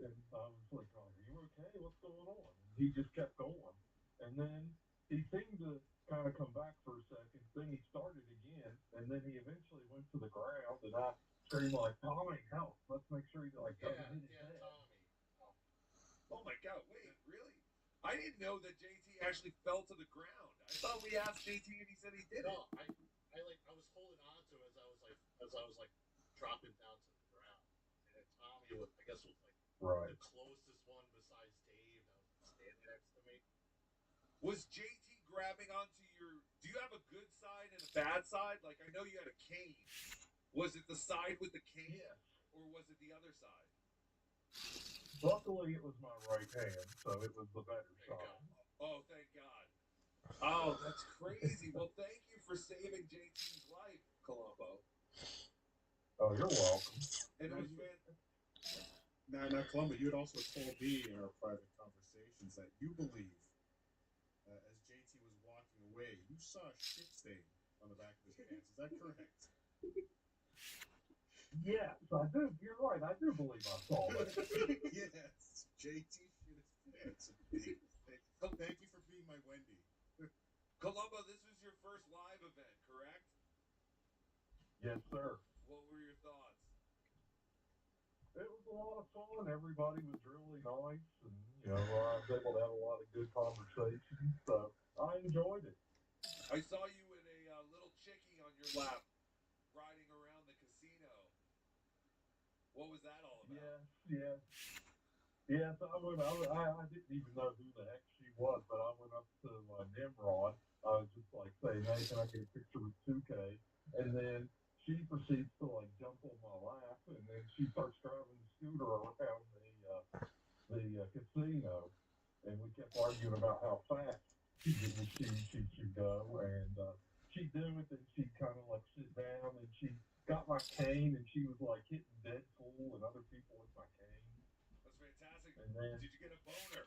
like, "Are you okay? What's going on?" And he just kept going, and then he seemed to kind of come back for a second. Then he started again, and then he eventually went to the ground, and I screamed like, "Tommy, help! Let's make sure he doesn't hit his head." Tommy. Oh my God! Wait, really? I didn't know that JT actually fell to the ground. I thought we asked JT and he said he did No, it. I was holding on to it as I was dropping down to the ground. And Tommy was, I guess, was Right. the closest one besides Dave that was standing next to me. Was JT grabbing onto your... Do you have a good side and a bad side? Like, I know you had a cane. Was it the side with the cane? Yes. Or was it the other side? Luckily, it was my right hand, so it was the better side. Oh, thank God. Oh, that's crazy. Well, thank you for saving JT's life, Columbo. Oh, you're welcome. And it was Now, Columbo, you had also told me in our private conversations that you believe, as JT was walking away, you saw a shit stain on the back of his pants. Is that correct? Yes, I do. You're right. I do believe I saw that. Yes. JT shit his pants. Thank you for being my Wendy. Columbo, this was your first live event, correct? Yes, sir. What were your thoughts? It was a lot of fun. Everybody was really nice, and I was able to have a lot of good conversations. So I enjoyed it. I saw you with a little chickie on your lap, riding around the casino. What was that all about? Yes. I didn't even know who the heck she was, but I went up to Nimrod. I was just like saying, "Hey, can I get a picture with 2K?" And then she proceeds to jump on my lap, and then she starts driving the scooter around the casino, and we kept arguing about how fast she should go, and she'd do it, and she'd kind of sit down, and she got my cane, and she was hitting Deadpool and other people with my cane. That's fantastic. And then, did you get a boner?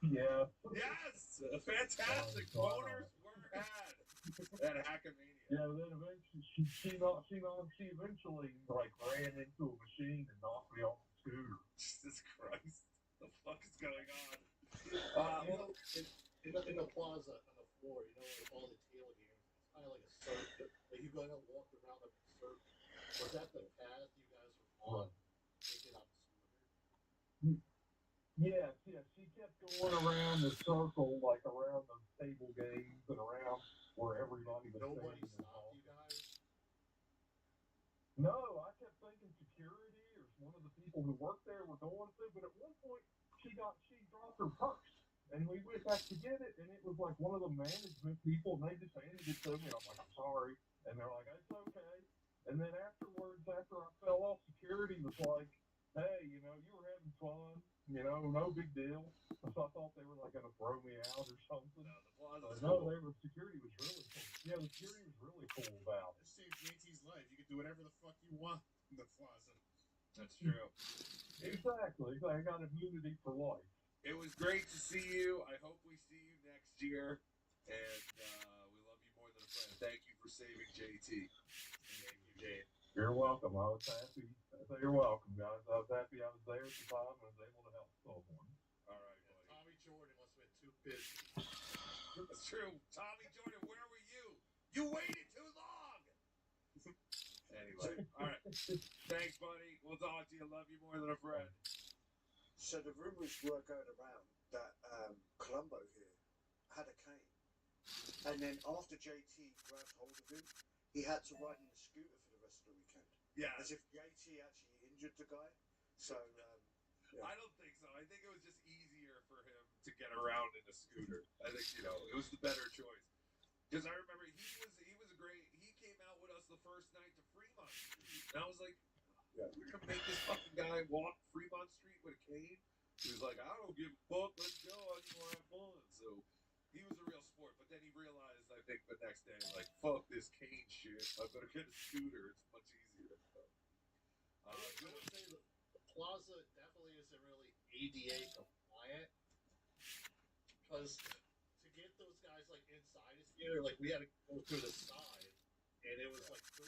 Yeah. Yes! Fantastic! Boners were had at Hackamania. Yeah, then eventually she eventually ran into a machine and knocked me off the scooter. Jesus Christ. What the fuck is going on? In the plaza on the floor, all the table games, it's kind of like a circuit. Like you go out and walk around a circle. Was that the path you guys were on? Taking up scooter? Yes, she kept going around the circle, around the table games and around where everybody was Nobody standing and stopped you talking. guys? No, I kept thinking security or one of the people people who work there were going to, but at one point she dropped her purse. And we went back to get it, and it was like one of the management people, and they just handed it to me, and I'm like, I'm sorry. And they're like, it's okay. And then afterwards, after I fell off, security was like, hey, you were having fun, no big deal. So I thought they were like going to throw me out or something. No, the Plaza's No, cool. security was really cool. Yeah, the security was really cool about it. This saved JT's life. You can do whatever the fuck you want in the Plaza. That's true. Exactly. I got immunity for life. It was great to see you. I hope we see you next year. And we love you more than a friend. Thank you for saving JT. Thank you, Jade. You're welcome. I was happy. You're welcome, guys. I was happy I was there at the time and was able to help someone. All right, buddy. Tommy Jordan must have been too busy. That's true. Tommy Jordan, where were you? You waited too long. Anyway, all right. Thanks, buddy. We'll talk to you. Love you more than a friend. So the rumours were going around that Columbo here had a cane. And then after JT grabbed hold of him, he had to ride in a scooter for the rest of the weekend. Yeah. As if JT actually injured the guy. So, yeah. I don't think so. I think it was just easier for him to get around in a scooter. I think, it was the better choice. Because I remember he was a great, he came out with us the first night to Fremont Street. And I was like, we're going to make this fucking guy walk Fremont Street with a cane? He was like, I don't give a fuck, let's go, I just want to have fun. So he was a real sport. But then he realized, I think, the next day, like, fuck this cane shit. I'm going to get a scooter. It's much easier. So, I would say the Plaza definitely isn't really ADA compliant. Because to get those guys, like, inside a theater, like, we had to go through the side. And it was, like, 3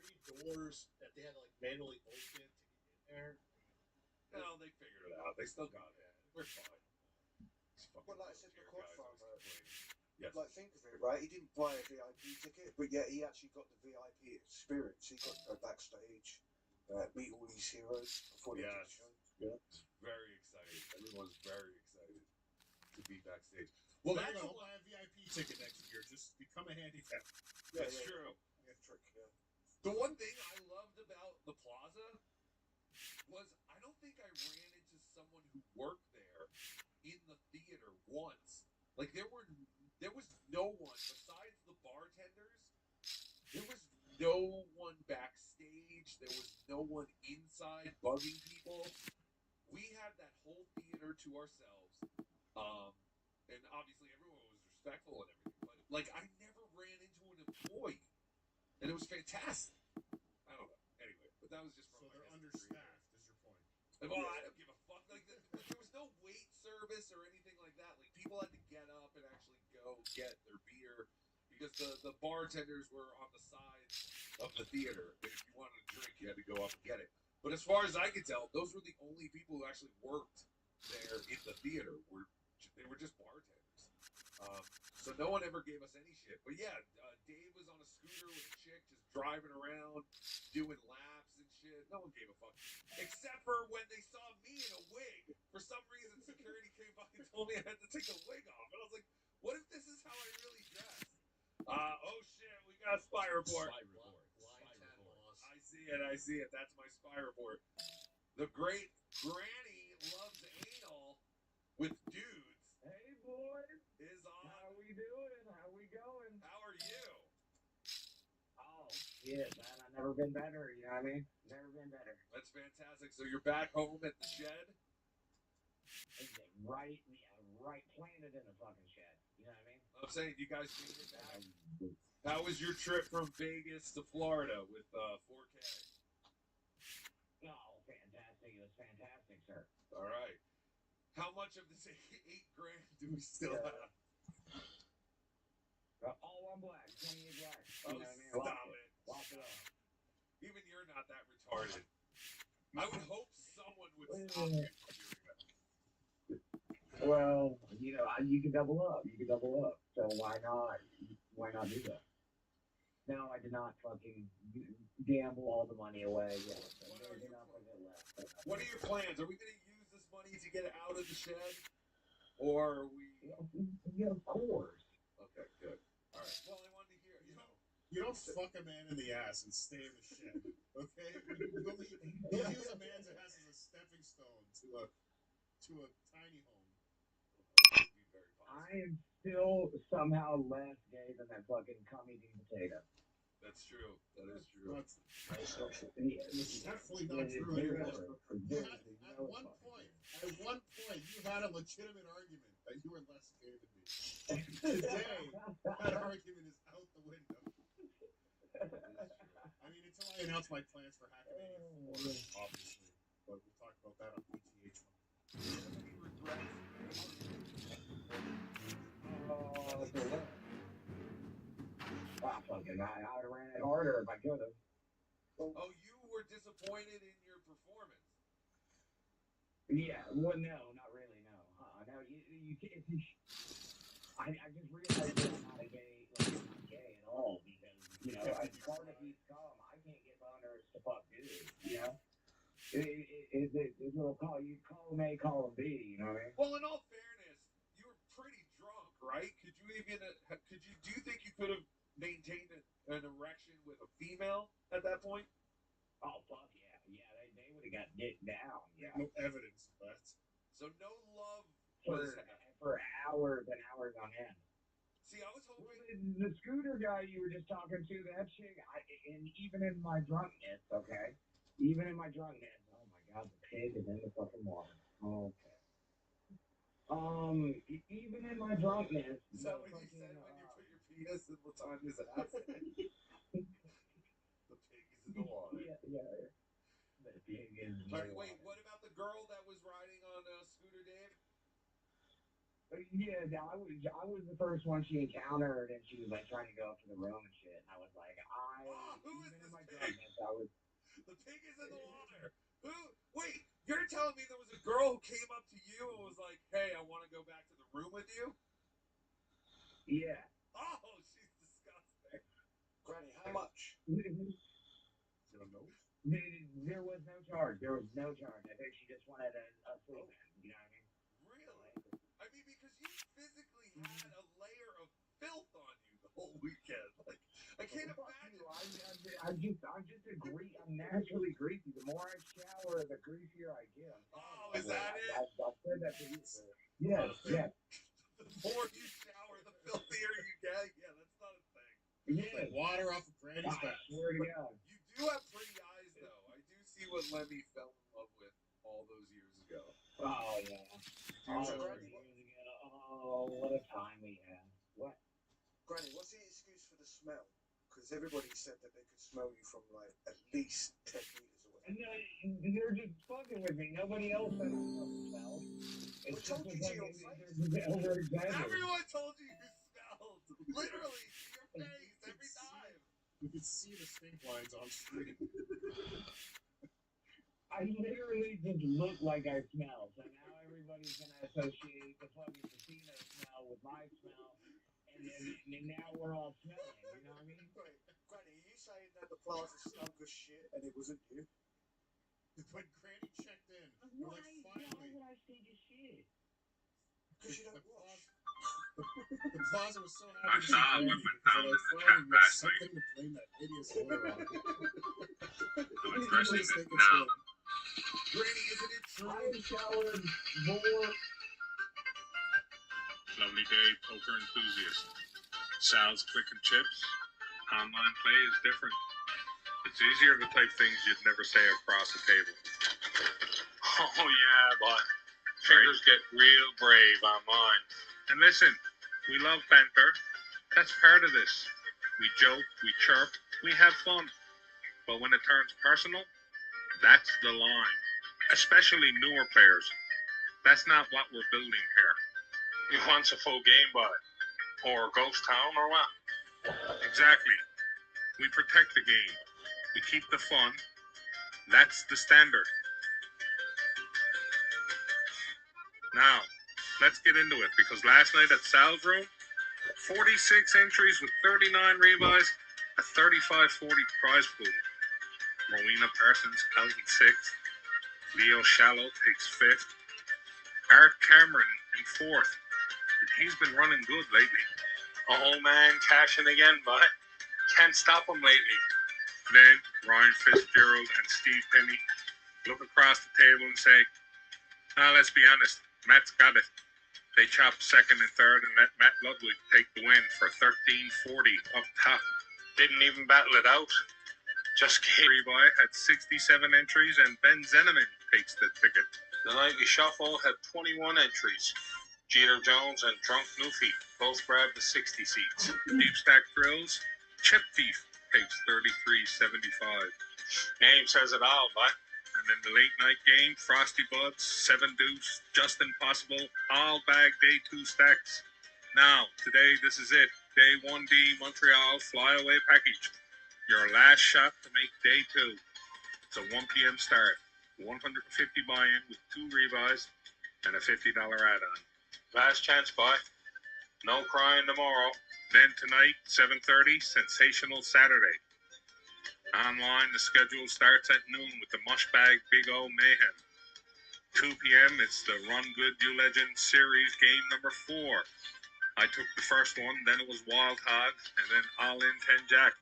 doors that they had to, like, manually open to get in there. No, they figured it out. They still got it. We're fine. Well, like I said, the quad farmer, Yes. like, think of it, right? He didn't buy a VIP ticket, but yet he actually got the VIP experience. He got to go backstage, meet all these heroes before they did the show. Yeah. Very excited. Everyone's very excited to be backstage. Well, that's I'll buy a VIP ticket next year. Just become a handicap. That's true. Yeah, trick, yeah. The one thing I loved about the Plaza was I don't think I ran into someone who worked there in the theater once. Like there was no one besides the bartenders. There was no one backstage. There was no one inside bugging people. We had that whole theater to ourselves. And obviously everyone was respectful and everything. But like I never ran into an employee. And it was fantastic. I don't know. Anyway, but that was just from So they're understaffed, is your point. Well, I don't give a fuck. Like, there was no wait service or anything like that. Like, people had to get up and actually go get their beer because the bartenders were on the sides of the theater. And if you wanted a drink, you had to go up and get it. But as far as I could tell, those were the only people who actually worked there in the theater. They were just bartenders. So no one ever gave us any shit. But yeah, Dave was on a scooter with a chick just driving around, doing laps and shit. No one gave a fuck. Except for when they saw me in a wig. For some reason, security came by and told me I had to take the wig off. And I was like, what if this is how I really dress? Oh shit, we got a spy report. I see it. That's my spy report. The great Granny loves anal with dudes. Hey, boys. Is on. How we doing? How we going? How are you? Oh, shit, man. I've never been better, you know what I mean? Never been better. That's fantastic. So you're back home at the shed? Right planted in the fucking shed. You know what I mean? I'm saying, you guys made it back. How was your trip from Vegas to Florida with 4K? Oh, fantastic. It was fantastic, sir. All right. How much of this $8,000 do we still have? All on black, 28 black. Oh, You know what I mean? stop it. Lock it up. Even you're not that retarded. I would hope someone would stop you from doing that. Well, you know, you can double up. So why not? Why not do that? No, I did not fucking gamble all the money away. Yeah, so there's enough of it left. What are your plans? Are we going to use this money to get it out of the shed? Or are we... Yeah, of course. Okay, good. All right. Well, I wanted to hear, You don't fuck a man in the ass and stay in the shed. Okay, you use a man's ass as a stepping stone to a tiny home. I am still somehow less gay than that fucking cum-eating potato. That's true. That is true. It's definitely not true anymore. At one point, you had a legitimate argument that you were less gay than me. Today, that argument is out the window. I mean, until I announce my plans for Hackmania 4, obviously. But we'll talk about that on PTH. Fucking, I would have ran it harder if I could have. Oh, you were disappointed in your performance. Yeah, well, no, not really, no. No, you can't. I just realized that I'm not gay at all because, you know, as part of these cum, I can't get boners to fuck dudes, you know? It's a little call, you call them A, call them B, you know what I mean? Well, in all fairness, you were pretty drunk, right? do you think you could have maintained an erection with a female at that point? Oh, fuck yeah. Yeah, they would have got dick down. Yeah. No evidence of that. So no love for hours and hours on end. See, I was hoping the scooter guy you were just talking to, that chick, and even in my drunkenness, okay? Even in my drunkenness, oh my god, the pig is in the fucking water. Okay. Even in my drunkenness. Is that what you said when you put your penis in Latanya's ass? The pig is in the water. Yeah. The pig is in the water. Wait, what about the girl that was riding on Scooter Dave? Yeah, I was the first one she encountered, and she was like trying to go up to the room and shit. And I was like, who is this pig? The pig is in the water. Who? Wait, you're telling me there was a girl who came up to you and was like, "Hey, I want to go back to the room with you." Yeah. Oh, she's disgusting. Granny, how much? You don't know? There was no charge. I think she just wanted a sleep in. You know what I mean? Really? I mean, because you physically had a layer of filth on you the whole weekend. Like, I can't imagine. I'm just I'm naturally greasy. The more I shower, the greasier I get. Oh, is that it? I've said that to you. Yes. The more you shower, the filthier you get. Yeah, that's not a thing. Yeah. Like water off of Granny's back. Swear to God. You do have pretty eyes, though. I do see what Lemmy fell in love with all those years ago. Oh, yeah. Oh, what a time we had. What? Granny, what's the excuse for the smell? Because everybody said that they could smell you from like at least 10 meters away. No, they're just fucking with me. Nobody else said I smelled. We told you to your face. Everyone told you smelled. Literally, to your face every time. You could see the stink lines on screen. I literally just look like I smell. So now everybody's going to associate the fucking casino smell with my smell. And now we're all smelling. You know what I mean? Wait, Granny, are you saying that the plaza stunk of shit and it wasn't you? When Granny checked in, we're like, finally. Why would I stink of shit? Because you don't wash. The plaza was so happy to see Granny because they're like, finally, we have something to blame that hideous odor on. Especially now. Granny, isn't it true? I have showered more. Lovely day, poker enthusiast. Sal's Quick and Chips. Online play is different. It's easier to type things you'd never say across the table. Oh yeah, but fingers get real brave online. And listen, we love banter. That's part of this. We joke, we chirp, we have fun. But when it turns personal, that's the line. Especially newer players. That's not what we're building here. You want a full game bot? Or ghost town or what? Exactly. We protect the game. We keep the fun. That's the standard. Now, let's get into it, because last night at Sal's room, 46 entries with 39 rebuys, a 35-40 prize pool. Rowena Parsons out in 6th. Leo Shallow takes 5th. Art Cameron in 4th. And he's been running good lately. Oh man, cashing again, but can't stop him lately. Then Ryan Fitzgerald and Steve Penny look across the table and say, let's be honest, Matt's got it. They chopped second and third and let Matt Ludwig take the win for 13-40 up top. Didn't even battle it out. Just Boy had 67 entries and Ben Zeneman takes the ticket. The Nightly Shuffle had 21 entries. Jeter Jones and Drunk Newfie both grabbed the 60 seats. Deep Stack Thrills, Chip Thief takes 33.75. Name says it all, but. And then the late night game, Frosty Buds, Seven Deuce, Just Impossible, all bag day 2 stacks. Now, today, this is it. Day 1D Montreal flyaway package. Your last shot to make day 2. It's a 1 p.m. start. 150 buy-in with 2 rebuys and a $50 add-on. Last chance buy. No crying tomorrow. Then tonight, 7:30, Sensational Saturday. Online, the schedule starts at noon with the Mushbag Big O Mayhem. 2 p.m., it's the Run Good You Legend Series game number 4. I took the first one, then it was Wild Hog, and then All In 10 Jack.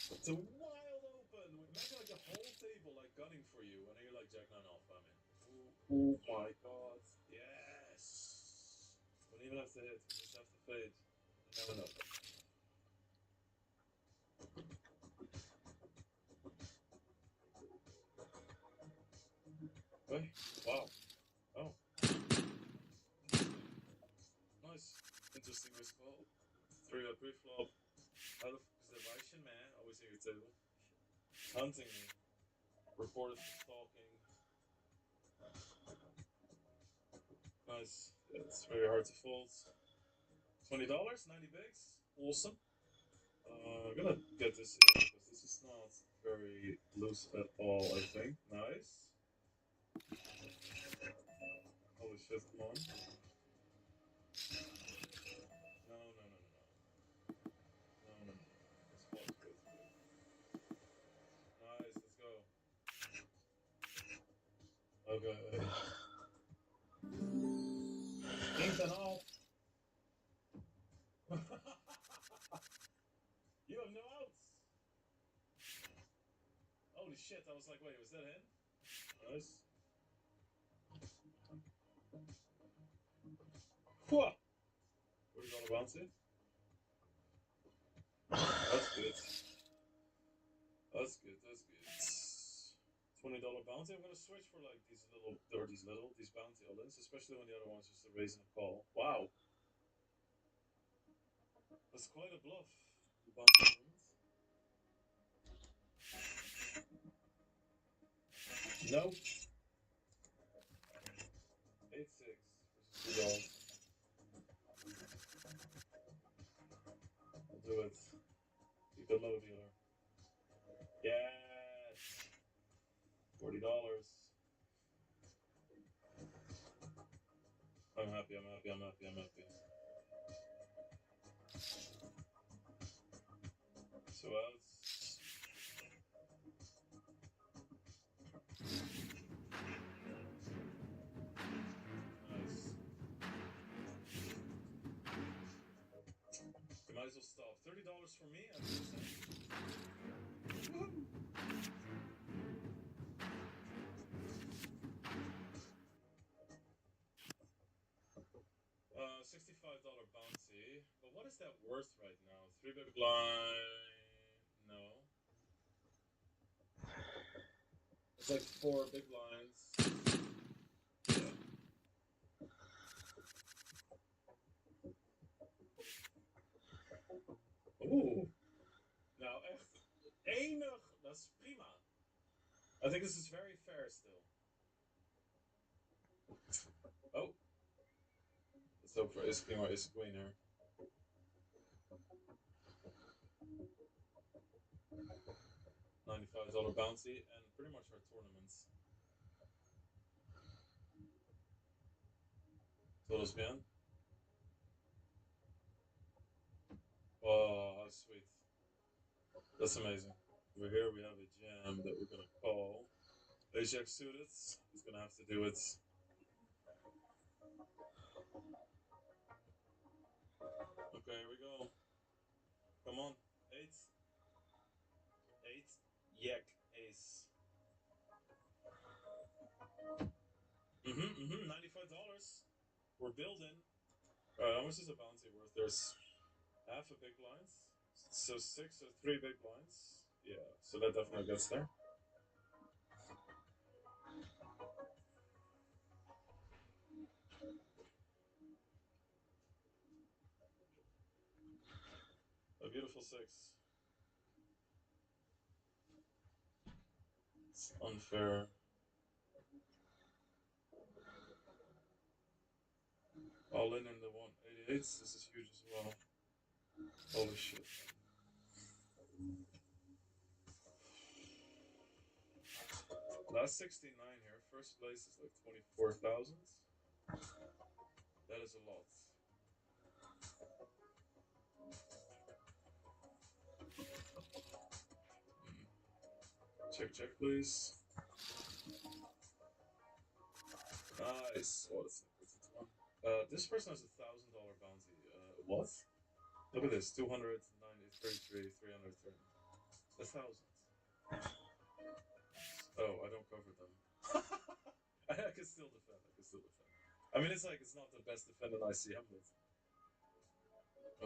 It's a wild open. Imagine like the whole table like gunning for you, and then you're like Jack 9 off. I'm in. Oh my god. Yes. We don't even have to hit. We just have to fade. You never know. Okay. Wow. Oh. Nice. Interesting risk call. 3-bet pre-flop. Out of observation, man. Always near your table. Hunting me. Reported for stalking. Nice. Yeah, it's very hard to fold. $20, 90 bigs. Awesome. I'm gonna get this in because this is not very loose at all, I think. Nice. Holy shit, come on. No, no, no, no, no. No, no, no. Let's pause, please. Nice, let's go. Okay. King 10 off. You have no outs. Holy shit, I was like, wait, was that in? Nice. Whoa! $40 bouncy. That's good. That's good, that's good. $20 bounty. I'm gonna switch for like these bounty all-ins, especially when the other one's just a raise and a call. Wow. That's quite a bluff. The bounty movement. No. 8-6 versus $2. I'll do it. Keep it low, dealer. Yes. $40. I'm happy, I'm happy, I'm happy, I'm happy. So outs. Nice. You might as well stop. $30 for me, I'm just saying. $65 bounty. But what is that worth right now? 3-bet blind. No. It's like 4 big blinds. Yeah. Ooh. Nou, echt enig. Dat is prima. I think this is very fair still. Oh. Let's hope for ace king or ace queen here. $95 bounty and pretty much our tournaments. Todos bien? Oh, how sweet. That's amazing. Over here we have a jam that we're gonna call. Ace jack suited. He's gonna have to do it. Okay, here we go. Come on. 8. 8. Yak ace. $95. We're building. Alright, how much is a bounty worth? There's half a big blind. So 6 or 3 big blinds. Yeah, so that definitely gets there. A beautiful 6. It's unfair. All in the 188s. This is huge as well. Holy shit. Last 69 here. First place is like 24,000. That is a lot. Check, check, please. Nice. Oh, that's a one. This person has $1,000 bounty. What? Look at this. 290, 33, 303. That's 6,000. Oh, I don't cover them. I can still defend. I can still defend. I mean, it's like it's not the best defend in ICM, but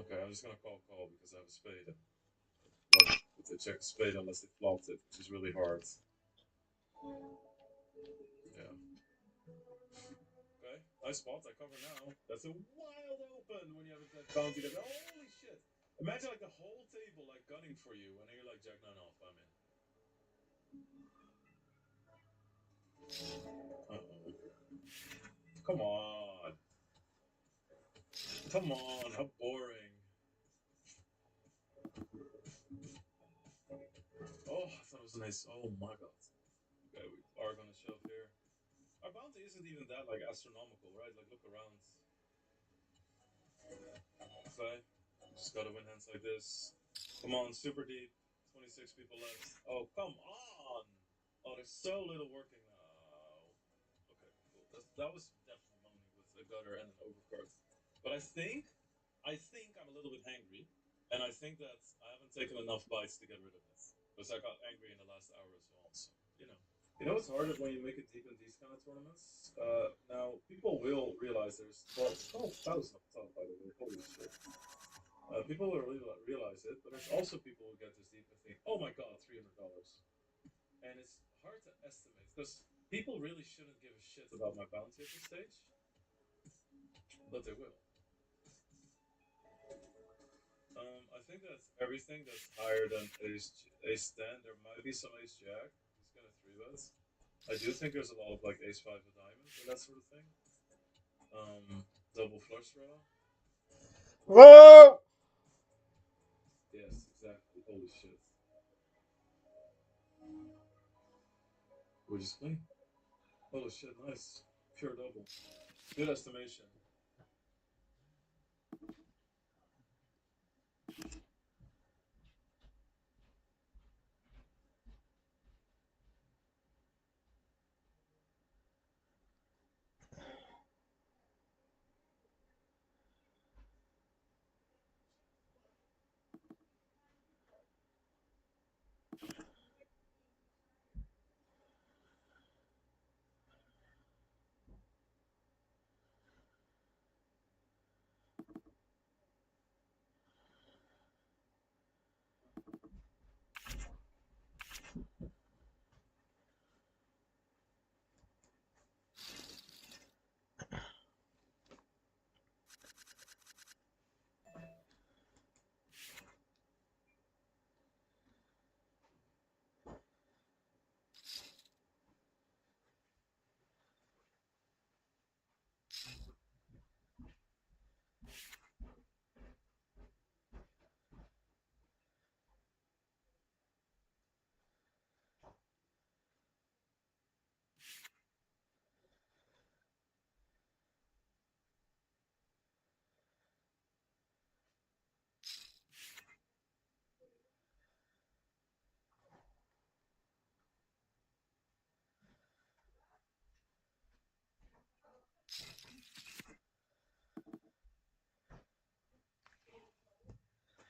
okay, I'm just gonna call because I have a spade. Like, if they check a spade unless they flopped it, which is really hard. Yeah. Okay, nice spot. I cover now. That's a wild open when you have a dead bounty. That holy shit! Imagine like the whole table like gunning for you, and then you're like Jack 9 off. I'm in. Uh-oh. Come on. Come on, how boring. Oh, I thought it was nice. Oh my god. Okay, we are gonna shove here. Our bounty isn't even that like astronomical, right? Like look around. Okay. Just gotta win hands like this. Come on, super deep. 26 people left. Oh, come on! Oh, there's so little working now. Okay, cool. That was definitely money with the gutter and an overcard. But I think I'm a little bit hangry, and I think that I haven't taken enough bites to get rid of it. Because I got angry in the last hour as well. So you know it's harder when you make it deep in these kind of tournaments. Now people will realize there's 12,000 up top, by the way. Holy shit! People will realize it, but there's also people who get this deep and think, "Oh my god, $300," and it's hard to estimate because people really shouldn't give a shit about my bounty at this stage, but they will. I think that everything that's higher than ace 10, there might be some ace jack. He's gonna three bets. I do think there's a lot of like ace five of diamonds and that sort of thing. Double flush draw. Whoa! Yes, exactly. Holy shit. We're just clean. Holy shit, nice. Pure double. Good estimation.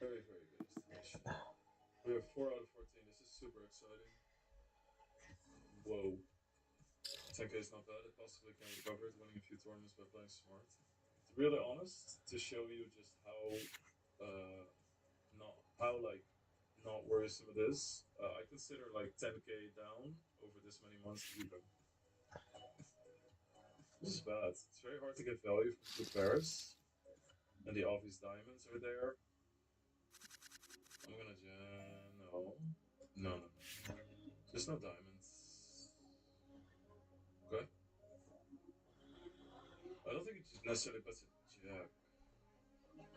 Very, very good estimation. We have 4 out of 14. This is super exciting. Whoa. 10k is not bad. It possibly can recover it, winning a few tournaments by playing smart. To be really honest, to show you just how not how like not worrisome it is, I consider like 10k down over this many months even. This is bad. It's very hard to get value from two pairs, and the obvious diamonds are there. I'm gonna no, no, no, no. There's no diamonds. Okay. I don't think it just necessarily puts it jack.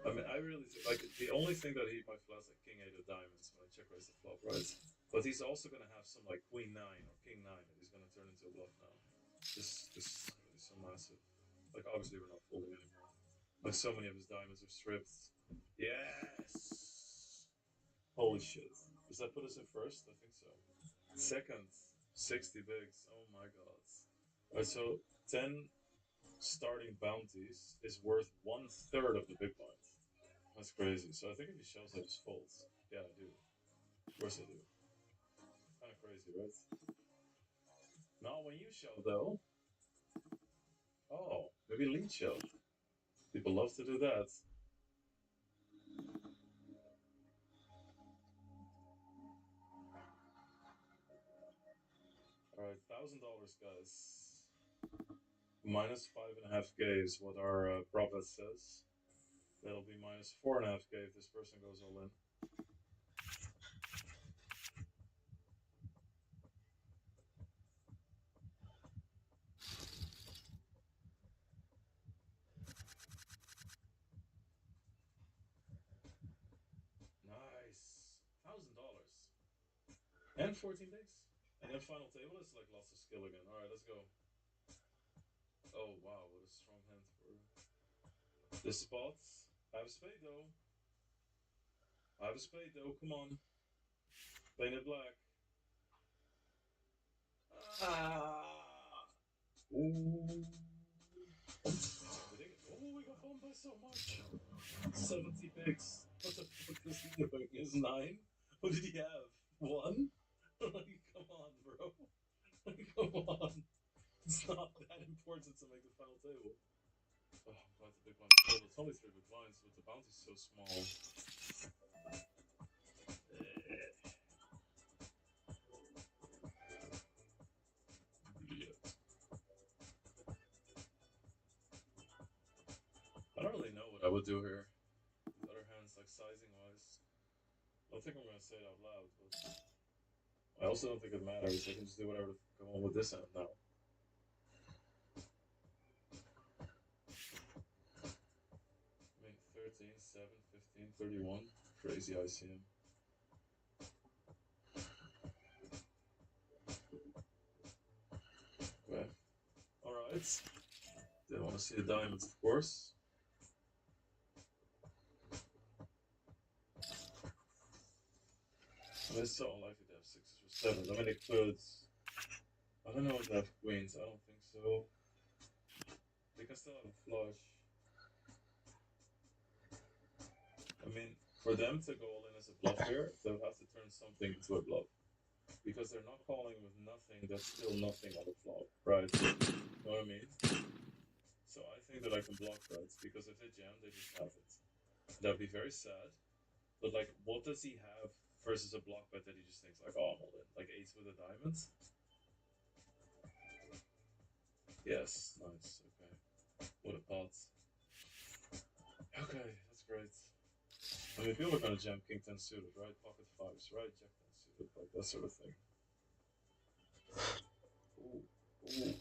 I mean, I really think, like, the only thing that he might flush like king 8 of diamonds when I check raise the flop, right? But he's also gonna have some like queen 9 or king 9 that he's gonna turn into a bluff now. This is gonna be so massive. Like, obviously we're not folding anymore. Like, so many of his diamonds are stripped. Yes. Holy shit. Does that put us in first? I think so. Second, 60 bigs. Oh my god. Alright, so 10 starting bounties is worth 1/3 of the big blind. That's crazy. So I think if he shows, I just fold. Yeah, I do. Of course I do. crazy, right? Not when you shove, though. Oh, maybe lead shove. People love to do that. Alright, $1,000, guys. Minus 5.5k is what our prophet says. That'll be minus 4.5k if this person goes all in. Nice. $1,000. And 14 days. And then final table is like lots of skill again. Alright, let's go. Oh wow, what a strong hand for this spot. I have a spade though. I have a spade though, come on. Playing it black. Ah. Ooh. Oh, we got bombed by so much. 70 picks. What the fuck is he doing? Is 9? What did he have? 1? Like, come on, bro. Like, come on. It's not that important to make the final table. Oh, I'm glad the big blind's full. It's only 3 big blinds, but the bounty's so small. I don't really know what I would do here. With other hands, like sizing wise. I don't think I'm gonna say it out loud, but I also don't think it matters. I can just do whatever the fuck I want with this hand now. I mean, 13, 7, 15, 31. Crazy ICM. Okay. Alright. Didn't want to see the diamonds, of course. I mean, it's so unlikely to have 6s or 7s. I mean, it could. I don't know if they have queens. I don't think so. They can still have a flush. I mean, for them to go all in as a bluff here, they'll have to turn something into a bluff. Because they're not calling with nothing that's still nothing on the flop, right? You know what I mean? So I think that I can block that, because if they jam, they just have it. That'd be very sad. But, like, what does he have versus a block bet that he just thinks, like, oh, I'm all in? Like, 8s with a diamond? Yes, nice, okay. What a pot. Okay, that's great. I mean, people are gonna jam king 10 suited, right? Pocket 5s, right? Jack 10 suited, like that sort of thing. Ooh, ooh.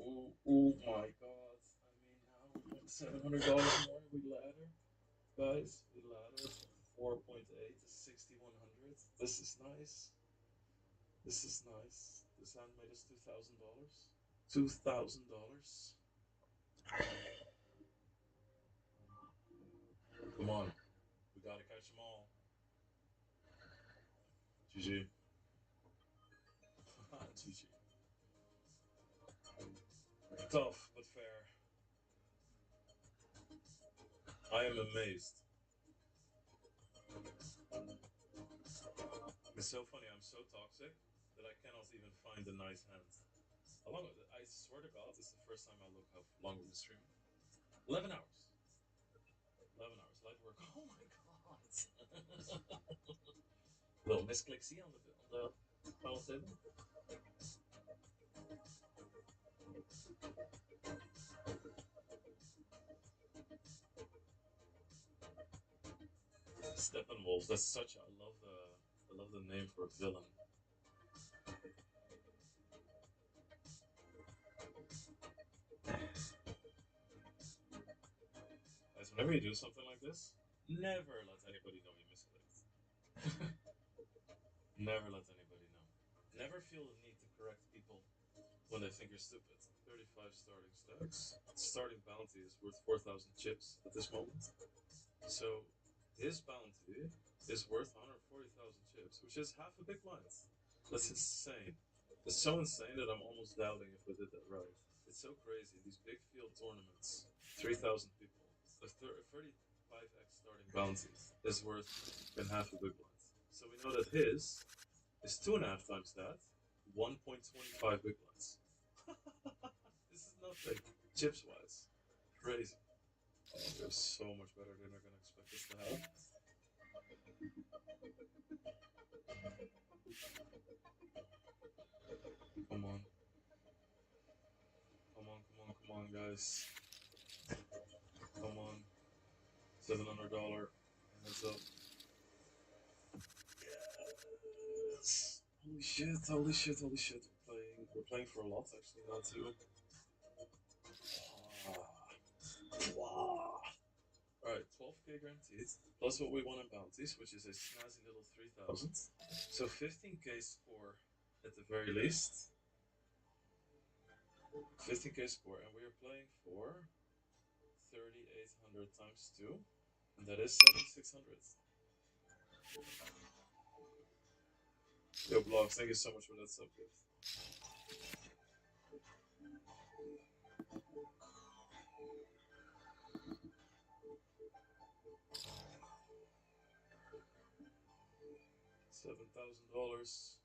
Ooh, oh my god. I mean, now we want $700 more. We ladder, guys. We ladder from 4.8 to 6,100. This is nice. This is nice. This hand made us $2,000. $2,000. Come on. We gotta catch them all. GG. GG. Tough, but fair. I am amazed. It's so funny, I'm so toxic that I cannot even find a nice hand. I swear to God, this is the first time I look how long we've been streaming. 11 hours. 11 hours. Light work. Oh my god. Little misclick C on the final table. Steppenwolf. That's such. I love the name for a villain. Guys, whenever you do something like this, never let anybody know you misclicked. Never let anybody know. Never feel the need to correct people when they think you're stupid. 35 starting stacks. Starting bounty is worth 4,000 chips at this moment. So his bounty is worth 140,000 chips, which is half a big blind. That's insane. It's so insane that I'm almost doubting if I did that right. It's so crazy. These big field tournaments, 3,000 people, a 35x starting bounty is worth half a big blind. So we know that his is 2.5 times that. 1.25 big blinds. This is nothing. Chips wise. Crazy. Oh, they're so much better than they're gonna expect us to have. Come on. Come on, come on, come on, guys. Come on. $700. Hands up. Yes. Holy shit, holy shit, holy shit. We're playing for a lot actually now too. Wow. Alright, 12k guaranteed, plus what we won in bounties, which is a snazzy little 3000. So 15k score at the very least. 15k score, and we are playing for 3,800 times 2, and that is 7,600. Yo, Blogs, thank you so much for that sub gift. $7,000.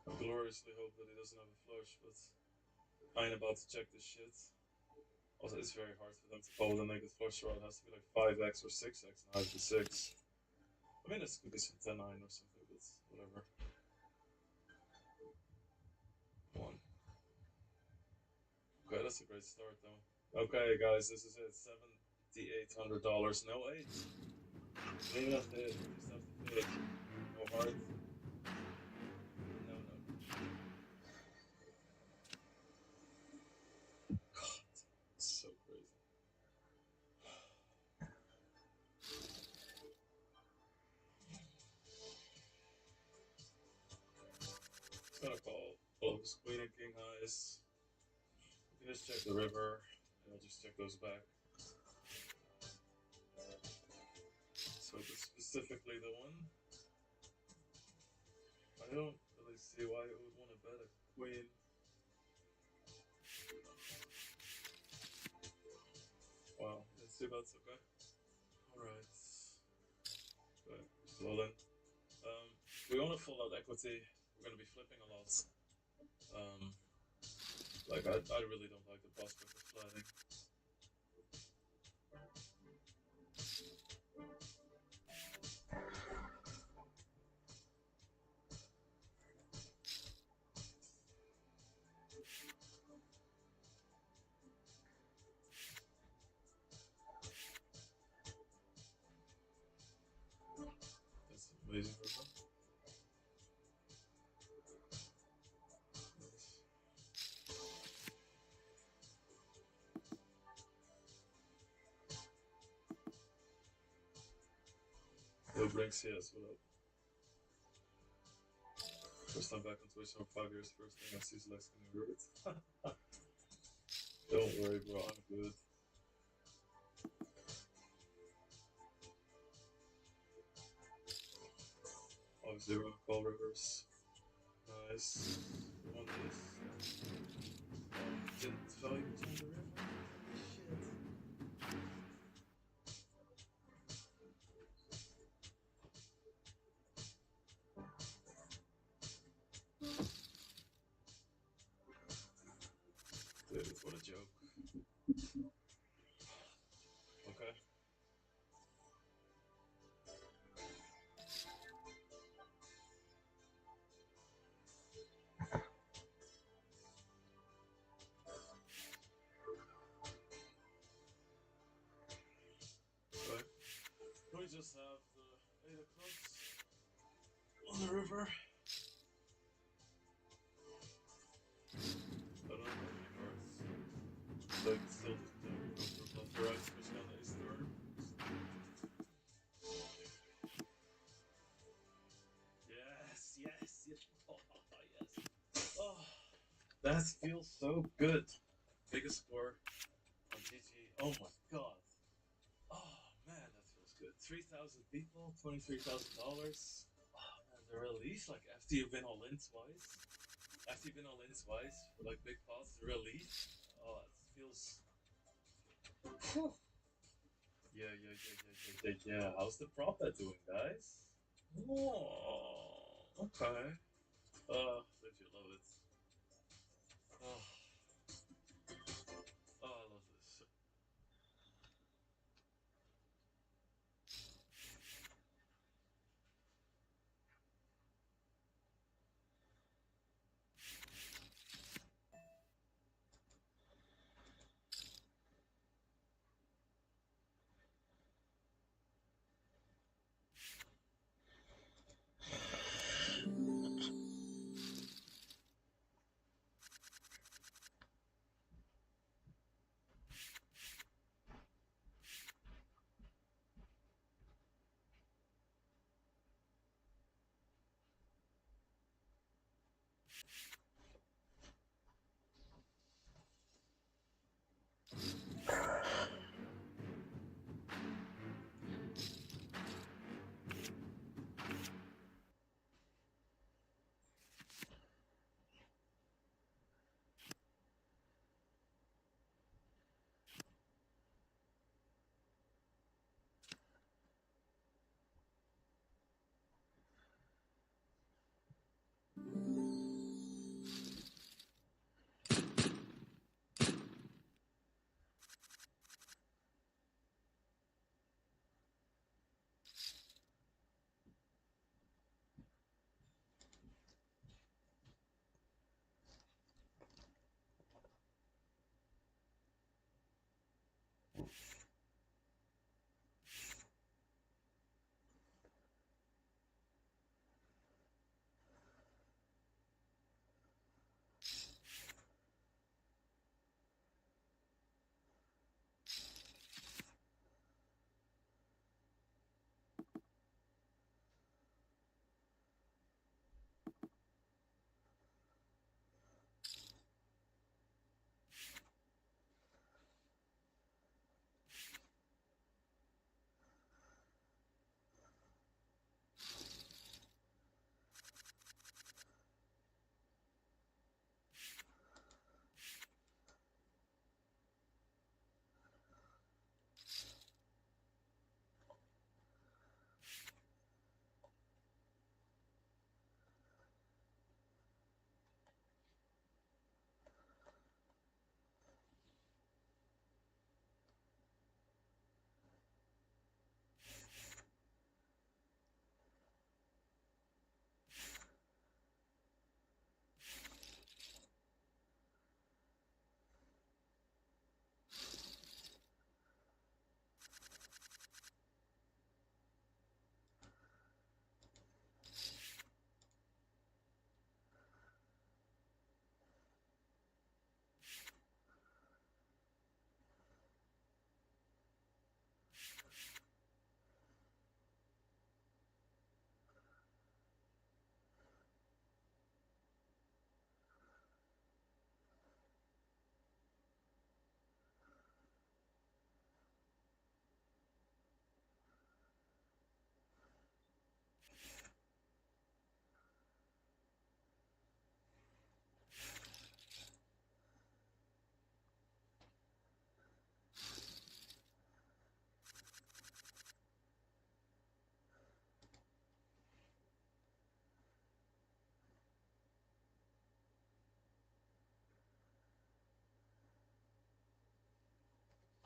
I gloriously hope that he doesn't have a flush, but I ain't about to check this shit. Also, it's very hard for them to fold and make it flush draw. It has to be like 5x or 6x, and I have the 6. I mean, this could be some 10-9 or something, but whatever. Come on. Okay, that's a great start, though. Okay, guys, this is it. $7,800. No 8. Don't even have to hit. Just have to put. No heart. No, no. God, it's so crazy. It's gonna call. Close. Queen and king highs. You can just check the river, and I'll just check those back. So this specifically the one. I don't really see why it would want to bet a queen. Wow, let's see that's okay. Alright. Okay, just all in. We want to full out equity. We're gonna be flipping a lot. Like I really don't like the prospect of flatting. That's amazing for them. Nice. Yo, Brinks, yes, what up? First time back on Twitch in 5 years. First thing I see is Lex getting hurt. Don't worry, bro. I'm good. Obviously, we're gonna call reverse. Nice. On this. Didn't value was on the river. Shit. Dude, what a joke. Okay. Okay. We just have the 8 of clubs on the river. I don't know how many cards. Like, still doesn't go for left or right, especially on the ace turn. Yes, yes, yes. Oh, yes. Oh, that feels so good. Biggest score on GG. Oh my god. Oh man, that feels good. 3,000 people, $23,000. Oh man, the release, like after you win all in twice. After you win all in twice for like big pots, the release. Oh, it feels. Whew. Yeah. How's the prop bet doing, guys? Oh, okay. Oh, don't you love it? Oh, oh, I love this.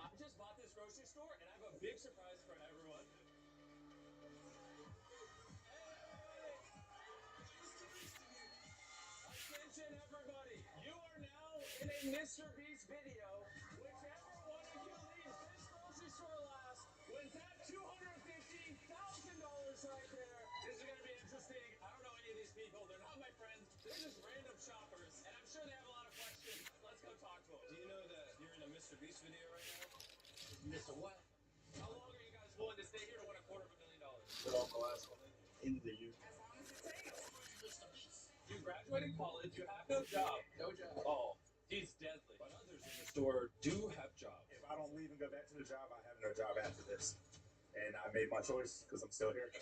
I just bought this grocery store and I have a big surprise for everyone. Attention, everybody! You are now in a Mr. Beast video. Whichever one of you leaves this grocery store last wins that $250,000 right there. This is going to be interesting. I don't know any of these people. They're not my friends. They're just random shoppers, and I'm sure they have a lot of questions. Let's go talk to them. Do you know that you're in a Mr. Beast video right now? Mr. What? How long are you guys willing to stay here to win $250,000? Put on the last one in the U. As long as it takes. You graduated college, you have no job. No job. Oh, he's deadly. But others in the store do have jobs. If I don't leave and go back to the job, I have no job after this. And I made my choice because I'm still here.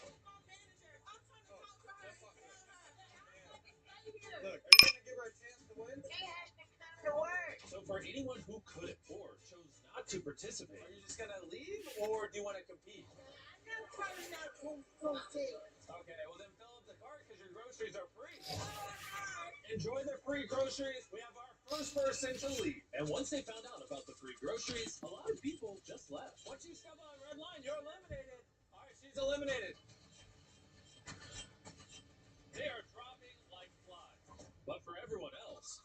Look, are you gonna give her a chance to win? She has to come to work. So for anyone who could or chose not to participate, are you just gonna leave or do you want to compete? I'm not trying not to compete. Okay, well then fill up the cart because your groceries are free. Enjoy the free groceries. We have our first person to leave. And once they found out about the free groceries, a lot of people just left. Once you step on the red line, you're eliminated. All right, she's eliminated. They are dropping like flies. But for everyone else,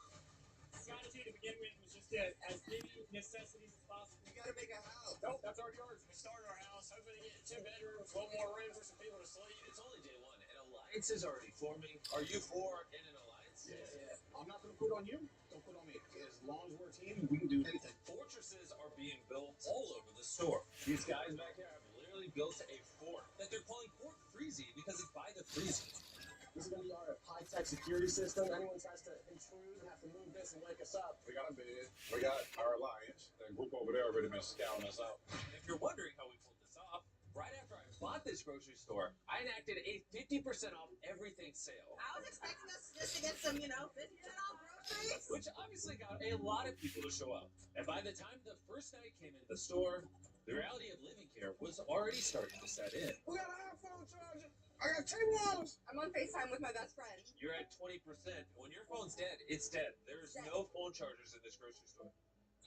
strategy to begin with was just to as many necessities as possible. You gotta make a house. Nope, that's already ours. We started our house, hoping to get 2 bedrooms, one more room for some people to sleep. It's only day one, and alliance is already forming. Are you for in an alliance? Yeah. I'm not gonna quit on you. Don't quit on me. As long as we're a team, we can do anything. Fortresses are being built all over the store. These guys back here have literally built a fort that they're calling Fort Freezy because it's by the Freezy. This is going to be our high-tech security system. Anyone tries to intrude and have to move this and wake us up. We got a bed. We got our alliance. That group over there already been scouting us out. If you're wondering how we pulled this off, right after I bought this grocery store, I enacted a 50% off everything sale. I was expecting us just to get some, 50% off groceries. Which obviously got a lot of people to show up. And by the time the first night came into the store, the reality of living here was already starting to set in. We got an iPhone charger. I got 10 walls. I'm on FaceTime with my best friend. You're at 20%. When your phone's dead, it's dead. There's no phone chargers in this grocery store.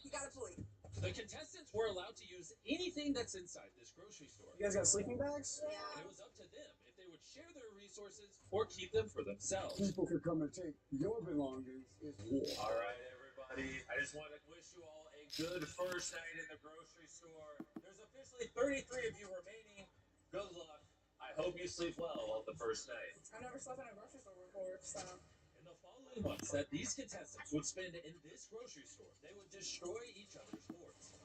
You got a point. The contestants were allowed to use anything that's inside this grocery store. You guys got sleeping bags? Yeah. And it was up to them if they would share their resources or keep them for themselves. People could come and take your belongings. It's war. All right, everybody. I just want to wish you all a good first night in the grocery store. There's officially 33 of you remaining. Good luck. I hope you sleep well on the first night. I've never slept in a grocery store before, so. In the following months that these contestants would spend in this grocery store, they would destroy each other's forts. And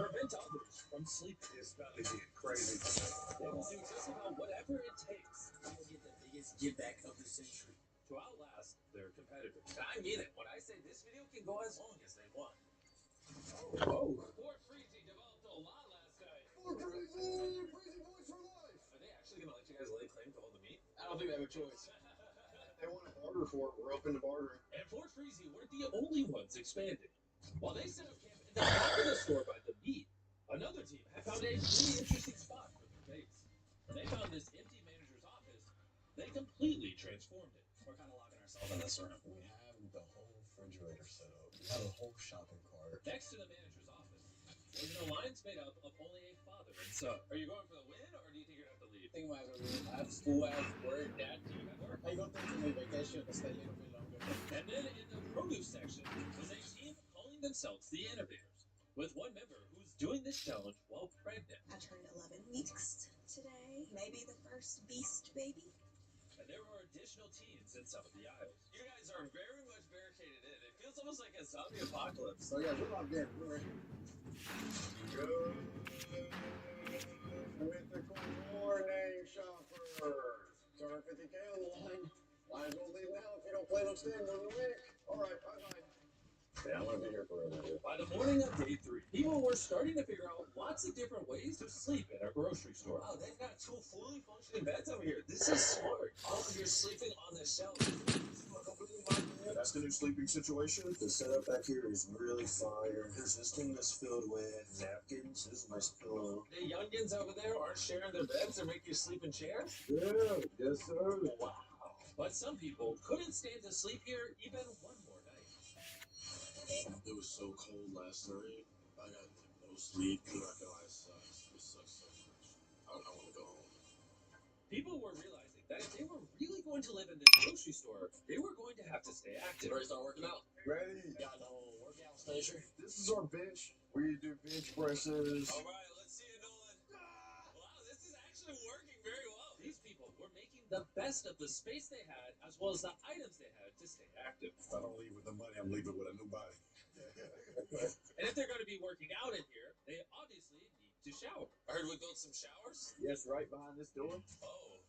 prevent others from sleeping. It's about to get crazy. They will do just about whatever it takes I'm gonna get the biggest give back of the century. to outlast their competitors. And I mean it when I say this video can go as long as they want. Oh. Fort Freezy developed a lot last night. Fort Freezy! Freezy boys for life! Are they actually going to let you guys lay claim to all the meat? I don't think they have a choice. They want to barter for it. We're open to bartering. And Fort Freezy weren't the only ones expanding. While they set up camp in the back of the store by the meat, another team had found a really interesting spot for their base. When they found this empty manager's office, they completely transformed it. We're kind of locking ourselves in this room. We have the whole refrigerator set up. We have a whole shopping cart. Next to the manager's office was an alliance made up of only a father and son. Are you going for the win, or do you think you're going to have to leave? I think might as well leave. I have school, I have work, dad. Do you have work? I go through my vacation to stay a little bit longer. And then in the produce section was a team calling themselves the Innovators, with one member who's doing this challenge while pregnant. I turned 11 weeks today. Maybe the first beast baby. And there are additional teams in some of the aisles. You guys are very much barricaded in. It feels almost like a zombie apocalypse. So yeah, we're locked in. We're ready. Good. Mythical warning, shoppers. 250K on the line. Might as well leave now if you don't plan on staying more than a week. All right, bye-bye. Yeah, I'm going to be here forever. By the morning of day 3, people were starting to figure out lots of different ways to sleep in a grocery store. Wow, they've got 2 fully functioning beds over here. This is smart. All of you sleeping on the shelf. Yeah, that's the new sleeping situation. The setup back here is really fire. There's this thing that's filled with napkins. This is a nice pillow. The youngins over there aren't sharing their beds or make you sleep in chairs? Yeah, yes, sir. Wow. But some people couldn't stand to sleep here even one more night. It was so cold last night. I got no sleep. I'm not gonna lie, it sucks. It sucks so much. I want to go home. People were realizing that if they were really going to live in this grocery store, they were going to have to stay active. Ready to start working out? Ready? Got the whole workout station. This is our bench. We do bench presses. All right, let's see it, Nolan. Wow, this is actually working very well. These people were making the best of the space they had, as well as the items they had to stay active. If I don't leave with the money, I'm leaving with a new body. And if they're going to be working out in here, they obviously need to shower. I heard we built some showers. Yes, right behind this door. Oh,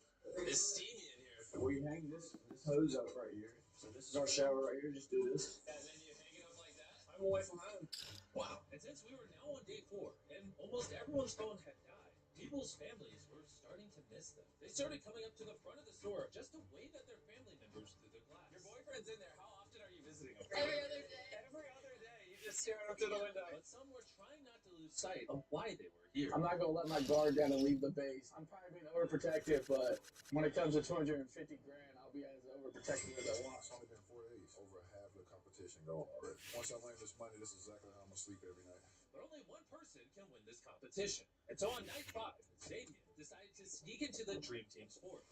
it's steamy in here. We hang this hose up right here. So this is our shower right here. Just do this. And then you hang it up like that. I'm away from home. Wow. And since we were now on day 4, and almost everyone's phone had died, people's families were starting to miss them. They started coming up to the front of the store just to wave at their family members through the glass. Your boyfriend's in there. How often are you visiting him? Every other day. Every other day. You just staring up through the window. But some were trying not to lose sight of why they were here. I'm not gonna let my guard down and leave the base. I'm probably being overprotective, but when it comes to 250 grand, I'll be as overprotective as I want. It's only been 4 days. Over half the competition gone already. Once I land this money, this is exactly how I'm gonna sleep every night. But only one person can win this competition. And so on night 5, Xavier decided to sneak into the Dream Team's fort,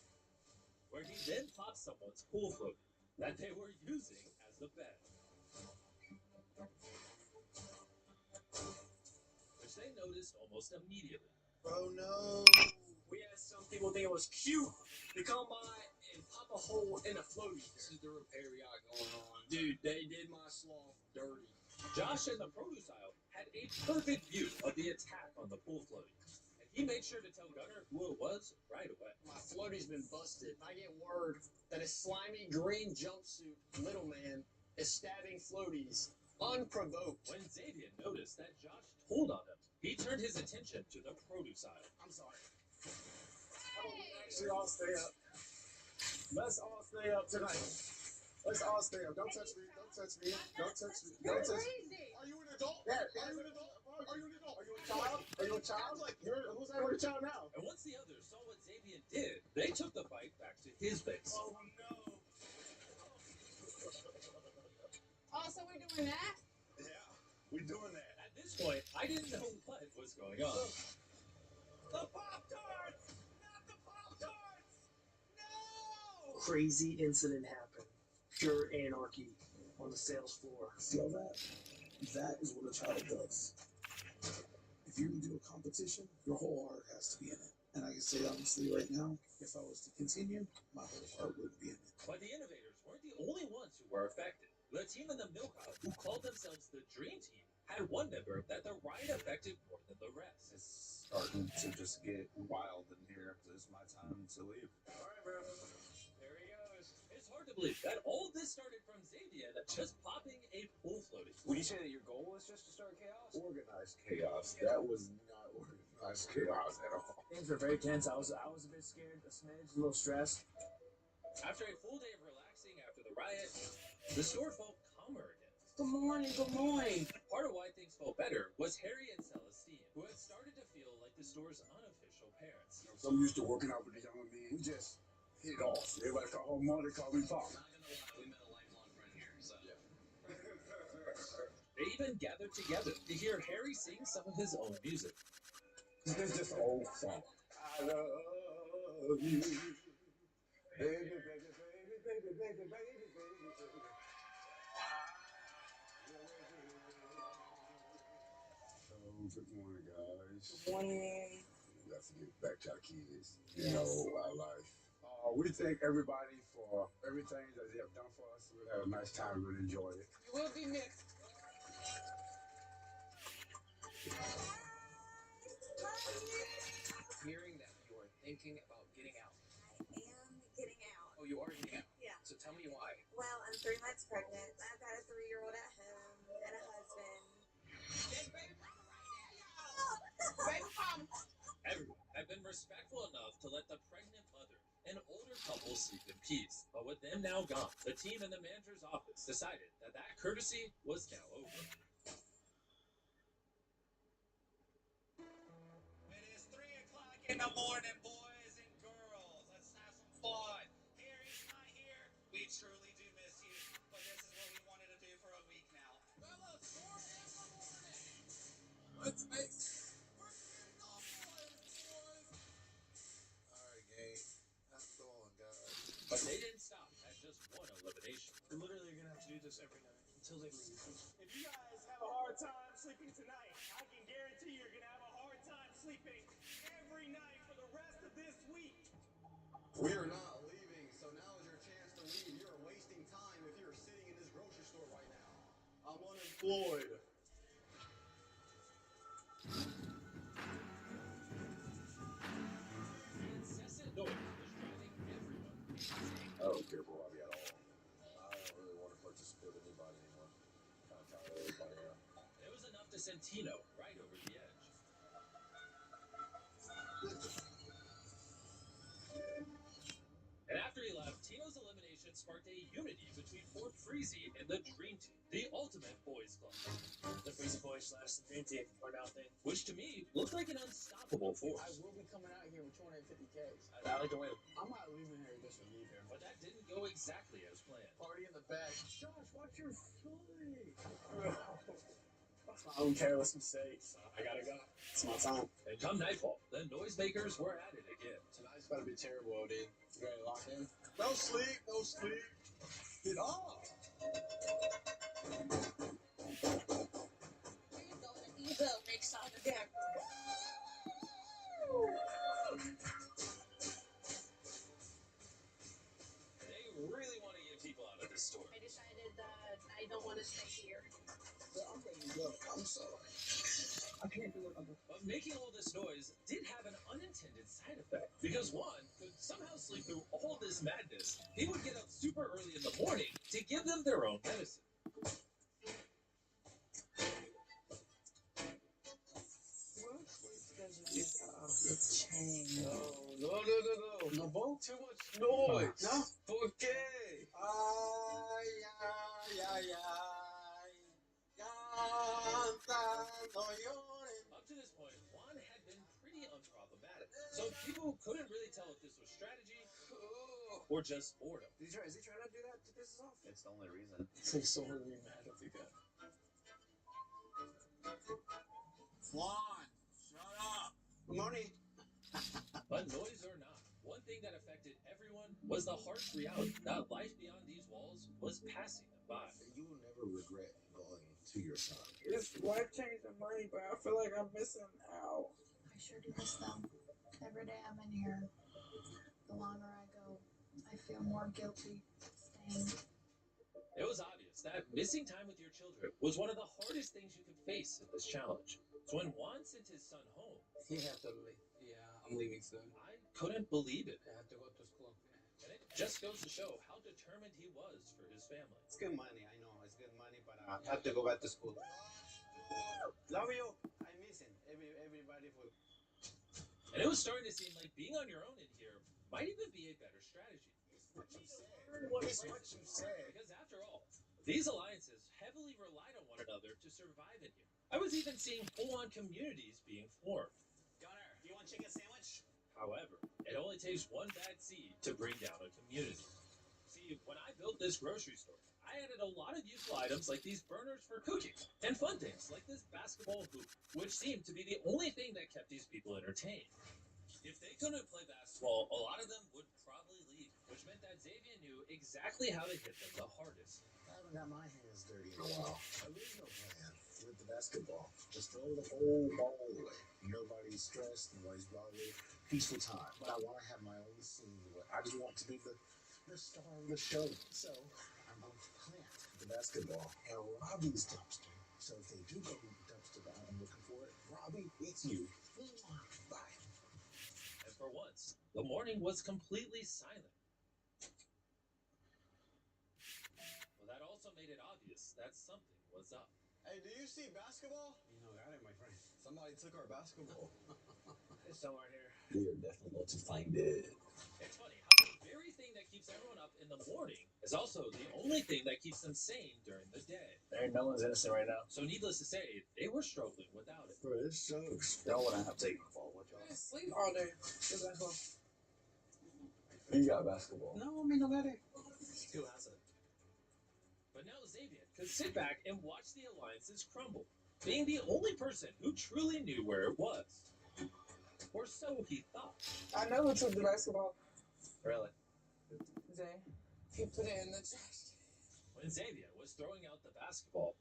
where he then popped someone's pool floaty that they were using as the bed, which they noticed almost immediately. Oh no! We had some people think it was cute to come by and pop a hole in a floaty. This is the repair yacht going on. Dude, they did my sloth dirty. Josh and the produce aisle had a perfect view of the attack on the pool floaty, and he made sure to tell Gunner who it was right away. My floaty's been busted. I get word that a slimy green jumpsuit little man is stabbing floaties unprovoked. When Xavier noticed that Josh told on him, he turned his attention to the produce aisle. I'm sorry. Actually, all stay up. Let's all stay up tonight. Let's all stay up. Don't touch me. Don't touch me. Don't touch me. Don't touch me. Are you an adult? Yeah. Are you an adult? Are you an adult? Are you a child? Are you a child? Like, who's that with a child now? And once the others saw what Xavier did, they took the fight back to his base. Oh no. Oh, so we're doing that? Yeah, we're doing that. At this point, I didn't know what was going on. The Pop-Tarts! Not the Pop-Tarts! No! Crazy incident happened. Pure anarchy on the sales floor. Feel that? That is what a child does. If you're gonna do a competition, your whole heart has to be in it. And I can say honestly right now, if I was to continue, my whole heart wouldn't be in it. But the innovators weren't the only ones who were affected. The team in the milk aisle, who called themselves the Dream Team, had one member that the riot affected more than the rest. It's starting to just get wild in here. It's my time to leave. All right, bro. There he goes. It's hard to believe that all this started from Xavier just popping a pool floaty. Would you say that your goal was just to start chaos? Organized chaos. That was not organized chaos at all. Things were very tense. I was a bit scared, a smidge, a little stressed. After a full day of relaxing after the riot, the store felt calmer again. Good morning, good morning. Part of why things felt better was Harry and Celestine, who had started to feel like the store's unofficial parents. So I'm used to working out with the younger men. We just hit it off. Everybody call home mom, they call me pop. Not gonna lie, we met a lifelong friend here, so. Yeah. They even gathered together to hear Harry sing some of his own music. This is just an old song. I love you. Baby, baby, baby, baby, baby, baby, baby, baby. Good morning, guys. Good morning. We have to get back to our kids. You know, our life. We thank everybody for everything that they have done for us. We had a nice time. We really enjoyed it. You will be missed. Hearing that you are thinking about getting out. I am getting out. Oh, you are getting out? Yeah. So tell me why. Well, I'm 3 months pregnant. I've got a 3-year-old at home and a husband. Everyone had been respectful enough to let the pregnant mother and older couple sleep in peace. But with them now gone, the team in the manager's office decided that courtesy was now over. It is 3 o'clock in the morning, boys and girls. Let's have some fun. Harry's not here. We truly do miss you, but this is what we wanted to do for a week now. Fellas, 4 in the morning. Let's make But they didn't stop at just one elimination. You're literally going to have to do this every night until they leave. If you guys have a hard time sleeping tonight, I can guarantee you're gonna have a hard time sleeping every night for the rest of this week. We are not leaving, so now is your chance to leave. You're wasting time if you're sitting in this grocery store right now. I'm unemployed. The incessant noise was driving everyone insane. I don't care for Robbie at all. I don't really want to participate with anybody anymore. Kind of tired of everybody else. It was enough to send Tino right over the edge. And after he left, Tino's elimination sparked a unity between Fort Freezy and the Dream Team, the ultimate boys club. The Freezer Boys / the Dream Team or nothing. Which to me looked like an unstoppable force. I will be coming out here with 250 Ks. I like the way. I'm not leaving here just to leave here. But that didn't go exactly as planned. Party in the back. Josh, watch your foot. That's my own careless mistake. So I gotta go. It's my time. And come nightfall, the noisemakers were at it again. Tonight's about to be terrible, OD. You ready to lock in? No sleep, no sleep. Get off. Evil makes sound again. They really want to get people out of this store. I decided that I don't want to stay here. I'm ready to go. I'm sorry. I can't do it. But making all this noise did have an unintended side effect. Because one could somehow sleep through all this madness. He would get up super early in the morning to give them their own medicine. No. No, Bo? Too much noise. No? ¿Por qué? Ay, cantando llores. Up to this point, Juan had been pretty unproblematic. So people couldn't really tell if this was strategy or just boredom. Is he trying to do that to piss us off? It's the only reason. He's so really mad at the guy. Juan, shut up. Money. But noise or not, one thing that affected everyone was the harsh reality that life beyond these walls was passing them by. You will never regret going to your son. It's life-changing money, but I feel like I'm missing out. I sure do miss them. Every day I'm in here, the longer I go, I feel more guilty staying. It was obvious that missing time with your children was one of the hardest things you could face in this challenge. So when Juan sent his son home, He have to leave. Yeah, I'm leaving soon. I couldn't believe it. I have to go to school. And it just goes to show how determined he was for his family. It's good money, I know. It's good money, but I have to go back to school. Love you. I'm missing everybody for. And it was starting to seem like being on your own in here might even be a better strategy. What you said. What is what you said? Because after all, these alliances heavily relied on one another to survive in here. I was even seeing full-on communities being formed. Gunner, do you want chicken sandwich? However, it only takes one bad seed to bring down a community. See, when I built this grocery store, I added a lot of useful items like these burners for cooking, and fun things like this basketball hoop, which seemed to be the only thing that kept these people entertained. If they couldn't play basketball, a lot of them would probably leave, which meant that Xavier knew exactly how to hit them the hardest. I haven't got my hands dirty in a while. There is no plan with the basketball. Just throw the whole ball away. Nobody's stressed, nobody's bothered. Peaceful time. But I want to have my own scene. I just want to be the star of the show. So I'm going to plant the basketball and Robbie's dumpster. So if they do go to the dumpster that I'm looking for it, Robbie, it's you. Bye. And for once, the morning was completely silent. Well, that also made it obvious that something was up. Hey, do you see basketball? You know, got it, my friend. Somebody took our basketball. It's somewhere here. We are definitely going to find it. It's funny how the very thing that keeps everyone up in the morning is also the only thing that keeps them sane during the day. There ain't no one's innocent right now. So needless to say, they were struggling without it. Bro, this sucks. Y'all wouldn't have taken the fall, would y'all? I sleep all day. Good basketball. You got basketball. No, me nobody. Who has it? But now Xavier could sit back and watch the alliances crumble, being the only person who truly knew where it was. Or so he thought. I know who took the basketball. Really? Zay. He put it in the trash. When Xavier was throwing out the basketball,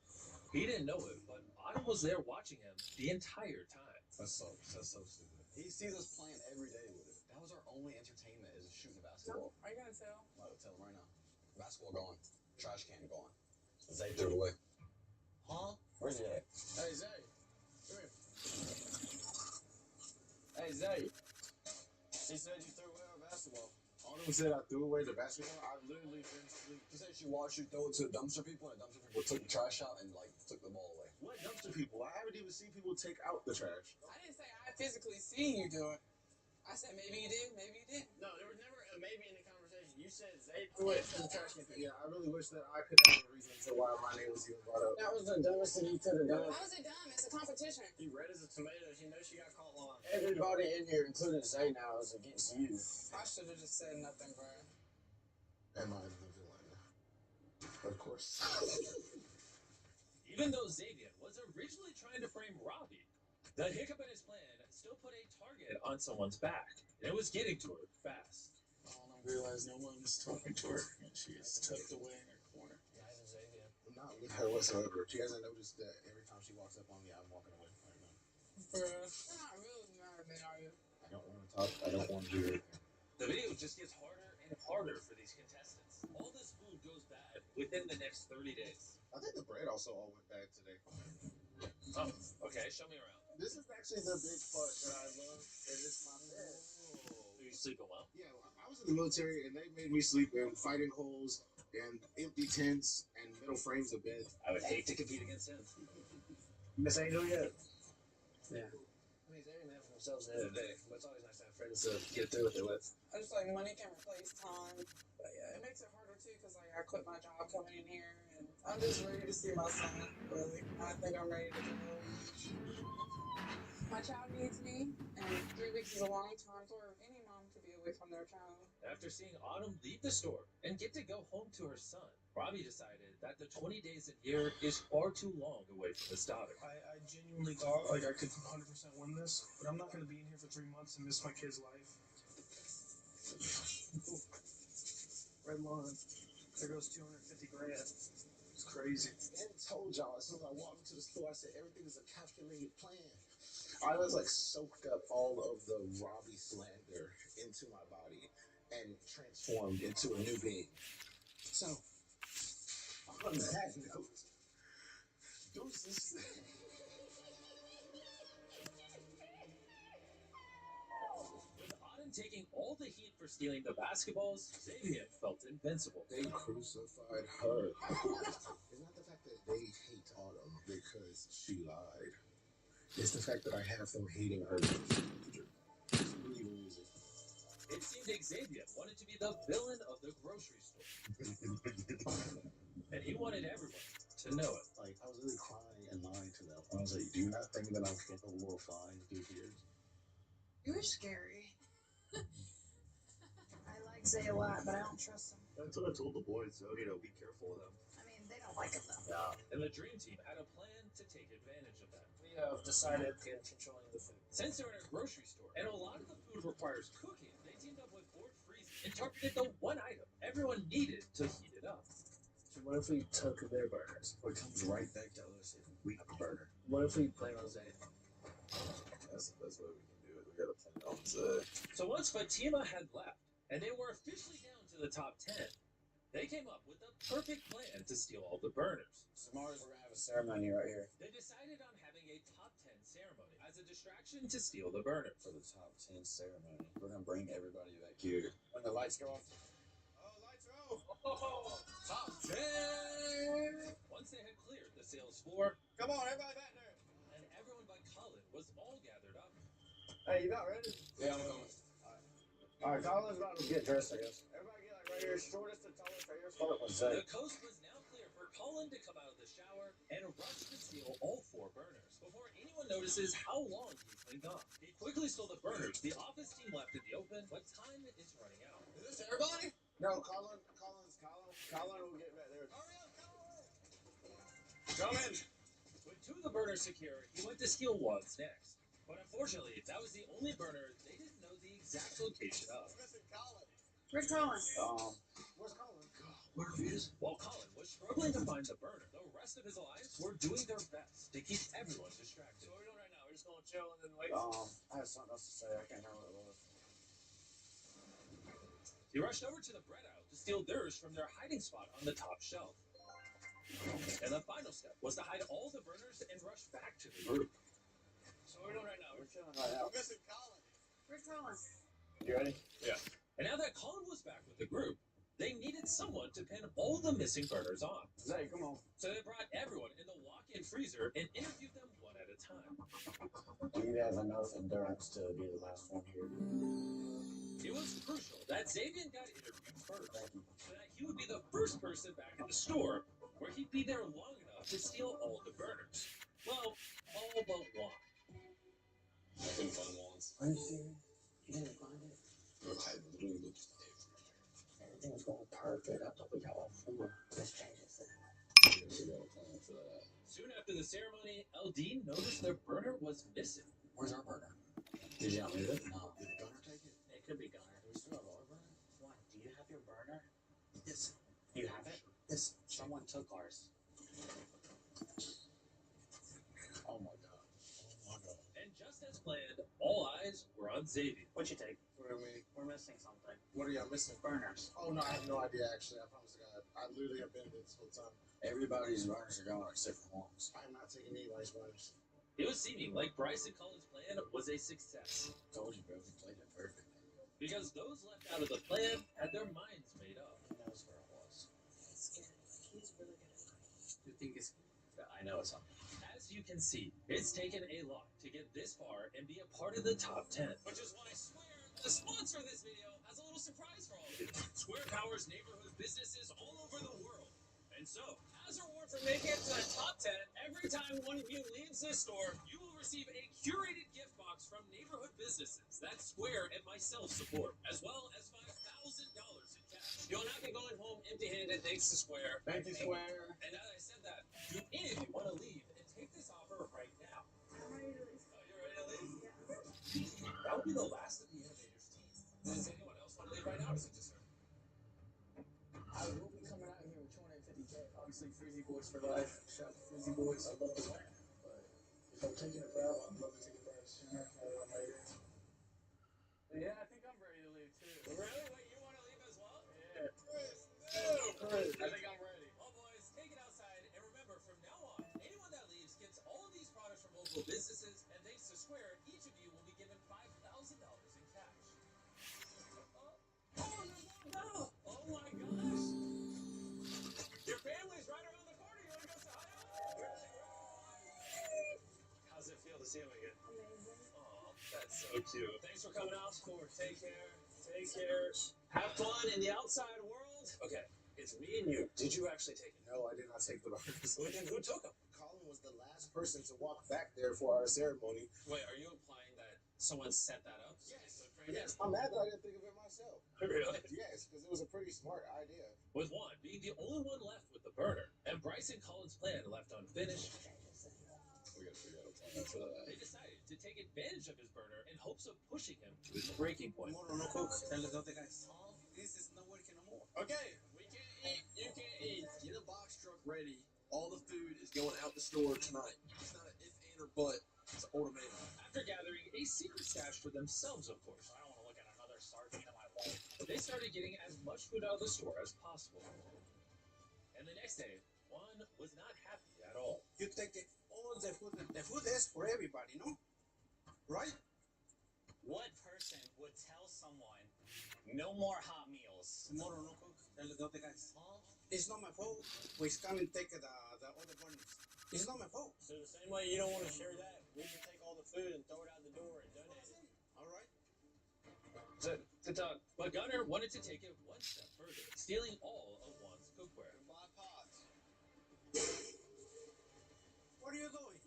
he didn't know it, but Autumn was there watching him the entire time. That's so stupid. He sees us playing every day with it. That was our only entertainment is shooting a basketball. Are you gonna tell? I'm about to tell him right now. Basketball gone. Trash can gone. Zay threw it away. Huh? Where's he at? Hey, Zay. Come here. Hey, Zay. She said you threw away our basketball. Autumn said I threw away the basketball. I literally been asleep. She said she watched you throw it to the dumpster people, and the dumpster people took the trash out and like took the ball away. What dumpster people? I haven't even seen people take out the trash. I didn't say I physically seen you do it. I said maybe you did, maybe you didn't. No, there was never a maybe in the conversation. You said Zay threw it in the trash can. Yeah, I really wish that I could have a reason to why my name was even brought up. That was the dumbest thing you could have done. How is it dumb? It's a competition. She red as a tomato. She knows she got caught lying. Everybody in here, including Zay now, is against you. I should have just said nothing, bro. Am I the villain? Of course. Even though Xavier was originally trying to frame Robbie, the hiccup in his plan still put a target on someone's back, and it was getting to her fast. I realized no one was talking to her, and she is tucked away in her corner. Not even Xavier. I'm not with her whatsoever. She hasn't noticed that every time she walks up on me, I'm walking away right now. Bruh, you're not really mad at me, are you? I don't want to talk. I don't want to hear it. The video just gets harder and harder for these contestants. All this food goes bad within the next 30 days. I think the bread also all went bad today. Oh, okay, show me around. This is actually the big part that I love, and it's my bed. Are you sleeping well? Yeah, I was in the military, and they made me sleep in fighting holes and empty tents and metal frames of bed. I would hate to compete against him. Miss Angel yet? Yeah. I mean, Xavier made for themselves the other day, but it's always nice to have friends to get through with it with. I just like money can replace time. But yeah, it makes it harder too because like I quit my job coming in here and I'm just ready to see my son. Really, I think I'm ready to go. My child needs me, and 3 weeks is a long time for any mom to be away from their child. After seeing Autumn leave the store and get to go home to her son, Robbie decided that the 20 days a year is far too long away from his daughter. I genuinely thought like I could 100% win this, but I'm not going to be in here for 3 months and miss my kid's life. Red line. There goes 250 grand. It's crazy. I told y'all as soon as I walked into the store, I said everything is a calculated plan. I was like soaked up all of the Robbie slander into my body and transformed into a new being. So, on that note, deuces. With Autumn taking all the heat for stealing the basketballs, Xavier felt invincible. They crucified her. It's not the fact that they hate Autumn because she lied. It's the fact that I have them hating her. It's really easy. It seemed Xavier wanted to be the villain of the grocery store. And he wanted everyone to know it. Like, I was really crying and lying to them. I was like, do you not think that I'm capable of flying through here? You're scary. I like Zay a lot, but I don't trust him. That's what I told the boys, so, be careful of them. I mean, they don't like him though. Yeah. And the Dream Team had a plan to take advantage of that. We have decided in controlling the food. Since they're in a grocery store and a lot of the food requires cooking, they teamed up with Ford Freezing and targeted the one item everyone needed to heat it up. So what if we took their burgers? It comes right back to us if we have a burger. What if we play on Zay? That's the best way we can do it. We gotta plan on Zay. So once Fatima had left, and they were officially down to the top 10, they came up with the perfect plan to steal all the burners. Tomorrow we're gonna have a ceremony right here. They decided on having a top 10 ceremony as a distraction to steal the burners. For the top 10 ceremony, we're gonna bring everybody back here. When the lights go off. Oh, lights are off. Oh, top 10! Once they had cleared the sales floor, Come on, everybody back there. and everyone but Colin was all gathered up. Hey, you about ready? Yeah, I'm coming. Alright, Colin's about to get dressed, I guess. Everybody get like right here, shortest to tallest right here. Start with Zay. The coast was now clear for Colin to come out of the shower and rush to steal all 4 burners before anyone notices how long he's been gone. He quickly stole the burners. The office team left in the open, but time is running out. Is this everybody? No, Colin will get back there. Hurry up, Colin. Come in. With 2 of the burners secure, he went to steal one's next. But unfortunately, that was the only burner they didn't know the exact location of. Missing Colin. Where's Colin? Where's Colin? Where he is? While Colin was struggling to find the burner, the rest of his alliance were doing their best to keep everyone distracted. So what are we doing right now? We're just gonna chill and then wait. I have something else to say. I can't remember what it was. He rushed over to the bread aisle to steal theirs from their hiding spot on the top shelf. And the final step was to hide all the burners and rush back to the group. So what are we doing right now? We're chilling right now. We're missing Colin. Where's Colin? You ready? Yeah. And now that Colin was back with the group, They needed someone to pin all the missing burners on. Zay, come on. So they brought everyone in the walk-in freezer and interviewed them one at a time. Do you have enough endurance to be the last one here? It was crucial that Xavier got interviewed first, so that he would be the first person back in the store, where he'd be there long enough to steal all the burners. Well, all but one. I couldn't find once. Are you serious? You didn't find it? I literally looked everywhere. Everything's going perfect. I thought we got all four. Let's change this thing. We gotta figure out a plan for that. Soon after the ceremony, LD noticed their burner was missing. Where's our burner? Did y'all leave it? No. Did Gunner take it? It could be Gunner. Do we still have our burner? Why? Do you have your burner? Yes. You have it? Yes. Someone took ours. Oh my god. Oh my god. And just as planned, all eyes were on Xavier. What'd you take? What do you mean? We're missing something. What are y'all missing? Burners. Oh no, I have no idea actually. I promise to God. I literally have been here this whole time. Everybody's burners are gone except for one's. I am not taking Eli's runners. It was seeming like Bryce and Cullen's plan was a success, Told you, bro. We played it perfect. because those left out of the plan had their minds made up. He knows where it was. He's scared. Like, he's really good at lying. You think it's... I know it's something. As you can see, it's taken a lot to get this far and be a part of the top 10. Which is why I swear the sponsor of this video has a little surprise for all of you. Square powers neighborhood businesses all over the world. And so, as a reward for making it to the top 10, every time one of you leaves this store, you will receive a curated gift box from neighborhood businesses that Square and myself support, as well as $5,000 in cash. You'll not be going home empty-handed thanks to Square. Thank you, Square. And as I said that, do any of you want to leave and take this offer right now? I'm ready to leave. Oh, you're ready to leave? Yeah. That would be the last of the innovators team. Does anyone else want to leave right now, or is it just her? I will be coming out here with 250K. Obviously, Freezy Boys for life. Shout out to Freezy Boys. I love the brand. But if I'm taking it forever, I'd love to take it forever sooner rather than later. But yeah, I think I'm ready to leave too. Really? Wait, you want to leave as well? Yeah. Chris, I think I'm ready. Well, boys, take it outside, and remember, from now on, anyone that leaves gets all of these products from local businesses, and thanks to Square, each of you will be given $5,000 in cash. Oh my gosh! Your family's right around the corner. You want to go say hi to them? How's it feel to see him again? Amazing. Oh, that's so cute. Thanks for coming out, Score. Take care. Take care. Have fun in the outside world. Okay, it's me and you. Did you actually take it? No, I did not take the runners. Who took them? Colin was the last person to walk back there for our ceremony. Wait, are you implying that someone set that up? Yes. Right Yes. I'm mad that I didn't think of it myself. Really? Yes, because it was a pretty smart idea. With Juan being the only one left with the burner, and Bryce and Cullen's plan left unfinished, We gotta figure out a plan for that. they decided to take advantage of his burner in hopes of pushing him to his breaking point. This is not working no more. Okay, we can't eat, you can't eat. Get a box truck ready. All the food is going out the store tonight. It's not an if, and, or but. It's an ultimatum. After gathering a secret stash for themselves, of course, I don't want to look at another sardine in my life. they started getting as much food out of the store as possible. And the next day, Juan was not happy at all. You take all the food. The food is for everybody, no? Right? What person would tell someone no more hot meals? Tomorrow, no cook. Tell the other guys. It's not my fault. We come and take the other burners. It's not my fault. So the same way you don't want to share that, we can take all the food and throw it out the door and donate it. All right. Good talk. But Gunner wanted to take it one step further, stealing all of Juan's cookware. Buy pots. What are you doing?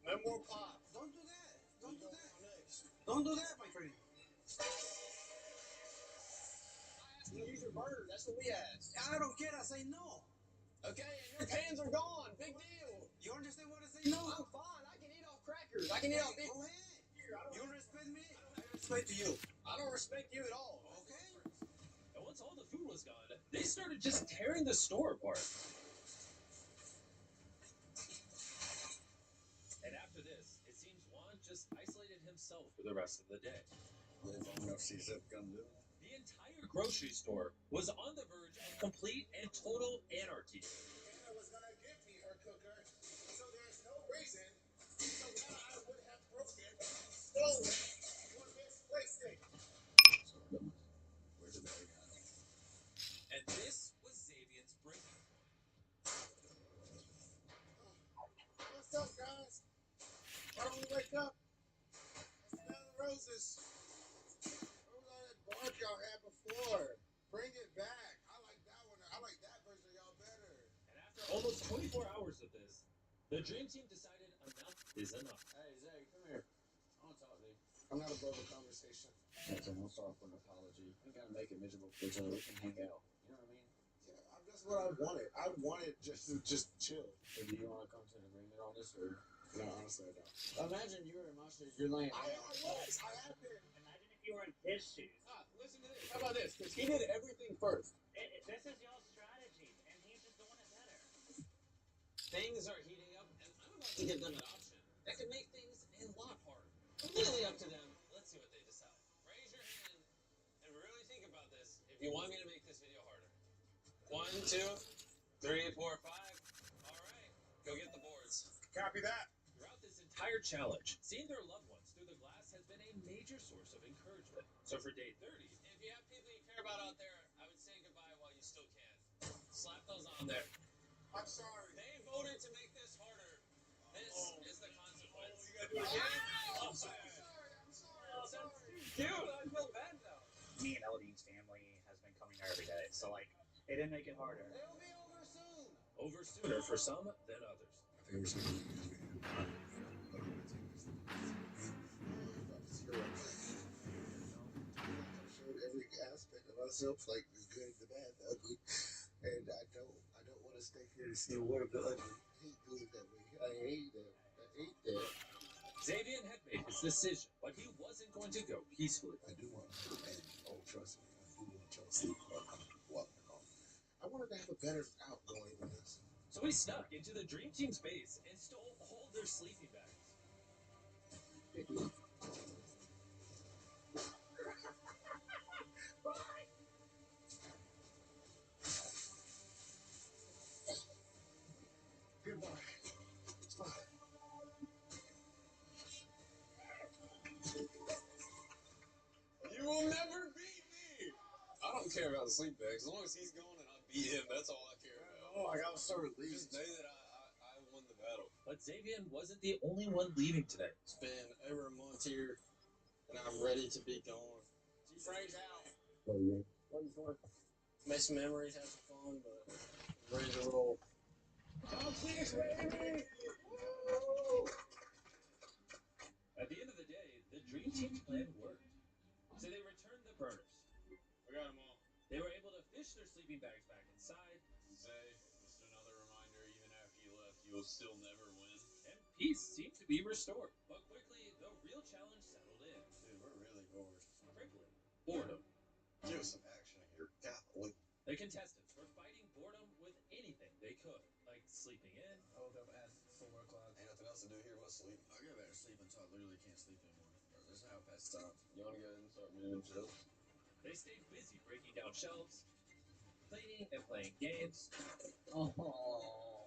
No more pots. Don't do that. Don't do that. Next. Don't do that, my friend. You use your burner. That's what we asked. I don't care. I say no. Okay, and your pans are gone. Big deal. You understand what I say? No. I'm fine. I can eat off crackers. I can eat off beef. Go ahead. You respect me. I respect you. I don't respect you at all. Okay. And once all the food was gone, they started just tearing the store apart. And after this, it seems Juan just isolated himself for the rest of the day. Live long enough to see Zip gun do. The entire grocery store was on the verge of complete and total anarchy. Anna was gonna give me her cooker, so there's no reason. So now I would have broken, stolen, or misplaced it. So, where did that go? And y'all had before. Bring it back. I like that one. I like that version of y'all better. And after almost 24 hours of this, the Dream Team decided enough is enough. Hey, Zay, come here. I want to talk to you. I'm not above a conversation. Listen, I'm sorry for an apology. You gotta make it miserable for each other. We can hang out. You know what I mean? Yeah, that's what I wanted. I wanted just to chill. So do you want to come to an agreement on this, or no? Honestly, I don't. Imagine you were in my shoes. You're laying. I was. I have been. Imagine if you were in his shoes. Listen to this. How about this? Because he did everything first. This is your strategy, and he's just doing it better. Things are heating up, and I'm about to give them an option that could make things a lot harder. Completely up to them. Let's see what they decide. Raise your hand and really think about this if you want me to make this video harder. 1, 2, 3, 4, 5. All right, go get the boards. Copy that. Throughout this entire challenge, seeing their loved ones through the glass has been a major source of encouragement. So for day 30, if you have people you care about out there, I would say goodbye while you still can. Slap those on there. I'm sorry. They voted to make this harder. This is the consequence. You gotta do it again? I'm sorry. Oh, that's too cute. I feel bad now. Me and Elodine's family has been coming there every day, so like it didn't make it harder. It'll be over soon. Over sooner for some than others. I think showed every aspect of myself, like the good, the bad, the ugly, and I don't want to stay here to see more of the ugly. I hate doing that way. I hate that. I hate that. Xavier had made his decision, but he wasn't going to go peacefully. I do want to, and trust me, I do want y'all to sleep while I'm walking home. I wanted to have a better outgoing than this. So he snuck into the Dream Team's base and stole all their sleeping bags. Goodbye. You will never beat me. I don't care about the sleep bag. As long as he's gone and I beat him, that's all I care about. Oh, I gotta start at least. Just know that I won the battle. But Xavier wasn't the only one leaving today. It's been over a month here, and I'm ready to be gone. See Frank's out. Oh, yeah. What are you doing? Make some memories, have some fun, but I'm ready to roll. At the end of the day, the Dream Team's plan worked. So they returned the burners. I got them all. They were able to fish their sleeping bags back inside. Zay, just another reminder, even after you left, you'll still never win. And peace seemed to be restored. But quickly, the real challenge settled in. Dude, we're really bored. Crippling boredom. Give us some action here. Golly. The contestants were fighting boredom with anything they could, like sleeping in. I woke up at 4 o'clock. Ain't nothing else to do here but sleep. I go back to sleep until I literally can't sleep anymore. This is how I pass time. You want to go ahead and start moving shelves? They stayed busy breaking down shelves, cleaning and playing games. Oh,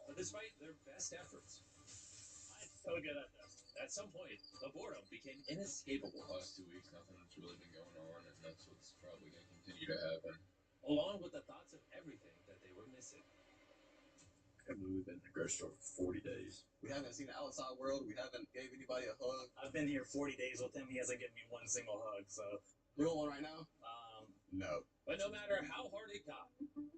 But despite their best efforts, I'm so good at this. at some point, the boredom became inescapable. The last 2 weeks, nothing's really been going on, and that's what's probably going to continue to happen. Along with the thoughts of everything that they were missing. We've been in the grocery store for 40 days. We haven't seen the outside world. We haven't gave anybody a hug. I've been here 40 days with him. He hasn't given me one single hug. So You want one right now? No. But no matter how hard it got,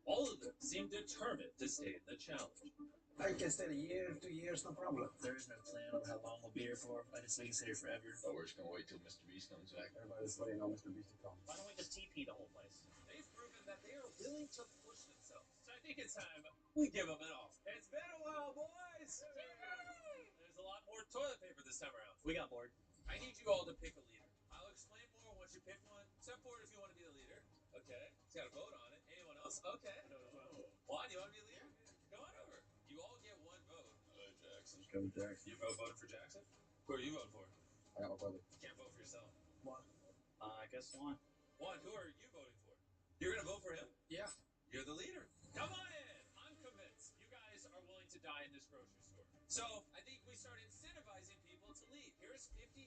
all of them seemed determined to stay in the challenge. I can stay a year, 2 years, no problem. There is no plan on how long we'll be here for. I just think it's here forever. But we're just going to wait till Mr. Beast comes back. Everybody's waiting on Mr. Beast to come. why don't we just TP the whole place? They've proven that they are willing to push themselves. So I think it's time we give them an off. It's been a while, boys! There's a lot more toilet paper this time around. We got bored. I need you all to pick a leader. I'll explain more once you pick one. Step forward if you want to be the leader. Okay. He's got a vote on it. Anyone else? Okay. Juan, you want to be the leader? Come on over. You all get one vote. Jackson. Let's go with Jackson. You voted for Jackson? Who are you voting for? I got my brother. You can't vote for yourself. What? I guess one. Juan, who are you voting for? You're going to vote for him? Yeah. You're the leader. Come on in. I'm convinced you guys are willing to die in this grocery store. So I think we start incentivizing people to leave. Here's $50,000.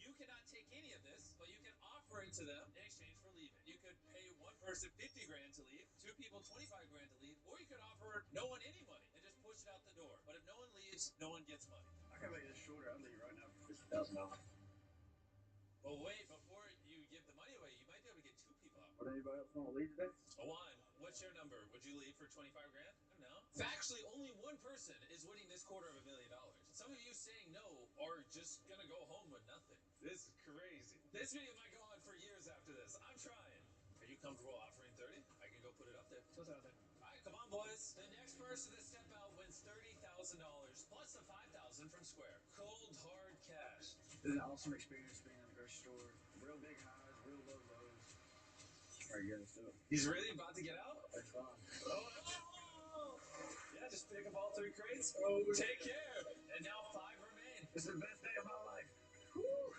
You cannot take any of this, but you can offer it to them in exchange for leaving. You could pay one person 50 grand to leave, two people 25 grand to leave, or you could offer no one any money and just push it out the door. But if no one leaves, no one gets money. I can make this shorter. I'll leave right now for $50,000. But wait, before you give the money away, you might be able to get 2 Would anybody else want to lead today? Juan, what's your number? Would you leave for 25 grand? No. Factually, only one person is winning this $250,000. Some of you saying no are just gonna go home with nothing. This is crazy. This video might go on for years after this. I'm trying. Are you comfortable offering 30? I can go put it up there. What's out there? All right, come on, boys. The next person to step out wins $30,000 plus the $5,000 from Square. Cold hard cash. It's an awesome experience being in the grocery store. Real big highs, real low lows. All right, yeah, let's do it. He's really about to get out? Thanks, Ron. Oh! Yeah, just pick up all 3 crates. Oh, take care. And now 5 remain. It's the best day of my life. Whew.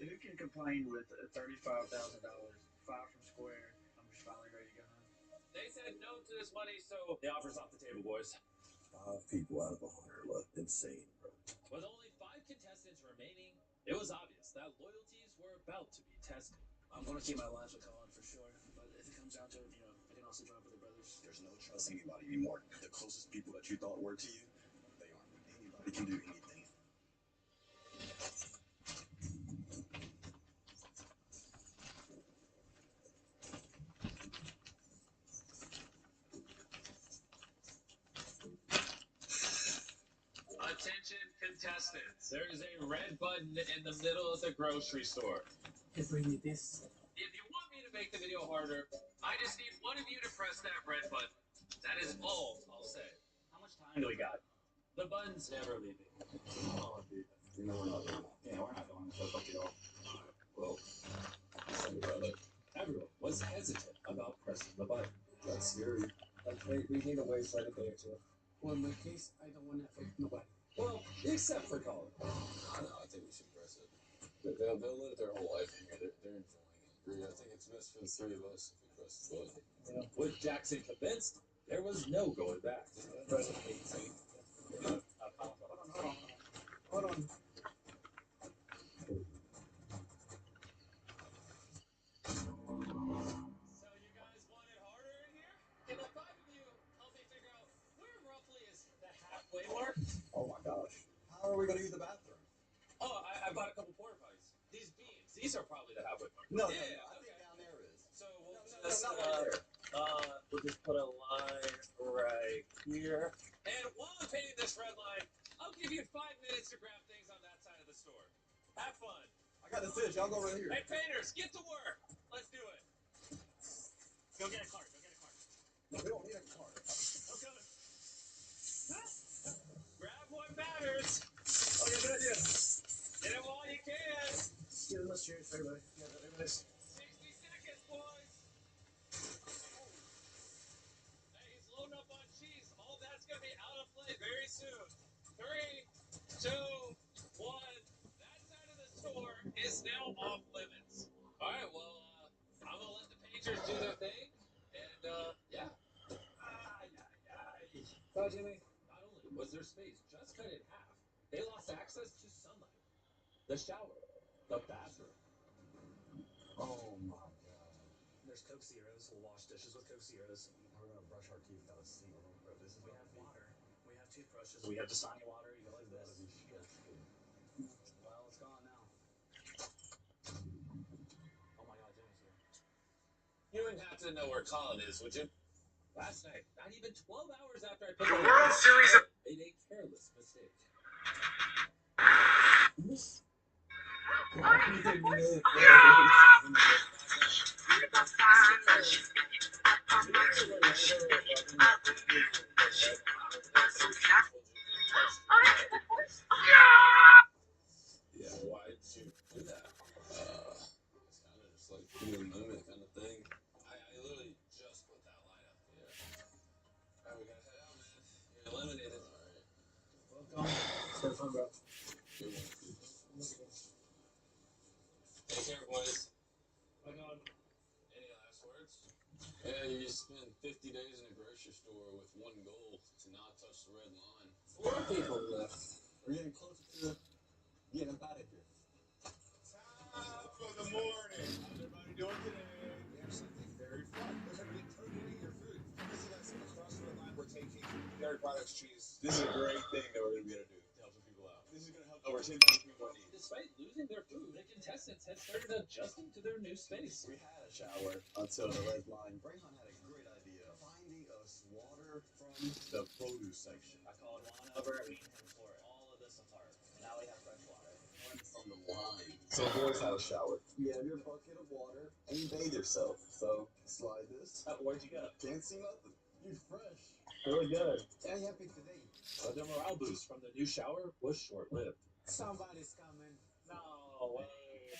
Who can complain with $35,000, 5 from Square? I'm just finally ready to go home. They said no to this money, so the offer's off the table, boys. 5 people out of 100. Look, insane, bro. With only 5 contestants remaining, it was obvious that loyalties were about to be tested. I'm gonna keep my lines with Colin for sure. But if it comes down to it, you know, I can also join up with the brothers. There's no trusting anybody anymore. The closest people that you thought were to you, they aren't. Anybody can do anything. Attention contestants, there is a red button in the middle of the grocery store. If we need this. If you want me to make the video harder, I just need one of you to press that red button. That is all I'll say. How much time do we got? The button's never leaving. Oh, dude. You know we're not doing it. Yeah, we're not doing it. So fuck it all. Well, think about it. Everyone was hesitant about pressing the button. That's scary. Like, we need to wait for a day or 2. Well, in my case, I don't want to affect nobody. Well, except for Colin. I think we should press it. They'll live their whole life here. They're enjoying it. I think it's best for the 3 of us if we press the button. Yeah. With Jackson convinced, there was no going back. Hold on. So you guys want it harder in here? Can the 5 of you help me figure out where roughly is the halfway mark? Oh my gosh. How are we going to use the bathroom? Oh, I bought a couple porta potties. These beams, these are probably the halfway mark. No, yeah, I think down there is. So we'll No, just not right there. we'll just put a line right here. And while I'm painting this red line, I'll give you 5 minutes to grab things on that side of the store. Have fun. I got the fish. Y'all go right here. Hey, painters, get to work. Let's do it. Go get a cart. Go get a cart. No, we don't need a cart. I'm coming. Grab what matters. Oh, yeah, good idea. Get it while you can. Yeah, let's cheers for everybody. Yeah, everybody's. 60 seconds, boys. Hey, he's loading up on cheese. All that's going to be out of play very soon. 3, 2, 1. That side of the store is now off limits. All right, well, I'm going to let the painters do their thing. And, yeah. Bye, Jimmy. Not only was their space just cut in half, they lost access to sunlight, the shower, the bathroom. Oh my god. There's Coke Zeros. We'll wash dishes with Coke Zeros. We're going to brush our teeth without a single one. Bro, this is We gonna have be- water. We have toothbrushes. We have Dasani water. You go like This is this. gonna be stressful. Well, it's gone now. Oh my god, Jimmy's here. You wouldn't happen to know where Colin is, would you? Last night, not even 12 hours after I put The World Series of made a careless mistake. Yeah, why'd you do that? It's kind of just like in the moment kind of thing. I literally just put that line up. Yeah. Alright, we gotta head out, man. You're eliminated. Alright. Welcome. It's been fun, bro. Good one. Take care, boys. Bye, God. Any last words? Yeah, you spend 50 days in a grocery store with one goal, to not touch the red line. 4 people left. We're getting closer to getting up out of here. Top of the morning. How's everybody doing today? We have something very fun. We're going to be turning your food. This is us across the red line. We're taking dairy products, cheese. This is a great thing that we're going to be able to do to help some people out. This is going to help. Oh, Despite losing their food, the contestants had started adjusting to their new space. We had a shower until the red line. Brayhan had a great idea, finding us water from the produce section. I called Juan over and me and him tore all of this apart. Now we have fresh water. One from the line. So boys have a shower. You have your bucket of water and you bathe yourself. So slide this. Where'd you go? Can't see nothing. You're fresh. Really good. How you happy today? But the morale boost from the new shower was short-lived. Somebody's coming. No way.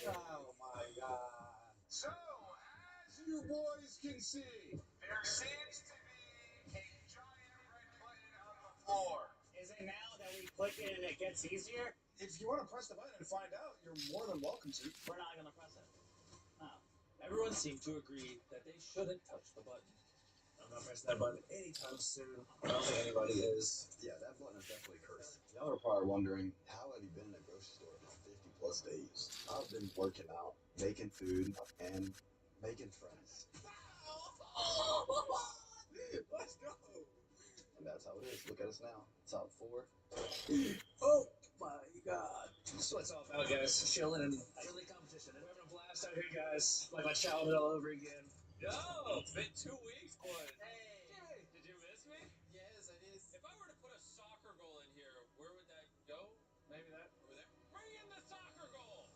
Oh my god. So, as you boys can see, there seems to be a giant red button on the floor. Is it now that we click it and it gets easier? If you want to press the button and find out, you're more than welcome to. We're not gonna press it. No. Everyone seemed to agree that they shouldn't touch the button. I'm not pressing that button anytime soon. I don't think anybody is. Yeah, that button is definitely cursed. Y'all are probably wondering, how have you been in a grocery store for 50 plus days? I've been working out, making food, and making friends. Let's go! And that's how it is. Look at us now. Top 4. Oh my god. So what's all about, guys? Chilling and daily competition. And we're having a blast out here, guys. Like my childhood all over again. Yo, it's been 2 weeks, boy. Hey! Did you miss me? Yes, I did. If I were to put a soccer goal in here, where would that go? Maybe that. Over there? Bring in the soccer goal!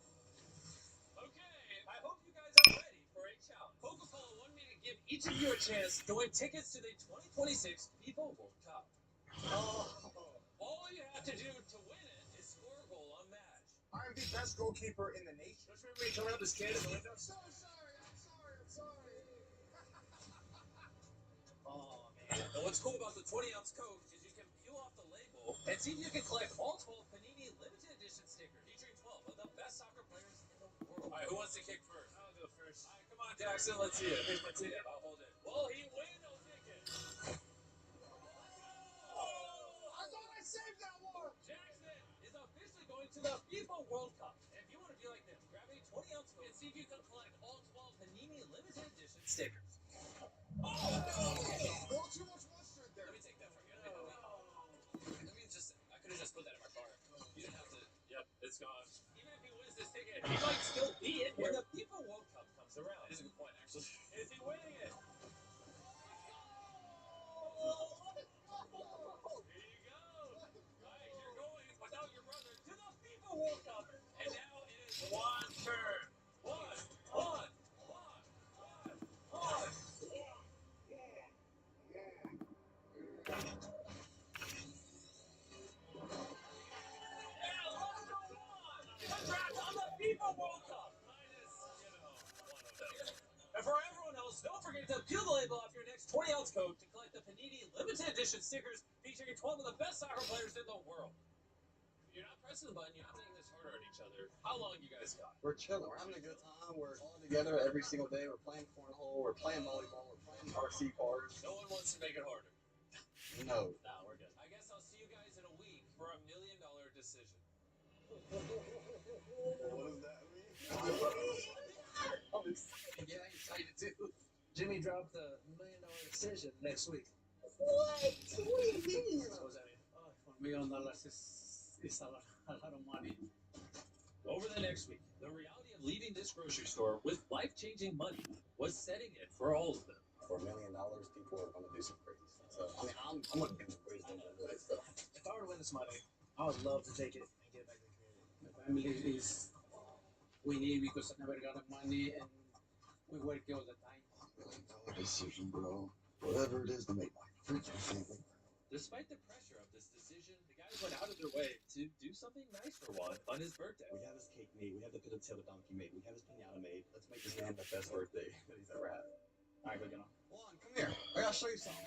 Okay, I hope you guys are ready for a challenge. Coca-Cola wanted me to give each of you a chance to win tickets to the 2026 FIFA World Cup. Oh. All you have to do to win it is score a goal on match. I'm the best goalkeeper in the nation. Don't you remember me coming up as kid in the window? So sorry, I'm sorry. Oh, man. And what's cool about the 20-ounce Coke is you can peel off the label and see if you can collect all 12 Panini limited edition stickers featuring 12 of the best soccer players in the world. All right, who wants to kick first? I'll go first. All right, come on, Jackson, let's see it. Here's my ticket. I'll hold it. Will he win? I'll take it. I thought I saved that one. Jackson is officially going to the FIFA World Cup. And if you want to be like them, grab a 20-ounce Coke and see if you can collect all 12 Panini limited edition stickers. Oh, no, too much mustard there. Let me take that from you. Let me just, I could have just put that in my car. You didn't have to. Yep, it's gone. Even if he wins this ticket, he might still be it when the FIFA World Cup comes around. That is a good point, actually. Is he winning it? Here you go. All right, you're going without your brother to the FIFA World Cup. And now it is one turn. One. Congrats on the FIFA World Cup! Minus, one of them. And for everyone else, don't forget to peel the label off your next 20-ounce Coke to collect the Panini limited edition stickers featuring 12 of the best soccer players in the world. If you're not pressing the button, you're not making this harder on each other. How long you guys got? We're chilling. We're having a good time. We're all together every single day. We're playing cornhole. We're playing volleyball. We're playing RC cars. No one wants to make it harder. No. Nah, we're good. I guess I'll see you guys in a week for $1 million decision. What does that mean? I'm excited. Yeah, I'm excited too. Jimmy dropped the $1 million decision next week. What? What do you mean? So what does that mean? Oh, $1 million is a lot of money. Over the next week, the reality of leaving this grocery store with life-changing money was setting in for all of them. For $1 million, people are going to do some crazy stuff. So, I mean, I'm going to do some crazy stuff. If I were to win this money, I would love to take it and give it back to the community. My family is, we need because I never got the money and we work all the time. Really no decision, bro. Whatever it is to make my freaking family. Despite the pressure of this decision, the guys went out of their way to do something nice for Juan on his birthday. We have his cake made. We have the pitatillo donkey made. We have his pinata made. Let's make this man the best birthday that he's ever had. All right, we're gonna. Juan, come here. I gotta show you something.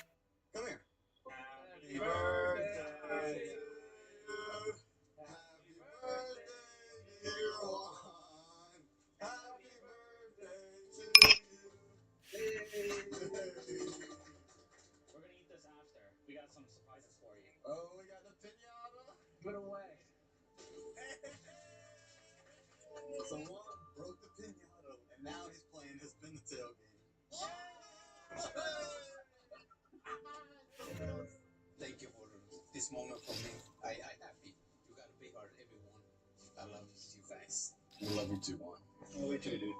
Come here. Happy birthday to you. Happy birthday, dear Juan. Happy birthday to you. We're gonna eat this after. We got some surprises for you. Oh, we got the pinata. Put away. Someone broke the pinata, and now he's playing his pin the tail game. Thank you for this moment for me. I happy. You got a big heart, everyone. Thanks. I love you too, Juan. Love you too, dude.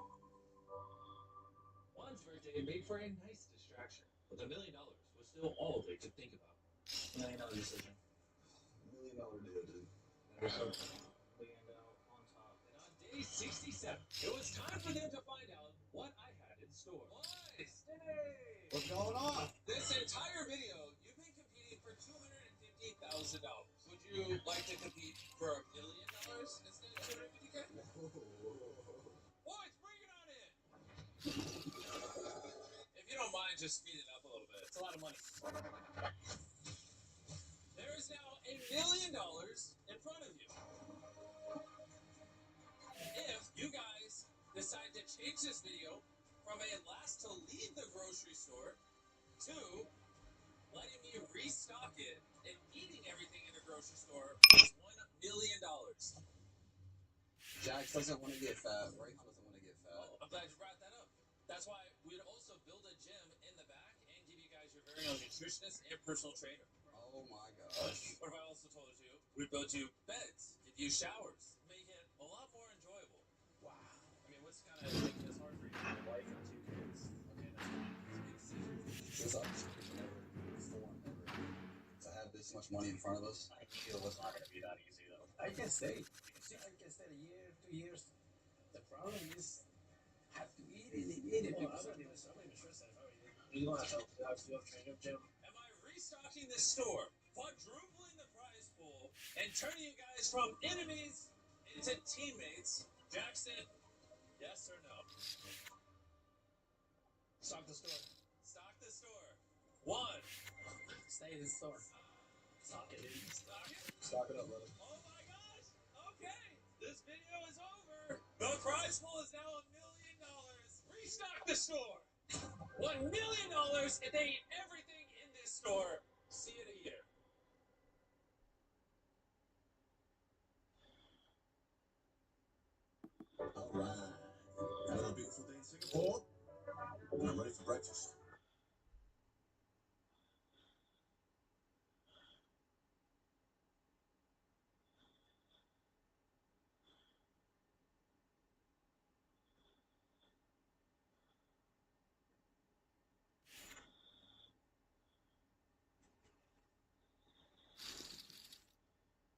Juan's birthday made for a nice distraction, but the $1 million was still all they could think about. $1 million decision. $1 million deal, dude. Never so $1 million on top. And on day 67, it was time for them to find out what I had in store. Boys, hey! What's going on? This entire video, you've been competing for $250,000. Would you like to compete for $1 million instead of $250K? Boys, bring it on in. If you don't mind, just speed it up a little bit. It's a lot of money. There is now $1 million in front of you. If you guys decide to change this video from a last to leave the grocery store to letting me restock it and eating everything in the grocery store is $1 million. Jax doesn't want to get fat. Rayhan doesn't want to get fat. Oh, I'm glad you brought that up. That's why we'd also build a gym in the back and give you guys your very own nutritionist and personal trainer. Oh my gosh. What if I also told you we build you beds, give you showers, make it a lot more enjoyable? Wow. I mean, what's kind of making this hard for you? Your wife and 2 kids. Okay, that's fine. It's a big decision. This opportunity never before ever. To have this much money in front of us. I knew it was not going to be that easy, though. I can stay. I can stay a year, 2 years. The problem is, have to eat it. Well, I'm not even stressed that if I were you. You don't have to train your gym. Am I restocking this store, quadrupling the prize pool, and turning you guys from enemies into teammates? Jackson, yes or no? Stock the store. Stock the store. 1. Stay in the store. Stock it, dude. Stock it? Stock it up, brother. Oh my gosh! Okay, this video is over. The prize pool is now $1 million. Restock the store. $1 million if they eat everything in this store. See you in a year. Alright. Another beautiful day in Singapore. And I'm ready for breakfast.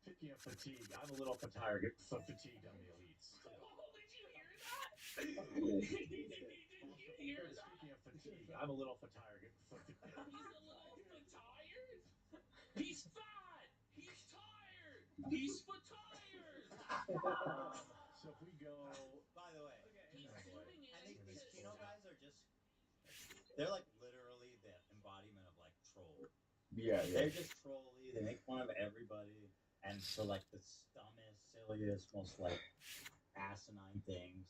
Speaking of fatigue, I'm a little fatigued on the elites. Oh, did you hear that? Did you hear that? Speaking of fatigue, I'm a little fatigued. He's a little tired. He's fat. He's tired. He's for tired. So if we go, By the way, He's zooming in. and these Kino guys are just—they're like literally the embodiment of like troll. yeah. They're just trolly. They make fun of everybody, and for like the dumbest, silliest, most like asinine things,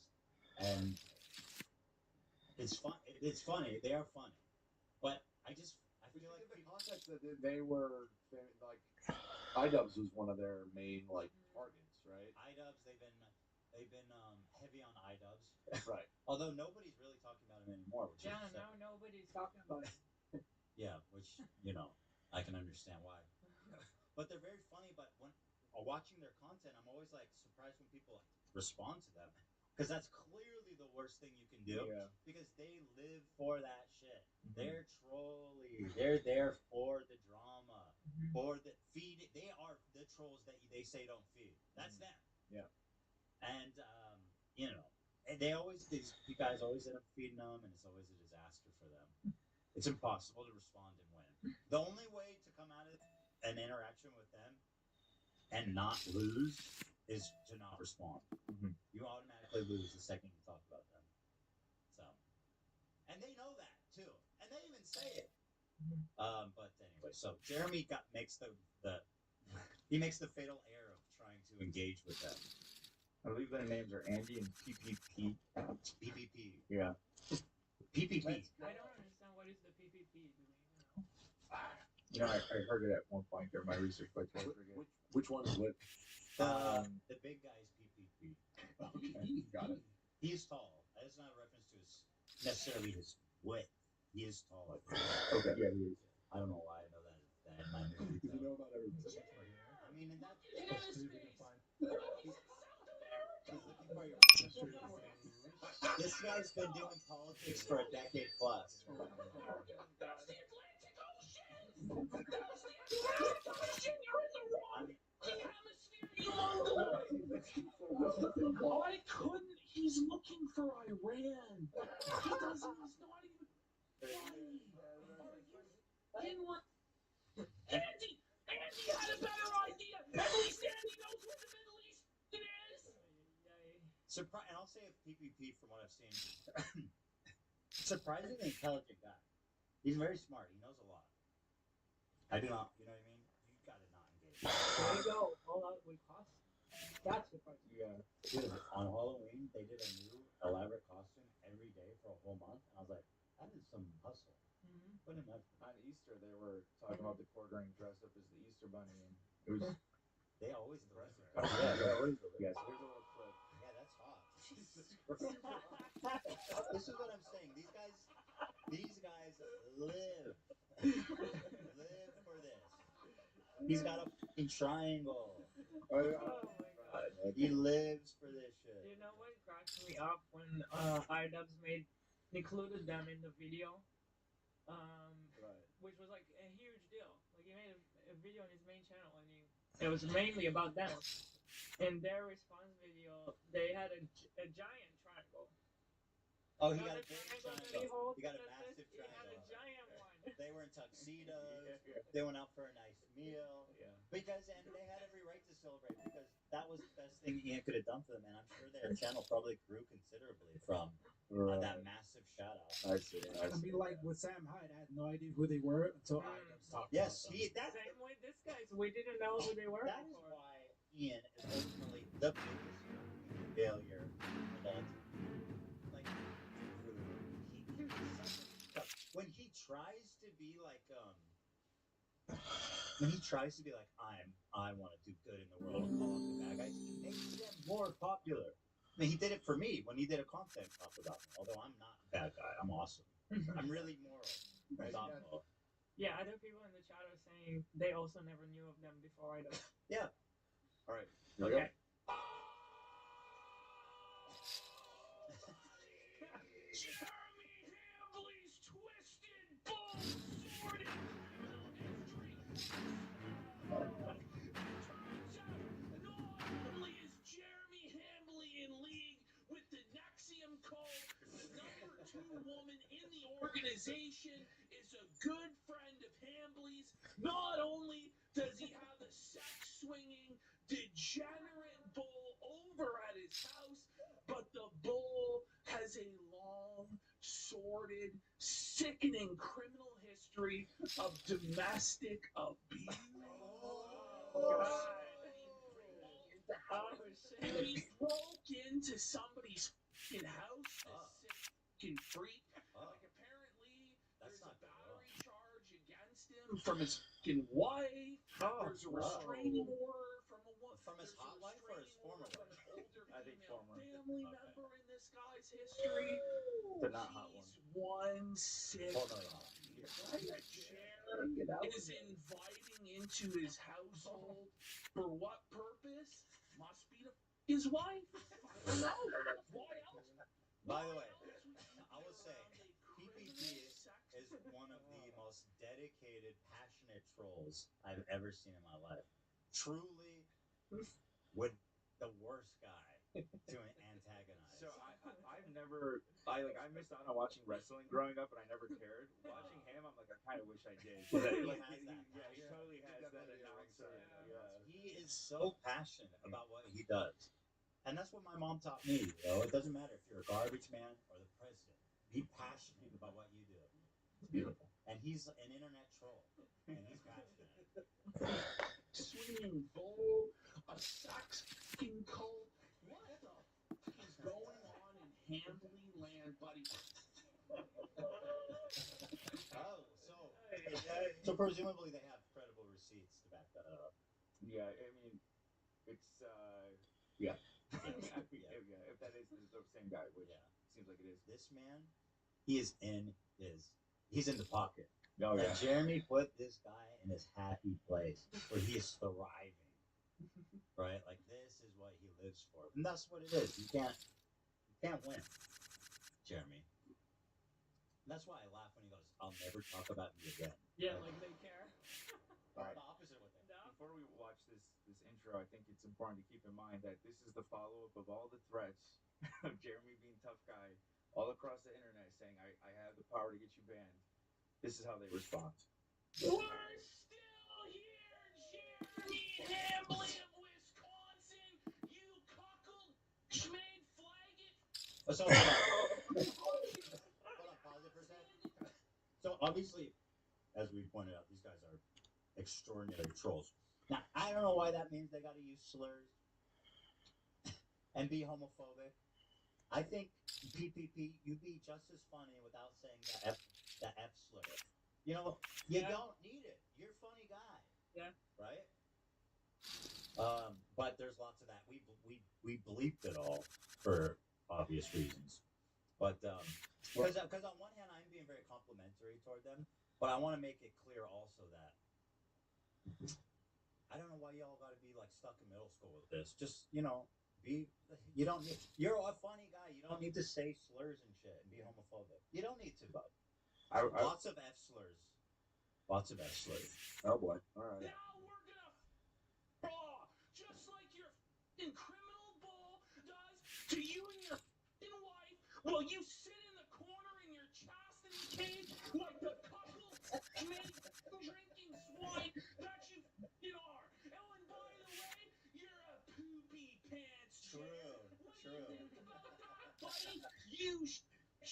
and it's fun. It's funny. They are funny, but I feel like the context that they were like iDubbbz was one of their main like targets, right? iDubbbz. They've been heavy on iDubbbz. Right. Although nobody's really talking about him anymore. Which Yeah, is now nobody's talking about it. yeah, which I can understand why. But they're very funny. But when watching their content, I'm always like surprised when people like respond to them, because that's clearly the worst thing you can do. Yeah. Because they live for that shit. They're trolly. They're there for the drama, for the feed. They are the trolls that they say don't feed. That's them. Yeah. And and you guys always end up feeding them, and it's always a disaster for them. It's impossible to respond and win. The only way to come out of an interaction with them and not lose is to not respond. You automatically lose the second you talk about them. So, and they know that too, and they even say it. But anyway, so Jeremy makes the fatal error of trying to engage with them. I believe their names are Andy and PPP. PPP. Yeah. PPP. I don't understand what is the PPP. Do we even know? I heard it at one point during my research, but I forget. Which one is which? The big guy is PPP. Okay, got it. He is tall. That's not a reference to necessarily his width. He is taller. Okay. Yeah, he is. I don't know why I know that. Because you know about everything. I mean, in that. He's This guy's been doing politics for a decade plus. I couldn't. He's looking for Iran. He doesn't. He's not even funny. Andy had a better idea. At least Andy knows where the Middle East is. And I'll say a PPP from what I've seen. Surprisingly intelligent guy. He's very smart. He knows a lot. I do not. You know what I mean? You gotta not engage. There you go. All out with cost. That's the part. Yeah. Dude, on Halloween, they did a new elaborate costume every day for a whole month, and I was like, that is some hustle. Put in effort. On Easter, they were talking about the quartering dressed up as the Easter Bunny, and it was. They always do it. Yeah, always do it. Yes, here's a little clip. Yeah, that's hot. This is what I'm saying. These guys live for this. He's got a fucking triangle. Oh my god. He lives for this shit. You know what cracks me up when iDubbbz included them in the video, which was like a huge deal. Like he made a video on his main channel, and it was mainly about them. In their response video, they had a giant triangle. Oh, he got a big triangle. He got a massive He had a triangle. giant one. They were in tuxedos. They went out for a nice meal. Because and they had every right to celebrate because that was the best thing Ian could have done for them, and I'm sure their channel probably grew considerably from that massive shout out. I see. I mean, like with Sam Hyde, I had no idea who they were until iDubbbz talked about them. Same way this guy. So we didn't know who they were. That is why Ian is ultimately the biggest failure of all time. Like, when he tries to be like, I want to do good in the world and call out the bad guys, he makes them more popular. I mean, he did it for me when he did a content talk about me. Although I'm not a bad guy, I'm awesome. I'm really moral. Thoughtful. Yeah, other people in the chat are saying they also never knew of them before iDubbbz. Yeah. All right. Okay. Woman in the organization is a good friend of Hambly's. Not only does he have a sex-swinging, degenerate bull over at his house, but the bull has a long, sordid, sickening criminal history of domestic abuse. He broke into somebody's fucking house, this fucking freak. Like, apparently, there's a battery charge against him from his fucking wife. There's a restraining order from a woman. From his hot wife or his former wife? I think former. Family member in this guy's history. The not hot one. One sick. Hold on. Is inviting into his household for what purpose? Must be to his wife. I don't know. Why else? By the way, I will say, PPP is one of the most dedicated, passionate trolls I've ever seen in my life. Truly, with the worst guy to antagonize. So I missed out on watching wrestling growing up, and I never cared. Watching him, I'm like, I kind of wish I did. He Totally has that announcer. He is so passionate about what he does. And that's what my mom taught me, It doesn't matter if you're a garbage man or the president. Be passionate about what you do. It's beautiful. And he's an internet troll. And he's passionate. Swinging bull, a sex fucking cult. What the fuck is going on in Hambly land, buddy? So presumably they have credible receipts to back that up. Yeah, I mean, it's yeah. If that is the same guy, which seems like it is. This man, he's in the pocket. Oh, yeah. Jeremy put this guy in his happy place where he is thriving. right? Like this is what he lives for, and that's what it is. You can't win, Jeremy. And that's why I laugh when he goes, "I'll never talk about me again." Yeah, like they care. I'm the opposite with him. Before we watch this intro, I think it's important to keep in mind that this is the follow up of all the threats of Jeremy being tough guy all across the internet saying I have the power to get you banned. This is how they respond. We're still here, Jeremy Hamlin of Wisconsin. You cuckold schmade faggot. So hold on, pause it for a second. So obviously, as we pointed out, these guys are extraordinary trolls. Now I don't know why that means they got to use slurs and be homophobic. I think PPP, you'd be just as funny without saying the F slur. You know, you don't need it. You're a funny guy. Yeah. Right? But there's lots of that. We bleeped it all for obvious reasons. But because on one hand I'm being very complimentary toward them, but I want to make it clear also that I don't know why y'all got to be like stuck in middle school with this. Just you don't need. You're a funny guy. You don't need to say slurs and shit and be homophobic. You don't need to, bud. Lots of F slurs. Lots of F slurs. Oh boy. All right. Now we're gonna just like your criminal bull does to you and your wife. Well, you sit in the corner in your chastity cage like the cuckold drinking swine that you are. Oh, and by the way, you're a poopy pants. True. Buddy, you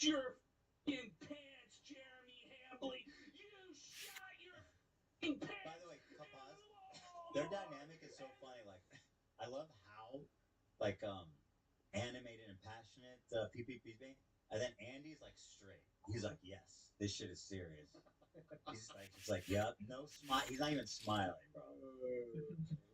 your f***ing pants, Jeremy Hambley. You shot your f***ing pants. By the way, Kapaz, their dynamic is so funny. Like, I love how like animated and passionate PPP's being, and then Andy's like straight. He's like, yes, this shit is serious. He's like, yep, no smile. He's not even smiling, bro.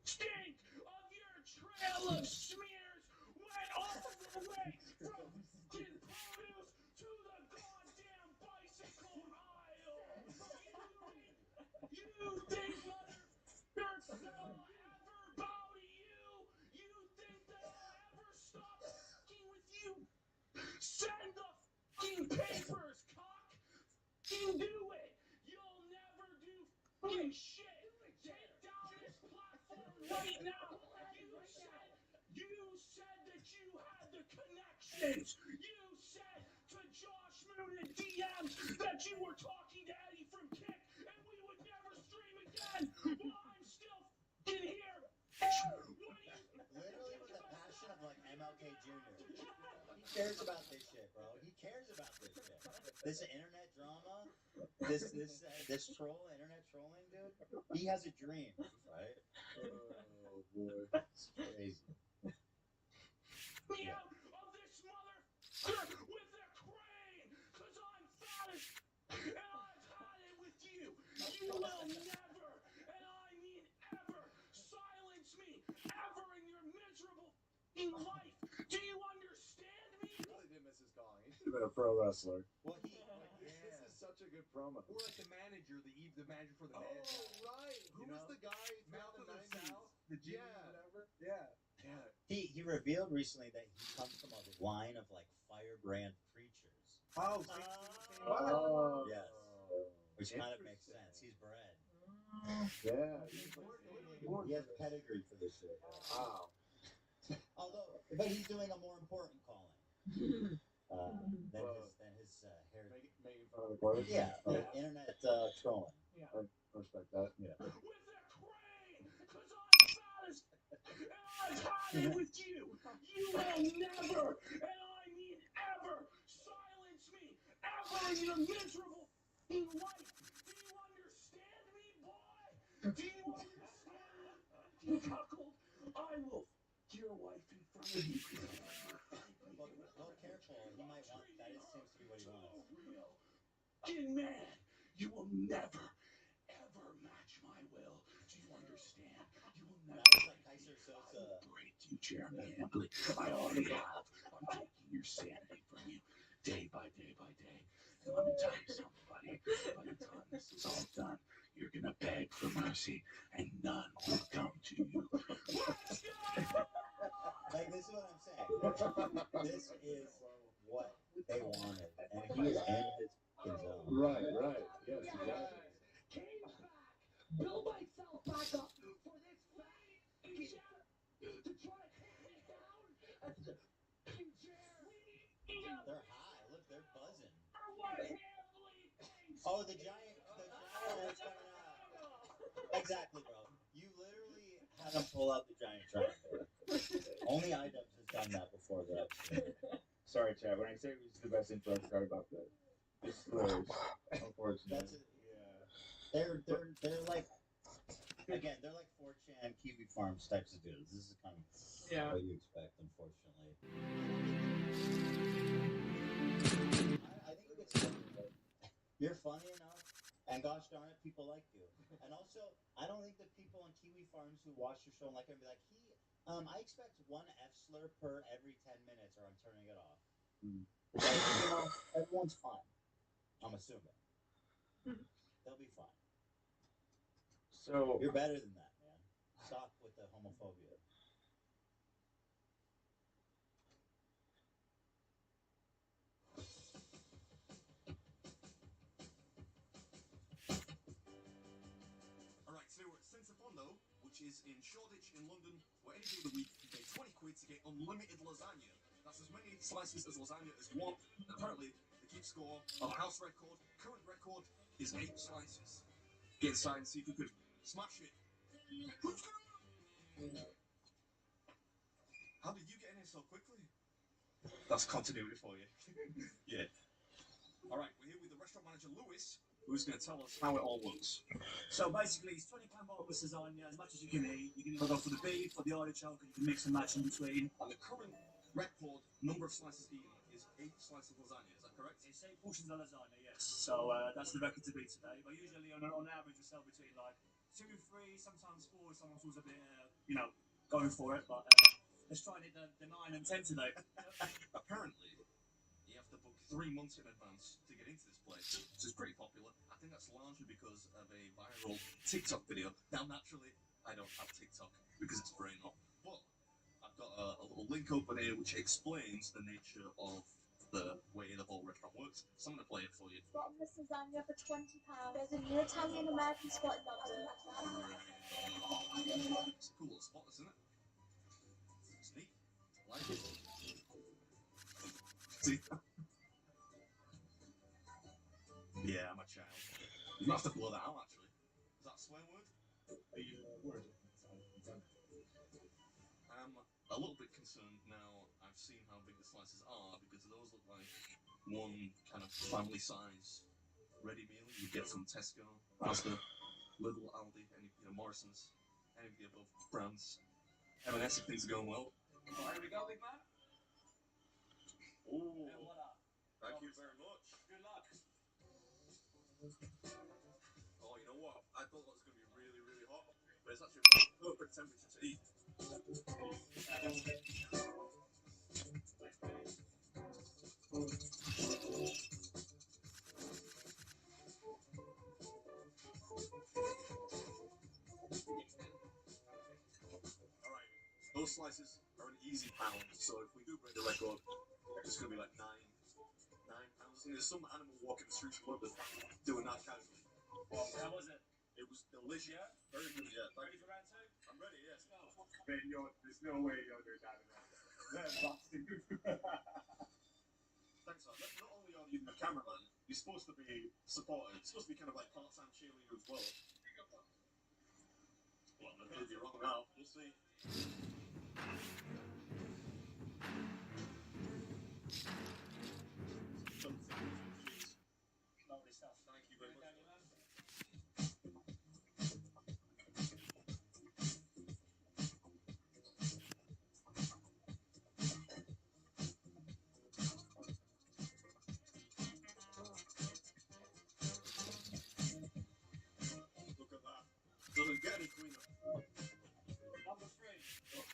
Stink of your trail of smears went all the way from fucking produce to the goddamn bicycle aisle. You think motherfuckers that I'll ever bow to you? You think that I'll ever stop fucking with you? Send the fucking papers, cock. Fucking do it. You'll never do fucking shit. Take down this platform right now. You said that you had the connections. You said to Josh Moon and DMs that you were talking to Eddie from Kick and we would never stream again. Well, I'm still fucking here. Literally with the passion of like MLK Jr. He cares about this shit, bro. He cares about this shit. This internet drama, this troll, internet trolling, dude. He has a dream, right? Oh boy, it's crazy. Me out of this motherfucker with the crane, cause I'm fat and I've had it with you. You will never, and I mean ever, silence me ever in your miserable life. Do you understand me? I really did miss his calling. He should have been a pro wrestler. Well, This is such a good promo. Or like the manager, the manager for the Oh, manager. right. Who was the guy from Mouth the of the 90s? South, the Jimmy, whatever. Yeah. He revealed recently that he comes from a line of like firebrand preachers. Oh, Oh. Yes. Which kind of makes sense. He's bred. Yeah. He has pedigree for this shit. Wow. But he's doing a more important calling than his heritage. Making fun of the chorus? Yeah, internet trolling. I respect that. Yeah. With the crane, cause I'm fat as and I've had it with you. You will never, and I mean ever, silence me ever in your miserable life. Do you understand me, boy? Do you understand me? You cuckold, I will your wife in front of you. Well, careful. He might want that. Seems to be what he wants. Fucking man, you will never, ever match my will. Do you understand? You will never. That was like Kaiser Sosa. Break you, Jeremy Hambley. I already have. I'm taking your sanity from you day by day by day. And let me tell you something, buddy. By the time this is all done, you're gonna beg for mercy, and none will come to you. This is what they wanted, and he is in his fucking zone. Right, right. Yes, exactly. Came back, built myself back up for this fucking chair to try to hit me down as the fucking chair. They're high. Look, they're buzzing. For what handling things? Oh, the giant is coming out. Exactly, bro. You literally had him pull out the giant triangle. Only iDubbbz has done that before, though. Sorry, Chad. When I say it was the best intro, I forgot about that. It's hilarious. Unfortunately. They're like, again, they're like 4chan Kiwi Farms types of dudes. This is kind of what you expect, unfortunately. I think it's you're funny enough, and gosh darn it, people like you. And also, I don't think that people on Kiwi Farms who watch your show and like it be like, I expect one F slur per every 10 minutes, or I'm turning it off. Like, everyone's fine. I'm assuming. They'll be fine. So you're better than that, man. Stop with the homophobia. Alright, so Centre Fondo, which is in Shoreditch in London, where any day of the week you pay 20 quid to get unlimited lasagna. That's as many slices as lasagna as you want. Apparently, they keep score of a house record. Current record is 8 slices. Get inside and see if you could smash it. How did you get in here so quickly? That's continuity for you. Yeah. Alright, we're here with the restaurant manager Lewis, who's going to tell us how it all works. So basically, it's £20 bottle of lasagna, as much as you can eat. You can either go for the beef or the artichoke, and you can mix and match in between. And the current record number of slices eaten is 8 slices of lasagna, is that correct? It's 8 portions of lasagna, yes. So that's the record to beat today. But usually, on average, we sell between like 2, 3, sometimes 4. Someone feels a bit, going for it. But let's try and hit the 9 and 10 today. Apparently, you have to book 3 months in advance to get into this place, which is pretty popular. I think that's largely because of a viral TikTok video. Now, naturally, I don't have TikTok because it's brain hot, but I've got a little link open here which explains the nature of the way the whole restaurant works. So I'm going to play it for you. Bottomless lasagna for £20. There's a new Italian-American spot in London. It's a cool little spot, isn't it? It's neat. I like it. See? Yeah, I'm a child. You might have to blow that out, actually. Is that a swear word? Word. I'm a little bit concerned now. I've seen how big the slices are, because those look like one kind of family size ready meal you get from Tesco, Asda, Lidl, Aldi, any Morrison's, any of the above brands. M&S if things are going well. Well, here we go, big man. Ooh. And voila. Thank you very much. Good luck. Oh, you know what? I thought that was going to be really, really hot, but it's actually the perfect temperature to eat. Alright, those slices are an easy pound, so if we do break the record, it's going to be like 9 pounds. And there's some animal walking the streets of London doing that casually. Well, how was it? It was delicious. Yeah? Very good, yeah. Ready for round 2? I'm ready, yes. Go. Man, there's no way you're doing that. That's boxing. Thanks, man. Not only are you the cameraman, you're supposed to be supportive. You're supposed to be kind of like part-time cheerleader as well. Well, I'm going to prove you wrong now. We'll see. Lovely stuff. Thank you very much. Look at that. Doesn't get any cleaner. Number 3. Oh,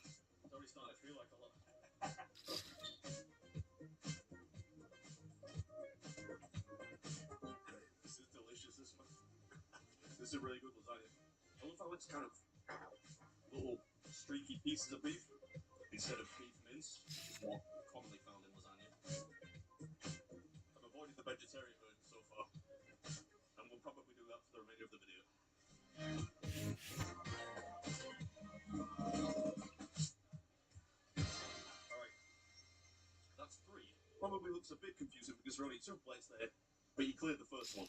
it's already starting to feel like a lot. This is delicious, this one. This is a really good lasagna. I love how it's kind of little streaky pieces of beef. instead of beef mince, which is what commonly found in lasagna. I've avoided the vegetarian version so far, and we'll probably do that for the remainder of the video. Alright, that's 3. Probably looks a bit confusing because there are only 2 plates there, but you cleared the first one,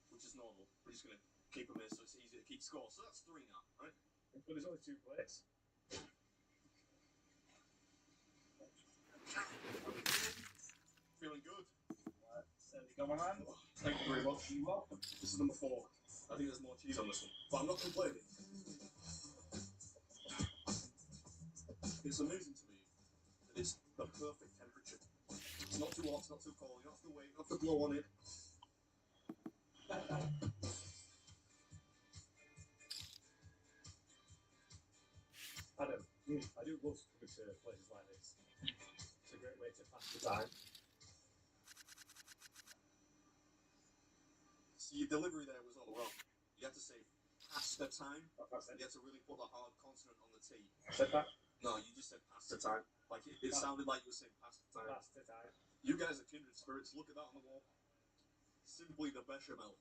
which is normal. We're just going to keep them here so it's easy to keep score. So that's 3 now, right? But there's only 2 plates. Feeling good? Certainly go, my man. Thank you very much. You're welcome. This is number 4. I think there's more cheese on this one, but I'm not complaining. It's amazing to me that it's the perfect temperature. It's not too hot, it's not too cold, you don't have to wait, you don't have to blow on it. Adam, I do love coming to places like this. It's a great way to pass the time. So your delivery there was all wrong. You had to say pasta time. You had to really put the hard consonant on the T. I said that? No, you just said pasta time. Like it sounded like you were saying pasta time. Pasta time. You guys are kindred spirits. Look at that on the wall. Simply the bechamel.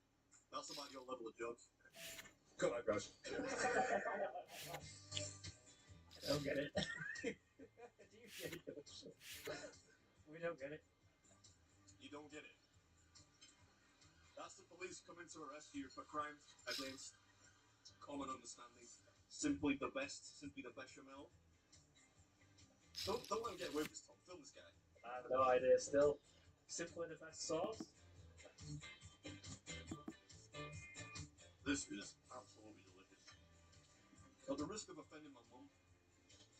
That's about your level of joke. Come on, guys. I don't get it. Do you get it? We don't get it. You don't get it. That's the police coming to arrest you for crimes against common understanding. Simply the best. Simply the bechamel. Don't let him get away with this, Tom. Film this guy. I have no idea still. Simply the best sauce. This is absolutely delicious. At the risk of offending my mum,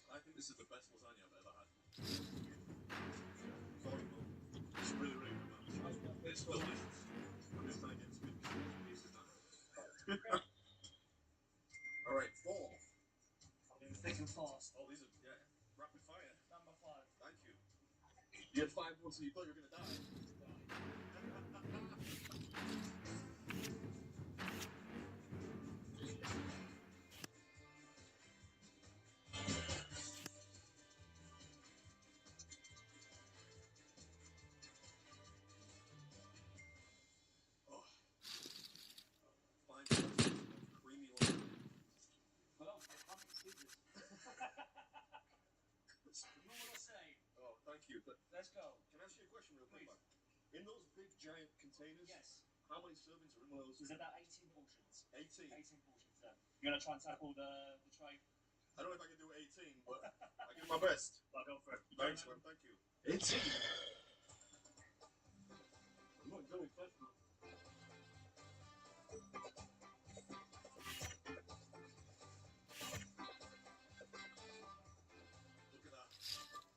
I think this is the best lasagna I've ever had. Sorry, mum. It's really, really good, man. It's delicious. I'm just trying to get some pieces now. Alright, 4. I'll be thick and fast. Oh, these are, yeah, rapid fire. Number 5. Thank you. You had 5 once and you thought you were going to die. Creamy one. Well, I can't see this. You know what I say? Oh, thank you. But Let's go. can I ask you a question real quick, man? In those big giant containers, Yes. how many servings are in one of those? There's about 18 portions. 18. 18 portions there. You gonna try and tackle the tray? I don't know if I can do 18, but I give my best. I'll go for it. Thanks, man. Thank you. 18. I'm not doing first, man.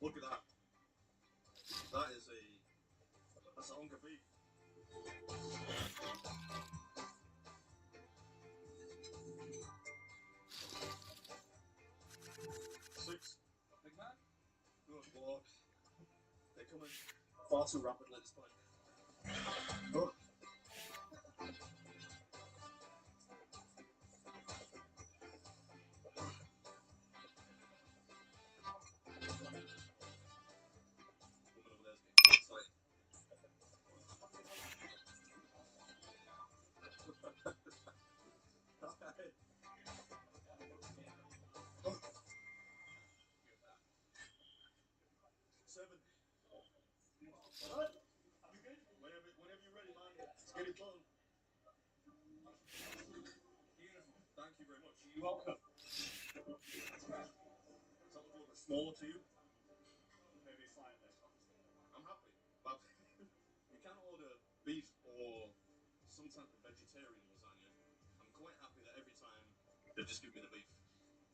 Look at that. That is that's a hunk of beef. Six. Big man? Good lord. They're coming far too rapidly at this point. Oh. Whenever you're ready, man. Let's get it done. Beautiful. Thank you very much. You're welcome. Does that look a little bit smaller to you? Maybe slightly. I'm happy. But you can order beef or some type of vegetarian lasagna. I'm quite happy that every time they just give me the beef.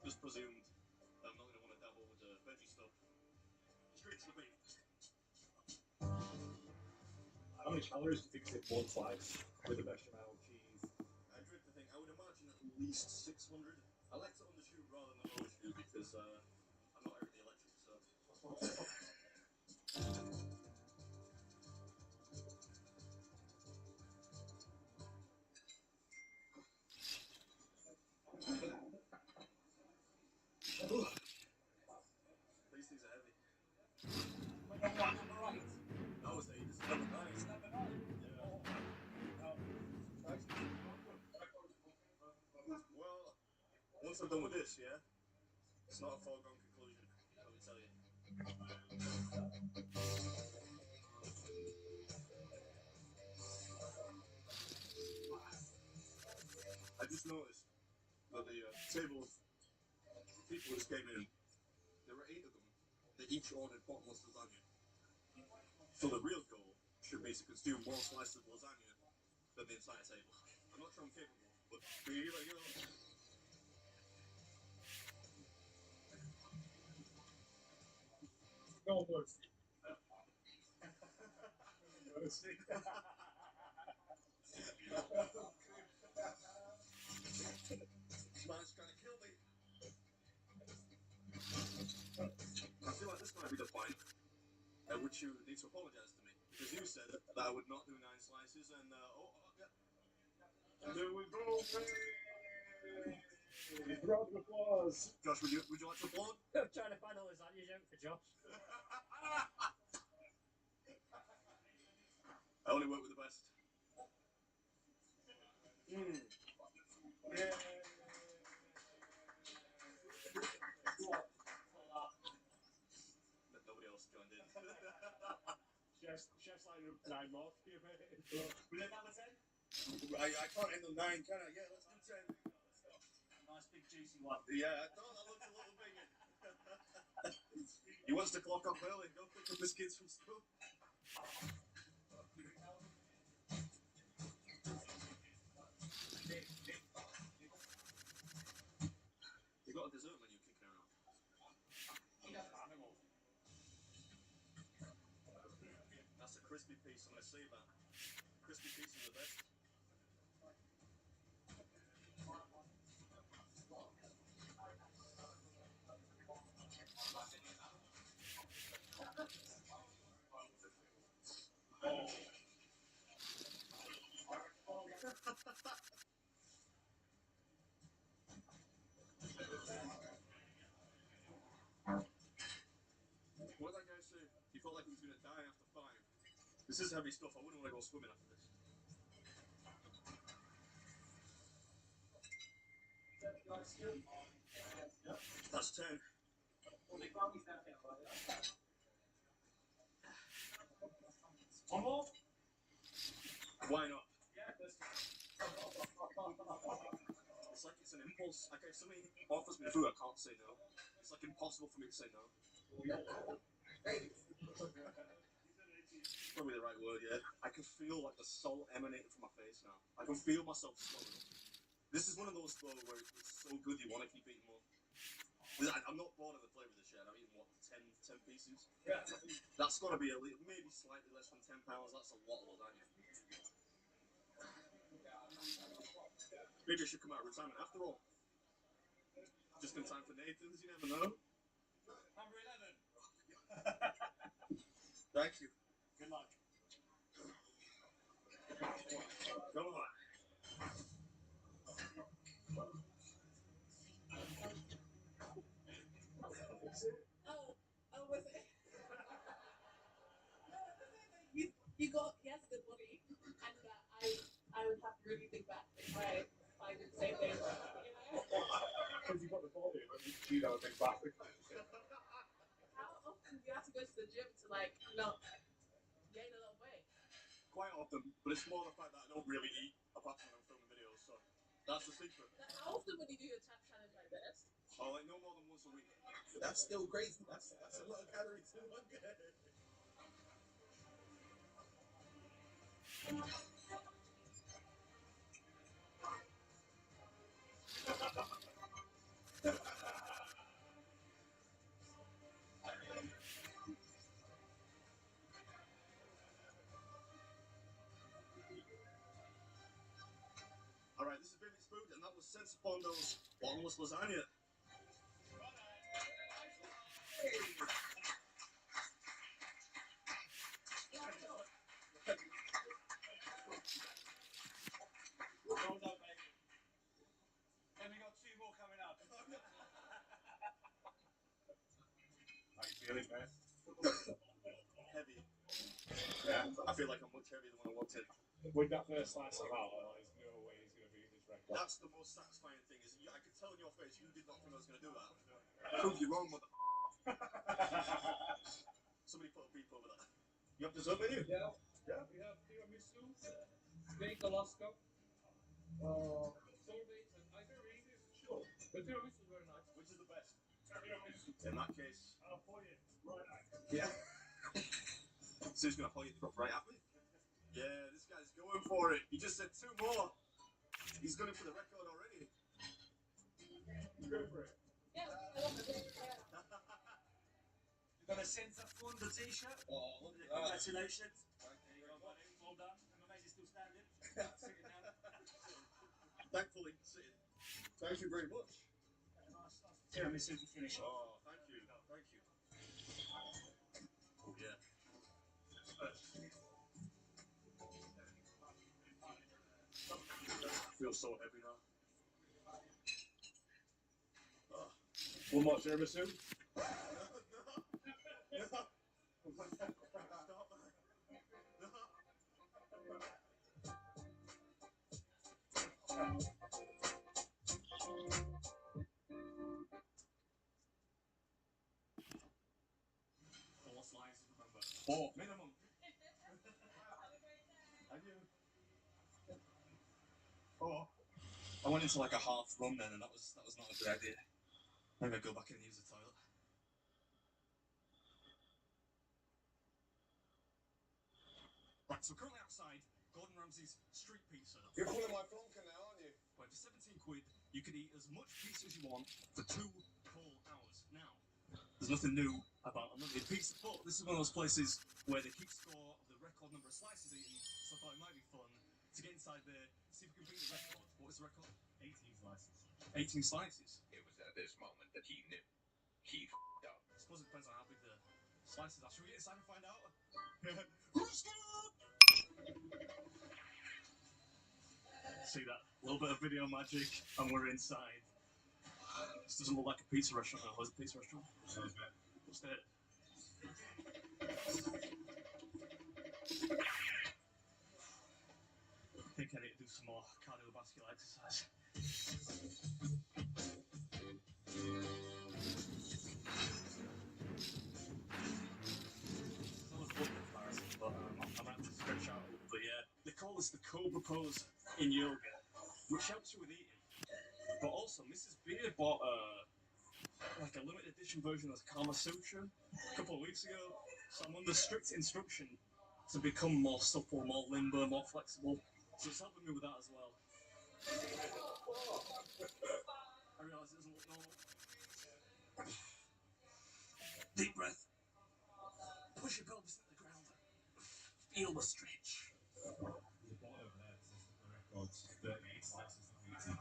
Just presumed that I'm not going to want to dabble with the veggie stuff. Straight to the beef. How many calories do you think is in one slice with the bechamel cheese? I dread to think. I would imagine at least 600. I like to undershoot rather than overshoot because I'm not out of the electric, so. once I'm done with this, yeah, it's not a foregone conclusion. Let me tell you. I just noticed that the table of people who just came in, there were 8 of them. They each ordered bottomless lasagna. So the real goal should be to consume more slices of lasagna than the entire table. I'm not sure I'm capable, but here I go. No mercy. Man's trying to kill me. I feel like this might be the point at which you need to apologise to me. Because you said that I would not do 9 slices and, yeah. There we go. Round of applause. Josh, would you like to applaud? I'm trying to find a lasagna joke for Josh. I only work with the best. Yeah. Nobody else joined in. Chef's like 9 more to give it. We did that with 10? I can't end on 9, can I? Yeah, let's do 10. Nice big juicy one. Yeah, I thought that looked a little big. He wants to clock off early. Go pick up his kids from school. You got a dessert menu kicking around. That's a crispy piece. I'm gonna save that. Crispy pieces are the best. What did that guy say? He felt like he was gonna die after 5. This is heavy stuff. I wouldn't want to go swimming after this. That's 10. One more? Why not? Yeah, It's like it's an impulse. Like if somebody offers me food, I can't say no. It's like impossible for me to say no. Probably the right word, yeah. I can feel like the salt emanating from my face now. I can feel myself swelling. This is one of those though where it's so good you want to keep eating more. I'm not bored of the flavour of this shit. I've eaten what, 10 pieces? Yeah. That's got to be maybe slightly less than £10. That's a lot of lasagna. Maybe I should come out of retirement after all. Just in time for Nathan's, you never know. Number 11. Thank you. Good luck. Come on. Oh, was it? You has a good body, and I would have to really think back if I did the same thing. Because you got the body, but you don't think back. How often do you have to go to the gym to gain a lot of weight? Quite often, but it's more the fact that I don't really eat apart from when I'm filming videos, so that's the secret. How often would you do a challenge like this? Oh, like no more than once a week. That's still crazy. That's a lot of calories in one day. Alright, this is Baby's food, and that was Sense Upon those bottomless lasagna. Well done, baby. And we got 2 more coming up. How you feeling, man? Heavy. Yeah. I feel like I'm much heavier than when I walked in. With that first slice come out, there's no way he's going to beat this record. That's the most satisfying thing. Is I could tell in your face you did not think I was going to do that. Prove you wrong, mother. Somebody put a beep over that. You have dessert menu? Yeah. Yeah. We have tiramisu, steak Alaska, sorbets, and ice cream. Sure. The tiramisu is very nice. Which is the best? Tiramisu. In that case. Foyer. Right. Yeah. So he's going to hold you right at me? Yeah, this guy's going for it. He just said 2 more. He's going for the record already. Go for it. Yeah, I love it. You got a Senza Fonda t-shirt? Oh, look at that. Congratulations. There you go, buddy. Well done. And my mate's still standing. Sitting down. Thankfully, sitting. Thank you very much. Nice tiramisu to finish off. Oh, thank you. Thank you. Oh, yeah. Feels so heavy now. One more tiramisu. Four slices, remember. 4 Minimum. Oh, I went into like a half run then, and that was not a good idea. Maybe I'll go back in and use the toilet. Right, so we're currently outside Gordon Ramsay's street pizza. You're pulling my flunker now, aren't you? Where for 17 quid, you could eat as much pizza as you want for 2 full hours. Now, there's nothing new about unlimited pizza, but this is one of those places where they keep score of the record number of slices eaten, so I thought it might be fun to get inside there, see if we can beat the record. What is the record? 18 slices. 18 slices. It was at this moment that he knew. He f***ed up. I suppose it depends on how big the slices are. Should we get inside and find out? See that? A little bit of video magic, and we're inside. This doesn't look like a pizza restaurant. It's a pizza restaurant. What's that? I think I need to do some more cardiovascular exercise. But I'm gonna have to stretch out a little bit, yeah. They call this the Cobra pose in yoga, which helps you with eating. But also, Mrs. Beard bought like a limited edition version of the Kama Sutra a couple of weeks ago. So I'm under strict instruction to become more supple, more limber, more flexible. So it's helping me with that as well. I realise it doesn't look normal. Deep breath. Push your pelvis into the ground. Feel the stretch. The bottom there says the record's 38 slices of eating.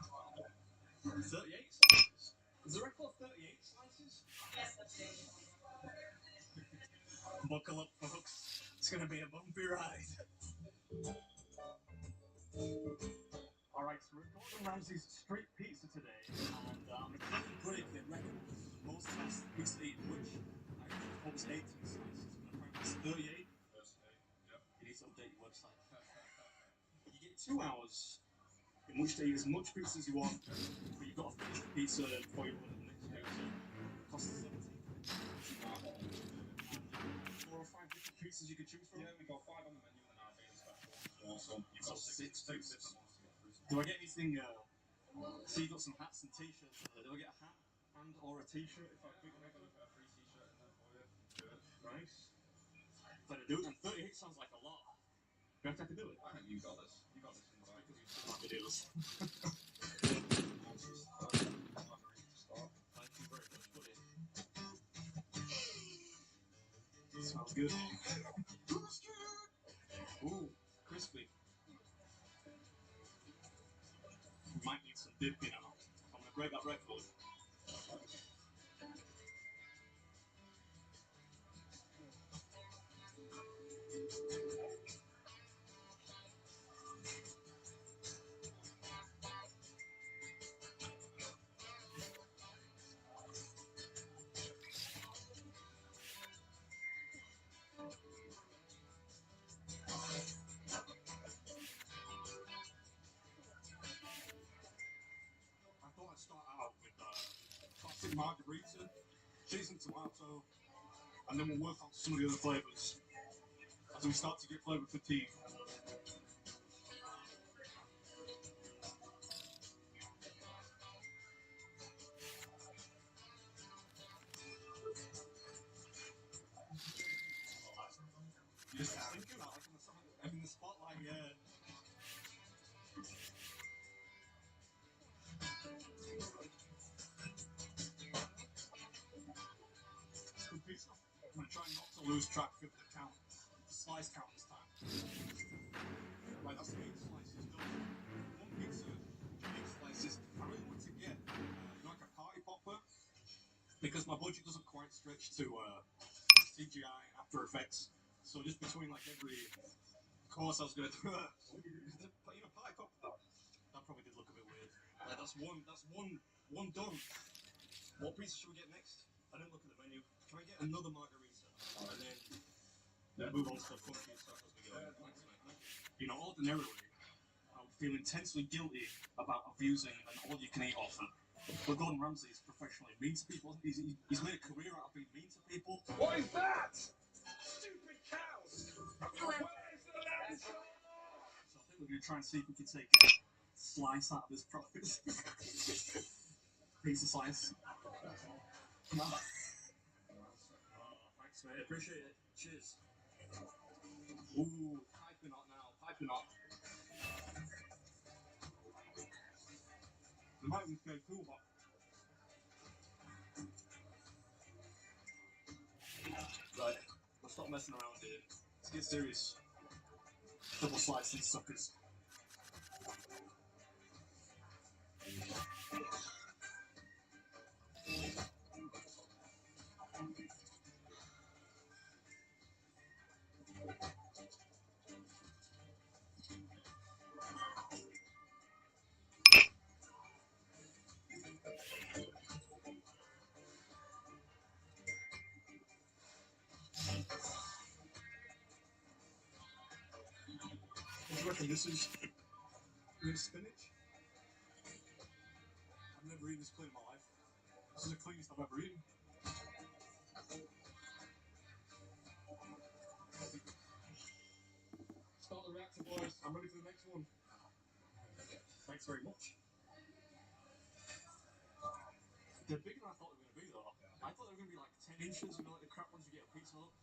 38 slices? Is the record 38 slices? Yes, that's it. Buckle up, folks. It's gonna be a bumpy ride. Alright, so we're at Gordon Ramsay's street pizza today, and I'm going to break the record. Most slices of pizza eaten, which I thought was 18 slices, but apparently it's 38. Yep. You need to update your website. You get 2 hours in which to eat as much pizza as you want, but you've got to finish the pizza before you order the next pizza. It costs 17. 4 or 5 different pizzas you could choose from? Yeah, we got 5 on the menu and our daily special. So you've got 6 different ones to get through. Do I get anything? So you got some hats and t-shirts. Do I get a hat and or a t-shirt if I pick We're gonna put a free t-shirt in there for you. Good. Nice. Better do it. And 38 sounds like a lot. Do I have to do it? I think you got this. You got this in the bag. Because you've seen my videos. Thank you very much, buddy. Smells good. Ooh, crispy. We might need some dip, you know. I'm gonna break that record. margarita, cheese and tomato, and then we'll work on some of the other flavors as we start to get flavor fatigue. Just thinking about like I'm in the spotlight, yeah. Good pizza. I'm gonna try not to lose track of the count, slice count this time. Right, that's 8 slices done. One pizza, 8 slices. I really want to get like a party popper because my budget doesn't quite stretch to CGI and After Effects. So just between like every course, I was gonna do party popper. That probably did look a bit weird. Like that's one done. What pizza should we get next? I didn't look at the menu. Can I get another margarita and then move on to the funky stuff as we go? You know, ordinarily, I would feel intensely guilty about abusing an all-you-can-eat offer. But Gordon Ramsay is professionally mean to people. He's made a career out of being mean to people. What is that? Stupid cows! Where's the lamb chop? So I think we're going to try and see if we can take a slice out of his profits. Pizza slice. Come on. Thanks, mate. Appreciate it. Cheers. Ooh, piping hot now. Piping hot. It might be fair too hot. Right. Let's stop messing around here. Let's get serious. Double slice these suckers. What do you reckon? This is spinach? I've never eaten this clean in my life. This is the cleanest I've ever eaten. Start the reactor, boys. I'm ready for the next one. Thanks very much. They're bigger than I thought they were going to be, though. I thought they were going to be like 10 inches, you know, like the crap ones you get at Pizza Hut.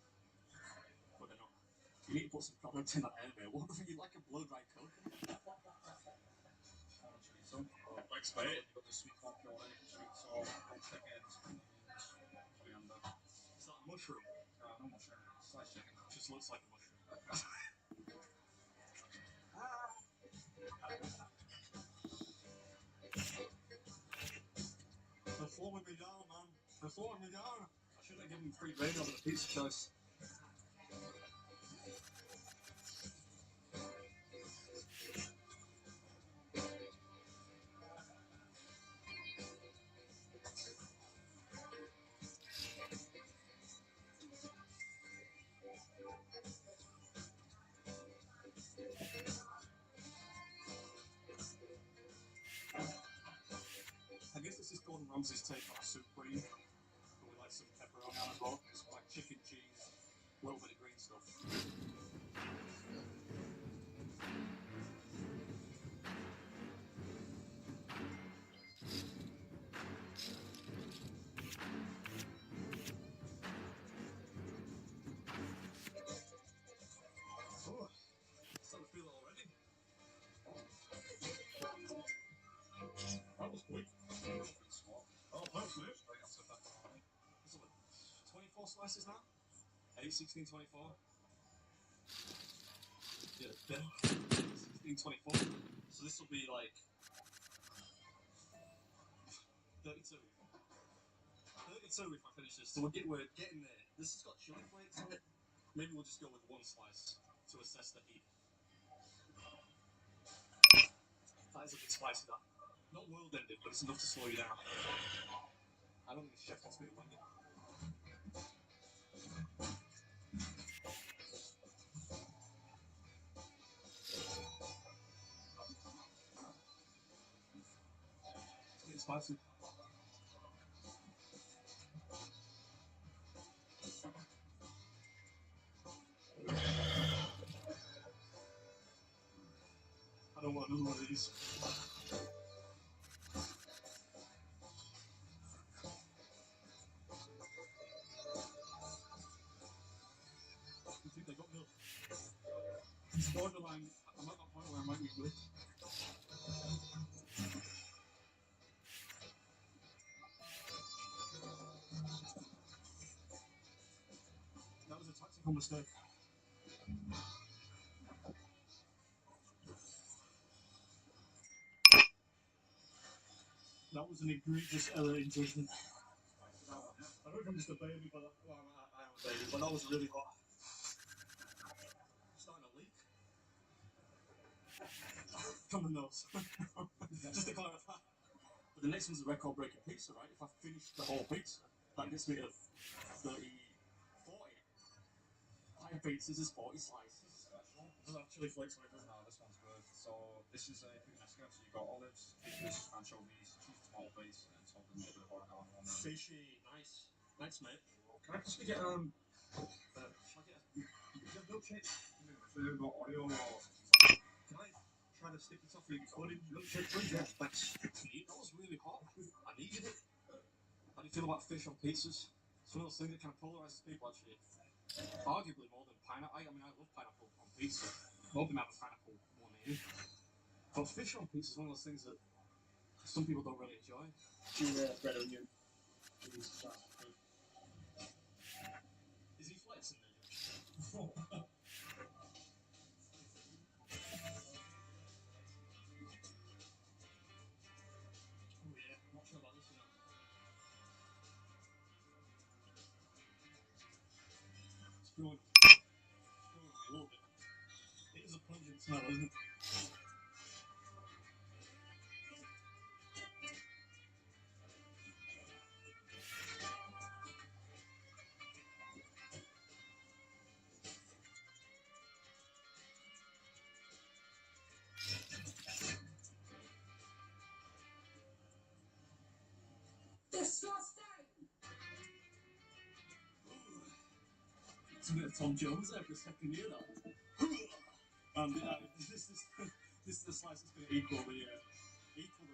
But they're not. You need to put some product in that air, mate. What if you like a blow-dried Coke? Thanks, mate. You've got the sweet corn fillet, sweet salt, chicken, coriander. Is that a mushroom? No mushroom. Sliced chicken. Just looks like a mushroom. They're slowing me down, man. They're slowing me down. I should have given them free rein over the pizza choice. I guess this is Gordon Ramsay's take on a soup cream, but with like some pepperoni on as well. It's like chicken, cheese, a little bit of green stuff. Oh, starting to feel it already. That was quick. Oh, thanks, mate. What's up, 24 slices now? 8, 16, 24. Yeah, 10, 16, 24. So this will be like 32. 32 if I finish this. So we're getting there. This has got chili flakes on it. Maybe we'll just go with one slice to assess the heat. That is a bit spicy, that. Not world-ending, but it's enough to slow you down. I don't think the chef wants me to wing it. It's getting spicy. don't want another one of these. I think they got milk. It's borderline. I'm at that point where I might need milk. That was a tactical mistake. That was an egregious error in judgment. I don't know if I'm just a baby, but well, I am a baby, but that was really hot. Starting to leak. From the nose. Just to clarify. But the next one's a record breaking pizza, right? If I finish the whole pizza, that gets me to 40. 5 pizzas is 40 slices. Does that chili flakes on it? No, this one's good. So this is a puttanesca. So you've got olives, peaches, anchovies, cheese, tomato base, and salt and a little bit of oregano on there. Fishy, nice. Thanks, mate. Can I just get shall I get a milkshake? We've got Oreo or Can I try to stick this off really recording? Milkshake, please? Yeah, thanks. That was really hot. I needed it. How do you feel about fish on pizzas? It's one of those things that kind of polarizes people, actually. Arguably more than pineapple. I mean, I love pineapple on pizza. I'm hoping I have a pineapple one here. But fish on pizza is one of those things that some people don't really enjoy. Bread onion. Is he flexing there? Oh yeah, I'm not sure about this, you know. It's growing a little bit. It is a pungent smell, isn't it? Disgusting! It's a bit of Tom Jones there for a second, you know. And this is the slice that's going to equal the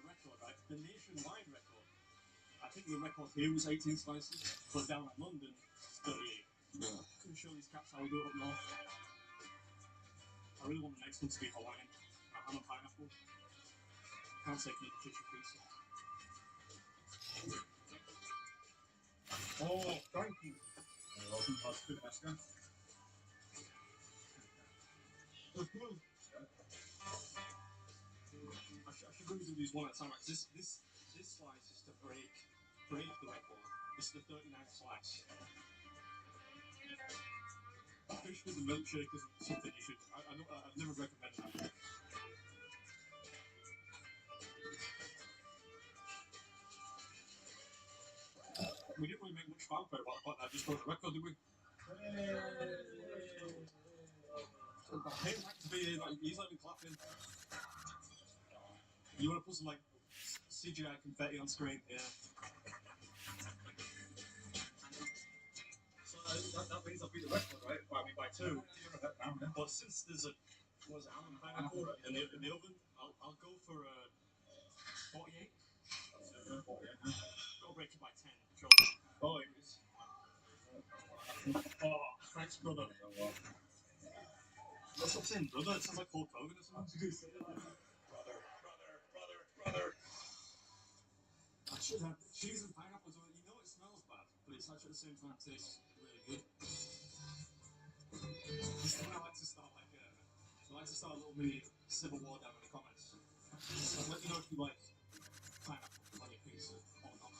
record, right? The nationwide record. I think the record here was 18 slices, but down in London, it's 38. Yeah. Can show these cats how we do it up north. I really want the next one to be Hawaiian. I'm a pineapple. Can't take another fish or pizza. Oh, thank you. You're welcome. That's puttanesca. That's good. I should really do these one at a time. This slice is to break the record. This is the 39th slice. Fish with the milkshake is something you should. I've never recommended that. We didn't really make much fanfare about the fact that I just broke the record, did we? I hate to be here, like, he's not even clapping. You want to put some, like, CGI confetti on screen? Yeah. So that means I beat the record, right? I mean, by 2. But since there's a pineapple in the oven, I'll go for 48. I'll break it by 10. Sure. Oh, it is. Oh, thanks, brother. What's up saying, brother? It sounds like Hulk Hogan or something. Brother. I should have cheese and pineapples on it. You know it smells bad, but it's actually at the same time tastes really good. This is when I like to start a little mini civil war down in the comments. So let me know if you like pineapple on your pizza or not.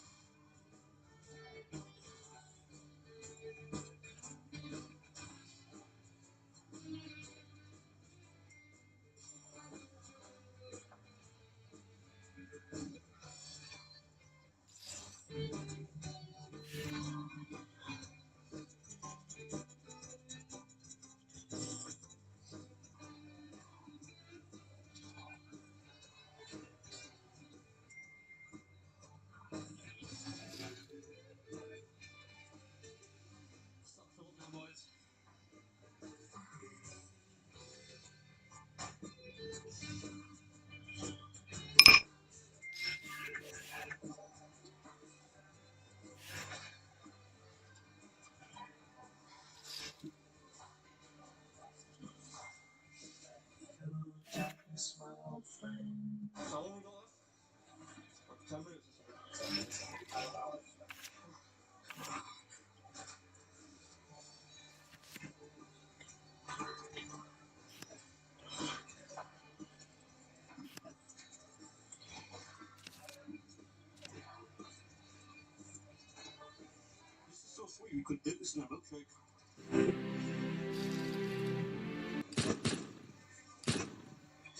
you could dip this in a milkshake.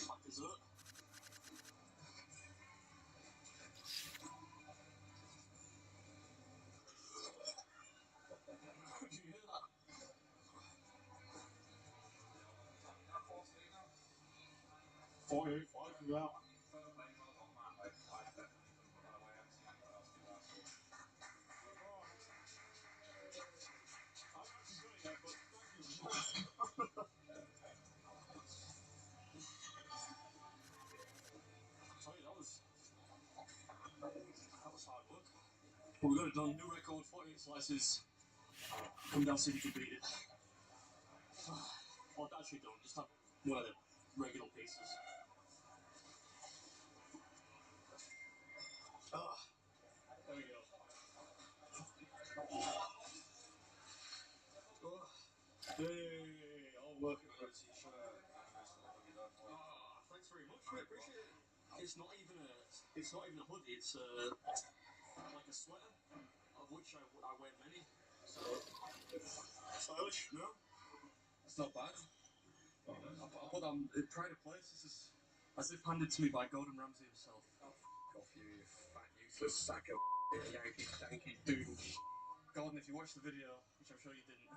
Like dessert. Did you hear that? 48, 5 for that. That was hard work. But we got it done. New record, 48 slices. Come down, see if you can beat it. Well, actually don't. Just have one of the regular pieces. Ah, there we go. Oh. Hey, all working for a t-shirt. Ah, thanks very much, mate. Appreciate it. It's not even a hoodie. It's like a sweater, of which I wear many. So stylish, no? It's not bad. I put on Pride of Place. This is as if handed to me by Gordon Ramsay himself. Oh, f off you fat useless sack of Yankee danky doodle. Gordon, if you watched the video, which I'm sure you didn't,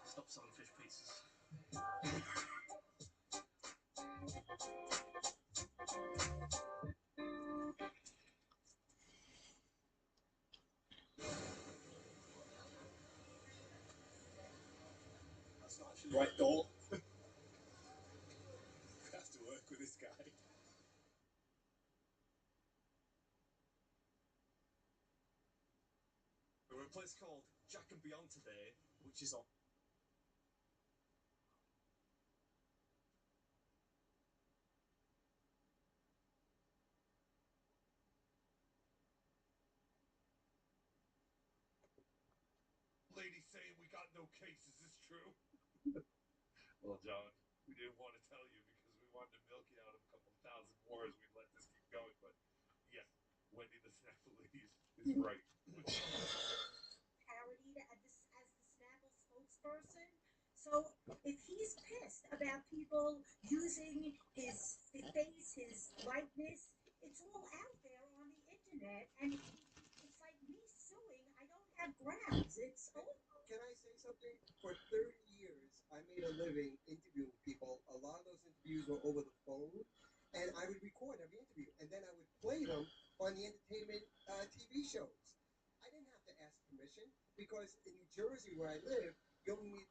stop selling fish pizzas. That's not actually the right door. I have to work with this guy. We're at a place called Jack and Beyond today, which is on. Lady saying we got no case. Is this true? Well, John, we didn't want to tell you because we wanted to milk you out of a couple thousand more as we let this keep going. But yes, Wendy the Snapple lady is right. Parodied as the Snapple spokesperson. So if he's pissed about people using his face, his likeness, it's all out there on the internet, and it's like me suing. I don't have grounds. It's over. Can I say something? For 30 years, I made a living interviewing people. A lot of those interviews were over the phone, and I would record every interview, and then I would play them on the entertainment TV shows. I didn't have to ask permission because in New Jersey, where I live, you only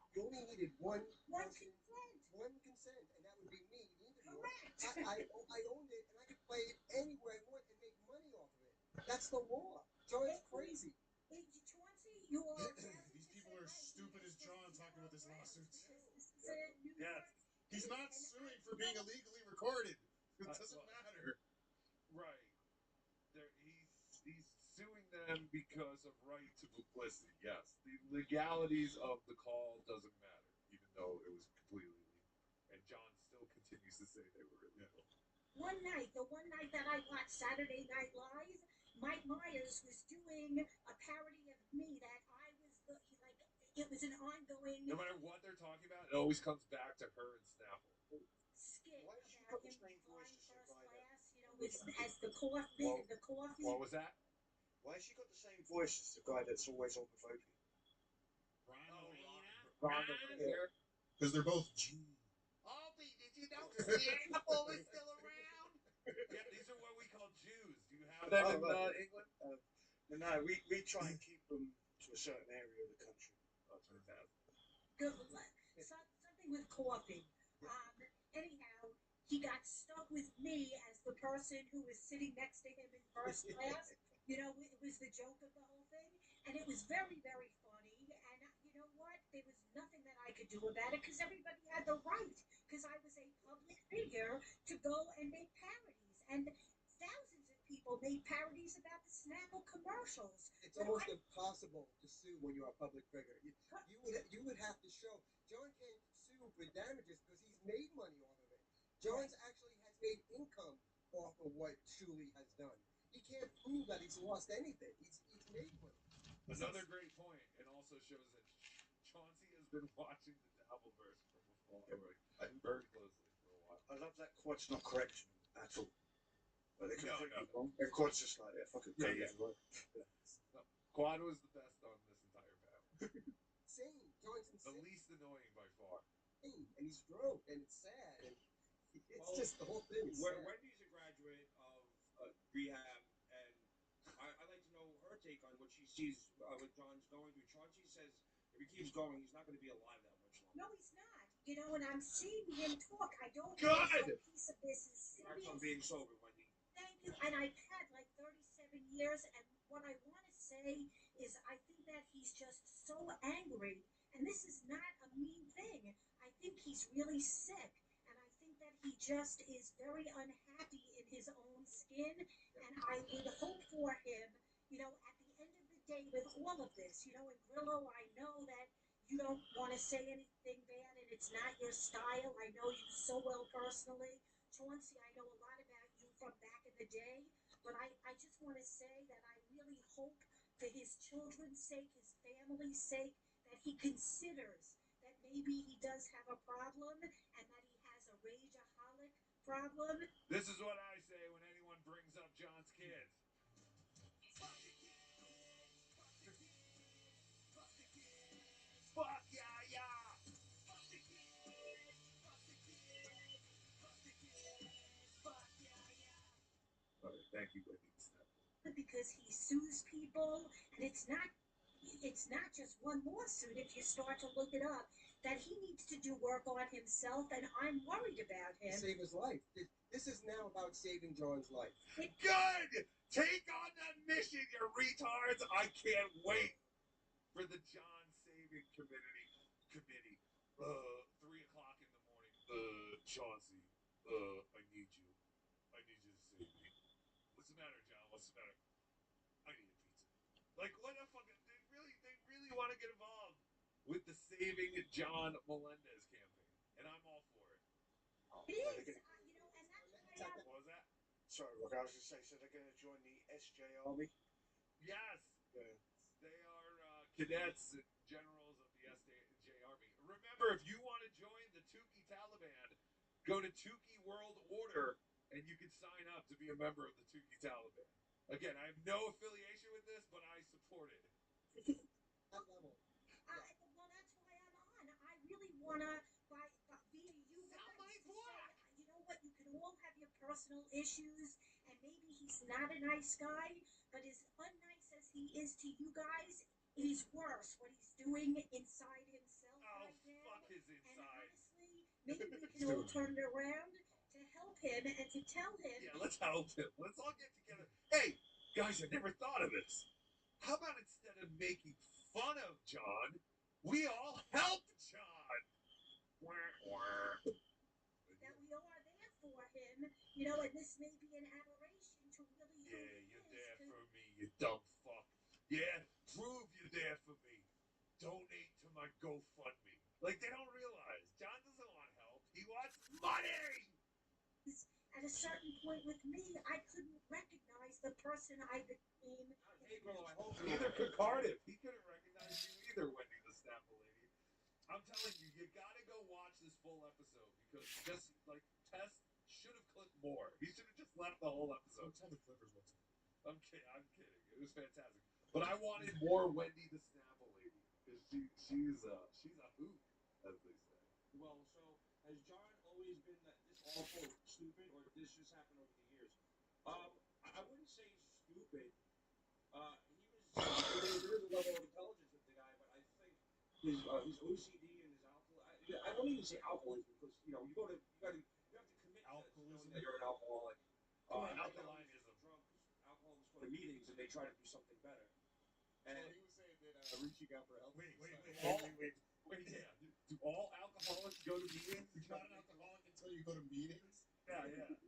needed one consent, and that would be me, the interviewer. Correct. I owned it, and I could play it anywhere I want and make money off of it. That's the law. So it's crazy. These people are stupid as John talking about this lawsuit. Yeah, he's not suing for being illegally recorded. It doesn't matter. Right. He's suing them because of right to publicity. Yes. The legalities of the call doesn't matter, even though it was completely legal. And John still continues to say they were illegal. The one night that I watched Saturday Night Live, Mike Myers was doing a parody of me that I was it was an ongoing No matter what they're talking about, it always comes back to her and Snapple. skit Why did she about put the him same voice to flying survive first class, as the coffee, What was that? Why has she got the same voice as the guy that's always on the voting? Because they're both G. Opie, did you know Snapple is still around? Yeah, these are what we call Jews. Do you have them in England? No, we try and keep them to a certain area of the country. That's fantastic. Something with coffee. Anyhow, he got stuck with me as the person who was sitting next to him in first class. You know, it was the joke of the whole thing, and it was very, very funny. And you know what? There was nothing that I could do about it because everybody had the right, because I was a public figure, to go and make parodies, and thousands of people made parodies about the Snapple commercials. It's almost impossible to sue when you're a public figure. You would have to show. John can't sue for damages because he's made money off of it. John's actually has made income off of what Shuli has done. He can't prove that he's lost anything. He's made money. Another great point, and also shows that Chauncey has been watching the Dabbleverse from afar, very closely for a while. I love that Quad's not correcting at all. But they No, completely no. wrong. And Quad's just like, yeah, fucking Yeah, go yeah. with it. No, Quad was the best on this entire battle. Insane. Johnson's The least annoying by far. insane, and he's broke, and it's sad, and it's Well, just the whole thing is sad. Wendy's a graduate of rehab, and I'd like to know her take on what she sees what John's going through. Chauncey says if he keeps going, he's not going to be alive that much longer. No, he's not. You know, and I'm seeing him talk. I don't Good! know if a piece of this is Congrats on serious. being sober, Wendy. Thank you. And I've had like 37 years, and what I want to say is I think that he's just so angry, and this is not a mean thing. I think he's really sick, and I think that he just is very unhappy in his own skin, and I would hope for him, you know, at the end of the day with all of this, you know, and Grillo, I know that you don't want to say anything bad, and it's not your style. I know you so well personally. Chauncey, I know a lot about you from back in the day, but I just want to say that I really hope for his children's sake, his family's sake, that he considers that maybe he does have a problem and that he has a rageaholic problem. This is what I say when anyone brings up John's kids. Fuck yeah, yeah! All right, thank you, Wendy. Because he sues people, and it's not just one lawsuit. If you start to look it up, that he needs to do work on himself, and I'm worried about him. Save his life. This is now about saving John's life. Good! Take on that mission, you retards! I can't wait for the John Saving Committee. 3 o'clock in the morning. Chauncey, I need you. I need you to save me. What's the matter, John? What's the matter? I need a pizza. Like, what the fuck? They really want to get involved with the Saving John Melendez campaign, and I'm all for it. It is, you know, and that's why What was that? Sorry, Rook, I was going to say, so they're going to join the SJ Army? Yes. Yeah. They are cadets and generals of the SJ Army. Remember, if you want to join the Tukey Taliban, go to Tukey World Order, and you can sign up to be a member of the Tukey Taliban. Again, I have no affiliation with this, but I support it. That level. well, that's why I'm on. I really want to, via you guys, to say, you know what, you can all have your personal issues, and maybe he's not a nice guy, but as unnice as he is to you guys, it is worse what he's doing inside himself right now. Fuck his inside. And honestly, maybe we can all turn it around to help him and to tell him. Yeah, let's help him. Let's all get together. Hey, guys, I never thought of this. How about instead of making fun of John, we all help John? That we all are there for him, you know, and this may be an aberration to really who Yeah, he you're is, there 'cause- for me, you dumb fuck. Yeah, prove you're there for me. Donate to my GoFundMe. Like, they don't realize John doesn't want help. He wants money! At a certain point with me, I couldn't recognize the person I became. Neither could Cardiff. He couldn't recognize you either, Wendy the Snapple Lady. I'm telling you, you gotta go watch this full episode because just like Tess should have clipped more. He should have just left the whole episode. Tell the Clippers what to do. I'm kidding. It was fantastic. But I wanted more Wendy the Snapple Lady because she's a hoot, as they say. Well, so has John always been this awful stupid, or did this just happen over the years? I wouldn't say he's stupid. There is a level of intelligence with the guy, but I think his OCD and his alcohol. I don't even say alcoholism because you have to commit to knowing that you're an alcoholic. Alkalinism. Drunk, alcoholics go to meetings and they try to do something better. And he was saying that reaching out for help. Wait. Yeah. Do all alcoholics go to meetings? You're not an alcoholic until you go to meetings? Yeah. I guess though.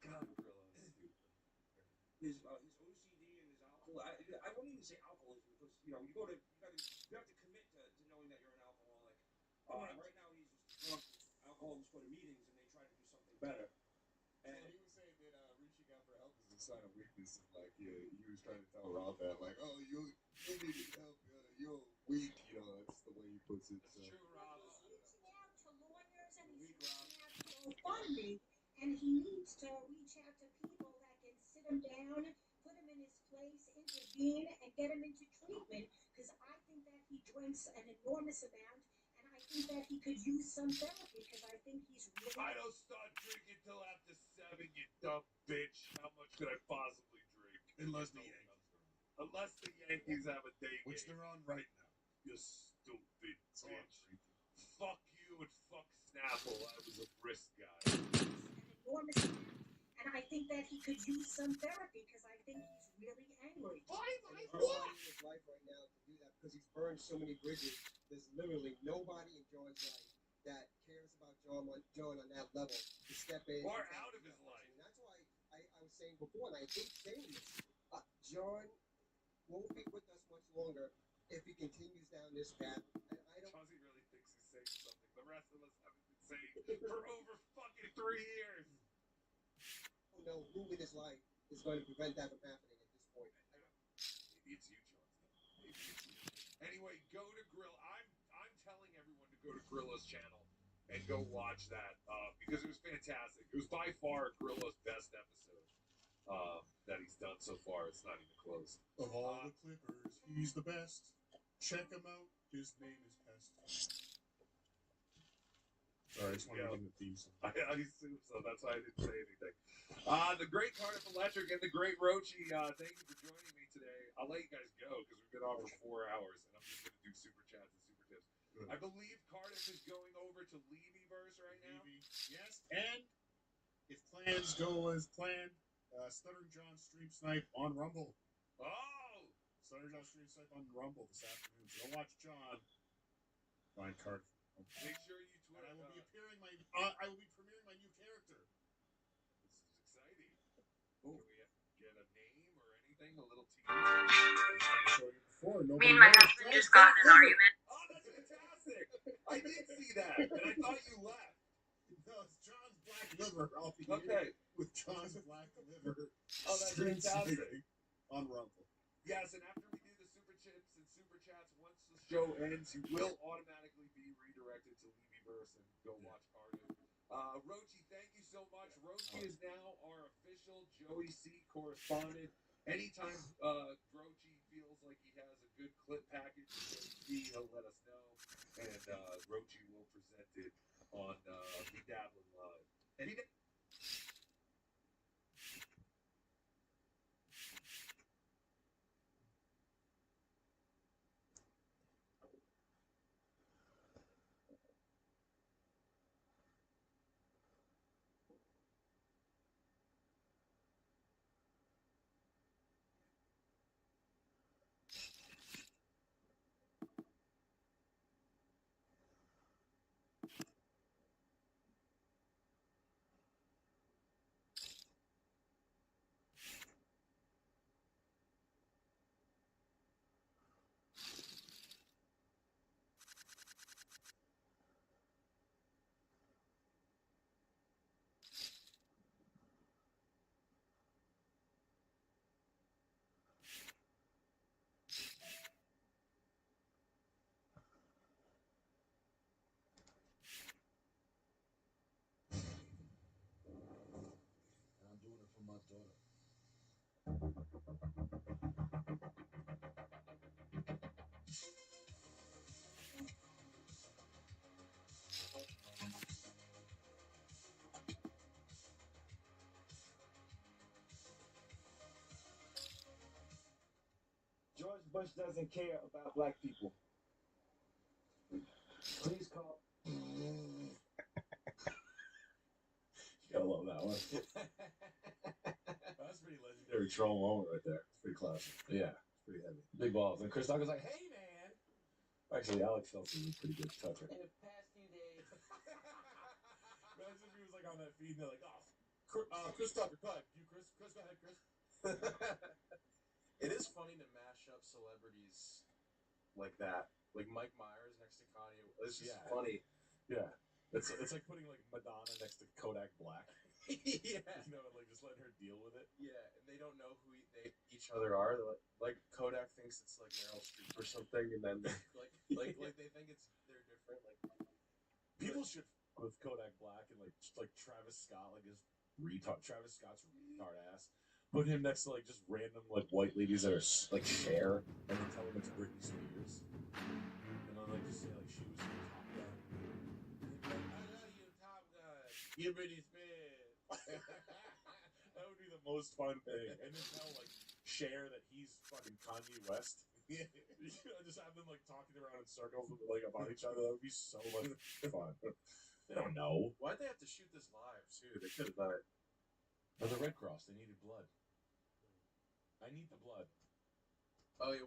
God, Grillo is stupid. His OCD and his alcohol. I won't even say alcoholism because you have to commit to knowing that you're an alcoholic. Right now he's just drunk. Alcoholics go to meetings and they try to do something better. And he was saying that reaching out for help is a sign of weakness. And like, yeah, he was trying to tell Rob that, like, oh, you needed help. You're weak. You know, that's the way he puts it. So. He's reaching out to lawyers and he's reaching out to GoFundMe, and he needs to reach out to people that can sit him down, put him in his place, intervene, and get him into treatment. Because I think that he drinks an enormous amount, and I think that he could use some therapy. Because I think he's really. I don't start drinking till after 7, you dumb bitch. How much could I possibly drink? Unless the Yankees are on. Unless the Yankees have a day Which game. they're on right now. You stupid bitch. Fuck you and fuck Snapple. I was a brisk guy. An enormous amount, and I think that he could use some therapy because I think he's really angry. He's nobody in his life right now to do that because he's burned so many bridges. There's literally nobody in John's life that cares about John on that level to step in. Or out of his life. And that's why I was saying before, and I hate saying this, John won't be with us much longer if he continues down this path. And I don't. Chauncey really thinks he's saying something the rest of us haven't been saying for over fucking 3 years. No, who in his life is going to prevent that from happening at this point? Maybe it's you, Chauncey. Maybe it's you. Anyway, go to Grill. I'm telling everyone to go to Grillo's channel and go watch that because it was fantastic. It was by far Grillo's best episode that he's done so far. It's not even close. Of all the Clippers, he's the best. Check him out. His name is Pest. Sorry, I just wanted to give him the theme song. I assume so. That's why I didn't say anything. The great Cardiff Electric and the great Rochi, thank you for joining me today. I'll let you guys go because we've been on for 4 hours, and I'm just going to do super chats and super tips. Good. I believe Cardiff is going over to Levyverse right now. Yes, and if plans go as planned, Stuttering John Stream Snipe on Rumble. Oh! Stuttering John Stream Snipe on Rumble this afternoon. So go watch John. Find Cardiff. Make sure you Twitter. And I will be appearing I will be premiering my new character. This is exciting. Ooh. Can we get a name or anything? A little teaser? Me and my husband just got in an argument. Oh, that's fantastic! I did see that, and I thought you left. No, it's John's Black Liver. I'll be okay with John's Black Liver. Oh, that's fantastic. On Rumble. Yes, and after we do the super chips and super chats, once the show ends, you will automatically be redirected to Levyverse and go watch Cardiff. Rochi, thank you so much. Rochi is now our official Joey C correspondent. Anytime Rochi feels like he has a good clip package with Joey C, he'll let us know, and Rochi will present it on Bedabbling Live. And he George Bush doesn't care about black people. Please call. You gotta love that one. That's pretty legendary troll moment right there. It's pretty classic. Yeah. It's pretty heavy. Big balls. And Chris Tucker's like, hey, man. Actually, Alex Felton is a pretty good Tucker. In the past few days. Imagine if he was like on that feed and they're like, oh, Chris Tucker, go ahead. Chris, go ahead, Chris. It is funny to mash up celebrities like that. Like Mike Myers next to Kanye. It's just funny. Yeah. It's like putting like Madonna next to Kodak Black. Yeah. You know, like just letting her deal with it. Yeah, and each other are. Like Kodak thinks it's like Meryl Streep or something, and then like they think they're different. Like People should with Kodak Black and like Travis Scott, like his retard. Travis Scott's retard ass. Put him next to like just random like white ladies that are like Cher, and then tell him it's Britney Spears, and then like just say like she was in Top Gun. Like, I love you, Top Gun. You Britney Spears. That would be the most fun thing, and then tell like Cher that he's fucking Kanye West. Just have them like talking around in circles like about each other. That would be so much fun. They don't know. Why'd they have to shoot this live too? They could have done it. But the Red Cross, they needed blood. I need the blood. Oh yeah,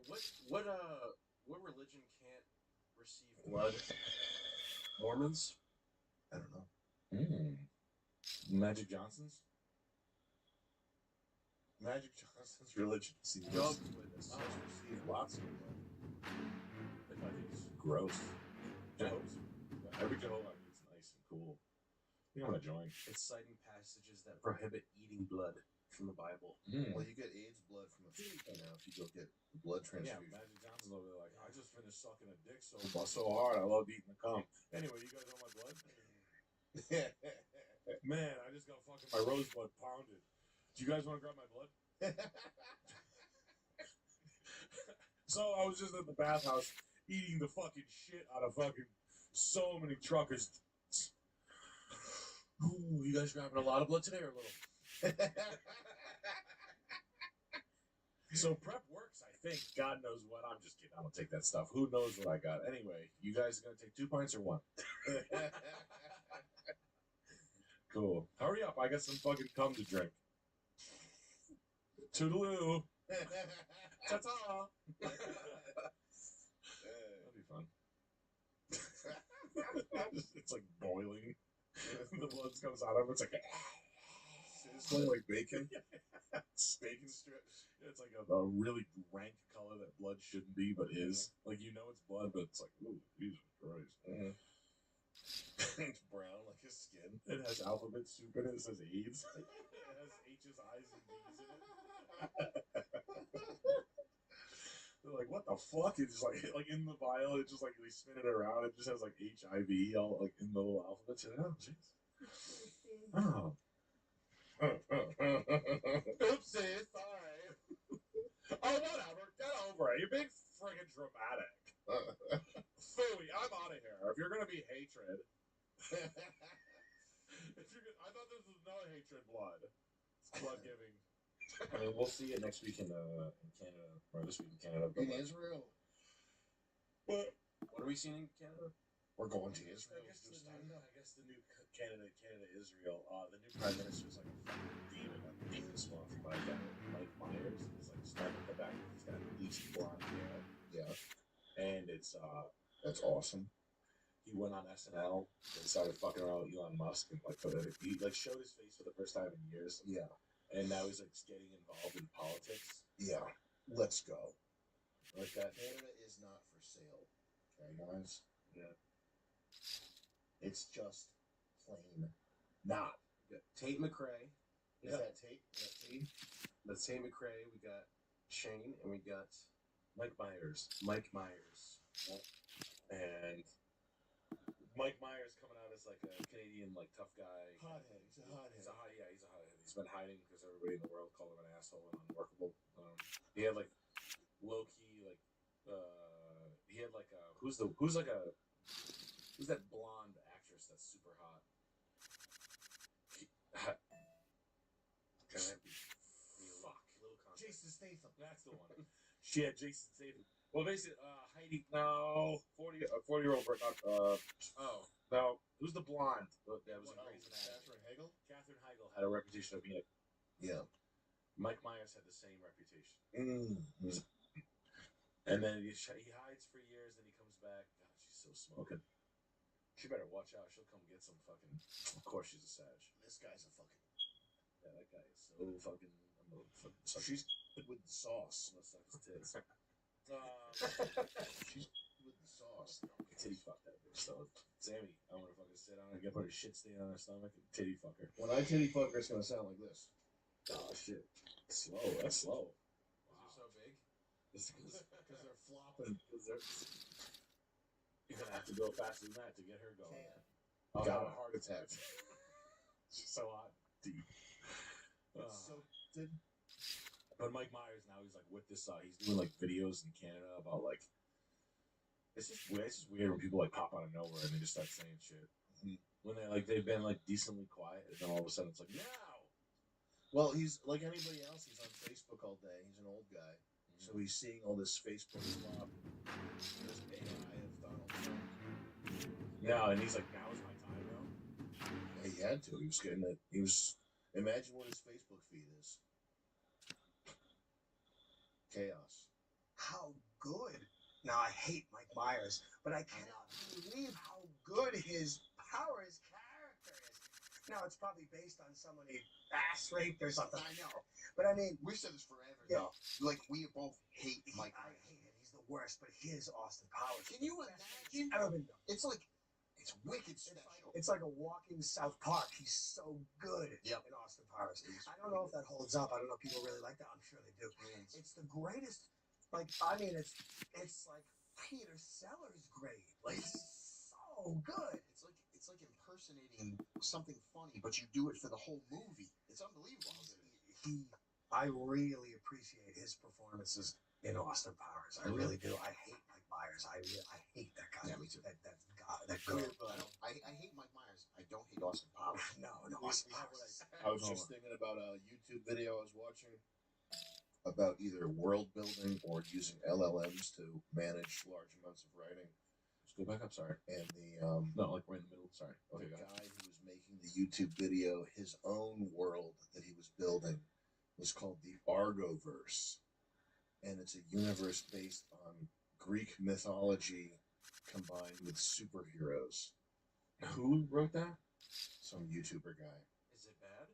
what religion can't receive blood? Mormons? I don't know. Magic Johnson's? Magic Johnson's religion. See, Doug receive lots of blood. I think it's gross. Jehovah's. Every Jehovah is nice and cool. I think I'm gonna join. It's citing passages that prohibit eating blood from the Bible. Well, you get AIDS blood from a female now if you go get blood transfusion. Yeah, Magic Johnson's over there like, I just finished sucking a dick so hard. I love eating the cum. Anyway, you guys want my blood? Man, I just got fucking my rosebud pounded. Do you guys want to grab my blood? So I was just at the bathhouse eating the fucking shit out of fucking so many truckers. Ooh, you guys grabbing a lot of blood today or a little? So prep works, I think. God knows what. I'm just kidding. I don't take that stuff. Who knows what I got? Anyway, you guys are gonna take 2 pints or 1? Cool. Hurry up. I got some fucking cum to drink. Toodaloo. Ta-ta. That'd be fun. It's like boiling. The blood comes out of it. It's like Sizzling like bacon. Bacon strips. It's like a really rank color that blood shouldn't be, but is. Like, you know it's blood, but it's like, ooh, Jesus Christ. It's brown like his skin. It has alphabet soup in it. It says AIDS. It has H's, I's, and D's in it. They're like, what the fuck? It's just like in the vial, it just like they spin it around. It just has like HIV all like in the little alphabet. Oh, jeez. Oh. Oopsie, sorry. Oh, whatever. Get over it. You're being friggin' dramatic. Phooey, I'm out of here. If you're gonna be hatred. I thought this was no hatred blood. It's blood giving. I mean, we'll see it next week in Canada, or this week in Canada. In Israel. What are we seeing in Canada? We're going to Israel. I guess the new Canada, Israel. The new prime minister is like a fucking demon, a demon spawn from my dad. Mike Myers is like starting to come back. He's got bleached blonde hair. Yeah. And it's that's awesome. He went on SNL and started fucking around with Elon Musk and like he like showed his face for the first time in years. Yeah. And now he's like getting involved in politics. Yeah. Let's go. Like that. Canada is not for sale. Okay, guys? Yeah. It's just plain not. Tate McRae. Is that Tate? Is that Tate? That's Tate McRae. We got Shane, and we got Mike Myers. Yep. And Mike Myers coming out as like a Canadian like tough guy. Hothead. He's a hothead. He's a hothead. He's been hiding because everybody in the world called him an asshole and unworkable. He had like low key like he had like a who's that blonde actress that's super hot? Fuck. Jason Statham. That's the one. She had Jason Statham. Well, basically, Heidi. No, 40-year-old. No. Who's the blonde? That was in Grey's Anatomy. Katherine Heigl had a reputation of being. Yeah. Mike Myers had the same reputation. Mm-hmm. And then he hides for years, then he comes back. God, she's so smoking. She better watch out. She'll come get some fucking. Of course, she's a sag. This guy's a fucking. Yeah, that guy is so fucking. So she's good with the sauce. Let's suck his tits. She's good with the sauce. Titty fuck that bitch. So, Sammy, I want to fucking sit on her, get put a shit stain on her stomach, and titty fuck her. When I titty fuck her, it's gonna sound like this. Oh shit. Slow. That's slow. It's because they're flopping. You're gonna have to go faster than that to get her going. I'll have a heart attack. She's so hot, deep. So did. But Mike Myers now he's like with this. He's doing like videos in Canada about like. It's just weird. It's just weird when people like pop out of nowhere and they just start saying shit. Mm-hmm. When they've been like decently quiet, and then all of a sudden it's like now. Well, he's like anybody else. He's on Facebook all day. He's an old guy, so he's seeing all this Facebook flop. This AI of Donald Trump. Yeah, and he's like, now is my time, though. Yeah, he had to. He was getting it. He was. Imagine what his Facebook feed is. Chaos. How good. Now, I hate Mike Myers, but I cannot believe how good his Powers character is. Now, it's probably based on someone he ass raped or something. I know. But I mean, We've said this forever. Yeah. Like, we both hate Mike I Myers. hate him. He's the worst, but here's Austin Powers. Can you imagine? Ever been done. It's like, it's wicked special. It's like a walking South Park. He's so good in Austin Powers. I don't know if that holds up. I don't know if people really like that. I'm sure they do. It's the greatest. Like, I mean, it's like Peter Sellers great. Like, so good. It's like impersonating something funny, but you do it for the whole movie. It's unbelievable. I really appreciate his performances in Austin Powers. I really do. I hate Mike Myers. I hate that guy. Yeah, me too. That girl. I hate Mike Myers. I don't hate Austin Powers. No, Austin Powers. I was just thinking about a YouTube video I was watching about either world building or using LLMs to manage large amounts of writing. Just go back up, sorry. And the no, like right in the middle. Sorry. Okay, the guy who was making the YouTube video, his own world that he was building was called the Argoverse, and it's a universe based on Greek mythology combined with superheroes. Who wrote that? Some YouTuber guy. Is it bad?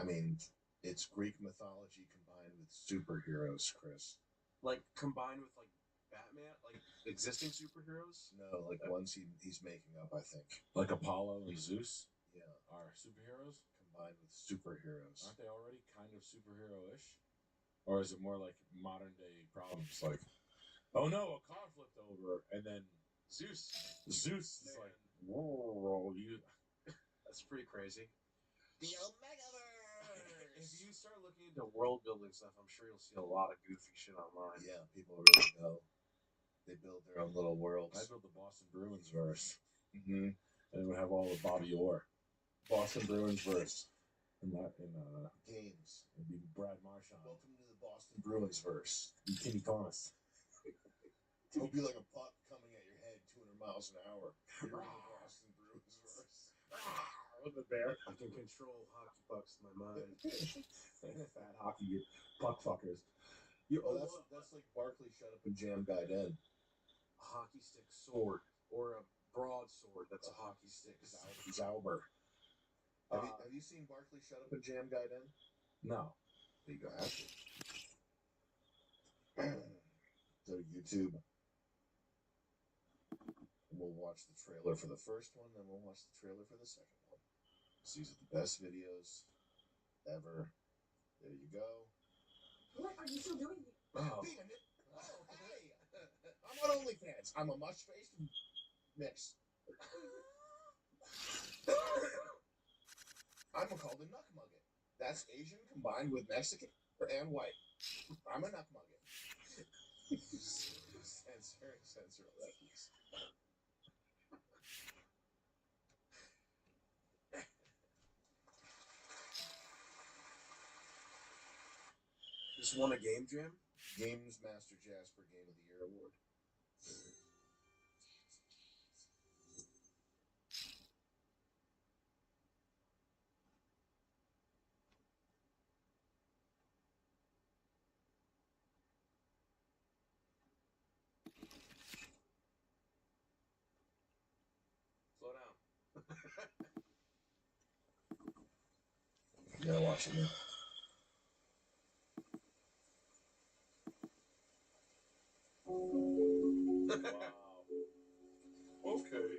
I mean, it's Greek mythology combined with superheroes, Chris. Like combined with like Batman, like existing superheroes? No, like ones he's making up, I think. Like Apollo and Zeus? Yeah. Are superheroes? Combined with superheroes. Aren't they already kind of superhero-ish? Or is it more like modern day problems? Like, oh no, a car flipped over, and then Zeus is like, whoa, you. That's pretty crazy. The Omegaverse! If you start looking into world building stuff, I'm sure you'll see a lot of goofy shit online. Yeah, people really go. They build their own little worlds. I built the Boston Bruins verse. Mm-hmm. And it would have all of Bobby Orr. Boston Bruins verse. In games. It'd be Brad Marchand. Welcome to the Boston Bruins verse. Kenny Thomas. It'll be like a puck coming at your head 200 miles an hour. You're in the Boston Bruins verse. With the bear. I can control hockey pucks in my mind. Fat hockey puck fuckers. That's like Barkley shut up and jam guy in. A hockey stick sword or a broadsword. That's a hockey stick. Zauber. Have you seen Barkley shut up and jam guy in? No. There you go. Have to. Go to YouTube. And we'll watch the trailer for the first one, then we'll watch the trailer for the second one. These are the best videos ever. There you go. What are you still doing here? Oh, hey! I'm on OnlyFans. I'm a mush-faced mix. I'm called a nuckmugget. That's Asian combined with Mexican and white. I'm a nuckmugget. Censor that piece. Just won a game jam? Games Master Jasper Game of the Year Award. Slow down. You gotta watch it now. Wow. Okay.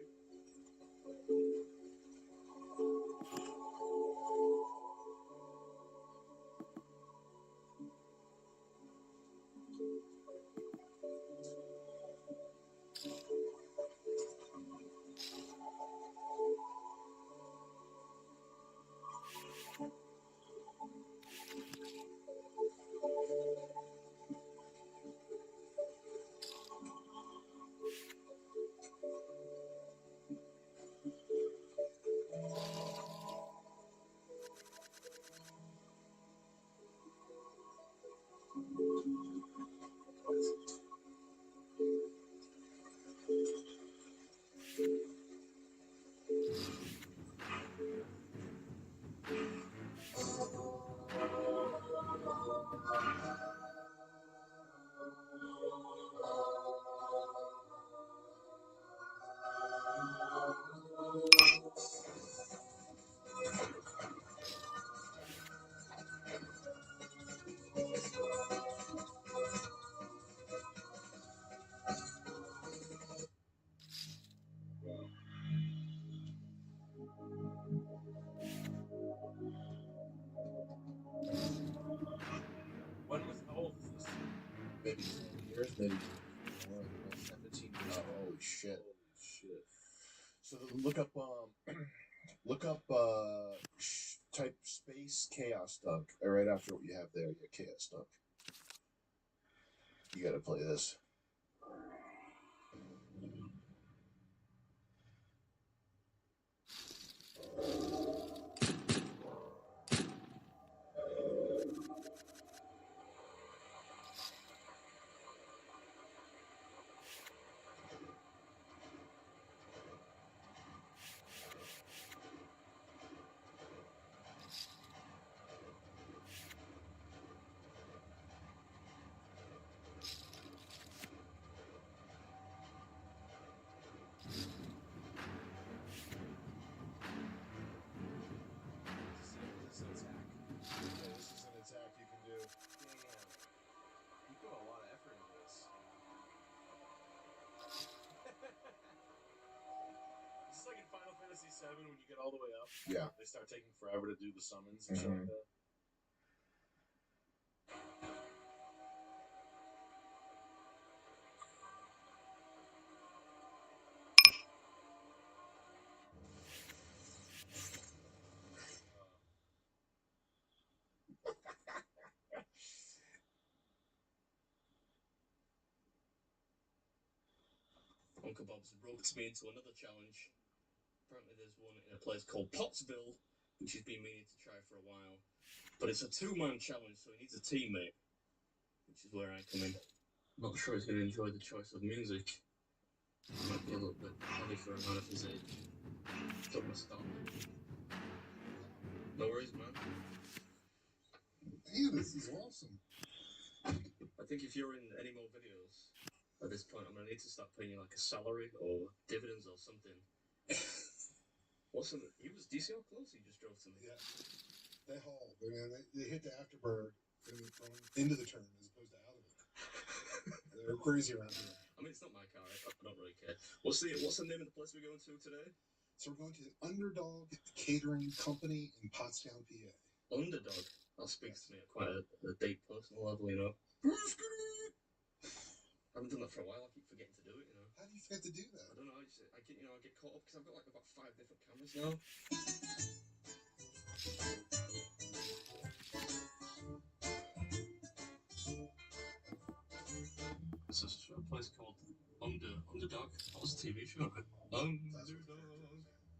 maybe 10 years, maybe more, 17 years. Oh, holy shit. Holy shit. So look up, type space chaos dunk. Right after what you have there, your chaos dunk. You gotta play this. This is an attack. Yeah, this is an attack you can do. Damn. You put a lot of effort into this. This is like in Final Fantasy VII when you get all the way up. Yeah. They start taking forever to do the summons and shit like that. Uncle Bob's roped me into another challenge. Apparently there's one in a place called Pottsville, which he's been meaning to try for a while. But it's a two-man challenge, so he needs a teammate, which is where I come in. Not sure he's going to enjoy the choice of music. Might be a little bit heavy for a man of his age. Took my stop. No worries, man. Hey, this is awesome. I think if you're in any more videos at this point, I'm going to need to start paying you like a salary or dividends or something. He was DC how close he just drove to me. Yeah. They hauled. They hit the afterburn into the turn as opposed to out of it. They're crazy around here. I mean, it's not my car. I don't really care. What's the name of the place we're going to today? So we're going to the Underdog Catering Company in Pottstown, PA. Underdog? That speaks to me at quite a deep personal level, you know. I haven't done that for a while. I keep forgetting to do it, you know. How do you forget to do that? I don't know. I get caught up because I've got like about 5 different cameras now. This is a place called Underdog. That was a TV show. Underdog.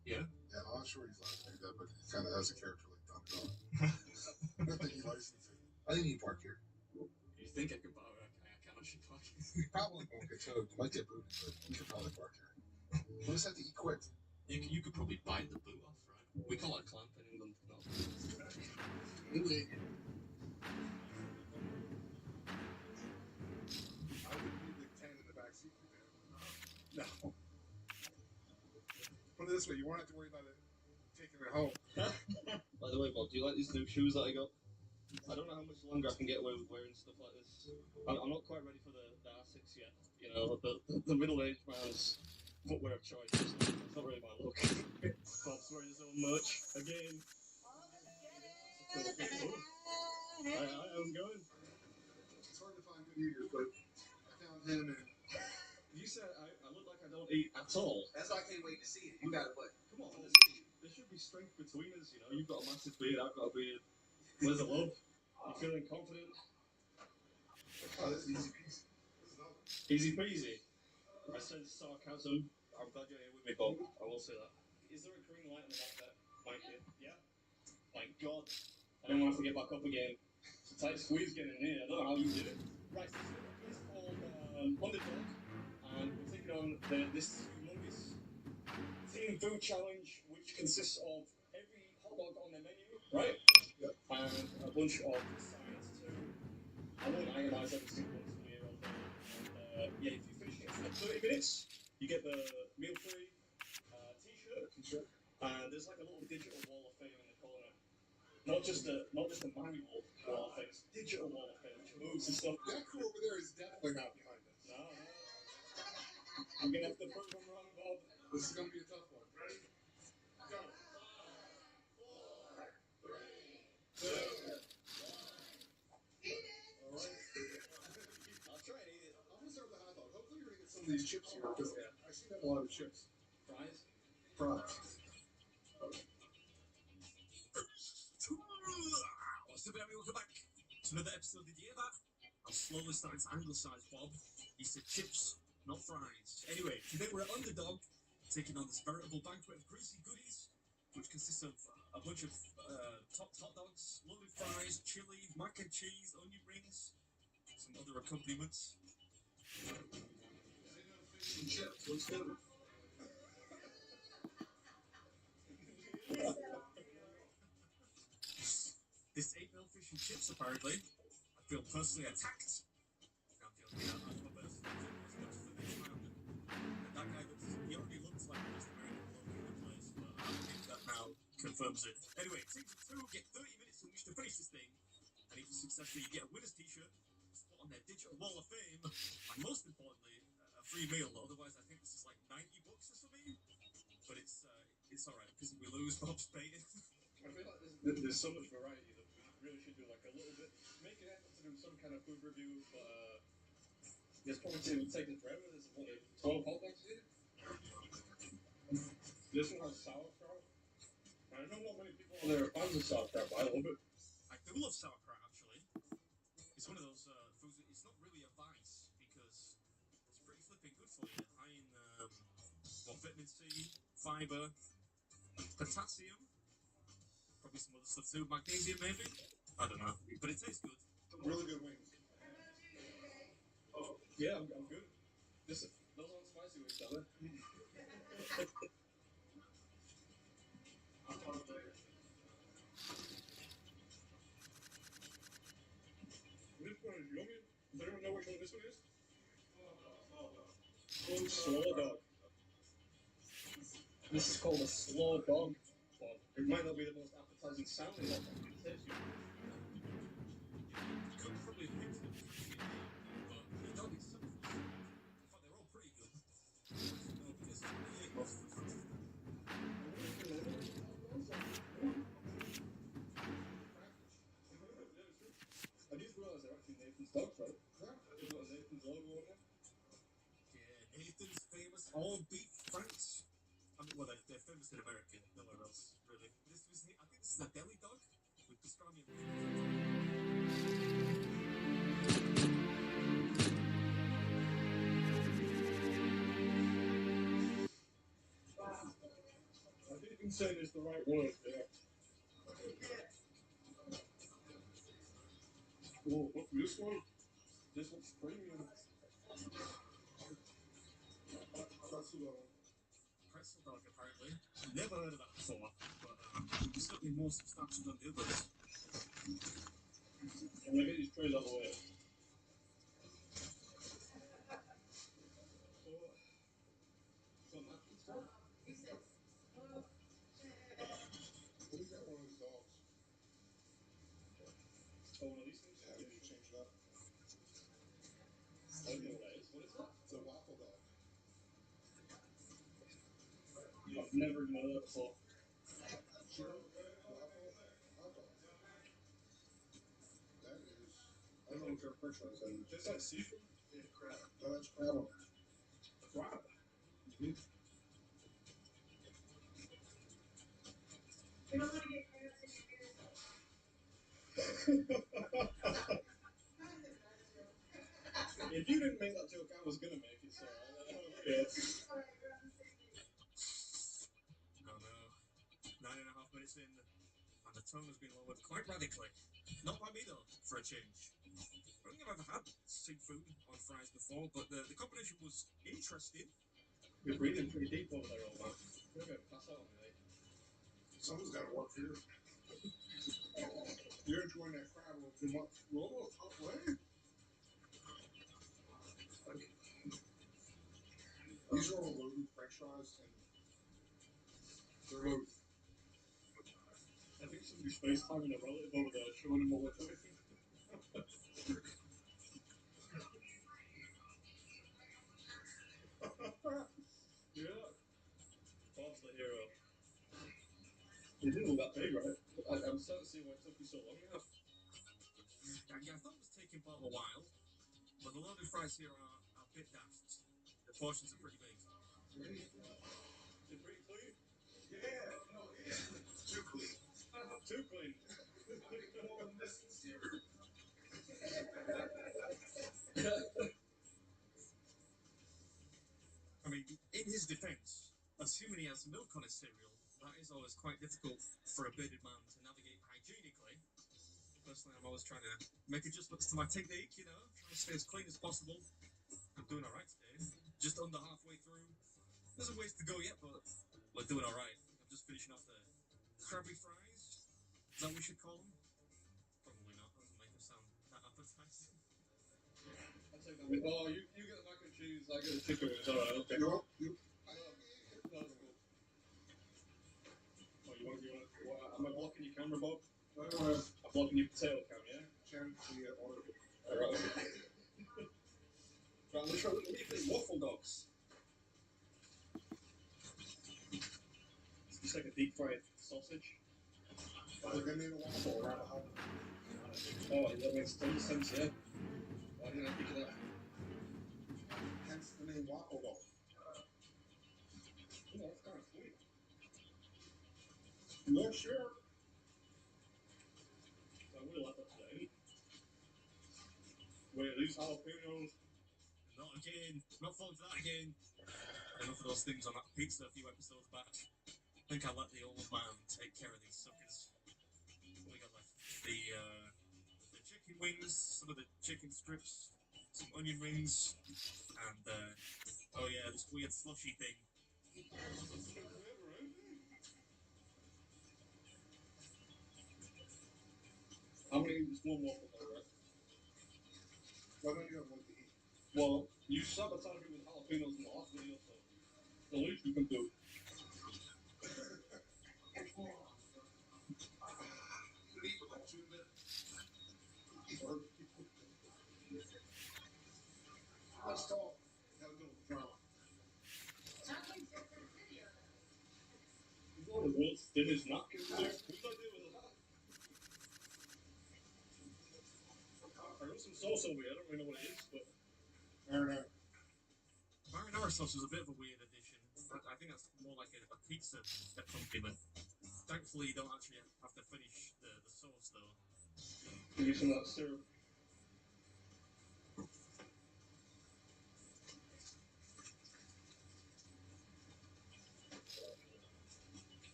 Yeah? Yeah, I'm not sure he's allowed to do that, but he kind of has a character like Underdog. I don't think he licensed it. I think you park here. You think I could buy it? I can actually park. You probably won't get towed. You might get booted, but you could probably park here. We'll just have to eat quick. You could probably bite the boot off, right? We call it a clamp in England. No. I wouldn't leave the 10 in the back seat for that. No. Put it this way, you won't have to worry about it taking it home. By the way, Bob, do you like these new shoes that I got? I don't know how much longer I can get away with wearing stuff like this. I'm not quite ready for the R6 yet. You know, the middle-aged man's footwear of choice. It's not really my look. Bob's wearing his own merch again. Hi, how's it going? It's hard to find good eaters, but I found him and... You said I look like I don't eat at all. That's why I can't wait to see it. You got it, but Come on, there should be strength between us, you know. You've got a massive beard, I've got a beard. Where's the love? You feeling confident? Oh, this is easy peasy. This is over. Easy peasy. I sense sarcasm. I'm glad you're here with me, Bob. I will say that. Is there a green light in the back there? Thank you. Yeah? Thank God. I don't want to have to get back up again. It's a tight squeeze getting in here. I don't know how you did it. Right, so we're at a place called Underdog, and we're taking on this humongous team food challenge, which consists of every hot dog on their menu, right? Yep. And a bunch of sides too. I won't itemize every single one for you on there. And yeah, if you finish it in 30 minutes, you get the meal-free t-shirt. And there's like a little digital wall of fame in the corner. Not just a manual wall of fame, it's a digital wall of fame, which moves and stuff. That crew over there is definitely not behind us. No. I'm gonna have to prove them wrong, Bob. This is gonna be a tough one. Ready? Go. 5, 4, 3, 2, 1. Alright. I'll chips here because I see them a lot of chips. Fries? Fries. What's up, everyone? Welcome back to another episode. Did you hear that? I'm slowly starting to anglicise Bob. He said chips, not fries. Anyway, today we're at Underdog, taking on this veritable banquet of greasy goodies, which consists of a bunch of top hot dogs, loaded fries, chili, mac and cheese, onion rings, some other accompaniments. Fish and chips. Let's do it. This ain't no fish and chips, apparently. I feel personally attacked. I'm joking. I'm my best. Let's go to the next round. And that guy he already looks like the most American bloke in the place, but I think that now confirms it. Anyway, teams of two get 30 minutes in which to finish this thing, and if you successfully, you get a winner's t-shirt, spot on their digital wall of fame, and most importantly, a free meal. Otherwise, I think this is like $90 or something. But it's alright, because if we lose, Bob's paying. I feel like there's so much variety that we really should do like a little bit, make an effort to do some kind of food review, but this probably would take us forever. There's what, 12 hot dogs here? This one has sauerkraut. I know not many people out there are fans of sauerkraut, but I love it. I do love sauerkraut, actually. It's one of those foods that it's not really a vice, because it's pretty flipping good for you. High in vitamin C, fibre, potassium, probably some other stuff too, magnesium maybe? I don't know, but it tastes good. Really good wings. Oh, yeah, I'm good. Those aren't spicy wings, are they? I'll talk later. This one is yummy. Does anyone know which one this one is? Slow dog. This is called a slow dog. Well, it might not be the most appetizing sounding hot dog, but it tastes good. Could probably have picked it, but the dog itself was, in fact, they're all pretty good. No, because we ate most of the first one. I just realised they're actually Nathan's dogs, right? They've got a Nathan's logo on there. Yeah, Nathan's famous all beef franks. I mean, well, they're famous in America, nowhere else, really. I think this is a deli dog with pastrami and I think insane is the right word, yeah. Oh, what's this one? This one's premium. pretzel dog, apparently. Never heard of that before, but it's certainly more substantial than the others. I'm gonna get these trays out of the way. So napkins, Bob? What is that one of those dogs? Oh, one of these things? Yeah, you change it up. I don't know what that is. What is that? It's a waffle dog. I've never even heard of that before. Sure. Waffle hot dog. That is. I don't know what kind of french fries that is. Tastes like seafood? Yeah, crab. No, that's crab on it. Crab? Mm-hmm. You don't want to get crabs in your beer. If you didn't make that joke, I was gonna make it, so yeah. No, 9.5 minutes in, and the tone has been lowered quite radically. Not by me, though, for a change. I don't think I've ever had seafood on fries before, but the combination was interesting. You're breathing pretty deep over there, old man. You're gonna pass out on me, mate. Someone's got to work here. You're enjoying that crab a little too much. Roll a tough way. These are all loaded french fries, and they're loaded. I think somebody's FaceTiming a relative over there, showing him what we're doing. Yeah. Bob's the hero. You didn't look that big, right? I'm starting to see why it took you so long now. Yeah, I thought it was taking Bob a while, but the loaded fries here are a bit daft. The portions are pretty big. Is it pretty clean? Yeah, no, it's too clean. Too clean. I mean, in his defense, assuming he has milk on his cereal, that is always quite difficult for a bearded man to navigate hygienically. Personally, I'm always trying to make adjustments to my technique, you know, trying to stay as clean as possible. I'm doing all right today. Just under halfway through. There's a ways to go yet, but we're doing all right. I'm just finishing off the Krabby fries. Is that what we should call them? Probably not. That doesn't make them sound that appetizing. I'll take that. Oh, you get the mac and cheese, I get the chicken wings. Alright, okay. No, that's cool. Oh, you want am I blocking your camera, Bob? I'm blocking your potato cam, yeah? Alright, okay. Right, let's try, what do you think? Waffle dogs. It's just like a deep fried sausage. Oh, that makes tons of sense, yeah. Why didn't I think of that? Hence the name waffle dog. Oh, that's kind of sweet. Not sure. I really like that today. Wait, are these jalapenos? Not again. Not falling for that again. Enough of those things on that pizza a few episodes back. I think I'll let the old man take care of these suckers. What we got left? The chicken wings, some of the chicken strips, some onion rings, and oh yeah, this weird slushy thing. How many is one waffle dog, right? Why don't you have one to eat? Well, you sabotaged me with jalapenos in the last video, so the least you can do. Let's talk. Have a little drama. He's one of the world's thinnest napkins, dude. Whose idea was that? I wrote some sauce over here, I don't really know what it is, but... Marinara sauce was a bit of a weird addition. I think that's more like a pizza accompaniment. Thankfully, you don't actually have to finish the sauce, though. Give you some of that syrup.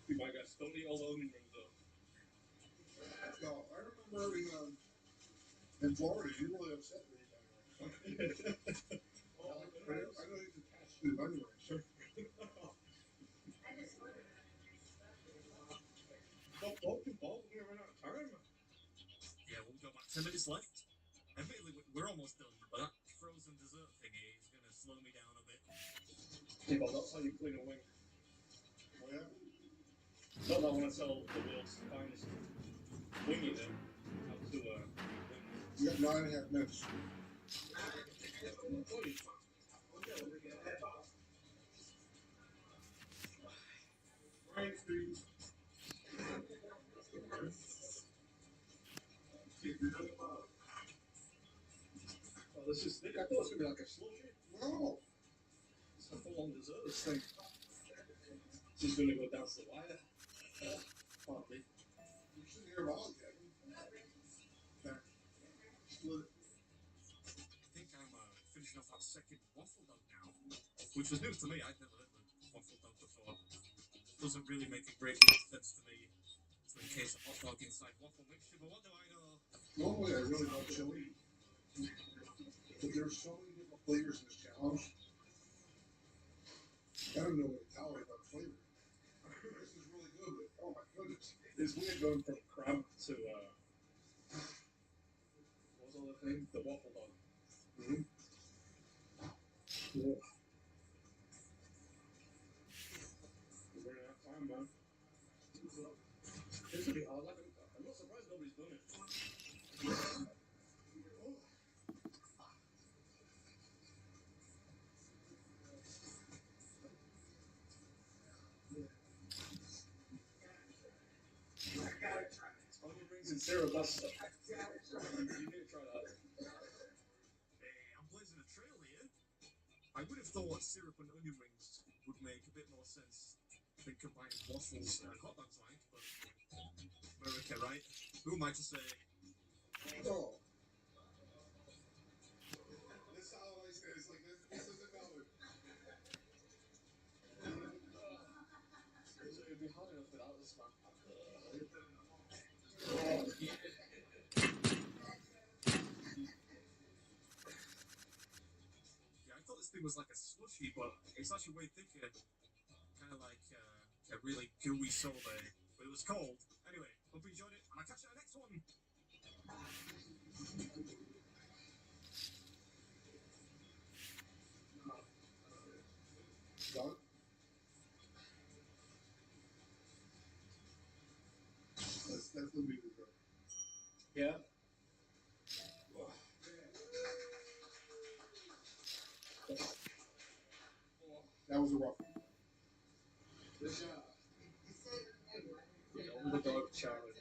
You might get don't eat all the onion rings, though. No, I remember in Florida, you really upset me that night. I know he's attached to the onion rings. Stop talking, Paul. We're running out of time. Yeah, we've got about 10 minutes left. Admittedly, we're almost done, but that frozen dessert thingy is going to slow me down a bit. Yeah, but that's how you clean a wing. Oh, yeah? Not that I want to sell the world's finest wing eater out to You got 9.5 minutes. Ryan Street. Oh, this is thick. I thought it was going to be like a slushy. No. It's a full-on dessert, this thing. It's just going to go down to the wire. Partly. You shouldn't hear about it yet. Split it. I think I'm finishing off that second waffle dog now, which was news to me. I'd never heard of a waffle dog before. Doesn't really make a great deal of sense to me to encase a hot dog inside waffle mixture, but what do I know? Normally, I really love chili. But there's so many different flavors in this challenge. I don't know what to tell you about the flavor. This is really good, but oh my goodness. It's weird going from crab to, what was all the thing? The waffle dog. Mm-hmm. Yeah. We're running out of time, man. This will be hard. Like, I'm not surprised nobody's done it. Onion rings and syrup, that's... You need to try that. Hey, I'm blazing a trail here. I would have thought syrup and onion rings would make a bit more sense than combining waffles and hot dogs like, but America, right? Who am I to say? Oh. This how I say it's like this isn't valid. It'd be hard enough without this, man. Yeah, I thought this thing was like a slushy, but it's actually way thicker. Kind of like a really gooey sorbet. But it was cold. Anyway, hope you enjoyed it, and I'll catch you at the next one. Done? That's definitely the drug. Yeah. That was a rough one. This the dog challenge.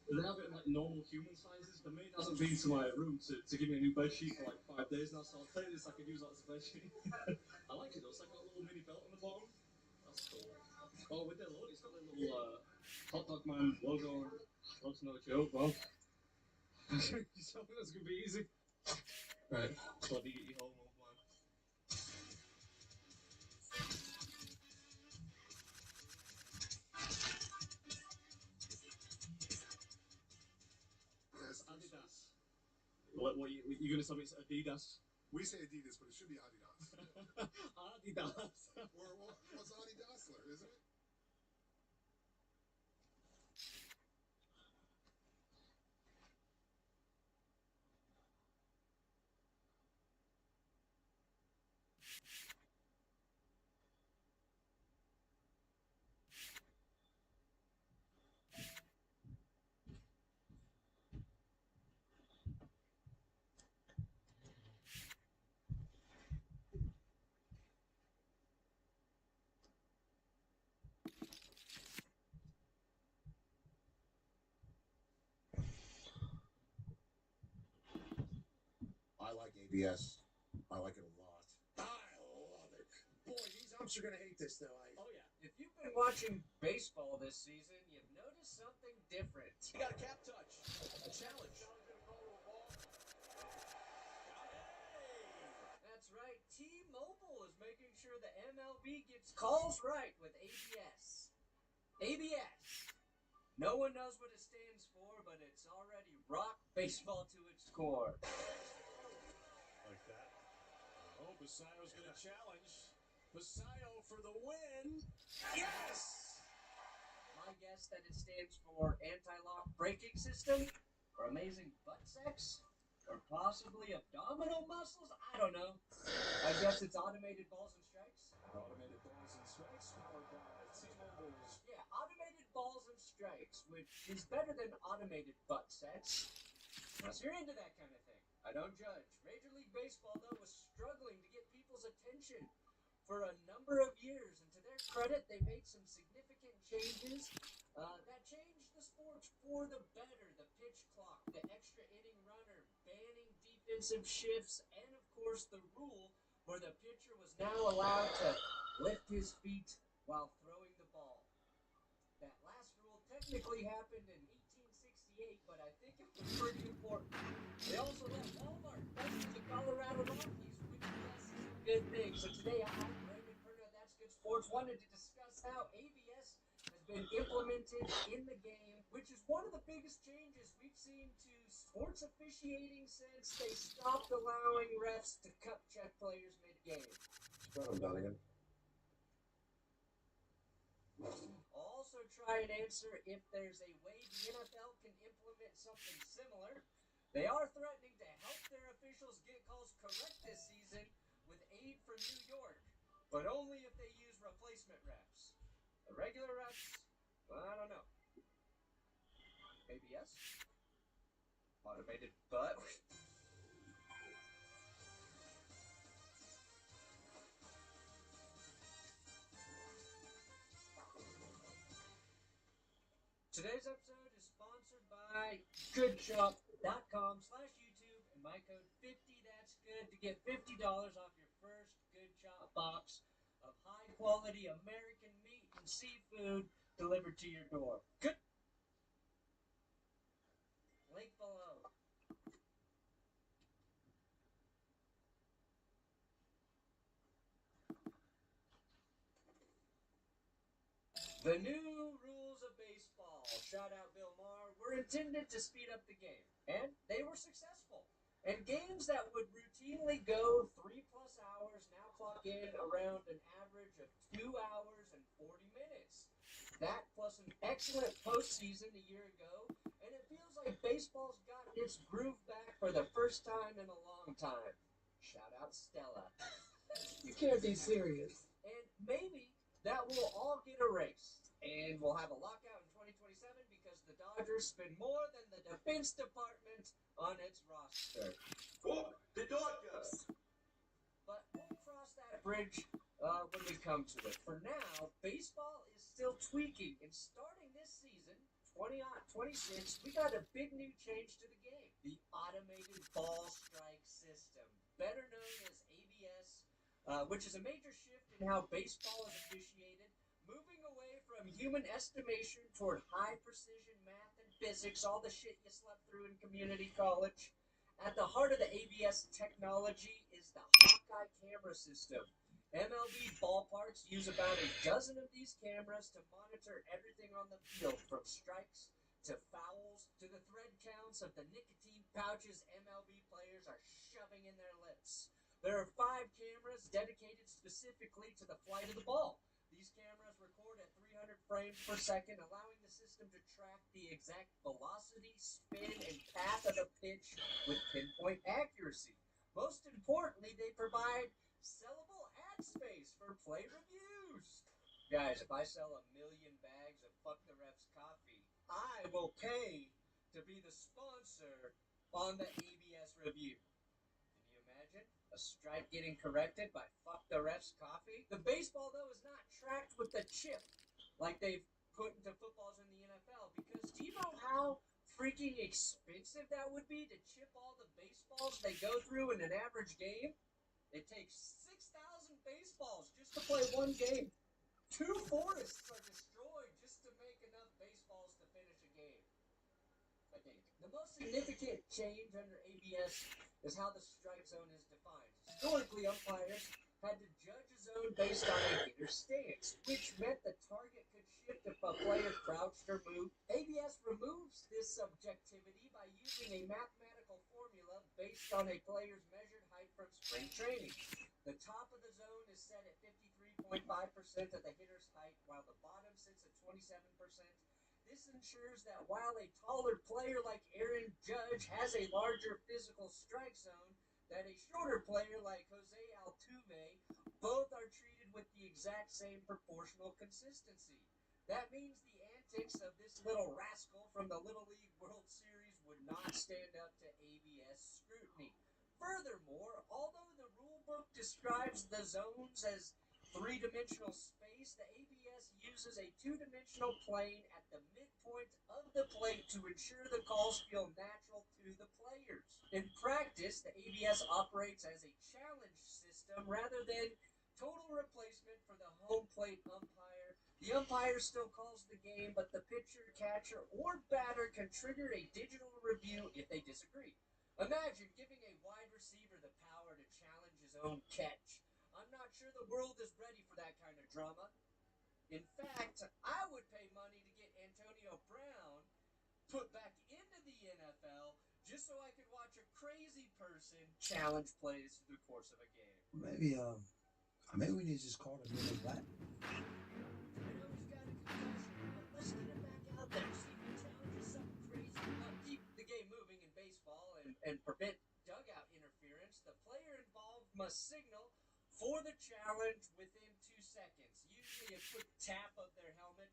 They have it in like normal human sizes. The maid hasn't been to my room to give me a new bed sheet for like 5 days now, so I'll take this. I can use that as a bed sheet. I like it though. It's like got a little mini belt on the bottom. That's cool. Oh, with the logo, it's got the little hot dog man logo on. That's no joke, bro. You tell me that's gonna be easy. Right, bloody get you home, old man. Adidas. What you gonna tell me it's Adidas? We say Adidas, but it should be Adidas. Adidas. Or what's Adidasler, isn't it? I like ABS. I like it a lot. I love it. Boy, these umps are gonna hate this though. Oh yeah. If you've been watching baseball this season, you've noticed something different. You got a cap touch. A challenge. That's right. T-Mobile is making sure the MLB gets calls right with ABS. ABS. No one knows what it stands for, but it's already rocked baseball to its core. Like that. Oh, Basayo's going to challenge. Basayo for the win. Yes! My guess that it stands for anti-lock braking system, or amazing butt sex, or possibly abdominal muscles. I don't know. I guess it's automated balls and strikes. Automated balls and strikes powered by T-Mobile. Yeah, automated balls and strikes, which is better than automated butt sex. Unless you're into that kind of thing. I don't judge. Major League Baseball, though, was struggling to get people's attention for a number of years, and to their credit, they made some significant changes that changed the sports for the better. The pitch clock, the extra inning runner, banning defensive shifts, and of course the rule where the pitcher was now allowed to lift his feet while throwing the ball. That last rule technically happened in 1868, but I think it was pretty important. They also let Walmart best the Colorado Rockies, which is a good thing. So today I'm Raymond Perna, That's Good Sports, wanted to discuss how ABS has been implemented in the game, which is one of the biggest changes we've seen to sports officiating since they stopped allowing refs to cup check players mid-game. Got him, Donegan. I'll also try and answer if there's a way the NFL can implement something similar. They are threatening to help their officials get calls correct this season with aid from New York, but only if they use replacement refs. The regular refs, I don't know. Maybe yes. Automated butt. Today's episode is sponsored by goodshop.com/YouTube and my code 50 That's Good to get $50 off your first Good shop box of high-quality American meat and seafood delivered to your door. Good. Link below. The new rules of baseball, shout out Bill Maher, were intended to speed up the game, and they were successful. And games that would routinely go 3+ hours now clock in around an average of 2 hours and 40 minutes. That plus an excellent postseason a year ago, and it feels like baseball's gotten its groove back for the first time in a long time. Shout out Stella. You can't be serious. And maybe that will all get erased, and we'll have a lockout in 2027 because the Dodgers spend more than the defense department on its roster. Oh, the Dodgers! But we'll cross that bridge when we come to it. For now, baseball is still tweaking, and starting this season, 2026, we got a big new change to the game. The automated ball strike system, better known as ABS, which is a major shift in how baseball is officiated, moving away from human estimation toward high precision math and physics, all the shit you slept through in community college. At the heart of the ABS technology is the Hawkeye camera system. MLB ballparks use about a dozen of these cameras to monitor everything on the field, from strikes to fouls to the thread counts of the nicotine pouches MLB players are shoving in their lips. There are 5 cameras dedicated specifically to the flight of the ball. These cameras record at 300 frames per second, allowing the system to track the exact velocity, spin, and path of the pitch with pinpoint accuracy. Most importantly, they provide sellable ad space for play reviews. Guys, if I sell 1 million bags of Fuck the Refs coffee, I will pay to be the sponsor on the ABS review. A strike getting corrected by Fuck the Refs coffee? The baseball, though, is not tracked with the chip like they've put into footballs in the NFL, because do you know how freaking expensive that would be to chip all the baseballs they go through in an average game? It takes 6,000 baseballs just to play one game. 2 forests are destroyed just to make enough baseballs to finish a game. I think the most significant change under ABS is how the strike zone is defined. Historically, umpires had to judge a zone based on a hitter's stance, which meant the target could shift if a player crouched or moved. ABS removes this subjectivity by using a mathematical formula based on a player's measured height from spring training. The top of the zone is set at 53.5% of the hitter's height, while the bottom sits at 27%. This ensures that while a taller player like Aaron Judge has a larger physical strike zone, that a shorter player like Jose Altuve, both are treated with the exact same proportional consistency. That means the antics of this little rascal from the Little League World Series would not stand up to ABS scrutiny. Furthermore, although the rule book describes the zones as 3-dimensional space, the ABS uses a 2-dimensional plane at the midpoint of the plate to ensure the calls feel natural to the players. In practice, the ABS operates as a challenge system rather than total replacement for the home plate umpire. The umpire still calls the game, but the pitcher, catcher, or batter can trigger a digital review if they disagree. Imagine giving a wide receiver the power to challenge his own catch. I'm not sure the world is ready for that kind of drama. In fact, I would pay money to get Antonio Brown put back into the NFL just so I could watch a crazy person challenge plays through the course of a game. Maybe we need to just call it Middle Black. I know he's got a concussion, but let's get him back out there, see if he challenges something crazy. Keep the game moving in baseball and prevent dugout interference. The player involved must signal for the challenge within 2 seconds, usually a quick tap of their helmet.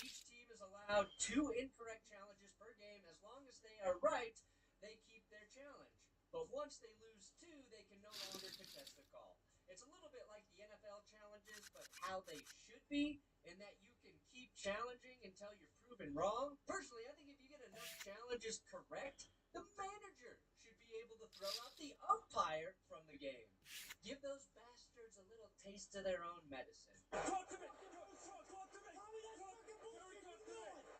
Each team is allowed 2 incorrect challenges per game. As long as they are right, they keep their challenge. But once they lose 2, they can no longer contest the call. It's a little bit like the NFL challenges, but how they should be, in that you can keep challenging until you're proven wrong. Personally, I think if you get enough challenges correct, the manager should be be able to throw out the umpire from the game. Give those bastards a little taste of their own medicine. Talk to me! Talk to me!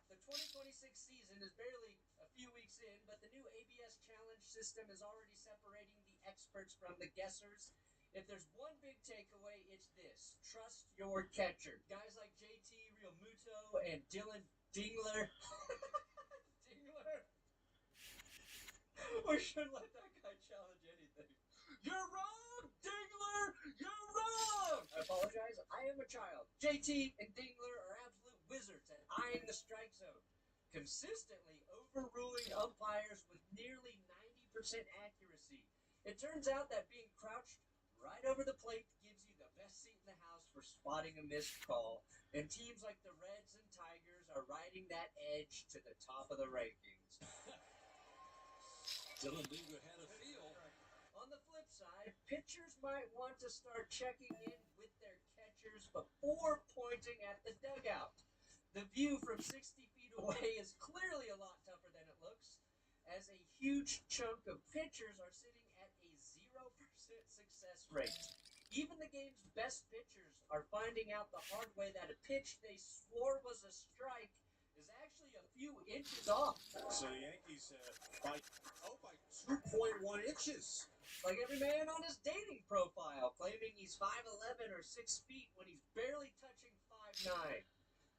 The 2026 season is barely a few weeks in, but the new ABS challenge system is already separating the experts from the guessers. If there's one big takeaway, it's this. Trust your catcher. Guys like JT Realmuto and Dylan Dingler. Dingler? We shouldn't let that guy challenge anything. You're wrong, Dingler! You're wrong! I apologize. I am a child. JT and Dingler are absolute wizards at eyeing the strike zone, consistently overruling umpires with nearly 90% accuracy. It turns out that being crouched right over the plate gives you the best seat in the house for spotting a missed call, and teams like the Reds and Tigers are riding that edge to the top of the rankings. Dylan Dingler had a feel. On the flip side, pitchers might want to start checking in with their catchers before pointing at the dugout. The view from 60 feet away is clearly a lot tougher than it looks, as a huge chunk of pitchers are sitting at a 0% success rate. Even the game's best pitchers are finding out the hard way that a pitch they swore was a strike is actually a few inches off. So the Yankees by 2.1 inches. Like every man on his dating profile, claiming he's 5'11 or 6 feet when he's barely touching 5'9.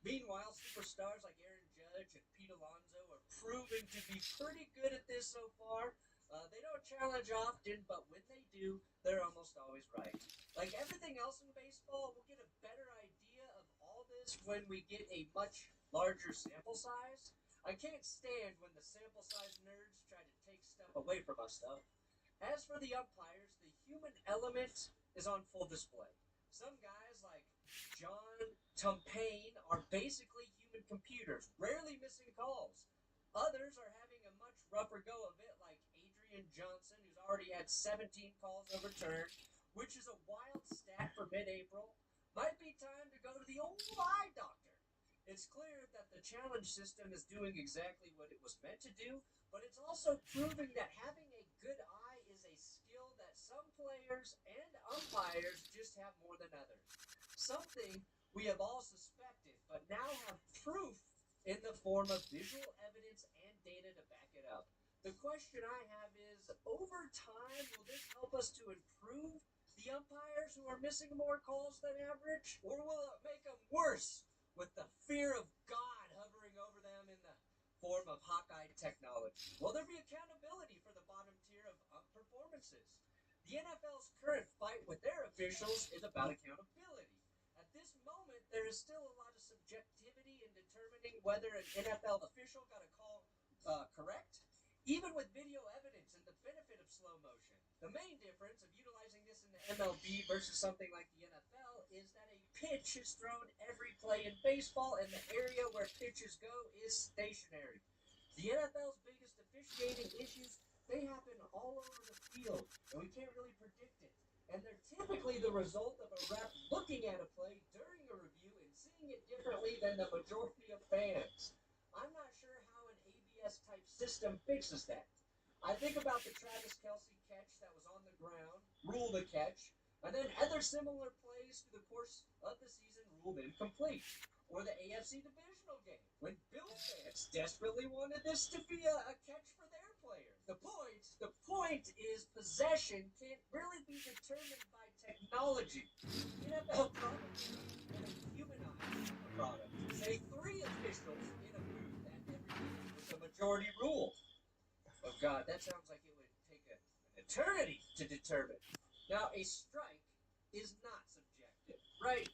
Meanwhile, superstars like Aaron Judge and Pete Alonso are proving to be pretty good at this so far. They don't challenge often, but when they do, they're almost always right. Like everything else in baseball, we'll get a better idea of all this when we get a much larger sample size. I can't stand when the sample size nerds try to take stuff away from us, though. As for the umpires, the human element is on full display. Some guys like John Tumpain are basically human computers, rarely missing calls. Others are having a much rougher go of it, like Adrian Johnson, who's already had 17 calls overturned, which is a wild stat for mid-April. Might be time to go to the old eye doctor. It's clear that the challenge system is doing exactly what it was meant to do, but it's also proving that having a good eye is a skill that some players and umpires just have more than others. Something we have all suspected, but now have proof in the form of visual evidence and data to back it up. The question I have is, over time, will this help us to improve the umpires who are missing more calls than average? Or will it make them worse with the fear of God hovering over them in the form of Hawkeye technology? Will there be accountability for the bottom tier of performances? The NFL's current fight with their officials is about accountability. At this moment, there is still a lot of subjectivity in determining whether an NFL official got a call correct, even with video evidence and the benefit of slow motion. The main difference of utilizing this in the MLB versus something like the NFL is that a pitch is thrown every play in baseball, and the area where pitches go is stationary. The NFL's biggest officiating issues, they happen all over the field, and we can't really predict it. And they're typically the result of a ref looking at a play during a review and seeing it differently than the majority of fans. I'm not sure how an ABS-type system fixes that. I think about the Travis Kelce catch that was on the ground, ruled a catch, and then other similar plays through the course of the season ruled incomplete. Or the AFC divisional game, when Bill fans desperately wanted this to be a catch for their player. The point is possession can't really be determined by technology. NFL probably would humanize a product. Say 3 officials in a booth at every game with a majority rule. Oh God, that sounds like it would take an eternity to determine. Now, a strike is not subjective, right?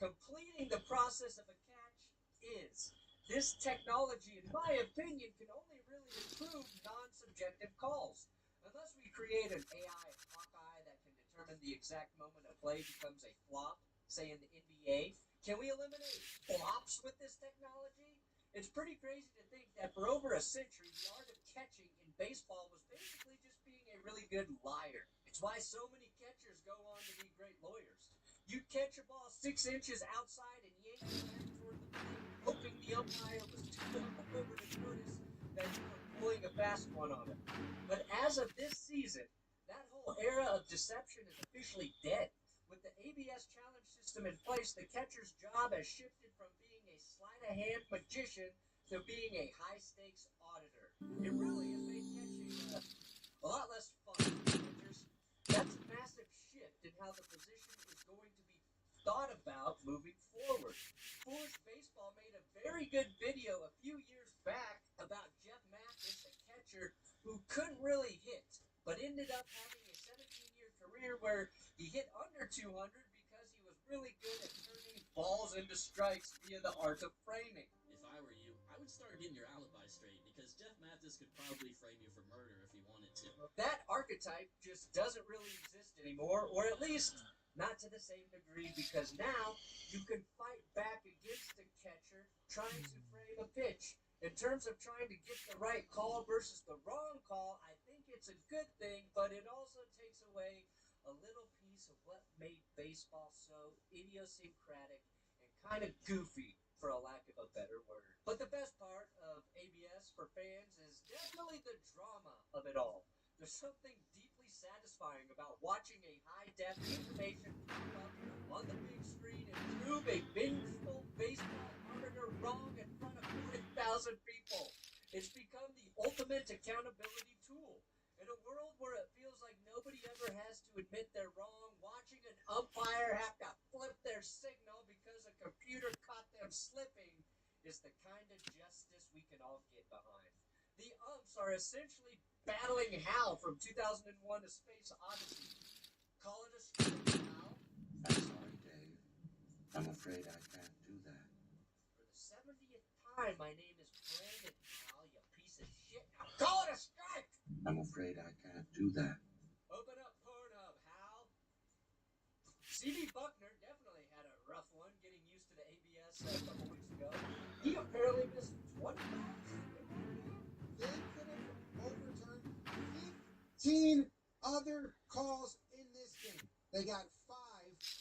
Completing the process of a catch is. This technology, in my opinion, can only really improve non-subjective calls. Unless we create an AI Hawkeye that can determine the exact moment a play becomes a flop, say in the NBA, can we eliminate flops with this technology? It's pretty crazy to think that for over a century, the art of catching in baseball was basically just being a really good liar. It's why so many catchers go on to be great lawyers. You catch a ball 6 inches outside and yank it back toward the plate, hoping the umpire was too over to notice that you were pulling a fast one on him. But as of this season, that whole era of deception is officially dead. With the ABS challenge system in place, the catcher's job has shifted from being a sleight-of-hand magician to being a high-stakes auditor. It really has made catching a lot less fun for catchers. That's a massive shift in how the position is going to be thought about moving forward. Foolish Baseball made a very good video a few years back about Jeff Mathis, a catcher who couldn't really hit, but ended up having a 17-year career where he hit under 200 because he was really good at turning balls into strikes via the art of framing. If I were you, I would start getting your alibi straight, because Jeff Mathis could probably frame you for murder if he wanted to. That archetype just doesn't really exist anymore, or at least not to the same degree, because now you can fight back against a catcher trying to frame a pitch. In terms of trying to get the right call versus the wrong call, I think it's a good thing, but it also takes away a little piece of what made baseball so idiosyncratic and kind of goofy, for a lack of a better word. But the best part of ABS for fans is definitely the drama of it all. There's something deeply satisfying about watching a high-def information pop up on the big screen and prove a vengeful baseball auditor wrong in front of 40,000 people. It's become the ultimate accountability tool. In a world where it feels like nobody ever has to admit they're wrong, watching an umpire have to flip their signal because a computer caught them slipping is the kind of justice we can all get behind. The umps are essentially battling Hal from 2001: A Space Odyssey. Call it a strike, Hal. I'm sorry, Dave. I'm afraid I can't do that. For the 70th time, my name is Brandon, Hal, you piece of shit. Now call it a strike! I'm afraid I can't do that. Open up Pornhub, Hal. C.D. Buckner definitely had a rough one getting used to the ABS a couple weeks ago. He apparently missed 20 balls. They could have overturned 15 other calls in this game. They got 5.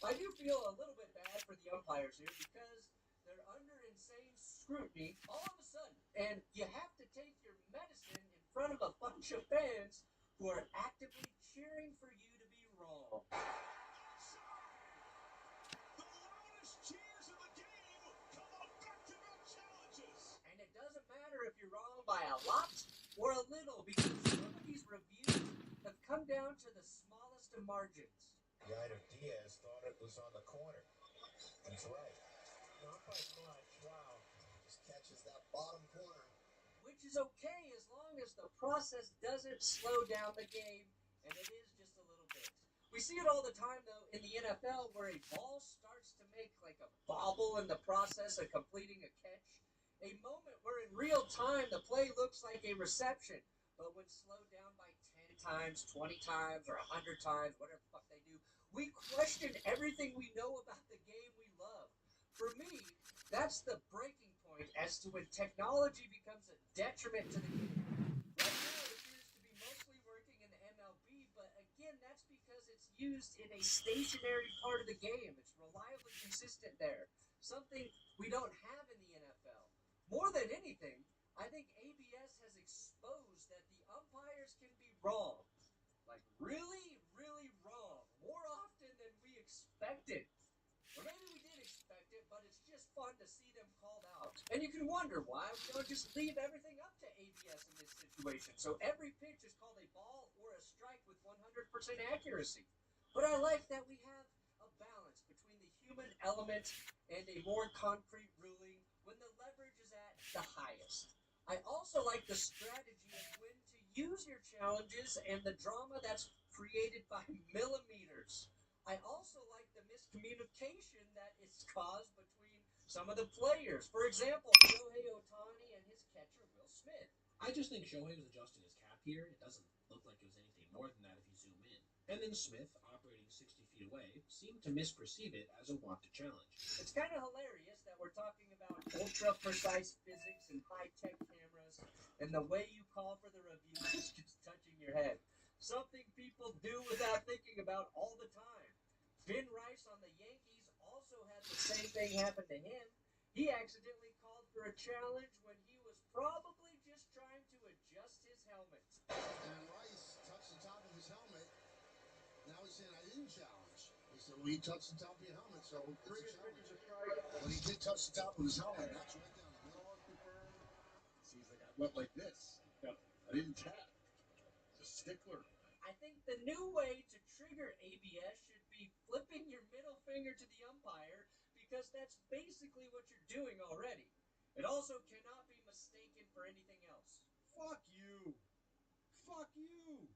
I do feel a little bit bad for the umpires here because they're under insane scrutiny all of a sudden, and you have to take your medicine in front of a bunch of fans who are actively cheering for you to be wrong. And it doesn't matter if you're wrong by a lot or a little, because some of these reviews have come down to the smallest of margins. Guider Diaz thought it was on the corner. That's right. Not by much. Wow. Just catches that bottom corner. Which is okay as long as the process doesn't slow down the game, and it is just a little bit. We see it all the time, though, in the NFL, where a ball starts to make like a bobble in the process of completing a catch. A moment where in real time the play looks like a reception, but when slowed down by 10 times, 20 times, or 100 times, whatever the fuck they do, we question everything we know about the game we love. For me, that's the breaking point as to when technology becomes a detriment to the game. Right now, it appears to be mostly working in the MLB, but again, that's because it's used in a stationary part of the game. It's reliably consistent there, something we don't have in the NFL. More than anything, I think ABS has exposed that the umpires can be wrong. Like, really, really wrong. More often than we expected. Or maybe we did expect it, but it's just fun to see them called out. And you can wonder why we don't just leave everything up to ABS in this situation. So every pitch is called a ball or a strike with 100% accuracy. But I like that we have a balance between the human element and a more concrete ruling when the leverage is at the highest. I also like the strategy of when to use your challenges and the drama that's created by millimeters. I also like the miscommunication that is caused between some of the players. For example, Shohei Ohtani and his catcher, Will Smith. I just think Shohei was adjusting his cap here. It doesn't look like it was anything more than that if you zoom in. And then Smith, operating 60 feet away, seemed to misperceive it as a wanted challenge. It's kind of hilarious that we're talking about ultra-precise physics and high-tech cameras, and the way you call for the review is just touching your head. Something people do without thinking about all the time. Ben Rice on the Yankees also had the same thing happen to him. He accidentally called for a challenge when he was probably just trying to adjust his helmet. And Rice touched the top of his helmet. Now he's saying, I didn't challenge. He said, well, you touched the top of your helmet, so it's a challenge. But he did touch the top of his helmet. That's right down the middle. Seems like I went like this. Yep. I didn't tap. It's a stickler. I think the new way to trigger ABS should be flipping your middle finger to the umpire, because that's basically what you're doing already. It also cannot be mistaken for anything else. Fuck you. Fuck you.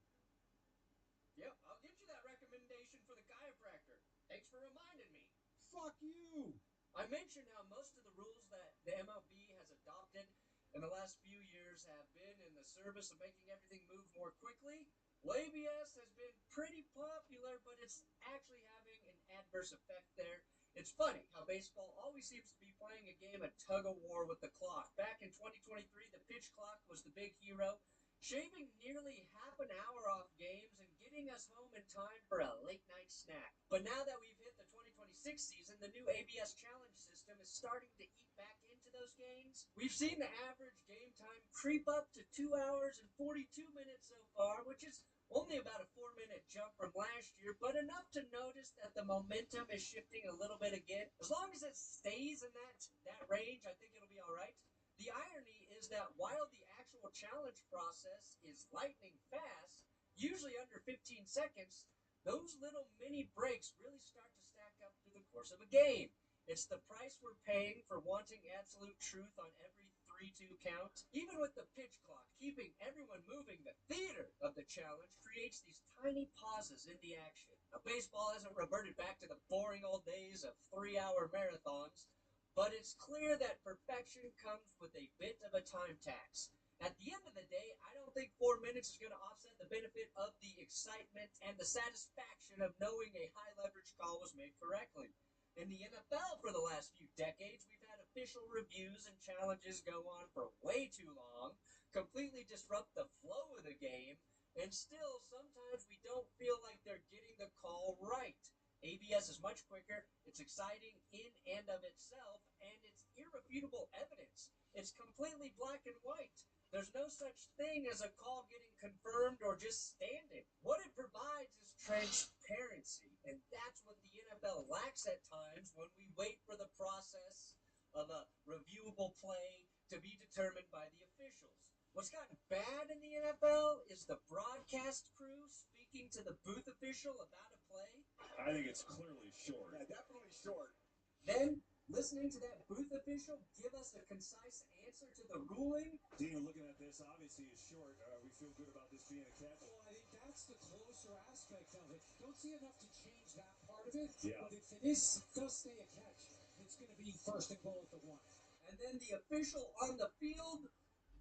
Yep, I'll get you that recommendation for the chiropractor. Thanks for reminding me. Fuck you. I mentioned how most of the rules that the MLB has adopted in the last few years have been in the service of making everything move more quickly. Well, ABS has been pretty popular, but it's actually having an adverse effect there. It's funny how baseball always seems to be playing a game of tug-of-war with the clock. Back in 2023, the pitch clock was the big hero, shaving nearly half an hour off games and getting us home in time for a late-night snack. But now that we've hit the 2026 season, the new ABS challenge system is starting to eat back into those games. We've seen the average game time creep up to 2 hours and 42 minutes so far, which is only about a 4-minute jump from last year, but enough to notice that the momentum is shifting a little bit again. As long as it stays in that range, I think it'll be all right. The irony is that while the actual challenge process is lightning fast, usually under 15 seconds, those little mini breaks really start to stack up through the course of a game. It's the price we're paying for wanting absolute truth on every 3-2 count. Even with the pitch clock keeping everyone moving, the theater of the challenge creates these tiny pauses in the action. Now, baseball hasn't reverted back to the boring old days of 3-hour marathons, but it's clear that perfection comes with a bit of a time tax. At the end of the day, I don't think 4 minutes is going to offset the benefit of the excitement and the satisfaction of knowing a high-leverage call was made correctly. In the NFL for the last few decades, we've had official reviews and challenges go on for way too long, completely disrupt the flow of the game, and still sometimes we don't feel like they're getting the call right. ABS is much quicker, it's exciting in and of itself, and it's irrefutable evidence. It's completely black and white. There's no such thing as a call getting confirmed or just standing. What it provides is transparency, and that's what the NFL lacks at times when we wait for the process of a reviewable play to be determined by the officials. What's gotten bad in the NFL is the broadcast crew speaking to the booth official about a play. I think it's clearly short. Yeah, definitely short. Then, listening to that booth official give us a concise answer to the ruling. Dino, looking at this, obviously it's short. We feel good about this being a catch. Well, I think that's the closer aspect of it. Don't see enough to change that part of it. Yeah. But if it does stay a catch, it's going to be first and goal at the 1. And then the official on the field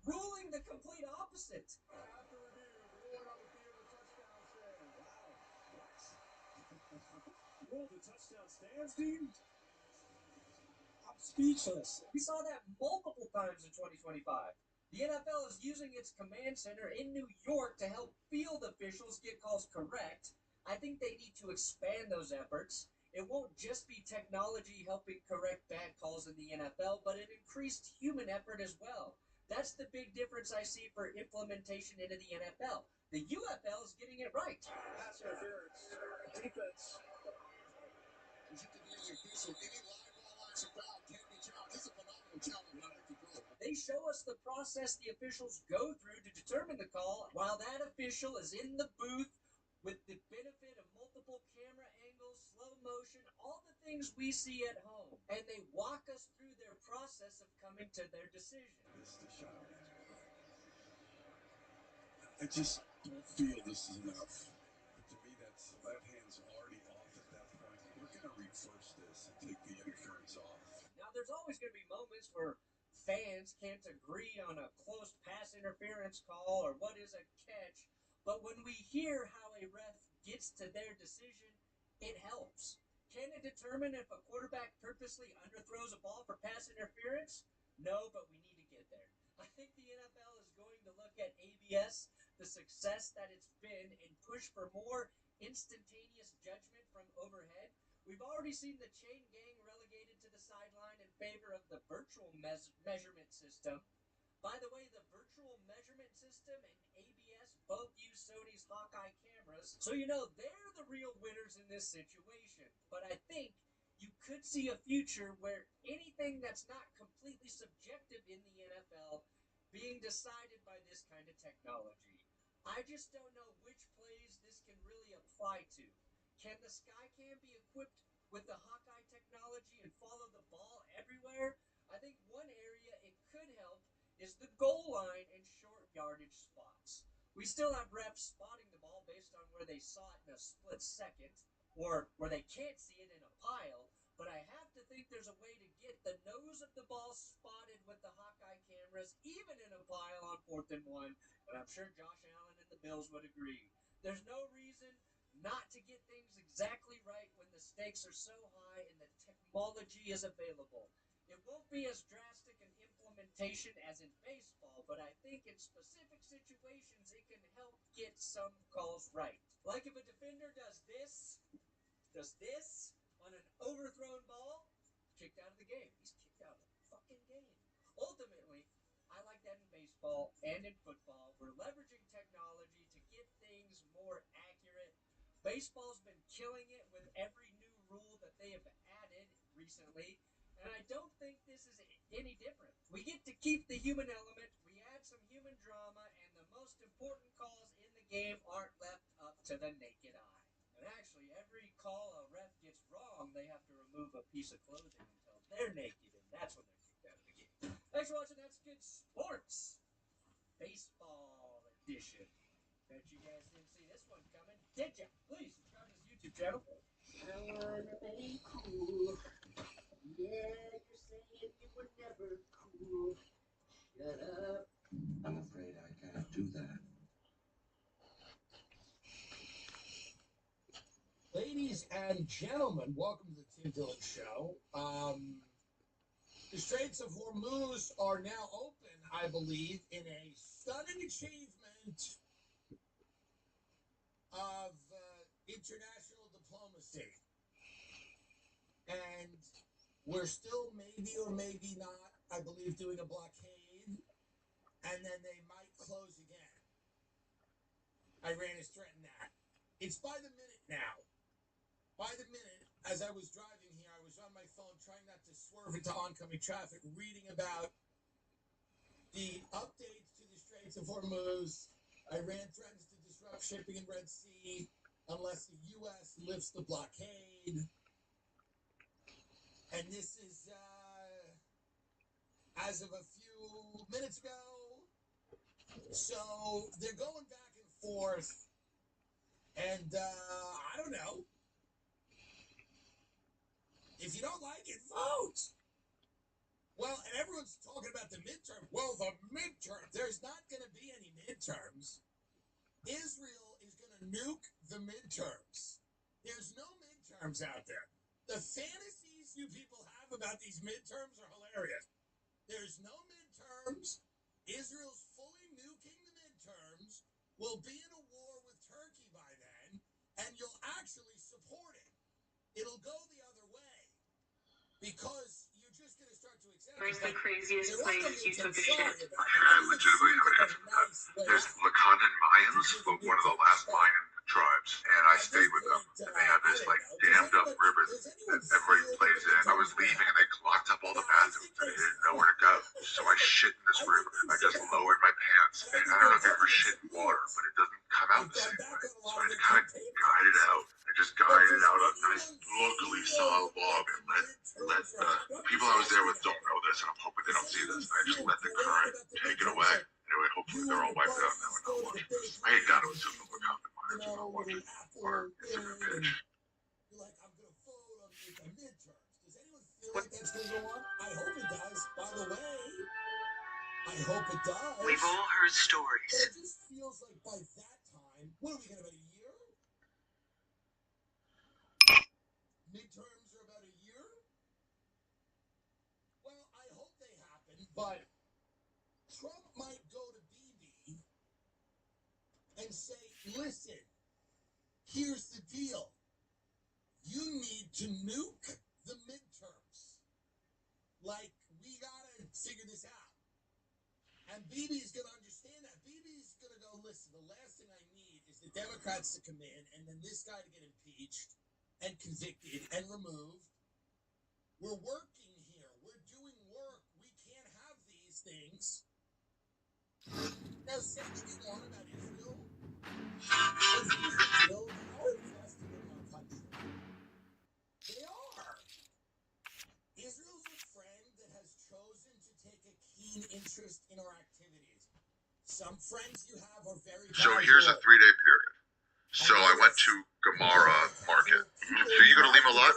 ruling the complete opposite. After review, the ruling on the field, the touchdown stand. Wow. What? You rolled the touchdown stands, Dean? I'm speechless. We saw that multiple times in 2025. The NFL is using its command center in New York to help field officials get calls correct. I think they need to expand those efforts. It won't just be technology helping correct bad calls in the NFL, but an increased human effort as well. That's the big difference I see for implementation into the NFL. The UFL is getting it right. Pass interference. Defense. Is it the official? Any live ball action foul can be challenged. This is a phenomenal challenge. I like to call it. They show us the process the officials go through to determine the call, while that official is in the booth with the benefit of multiple camera angles, slow motion, all the things we see at home. And they walk us through their process of coming to their decision. This is the shot. I just don't feel this is enough. To me, that hand's already off at that point. We're going to reverse this and take the interference off. Now, there's always going to be moments where fans can't agree on a close pass interference call or what is a catch, but when we hear how a ref gets to their decision, it helps. Can it determine if a quarterback purposely underthrows a ball for pass interference? No, but we need to get there. I think the NFL is going to look at ABS, the success that it's been, and push for more instantaneous judgment from overhead. We've already seen the chain gang relegated to the sideline in favor of the virtual measurement system. By the way, the virtual measurement system and both use Sony's Hawkeye cameras, so you know they're the real winners in this situation. But I think you could see a future where anything that's not completely subjective in the NFL being decided by this kind of technology. I just don't know which plays this can really apply to. Can the Skycam be equipped with the Hawkeye technology and follow the ball everywhere? I think one area it could help is the goal line and short yardage spots. We still have refs spotting the ball based on where they saw it in a split second, or where they can't see it in a pile, but I have to think there's a way to get the nose of the ball spotted with the Hawkeye cameras, even in a pile on 4th and 1, and I'm sure Josh Allen and the Bills would agree. There's no reason not to get things exactly right when the stakes are so high and the technology is available. It won't be as drastic an implementation as in baseball, but I think in specific situations it can help get some calls right. Like if a defender does this on an overthrown ball, kicked out of the game. He's kicked out of the fucking game. Ultimately, I like that in baseball and in football. We're leveraging technology to get things more accurate. Baseball's been killing it with every new rule that they have added recently, and I don't think this is any different. We get to keep the human element, we add some human drama, and the most important calls in the game aren't left up to the naked eye. And actually, every call a ref gets wrong, they have to remove a piece of clothing until they're naked, and that's when they're kicked out of the game. Thanks for watching That's Good Sports, baseball edition. Bet you guys didn't see this one coming, did ya? Please subscribe to this YouTube channel. I wanna be cool. Yeah, you're saying you were never cool. Shut up. I'm afraid I can't do that. Ladies and gentlemen, welcome to the Tim Dillon Show. The Straits of Hormuz are now open, I believe, in a stunning achievement of international diplomacy. And we're still maybe or maybe not, I believe, doing a blockade, and then they might close again. Iran has threatened that. It's by the minute now. By the minute, as I was driving here, I was on my phone trying not to swerve into oncoming traffic, reading about the updates to the Straits of Hormuz. Iran threatens to disrupt shipping in Red Sea unless the U.S. lifts the blockade. And this is, as of a few minutes ago. So they're going back and forth. And, I don't know. If you don't like it, vote. Well, and everyone's talking about the midterm. Well, the midterm. There's not going to be any midterms. Israel is going to nuke the midterms. There's no midterms out there. The fantasies you people have about these midterms are hilarious. There's no midterms. Israel's fully nuking the midterms. We'll be in a war with Turkey by then, and you'll actually support it. It'll go the other way. Because you're just going to start to accept Where's it. the craziest place you took a shit? I legitimately have an answer for that. There's Lacandan Mayans, one of the last Mayan tribes, and I stayed with them. And they have this like dammed up river that everybody plays in. I was leaving and they locked up all the bathrooms and I didn't know where to go. So I shit in this river. I just lowered my pants. And I don't know if you ever shit in water, but it doesn't come out the same way. So I had to kind of guide it out. I just guided it out a nice, locally solid log and let the people I was there with don't know this, and I'm hoping they don't see this. I just let the current take it away. Anyway, hopefully they're all wiped out now and not watching this. I hate God to assume the Lacandan Mayans are not watching our Instagram page. You're like, I'm going to vote on the midterms. Does anyone feel like that's going to go on? I hope it does. By the way, I hope it does. We've all heard stories. But it just feels like by that time, what are we going to, about a year? Midterms are about a year? Well, I hope they happen, but Trump might go to Bibi and say, listen, here's the deal. You need to nuke the midterms. Like, we gotta figure this out. And Bibi is gonna understand that. Bibi's gonna go, listen. listen, the last thing I need is the Democrats to come in and then this guy to get impeached and convicted and removed. We're working here. We're doing work. We can't have these things. Now, say what you want about Israel, but here's the deal. They are invested in our country. They are. Israel's a friend that has chosen to take a keen interest in our activities. Some friends you have are very So casual. here's a 3-day period. So I went to Gamara Market. So you go to Lima a lot?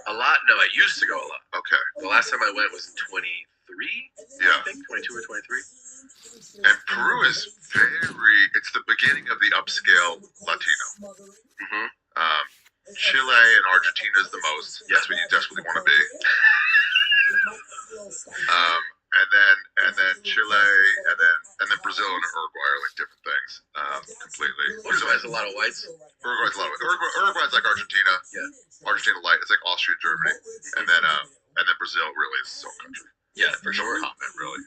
A lot? No, I used to go a lot. Okay. The last time I went was in 23. Yeah. I think 22 or 23. And Peru is it's the beginning of the upscale Latino. Mm-hmm. Chile and Argentina is the most. Yes, what you desperately want to be. And then Chile, and then Brazil and Uruguay are like different things, completely. Uruguay has a lot of whites. Uruguay's like Argentina. Yeah. Argentina light. It's like Austria, Germany, and then Brazil really is its own country. Yeah, for sure. Continent, really.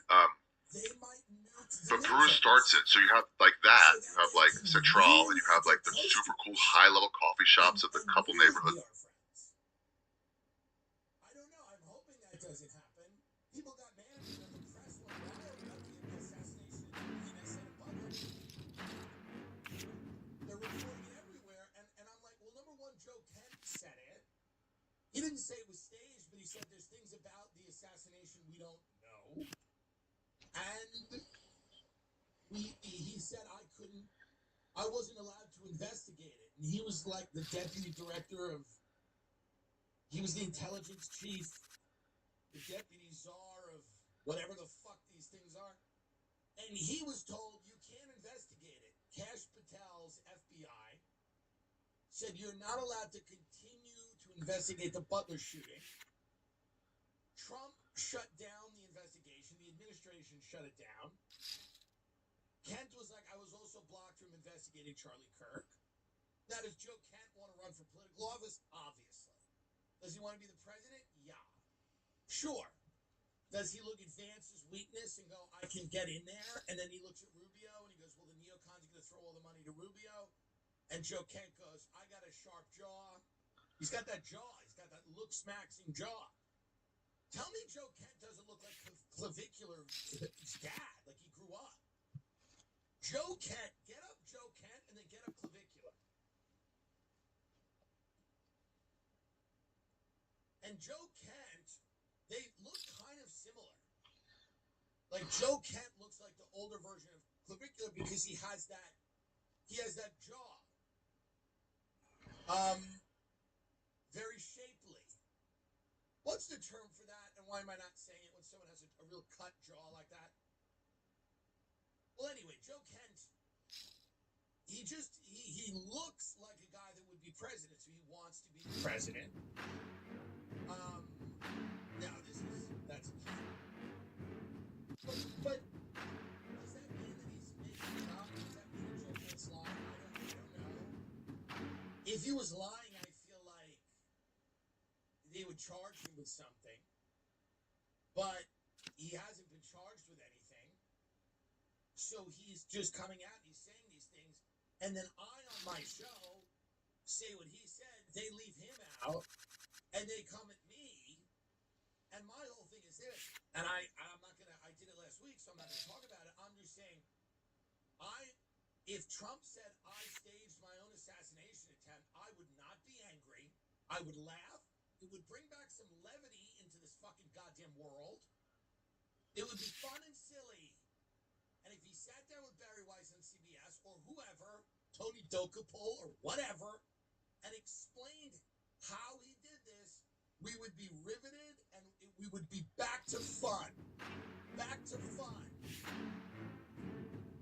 But Peru starts it, so you have like that. You have like Central, and you have like the super cool high-level coffee shops of the couple neighborhood. I don't know. I'm hoping that doesn't happen. People got mad at me on the press went wild about the assassination of the public. They're reporting it everywhere, and I'm like, well, number one, Joe Kent said it. He didn't say it was staged, but he said there's things about the assassination we don't know. And he said I wasn't allowed to investigate it. And he was like the deputy director of, he was the intelligence chief, the deputy czar of whatever the fuck these things are. And he was told you can't investigate it. Kash Patel's FBI said you're not allowed to continue to investigate the Butler shooting. Trump shut down the investigation. The administration shut it down. Kent was like, I was also blocked from investigating Charlie Kirk. Now, does Joe Kent want to run for political office? Obviously. Does he want to be the president? Yeah. Sure. Does he look at Vance's weakness and go, I can get in there? And then he looks at Rubio and he goes, well, the neocons are going to throw all the money to Rubio. And Joe Kent goes, I got a sharp jaw. He's got that jaw. He's got that look-smacking jaw. Tell me Joe Kent doesn't look like clavicular his dad, like he grew up. Joe Kent, get up Joe Kent, and then get up clavicular. And Joe Kent, they look kind of similar. Like Joe Kent looks like the older version of clavicular because he has that jaw. Very shapely. What's the term for that? And why am I not saying it when someone has a real cut jaw like that? Well, anyway, Joe Kent, he looks like a guy that would be president, so he wants to be president. Now that's but does that mean that he's making it up? Does that mean Joe Kent's lying? I don't know. If he was lying, I feel like they would charge him with something, but he hasn't been charged with anything. So he's just coming out and he's saying these things, and then I on my show say what he said, they leave him out, and they come at me, and my whole thing is this, and I'm not gonna, I did it last week, so I'm not gonna talk about it. I'm just saying, if Trump said I staged my own assassination attempt, I would not be angry. I would laugh. It would bring back some levity into this fucking goddamn world. It would be fun and silly. And if he sat down with Barry Weiss on CBS or whoever, Tony Dokapol or whatever, and explained how he did this, we would be riveted and we would be back to fun. Back to fun.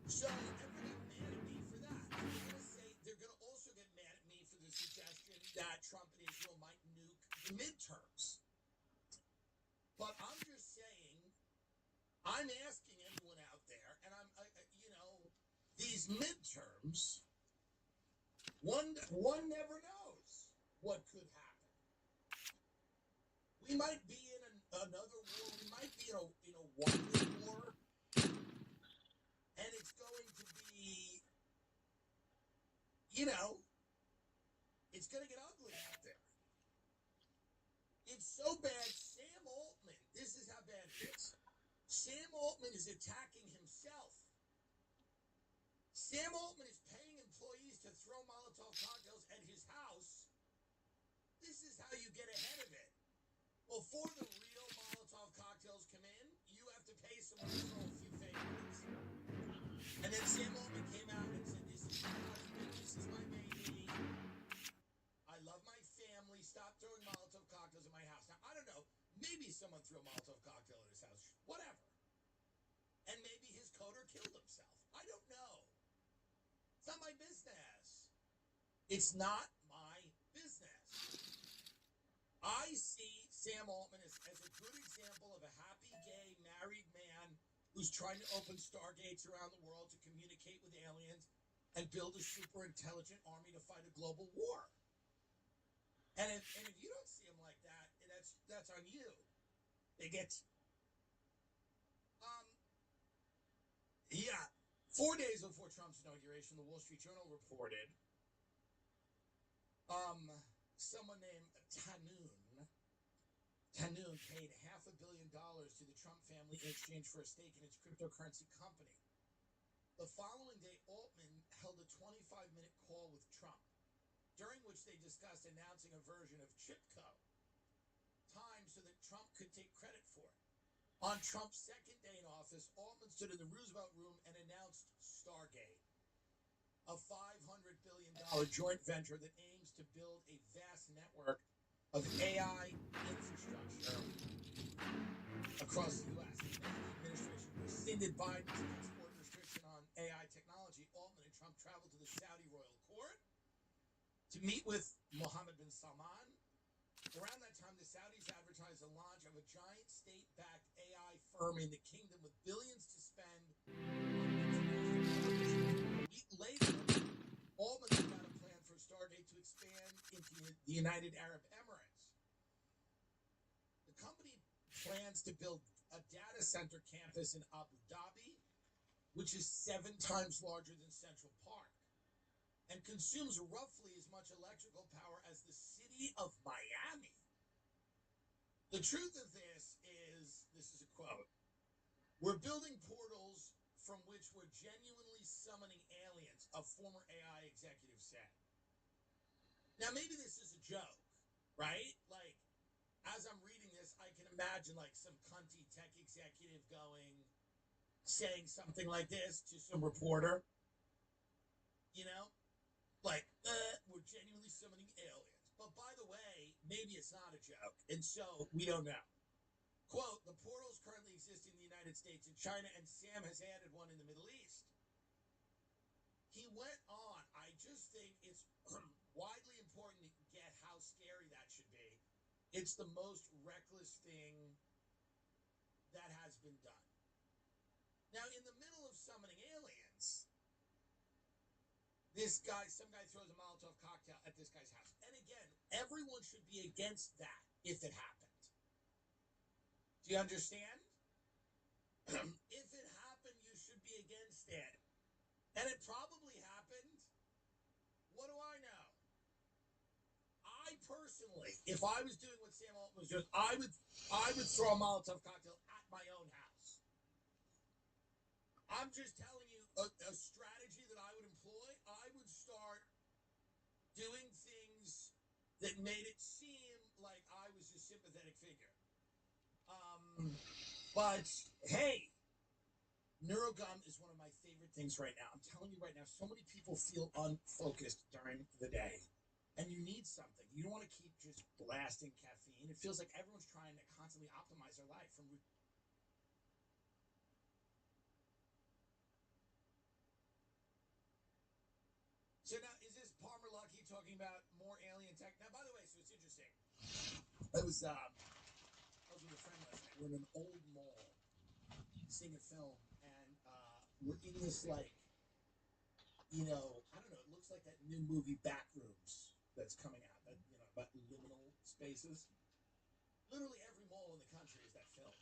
So everyone got mad at me for that. They're going to also get mad at me for the suggestion that Trump and Israel might nuke the midterms. But I'm just saying, I'm asking everyone out there, and these midterms, one never knows what could happen. We might be in another war. We might be in a one-year war, and it's going to be you know, it's going to get ugly out there. It's so bad, Sam Altman, this is how bad it is. Sam Altman is attacking himself. Sam Altman is paying employees to throw Molotov cocktails at his house. This is how you get ahead of it. Before the real Molotov cocktails come in, you have to pay someone to throw a few fake ones. And then Sam Altman came out and said, this is my husband, this is my baby. I love my family. Stop throwing Molotov cocktails at my house. Now, I don't know. Maybe someone threw a Molotov cocktail at his house. Whatever. And maybe his coder killed himself. I don't know. It's not my business. It's not my business. I see Sam Altman as a good example of a happy, gay, married man who's trying to open stargates around the world to communicate with aliens and build a super intelligent army to fight a global war. And if you don't see him like that, that's on you. They get 4 days before Trump's inauguration, the Wall Street Journal reported someone named Tanoon paid $500 million to the Trump family in exchange for a stake in its cryptocurrency company. The following day, Altman held a 25-minute call with Trump, during which they discussed announcing a version of Chipco, time so that Trump could take credit for it. On Trump's second day in office, Altman stood in the Roosevelt Room and announced Stargate, a $500 billion joint venture that aims to build a vast network of AI infrastructure across the U.S. The administration rescinded Biden's export restriction on AI technology. Altman and Trump traveled to the Saudi royal court to meet with Mohammed bin Salman. Around that time, the Saudis advertised the launch of a giant state-backed AI firm in the kingdom with billions to spend. A week later, Altman laid out a plan for Stargate to expand into the United Arab Emirates. The company plans to build a data center campus in Abu Dhabi, which is 7 times larger than Central Park, and consumes roughly as much electrical power as the city of Miami. The truth of this is a quote, "We're building portals from which we're genuinely summoning aliens," a former AI executive said. Now, maybe this is a joke, right? Like, as I'm reading this, I can imagine, like, some cunty tech executive saying something like this to some reporter, you know? Like, we're genuinely summoning aliens. But by the way, maybe it's not a joke, and so we don't know. Quote, "The portals currently exist in the United States and China, and Sam has added one in the Middle East." He went on. I just think it's widely important to get how scary that should be. It's the most reckless thing that has been done. Now, in the middle of summoning aliens, some guy throws a Molotov cocktail at this guy's house. And again, everyone should be against that if it happened. Do you understand? If it happened, you should be against it. And it probably happened. What do I know? I personally, if I was doing what Sam Altman was doing, I would throw a Molotov cocktail at my own house. I'm just telling you a strategy that I would employ. I would start doing things that made it seem like I was a sympathetic figure. But hey, Neurogum is one of my favorite things right now. I'm telling you right now, so many people feel unfocused during the day. And you need something. You don't want to keep just blasting caffeine. It feels like everyone's trying to constantly optimize their life from So now, is this Palmer Luckey talking about more alien tech? Now, by the way, so it's interesting. I was with a friend last night. We're in an old mall, seeing a film, and we're in this, like, I don't know, it looks like that new movie Backrooms that's coming out, that, about liminal spaces. Literally every mall in the country is that film.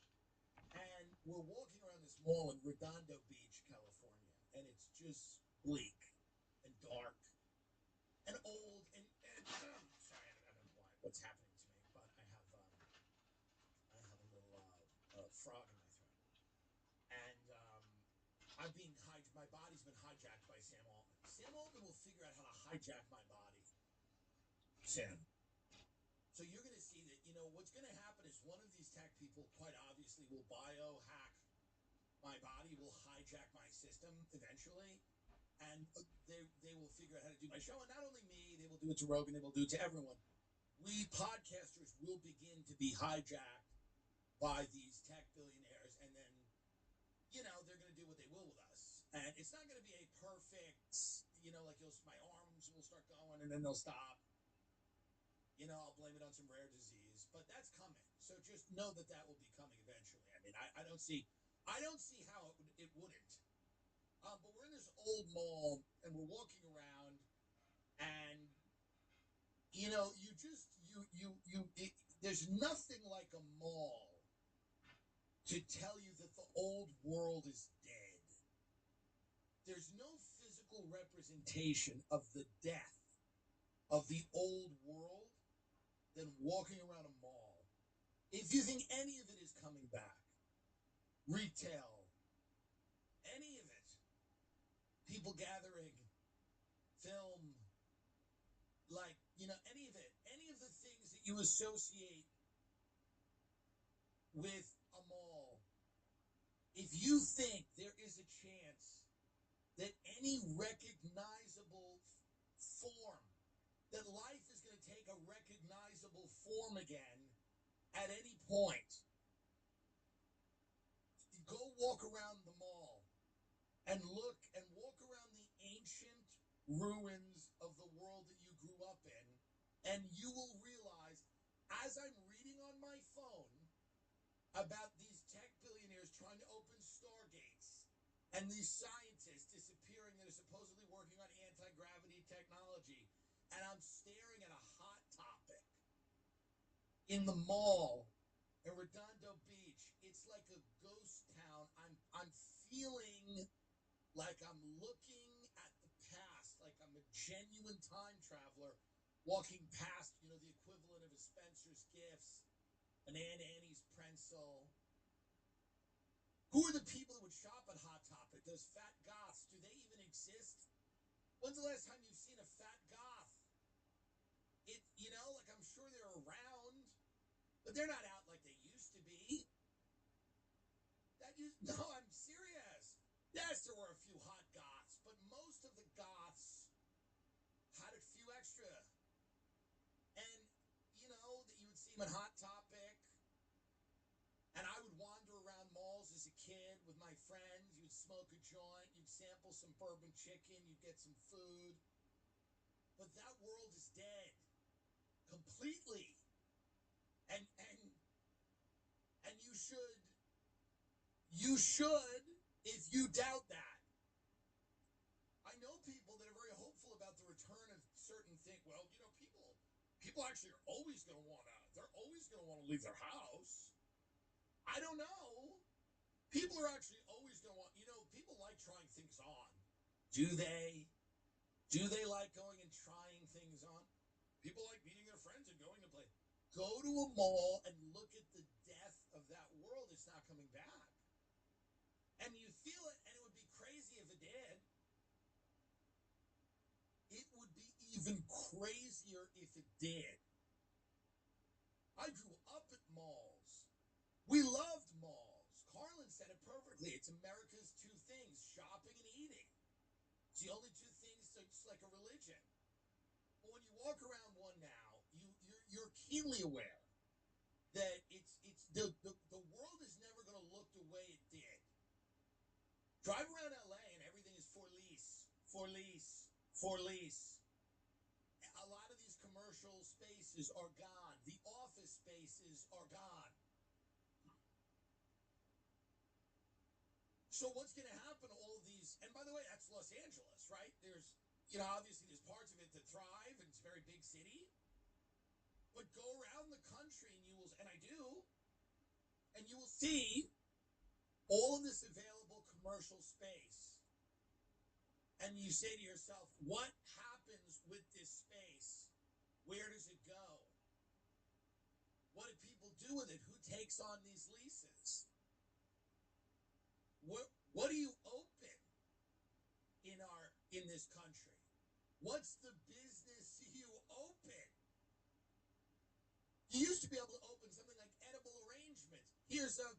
And we're walking around this mall in Redondo Beach, California, and it's just bleak and dark. what's happening to me, but I have a little frog in my throat, and my body's been hijacked by Sam Altman. Sam Altman will figure out how to hijack my body soon. So you're going to see that, what's going to happen is one of these tech people, quite obviously, will biohack my body, will hijack my system eventually, and they will figure out how to do my show. And not only me, they will do it to Rogan, they will do it to everyone. We podcasters will begin to be hijacked by these tech billionaires, and then, they're going to do what they will with us. And it's not going to be a perfect, like my arms will start going and then they'll stop. I'll blame it on some rare disease, but that's coming. So just know that will be coming eventually. I mean, I don't see how it wouldn't. But we're in this old mall and we're walking around, and there's nothing like a mall to tell you that the old world is dead. There's no physical representation of the death of the old world than walking around a mall. If you think any of it is coming back, retail, any of it, people gathering, film, any of it, any of the things that you associate with a mall, if you think there is a chance that any recognizable form, that life is going to take a recognizable form again at any point, go walk around the mall and walk around the ancient ruins of the world that you grew up in, and you will realize, as I'm reading on my phone about these tech billionaires trying to open stargates and these scientists disappearing that are supposedly working on anti-gravity technology, and I'm staring at a hot topic in the mall in Redondo Beach. It's like a ghost town. I'm feeling like I'm looking at the past, like I'm a genuine time traveler walking past, the equivalent of a Spencer's Gifts, an Aunt Annie's Pretzel. Who are the people that would shop at Hot Topic? Those fat goths, do they even exist? When's the last time you've seen a fat goth? I'm sure they're around, but they're not out like they used to be. No, I'm serious. Yes, there were a few hot goths, but most of the goths had a few extra. And, that you would see them at Hot Topic. And I would wander around malls as a kid with my friends. You'd smoke a joint. You'd sample some bourbon chicken. You'd get some food. But that world is dead. Completely. And you should, if you doubt that. I know people that are very hopeful about the return of certain things. Well, people actually are always going to they're always going to want to leave their house. I don't know. People are actually always going to want, people like trying things on. Do they? Do they like going and trying things on? People like meeting their friends and going to play. Go to a mall and look at the death of that world. It's not coming back. And you feel it, and it would be crazy if it did. It would be even crazier if it did. I grew up at malls. We loved malls. Carlin said it perfectly. It's America's two things, shopping and eating. It's the only two things that's like a religion. But when you walk around one now, you're keenly aware that the world is never going to look the way it did. Drive around LA and everything is for lease, for lease, for lease. A lot of these commercial spaces are gone. The office spaces are gone. So what's going to happen to all of these? And by the way, that's Los Angeles, right? There's, obviously there's parts of it that thrive, and it's a very big city. But go around the country, and I do, and you will see all of this available commercial space. And you say to yourself, what happens with this space? Where does it go? What do people do with it? Who takes on these leases? What do you open in this country? What's the business you open? You used to be able to open something like edible arrangements. Here's a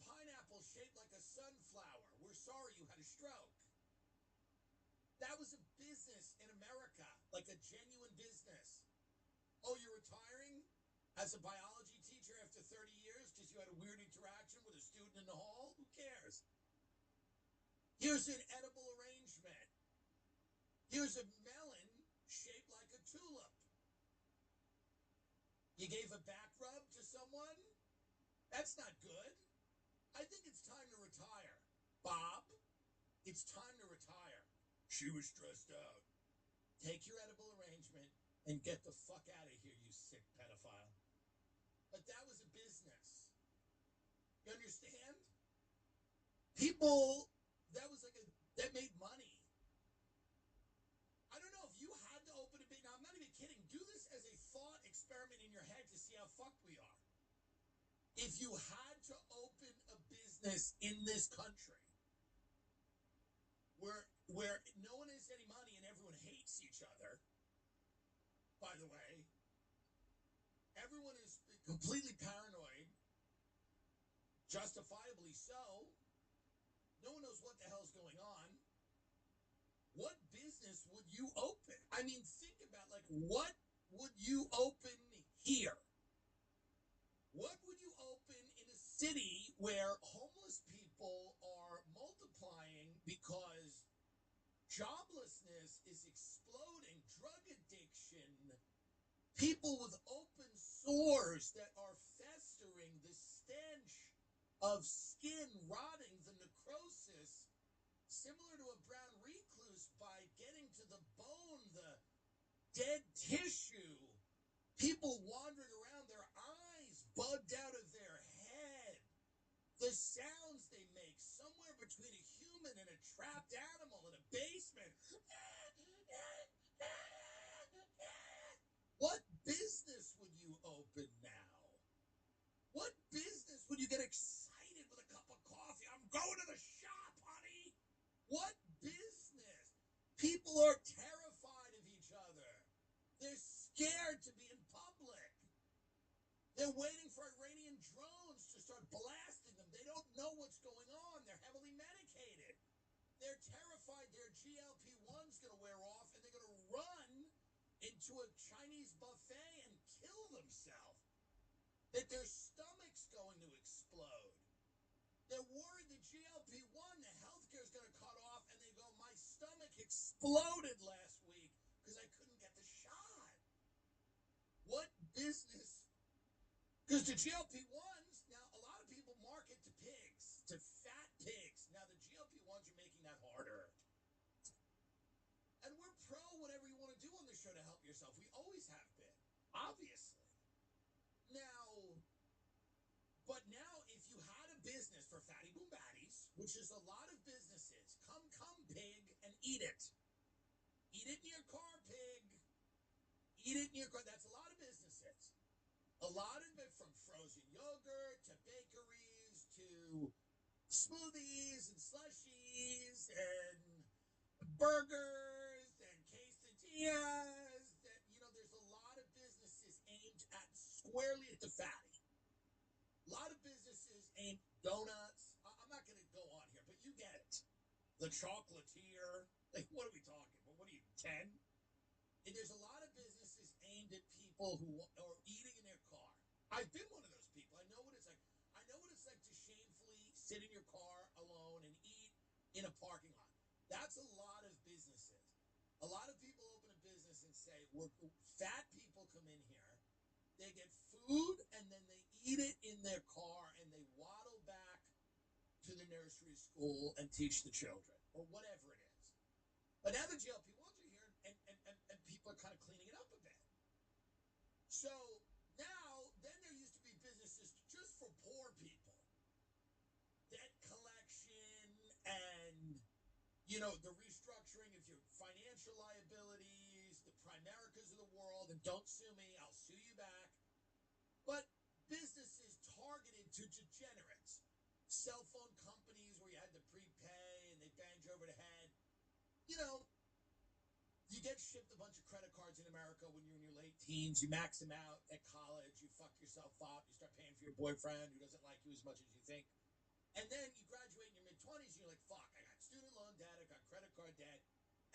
pineapple shaped like a sunflower. We're sorry you had a stroke. That was a business in America, like a genuine business. Oh, you're retiring as a biology teacher after 30 years because you had a weird interaction with a student in the hall? Who cares? Here's an edible arrangement. Here's a melon shaped like a tulip. You gave a back rub to someone? That's not good. I think it's time to retire. Bob, it's time to retire. She was stressed out. Take your edible arrangement and get the fuck out of here, you sick pedophile. But that was a business. You understand? People, that made money. I don't know if you had to open a big, now I'm not even kidding. Do this as a thought experiment in your head to see how fucked we are. If you had to open a business in this country where no one has any money and everyone hates each other, by the way, everyone is completely paranoid, justifiably so. No one knows what the hell's going on. What business would you open? I mean, think about, like, what would you open here? What would you open in a city where homeless people are multiplying because joblessness is exploding, drug addiction, people with open sores that are festering, the stench of skin rotting, the necrosis, similar to a brown recluse, by getting to the bone, the dead tissue, people wandering around, their eyes bugged out of their head, the sounds they make, somewhere between a human and a trapped animal in a basement. What business would you open now? What business would you get excited with a cup of coffee? I'm going to the shop, honey. What business? People are terrified of each other. They're scared to be in public. They're waiting for Iranian drones to start blasting them. They don't know what's going on. They're heavily medicated. They're terrified their GLP-1's going to wear off and they're going to run into a Chinese buffet and kill themselves. That their stomach's going to explode. They're worried the GLP-1, the healthcare is going to cut off, and they go, my stomach exploded last week because I couldn't get the shot. What business? Because the GLP-1s, now a lot of people market to pigs, to fat pigs. Now the GLP-1s are making that harder. And we're pro whatever you want to do on this show to help yourself. We always have been, obviously. But now, if you had a business for Fatty Boom Baddies, which is a lot of businesses, come pig, and eat it. Eat it in your car, pig. Eat it in your car. That's a lot of businesses. A lot of it, from frozen yogurt to bakeries to smoothies and slushies and burgers and quesadillas. There's a lot of businesses aimed at squarely at the fatty. A lot of businesses aimed donuts. I'm not going to go on here, but you get it. The chocolatier. Like, what are we talking about? What are you, 10? And there's a lot of businesses aimed at people who are eating in their car. I've been one of those people. I know what it's like. I know what it's like to shamefully sit in your car alone and eat in a parking lot. That's a lot of businesses. A lot of people open a business and say, fat people come in here. They get food, and then they eat it in their car, and they waddle back to the nursery school and teach the children, or whatever it is. But now the GLP-1s are here, and people are kind of cleaning it up a bit. So now, then there used to be businesses just for poor people. Debt collection and, the restructuring of your financial liabilities, the Primericas of the world, and don't sue me, I'll sue you back. But businesses targeted to degenerates. Cell phone companies where you had to prepay and they banged you over the head. You know, you get shipped a bunch of credit cards in America when you're in your late teens. You max them out at college. You fuck yourself up. You start paying for your boyfriend who doesn't like you as much as you think. And then you graduate in your mid-20s and you're like, fuck, I got student loan debt. I got credit card debt.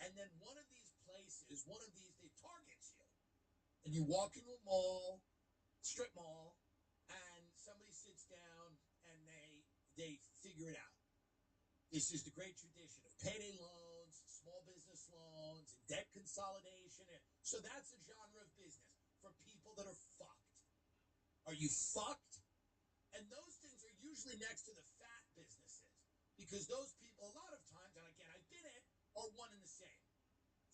And then one of these places, they targets you. And you walk into a mall, strip mall, and somebody sits down and they figure it out. This is the great tradition of payday loans, small business loans, and debt consolidation. So that's a genre of business for people that are fucked. Are you fucked? And those things are usually next to the fat businesses because those people, a lot of times, and again, I did it, are one and the same.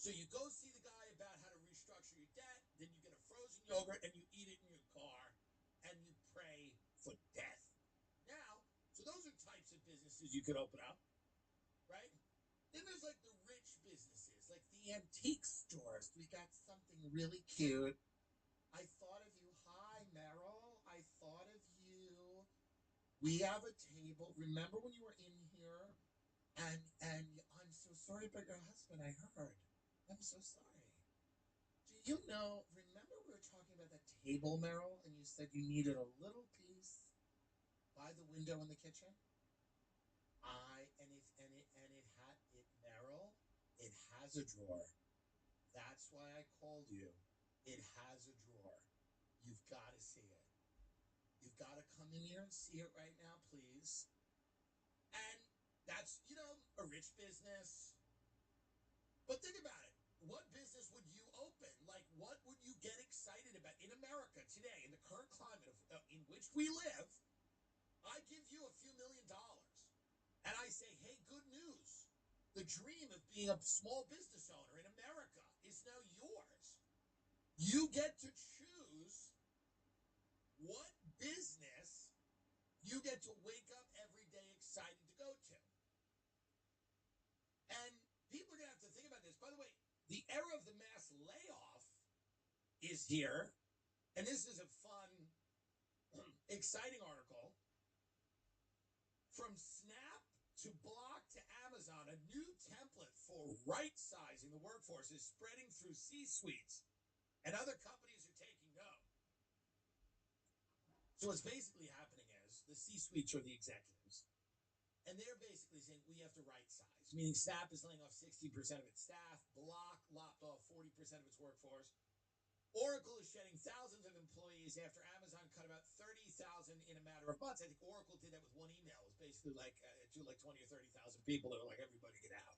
So you go see the guy about how to restructure your debt, then you get a frozen yogurt and you eat it in your car and you pray for death. Now, so those are types of businesses you could open up, right? Then there's like the rich businesses, like the antique stores. We got something really cute. I thought of you. Hi, Meryl. I thought of you. We have a table. Remember when you were in here? And I'm so sorry about your husband. I heard. I'm so sorry. Do you know? Remember we were talking about that table, Meryl, and you said you needed a little piece by the window in the kitchen. Meryl. It has a drawer. That's why I called you. It has a drawer. You've got to see it. You've got to come in here and see it right now, please. And that's, a rich business. But think about it. What business would you open? Like, what would you get excited about in America today, in the current climate in which we live? I give you a few $1 million. And I say, hey, good news. The dream of being a small business owner in America is now yours. You get to choose what business you get to wake up every day excited to go to. And people are going to have to think about this. By the way, the era of the mass layoff is here. And this is a fun, exciting article. From Snap to Block to Amazon, a new template for right-sizing the workforce is spreading through C-suites. And other companies are taking note. So what's basically happening is the C-suites are the executives. And they're basically saying we have to right-size, meaning Snap is laying off 60% of its staff. Block lopped off 40% of its workforce. Oracle is shedding thousands of employees after Amazon cut about 30,000 in a matter of months. I think Oracle did that with one email. It was basically like to like 20 or 30,000 people that were like, everybody get out.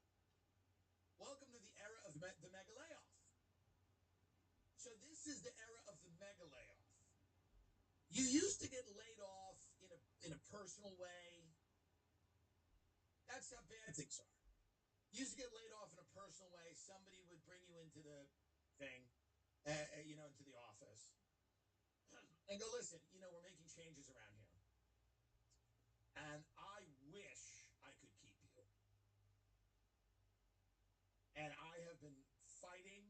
Welcome to the era of the mega layoff. So this is the era of the mega layoff. You used to get laid off in a personal way. That's how bad things are. You used to get laid off in a personal way. Somebody would bring you into the thing. Into the office and go, listen, we're making changes around here. And I wish I could keep you. And I have been fighting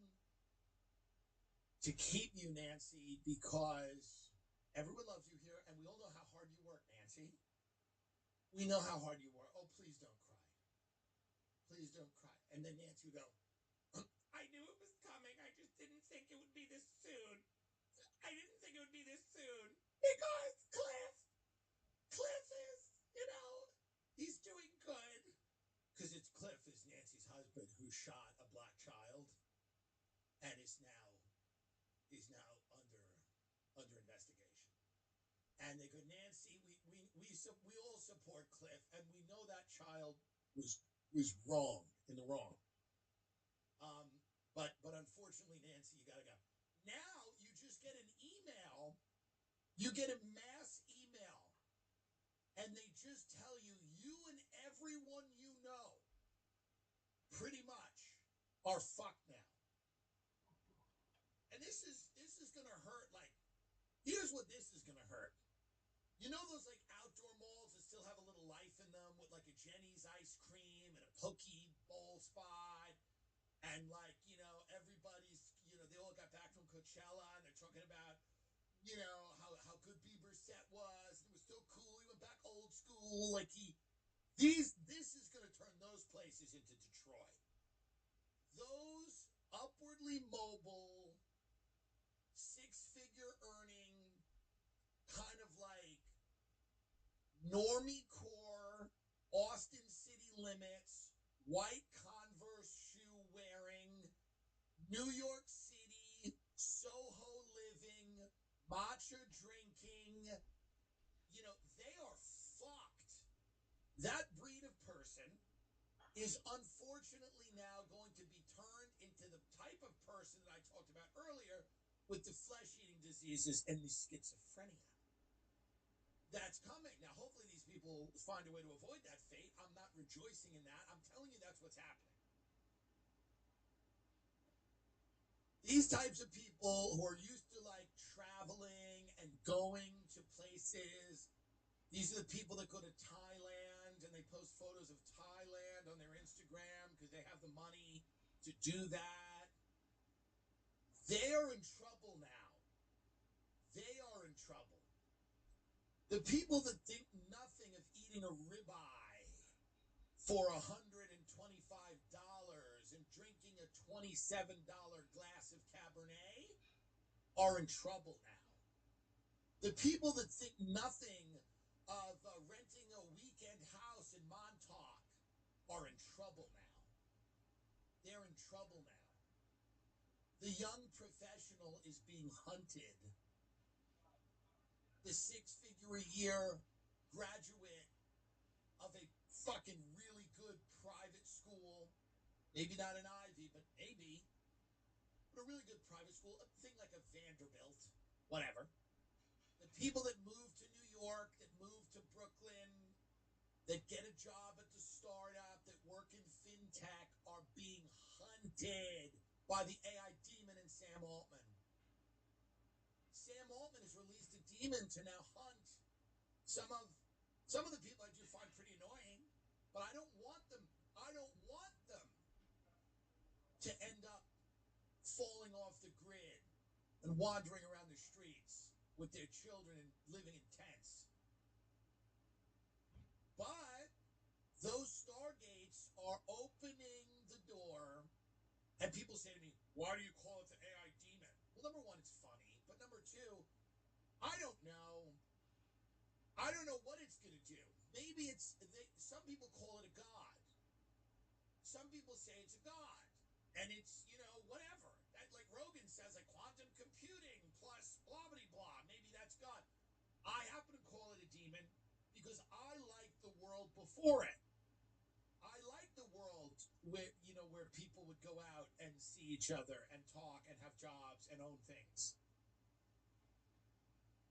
to keep you, Nancy, because everyone loves you here. And we all know how hard you work, Nancy. We know how hard you work. Oh, please don't cry. Please don't cry. And then Nancy would go, I knew it was coming. I just didn't think it would be this soon. I didn't think it would be this soon. Because Cliff is, he's doing good. Because Cliff is Nancy's husband who shot a black child and is now under investigation. And they go, Nancy, we all support Cliff, and we know that child was wrong, in the wrong. But unfortunately, Nancy, you gotta go. Now you just get an email. You get a mass email, and they just tell you and everyone you know, pretty much, are fucked now. And this is gonna hurt. Like, here's what this is gonna hurt. You know those like outdoor malls that still have a little life in them with like a Jenny's ice cream and a poke bowl spot. And like, everybody's, back from Coachella, and they're talking about, you know, how good Bieber's set was. It was so cool. He went back old school. Like this is going to turn those places into Detroit. Those upwardly mobile, six-figure earning, kind of like normie core, Austin City limits, white Converse shoe wearing, New York City, Soho living, matcha drinking, you know, they are fucked. That breed of person is unfortunately now going to be turned into the type of person that I talked about earlier with the flesh-eating diseases and the schizophrenia. That's coming. Now, hopefully these people find a way to avoid that fate. I'm not rejoicing in that. I'm telling you that's what's happening. These types of people who are used to like traveling and going to places, these are the people that go to Thailand and they post photos of Thailand on their Instagram because they have the money to do that. They are in trouble now. They are in trouble. The people that think nothing of eating a ribeye for $125 and drinking a $27 glass of Cabernet are in trouble now. The people that think nothing of renting a weekend house in Montauk are in trouble now. They're in trouble now. The young professional is being hunted. The six-figure-a-year graduate of a fucking really good private school, maybe not an Ivy, but maybe, but a really good private school, a thing like a Vanderbilt, whatever. The people that move to New York, that move to Brooklyn, that get a job at the startup, that work in fintech are being hunted by the AI demon and Sam Altman. Sam Altman has released a demon to now hunt some of the people I do find pretty annoying, but I don't want them to end up falling off the grid and wandering around the streets with their children and living in tents. But those stargates are opening the door, and people say to me, why do you call it the AI demon? Well, number one, it's funny, but number two, I don't know what it's going to do. Maybe some people call it a god. Some people say it's a god. And it's, you know, whatever. That, like Rogan says, like quantum computing plus blah, blah, blah. Maybe that's God. I happen to call it a demon because I like the world before it. I like the world where, you know, where people would go out and see each other and talk and have jobs and own things.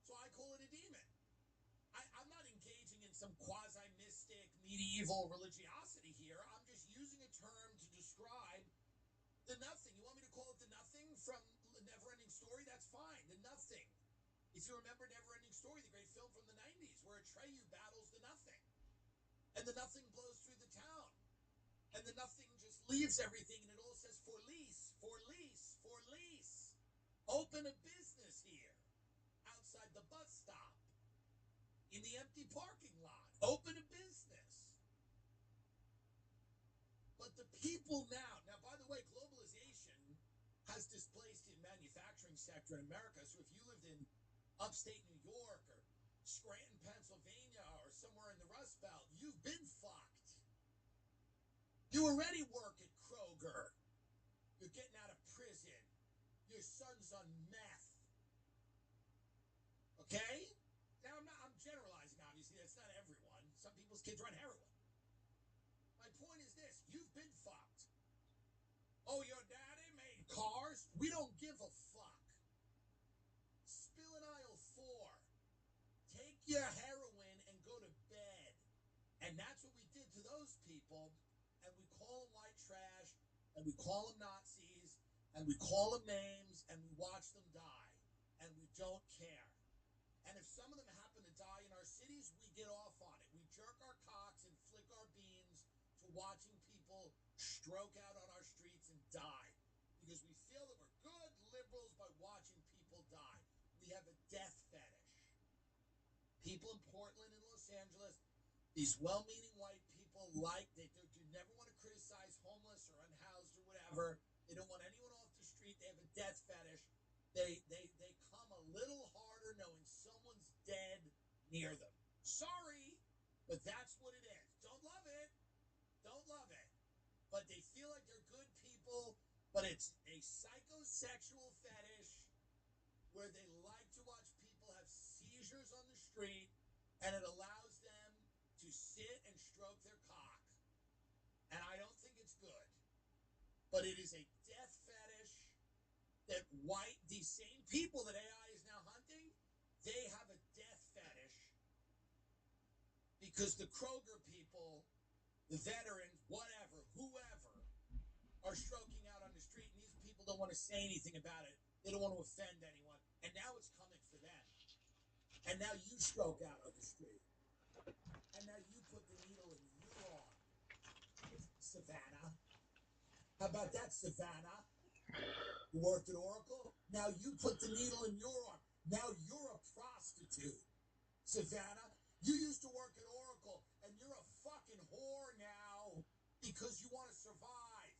So I call it a demon. I'm not engaging in some quasi-mystic medieval religiosity here. I'm just using a term to describe the nothing. You want me to call it the nothing from Never-Ending Story? That's fine. The nothing. If you remember Never-Ending Story, the great film from the 90s, where Atreyu battles the nothing. And the nothing blows through the town. And the nothing just leaves everything, and it all says, for lease, for lease, for lease. Open a business here. Outside the bus stop. In the empty parking lot. Open a business. But the people now, by the way, globalization has displaced the manufacturing sector in America. So if you lived in upstate New York or Scranton, Pennsylvania, or somewhere in the Rust Belt, you've been fucked. You already work at Kroger. You're getting out of prison. Your son's on meth. Okay? Now, I'm generalizing, obviously. That's not everyone. Some people's kids are on heroin. My point is this. You've been fucked. Oh, your daddy made cars? We don't give a fuck. Spill in aisle 4. Take your heroin and go to bed. And that's what we did to those people. And we call them white trash. And we call them Nazis. And we call them names. And we watch them die. And we don't care. And if some of them happen to die in our cities, we get off on it. We jerk our cocks and flick our beans to watching people stroke out on our streets and die. Because we feel that we're good liberals we have a death fetish. People in Portland and Los Angeles, these well-meaning white people they never want to criticize homeless or unhoused or whatever. They don't want anyone off the street. They have a death fetish. They come a little harder knowing someone's dead near them. Sorry, but that's what it is. Don't love it. Don't love it. But they feel like they're good people, but it's a psychosexual fetish where they like to watch people have seizures on the street, and it allows them to sit and stroke their cock. And I don't think it's good. But it is a death fetish that these same people that AI is now hunting, they have a death fetish because the Kroger people, the veterans, whatever, whoever, are stroking out on the street, and these people don't want to say anything about it. They don't want to offend anyone. And now it's coming for them. And now you stroke out on the street. And now you put the needle in your arm. Savannah. How about that, Savannah? You worked at Oracle? Now you put the needle in your arm. Now you're a prostitute. Savannah, you used to work at Oracle, and you're a fucking whore now because you want to survive.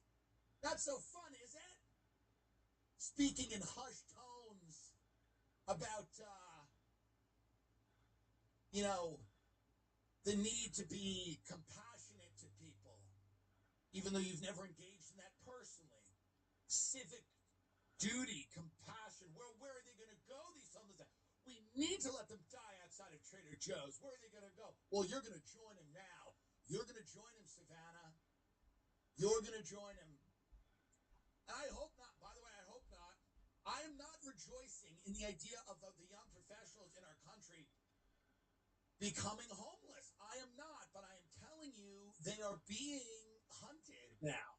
Not so fun, is it? Speaking in hushed tones about, the need to be compassionate to people, even though you've never engaged in that personally. Civic duty, compassion. Where are they going to go, these homeless? We need to let them die outside of Trader Joe's. Where are they going to go? Well, you're going to join him now. You're going to join him, Savannah. You're going to join him. And I hope not. By the way, I hope not. I am not rejoicing in the idea of the young professionals in our country becoming homeless. I am not, but I am telling you, they are being hunted now.